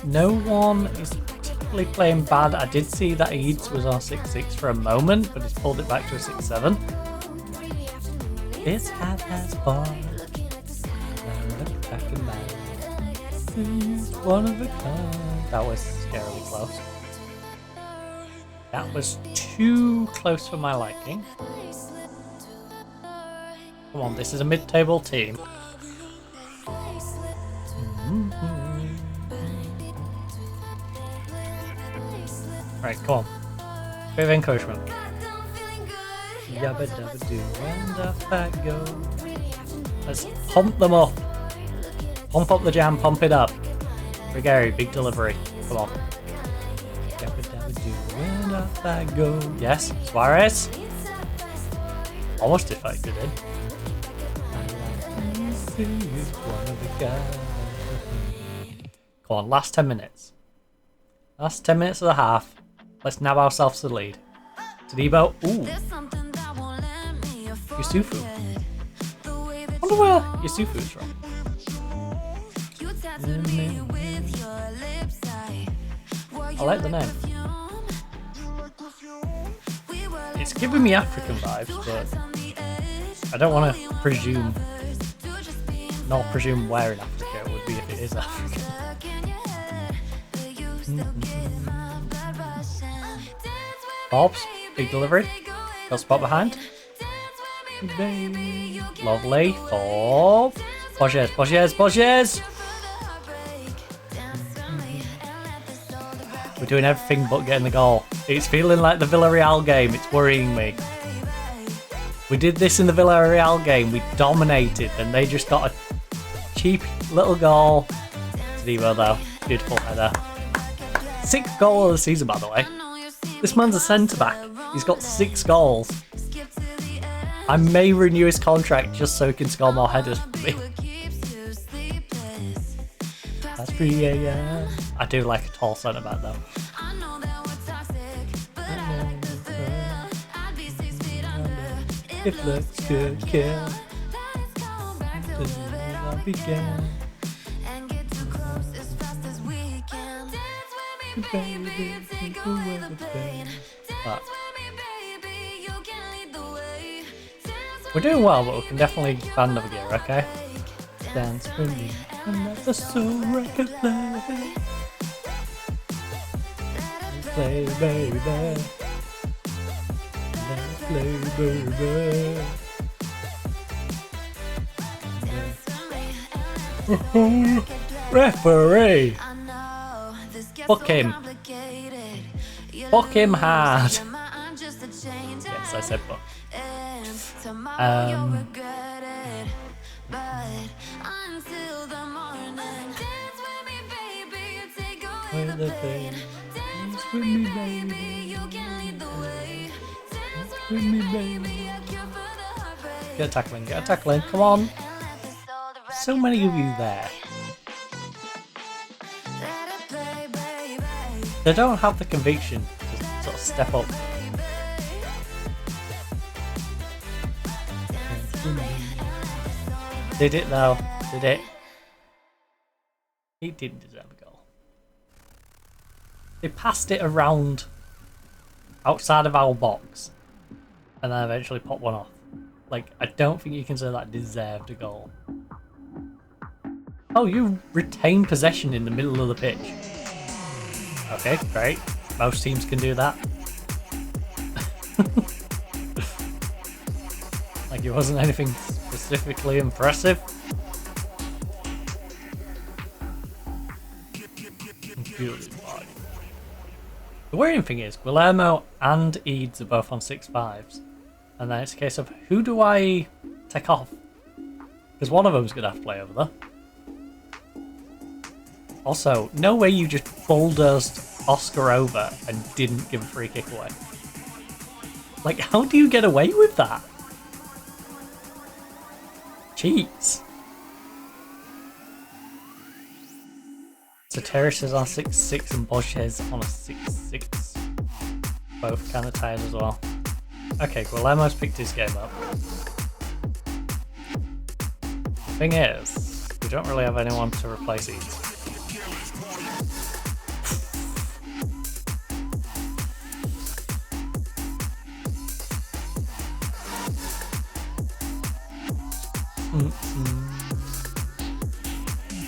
No one is particularly playing bad. I did see that Eads was on 6-6 for a moment, but he's pulled it back to a 6-7. It's half-4. One of a kind. That was scarily close. That was too close for my liking. Come on, this is a mid-table team. Right, come on. Bit of encouragement. Yabba dabba do and off I go. Let's pump them up. Pump up the jam, pump it up. Rigari, big delivery. Come on. Yabba dabba do and off I go. Yes, Suarez. Almost deflected in. Come on, last 10 minutes. Last 10 minutes of the half. Let's nab ourselves the lead. Tadibo. Ooh. Yusufu. I wonder where Yusufu's from. I like the name. It's giving me African vibes, but I don't want to presume. Not presume where in Africa it would be if it is African. Bob's, big delivery. Got spot behind. Lovely. Bob. Borges. We're doing everything but getting the goal. It's feeling like the Villarreal game. It's worrying me. We did this in the Villarreal game. We dominated, and they just got a cheap little goal. Devo though. Beautiful header. 6th goal of the season, by the way. This man's a centre back. He's got 6 goals. I may renew his contract just so he can score more headers for me. That's pretty, yeah. I do like a tall centre back though. It looks good, kill. Begin. Baby, take away the pain. We're doing well, but we can definitely find another gear, okay? Dance for me, another soul record play. Play, baby. Play, baby. Referee! Fuck him. Fuck him hard. Yes, I said fuck. Get a tackling, come on. So many of you there. They don't have the conviction to sort of step up. Did it though? Did it? He didn't deserve a goal. They passed it around outside of our box and then eventually popped one off. Like, I don't think you can say that deserved a goal. Oh, you retained possession in the middle of the pitch. Okay, great. Most teams can do that. Like it wasn't anything specifically impressive. The worrying thing is, Guillermo and Eads are both on 6.5s. And then it's a case of, who do I take off? Because one of them's going to have to play over there. Also, no way you just bulldozed Oscar over and didn't give a free kick away. Like, how do you get away with that? Cheats. So Terrace is on 6.6 and Bosch is on a 6.6. Both kind of tired as well. Okay, Guillermo's picked his game up. The thing is, we don't really have anyone to replace Eads.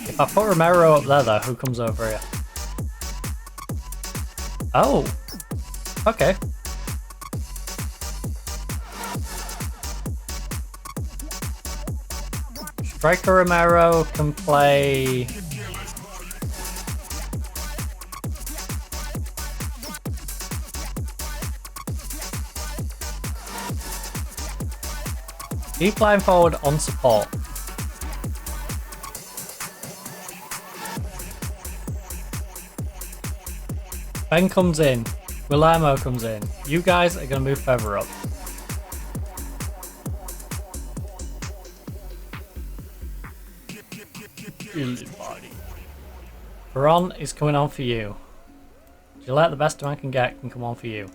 If I put Romero up there though, who comes over here? Oh! Okay. Striker Romero can play... Keep playing forward on support. Ben comes in. Guillermo comes in. You guys are going to move further up. Veron is coming on for you. Gillette, the best man can get, can come on for you.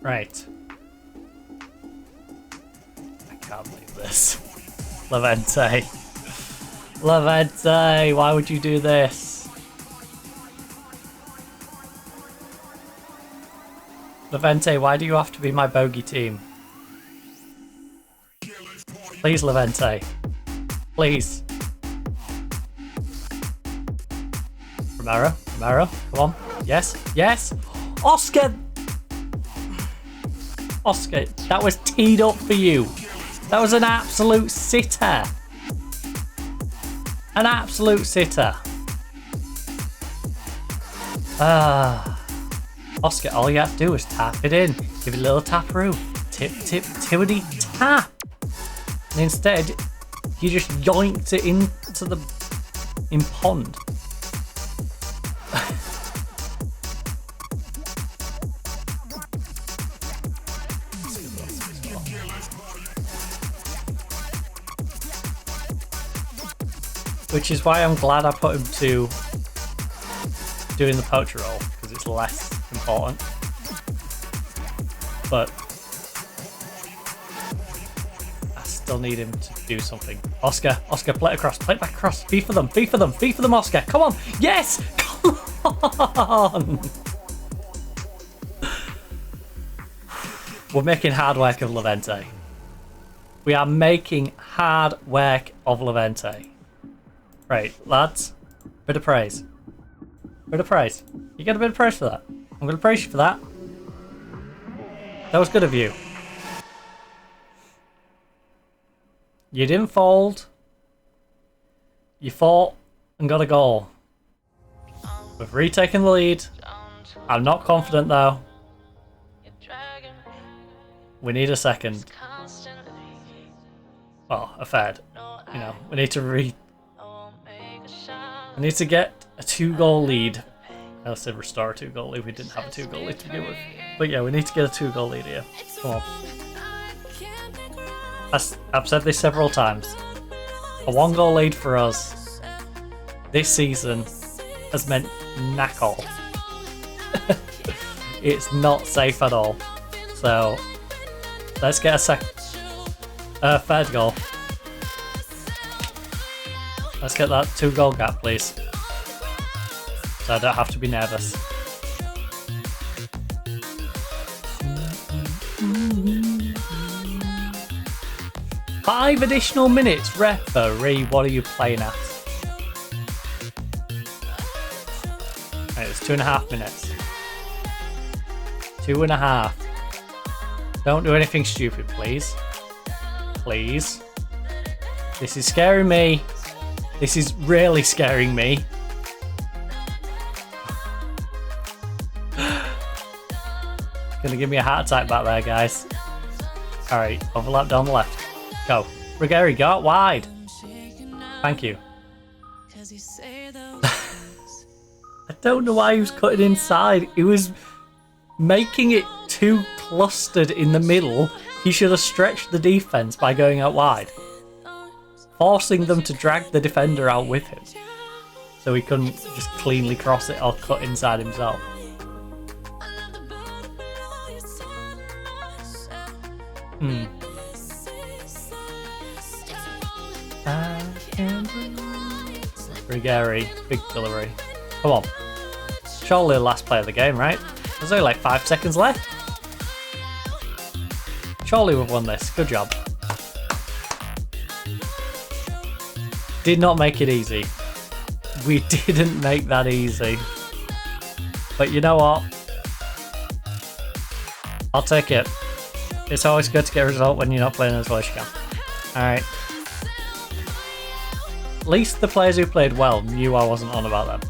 Right. I can't believe this. Levente. Levente, why would you do this? Levente, why do you have to be my bogey team? Please, Levente. Please. Romero, come on. Yes, yes. Oscar! Oscar, that was teed up for you. That was an absolute sitter. An absolute sitter. Oscar, all you have to do is tap it in. Give it a little tap-roo. Tip, tip, tippity tap. And instead, you just yoinked it into the... in pond. Which is why I'm glad I put him to doing the poacher role, because it's less important. But I still need him to do something. Oscar, play it across, play it back across. Be for them, Oscar. Come on, yes, come on. We're making hard work of Levente. We are making hard work of Levente. Right, lads, bit of praise. You get a bit of praise for that. I'm going to praise you for that. That was good of you. You didn't fold. You fought and got a goal. We've retaken the lead. I'm not confident though. We need a second. Well, a third. You know, we need to I need to get a 2-goal lead. I said restore a 2-goal lead. We didn't have a 2-goal lead to begin with. But yeah, we need to get a 2-goal lead here. Come on. I've said this several times. A 1-goal lead for us this season has meant knack all. It's not safe at all. So let's get a third goal. Let's get that 2-goal gap, please. So I don't have to be nervous. Five additional minutes, referee. What are you playing at? Right, it's 2.5 minutes. 2.5. Don't do anything stupid, please. Please. This is scaring me. This is really scaring me. Gonna give me a heart attack back there, guys. Alright, overlap down the left. Go. Ruggieri, go out wide. Thank you. I don't know why he was cutting inside. He was making it too clustered in the middle. He should have stretched the defense by going out wide, forcing them to drag the defender out with him, so he couldn't just cleanly cross it or cut inside himself. Ruggieri, big delivery. Come on. Surely the last play of the game, right? There's only like 5 seconds left. Surely we've won this. Good job. Did not make it easy. We didn't make that easy. But you know what? I'll take it. It's always good to get a result when you're not playing as well as you can. Alright. At least the players who played well knew I wasn't on about them.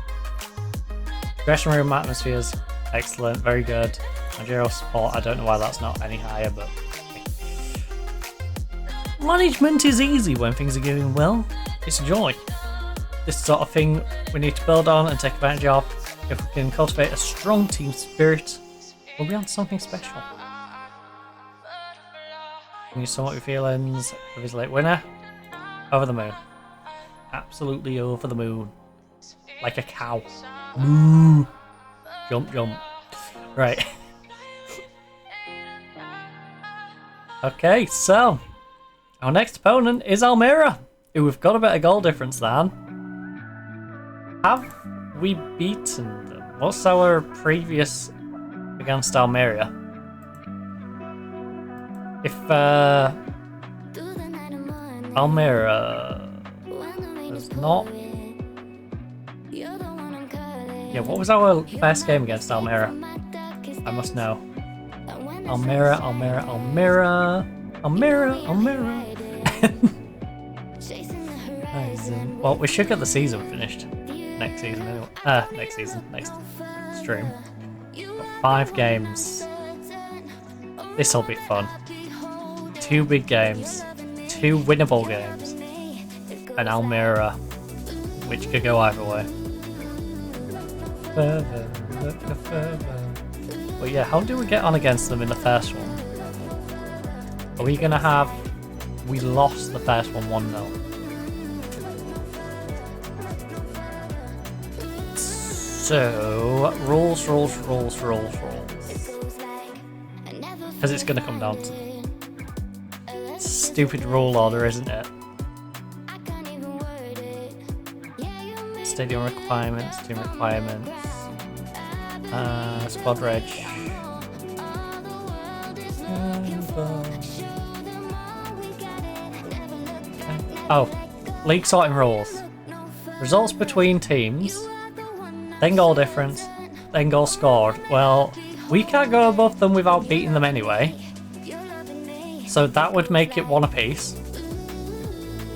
Dressing room atmospheres, excellent, very good. Managerial support, I don't know why that's not any higher, but... Management is easy when things are going well. It's a joy. This sort of thing we need to build on and take advantage of. If we can cultivate a strong team spirit, we'll be on to something special. Can you sum up your feelings of his late winner? Over the moon. Absolutely over the moon. Like a cow. Moo. Jump, jump. Right. Okay, so our next opponent is Almira, who we've got a better goal difference than. Have we beaten them? What's our previous against Almira? If Almira was not... Yeah, what was our first game against Almira? I must know. Almira. Well, we should get the season finished next season anyway. Next stream. Got 5 games. This'll be fun. 2 big games, 2 winnable games, and Almira, which could go either way. But yeah, how do we get on against them in the first one? Are we gonna have... We lost the first one 1-0. So, rules. Because it's going to come down to stupid rule order, isn't it? Stadium requirements, team requirements, squad reg. Oh, league sorting rules. Results between teams, then goal difference, then goal scored. Well, we can't go above them without beating them anyway. So that would make it one apiece.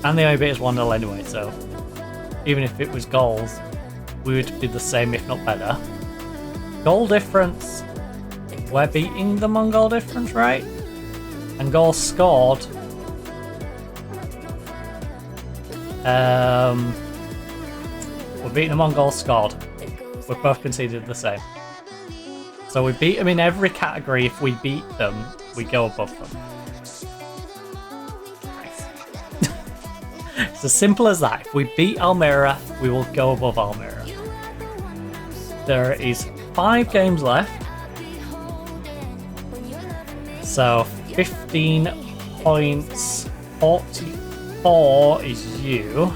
And the only beat is 1-0 anyway, so even if it was goals, we would be the same if not better. Goal difference, we're beating them on goal difference, right? And goals scored, we're beating them on goals scored. We've both conceded the same. So we beat them in every category. If we beat them, we go above them. It's as simple as that. If we beat Almeria, we will go above Almeria. There is 5 games left. So 15 points, 44 is you.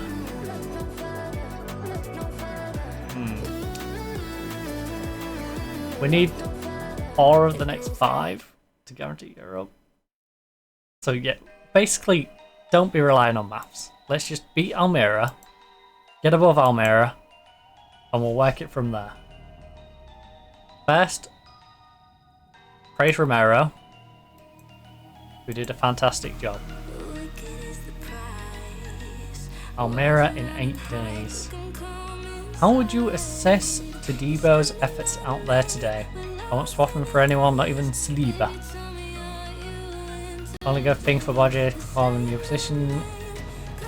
We need 4 of the next 5 to guarantee Europe. So yeah, basically, don't be relying on maths. Let's just beat Almeria, get above Almeria, and we'll work it from there. First, praise Romero, who did a fantastic job. Almeria in 8 days. How would you assess Tadebo's efforts out there today? I won't swap him for anyone, not even Saliba. Only good thing for budget, perform in new position.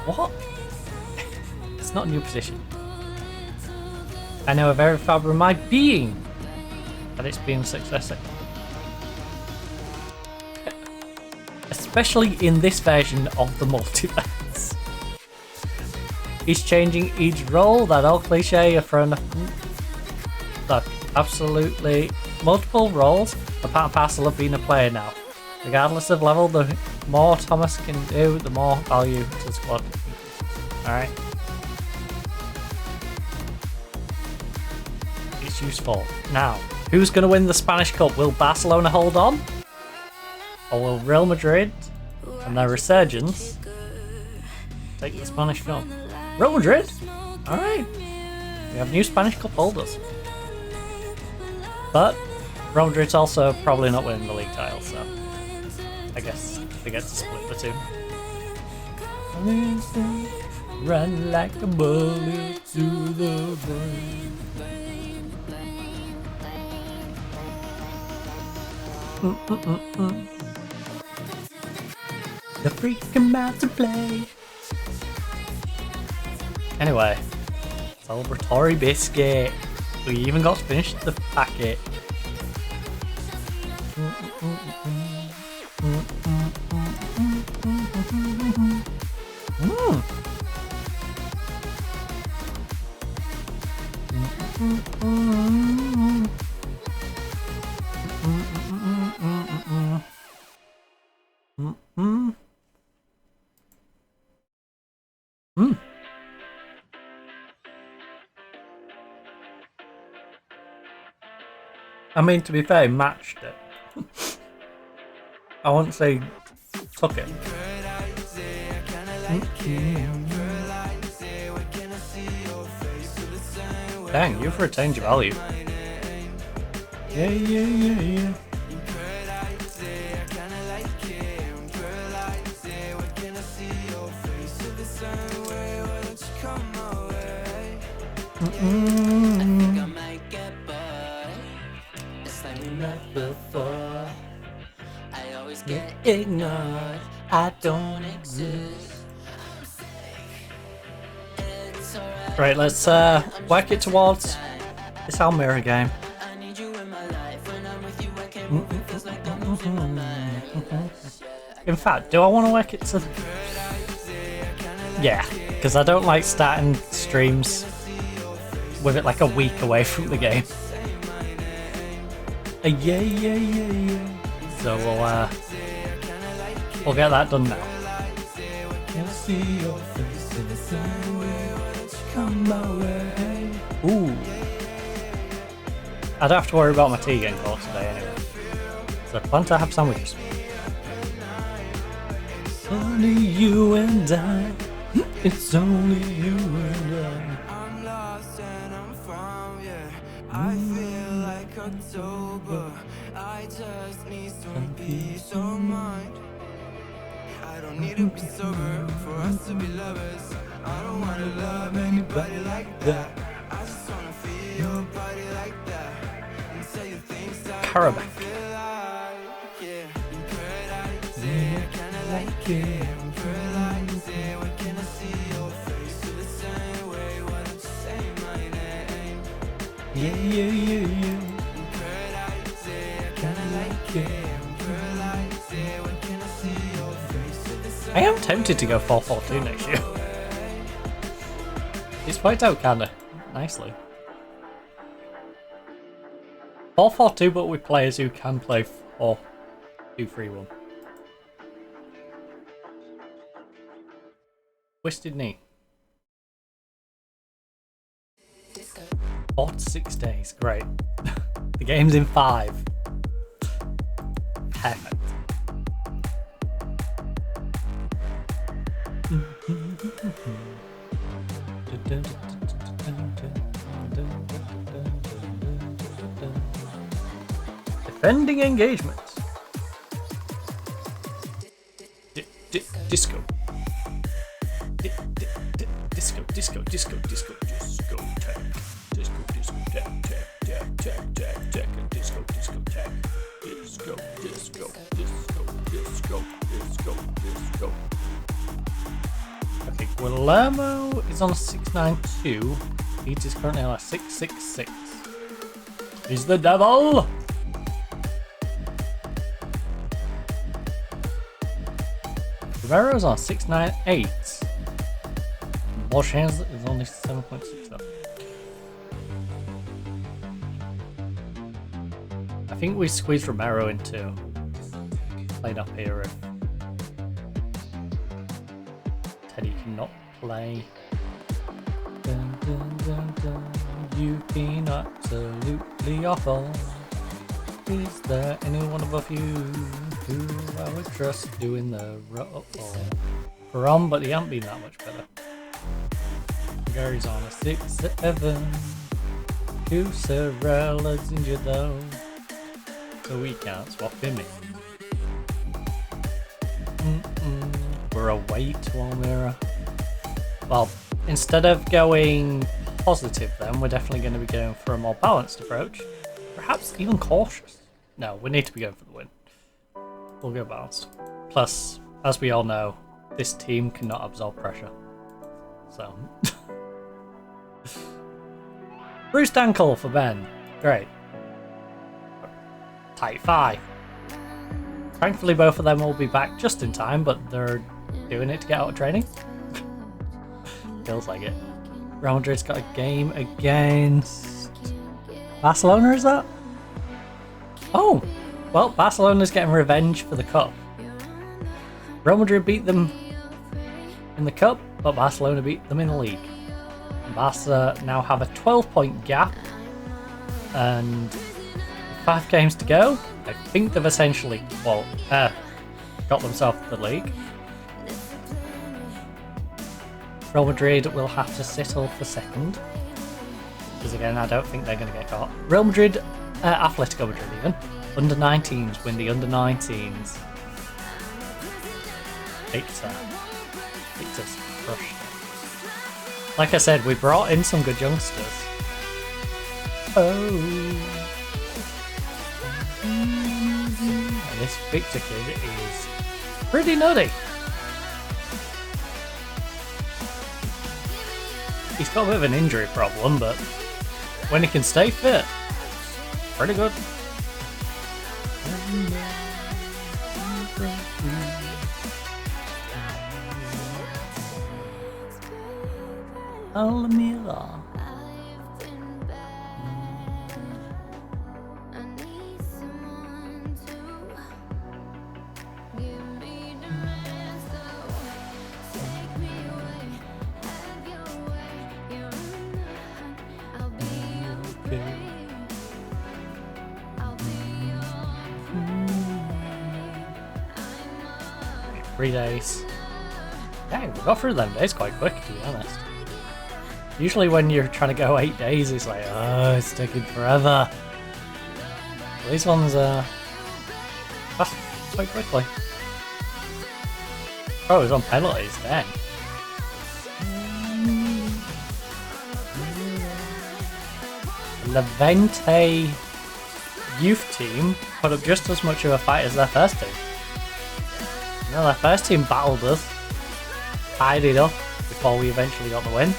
What? It's not a new position. I know a very fibre of my being that it's been successful. Especially in this version of the multiverse. He's changing each role, that old cliche for an... Look, absolutely multiple roles are part and parcel of being a player now. Regardless of level, the more Thomas can do, the more value to the squad. Alright. It's useful. Now, who's going to win the Spanish Cup? Will Barcelona hold on? Or will Real Madrid and their resurgence take the Spanish Cup? Real Madrid? Alright. We have new Spanish Cup holders. But Real Madrid's also probably not winning the league title, so I guess they get to split the two. Run like a bullet through the brain. The freaking about to play. Anyway, celebratory biscuit. We even got to finish the packet. I mean, to be fair, he matched it. I wouldn't say took it. Dang, you've retained your value. Yeah. Before I always get ignored, I don't exist. Right, let's work it towards this Almeria game. In fact, do I want to work it to... Yeah, because I don't like starting streams with it like a week away from the game. Yeah. So we'll get that done now. Ooh. I don't have to worry about my tea getting cold today anyway. So I plan to have sandwiches. Only you and I. It's only you and I. I'm lost and I'm found, yeah. I feel like October. I just need some peace of mind. I don't need to be sober for us to be lovers. I don't wanna love anybody like that. I just wanna feel your body like that. And say the things that Carabac. I feel like, yeah. In paradise, yeah, kinda like it. In paradise, yeah, when can I see your face? Feel the same way, why don't you say my name? Yeah. In paradise, yeah, kinda like it. In paradise, yeah, when can I see your face? Feel the same I am tempted to go 4-4-2 next year. It's worked out kinda nicely. 4-4-2, but with players who can play 4-2-3-1. Twisted knee. 4 to 6 days, great. The game's in 5. Perfect. Defending engagements. Disco. Disco tag. Disco tag. Okay, Guillermo is on a 692. Heat is currently on a 666. He's the devil! Rivero's on 698. Borchans is only 7.67. I think we squeezed Romero into playing up here if Teddy cannot play. Dun, dun, dun, dun. You've been absolutely awful. Is there anyone above you who I would trust doing the role? Ron, but he hasn't been that much better. Gary's on a 6-7. Cusarella's injured though, so we can't swap him in. We're away to Almira. Well, instead of going positive then, we're definitely going to be going for a more balanced approach. Perhaps even cautious. No, we need to be going for the win. We'll go balanced. Plus, as we all know, this team cannot absorb pressure. So... Bruce Dankle for Ben. Great. Tight 5. Thankfully both of them will be back just in time, but they're doing it to get out of training. Feels like it. Real Madrid's got a game against Barcelona, is that? Oh! Well, Barcelona's getting revenge for the cup. Real Madrid beat them in the cup, but Barcelona beat them in the league. Barca now have a 12-point gap and 5 games to go. I think they've essentially, got themselves the league. Real Madrid will have to settle for second, because again, I don't think they're going to get caught. Real Madrid, Atletico Madrid even, under 19s win the under 19s. Victor's crushed it. Like I said, we brought in some good youngsters. And this Victor kid is pretty nutty. He's got a bit of an injury problem, but when he can stay fit, pretty good. Almira. okay. 3 days. Dang, we got through them days quite quick, to be honest. Usually when you're trying to go 8 days, it's like, oh, it's taking forever. But these ones passed quite quickly. Oh, it was on penalties, dang. Levante youth team put up just as much of a fight as their first team. No, their first team battled us, tied it up before we eventually got the win.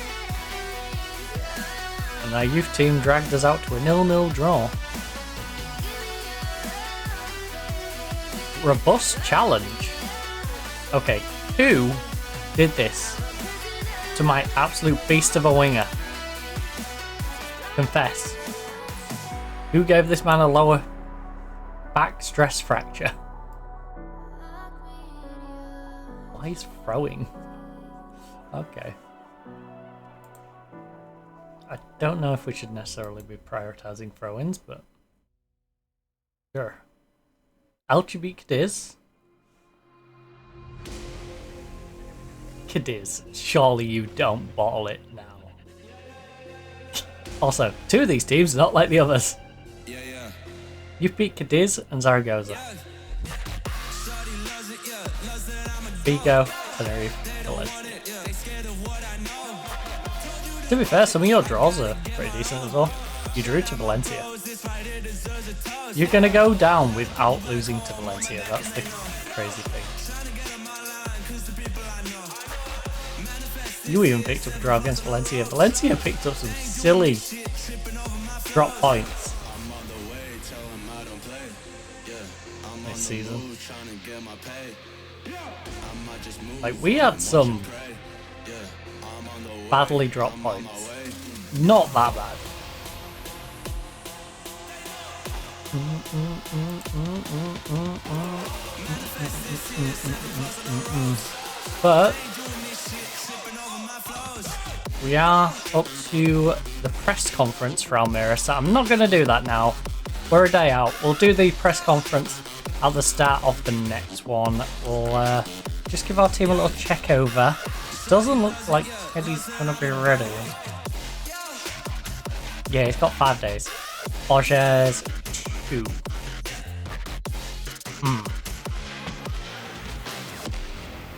And our youth team dragged us out to a 0-0 draw. Robust challenge. Okay, who did this to my absolute beast of a winger? Confess. Who gave this man a lower back stress fracture? Why is throwing? Okay. I don't know if we should necessarily be prioritizing throw-ins, but sure. Alchemy Cadiz. Cadiz, surely you don't bottle it now. Also, 2 of these teams are not like the others. You've beat Cadiz and Zaragoza. Vigo, Tenerife, Valencia. To be fair, some of your draws are pretty decent as well. You drew to Valencia. You're going to go down without losing to Valencia. That's the crazy thing. You even picked up a draw against Valencia. Valencia picked up some silly drop points this season. Like, we had some badly dropped points. Not that bad. But we are up to the press conference for Almira, so I'm not going to do that now. We're a day out. We'll do the press conference at the start of the next one. We'll just give our team a little check over. Doesn't look like Teddy's going to be ready. Yeah, he's got 5 days. Borges 2.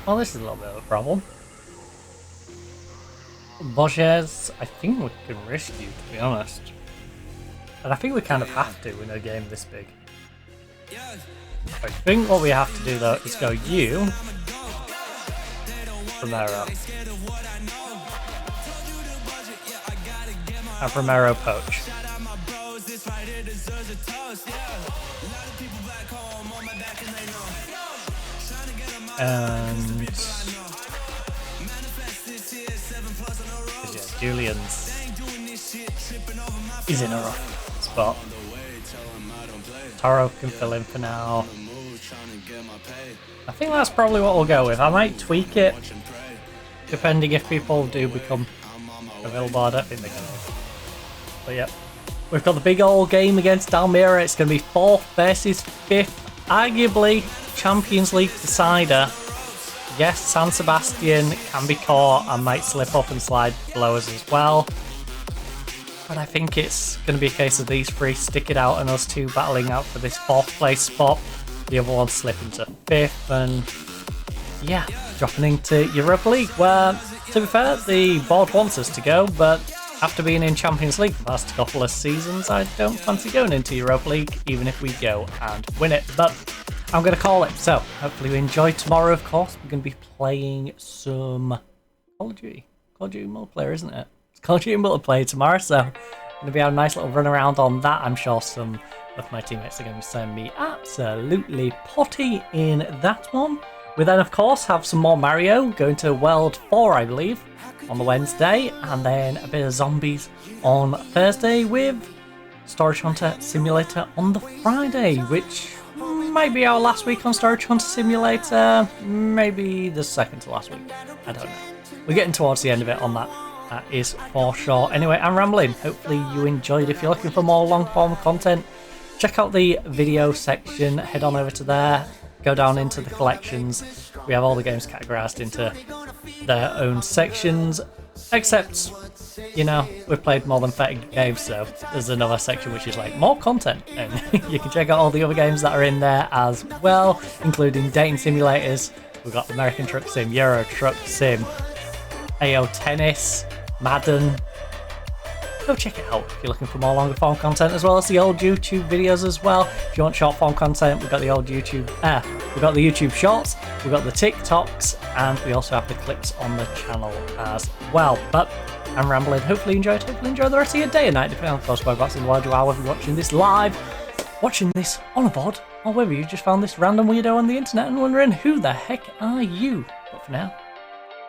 Well, this is a little bit of a problem. Borges, I think we can risk you, to be honest. And I think we kind of have to in a game this big. I think what we have to do though is go you, Romero, and Romero poach. And yeah, Julian's is in a rough spot. Taro can fill in for now. I think that's probably what we'll go with. I might tweak it depending if people do become available. I don't think they're going to. But yeah, we've got the big old game against Almira. It's going to be 4th versus 5th, arguably Champions League decider. Yes, San Sebastian can be caught and might slip up and slide below us as well. But I think it's going to be a case of these 3 stick it out and us 2 battling out for this 4th place spot. The other one slipping to 5th and yeah, dropping into Europa League, where, to be fair, the board wants us to go, but after being in Champions League for the past couple of seasons, I don't fancy going into Europa League, even if we go and win it. But I'm going to call it. So, hopefully you enjoy tomorrow, of course. We're going to be playing some Call of Duty. Call of Duty multiplayer, isn't it? It's Call of Duty multiplayer tomorrow, so I'm going to be having a nice little run around on that. I'm sure some of my teammates are going to be sending me absolutely potty in that one. We then, of course, have some more Mario, going to World 4, I believe, on the Wednesday, and then a bit of zombies on Thursday with Storage Hunter Simulator on the Friday, which might be our last week on Storage Hunter Simulator, maybe the second to last week, I don't know. We're getting towards the end of it on that That is for sure. Anyway, I'm rambling. Hopefully you enjoyed. If you're looking for more long form content, check out the video section. Head on over to there. Go down into the collections. We have all the games categorized into their own sections. Except, you know, we've played more than 30 games, so there's another section which is like more content. And you can check out all the other games that are in there as well, including dating simulators. We've got American Truck Sim, Euro Truck Sim, AO Tennis, Madden. Go check it out if you're looking for more longer form content, as well as the old YouTube videos as well. If you want short form content, we've got the old YouTube, we've got the YouTube shorts, we've got the TikToks, and we also have the clips on the channel as well. But I'm rambling. Hopefully you enjoyed. Hopefully enjoy the rest of your day and night, depending on, of course, whereabouts in the world you are, whether you're watching this live, watching this on a VOD, or whether you just found this random weirdo on the internet and wondering who the heck are you. But for now,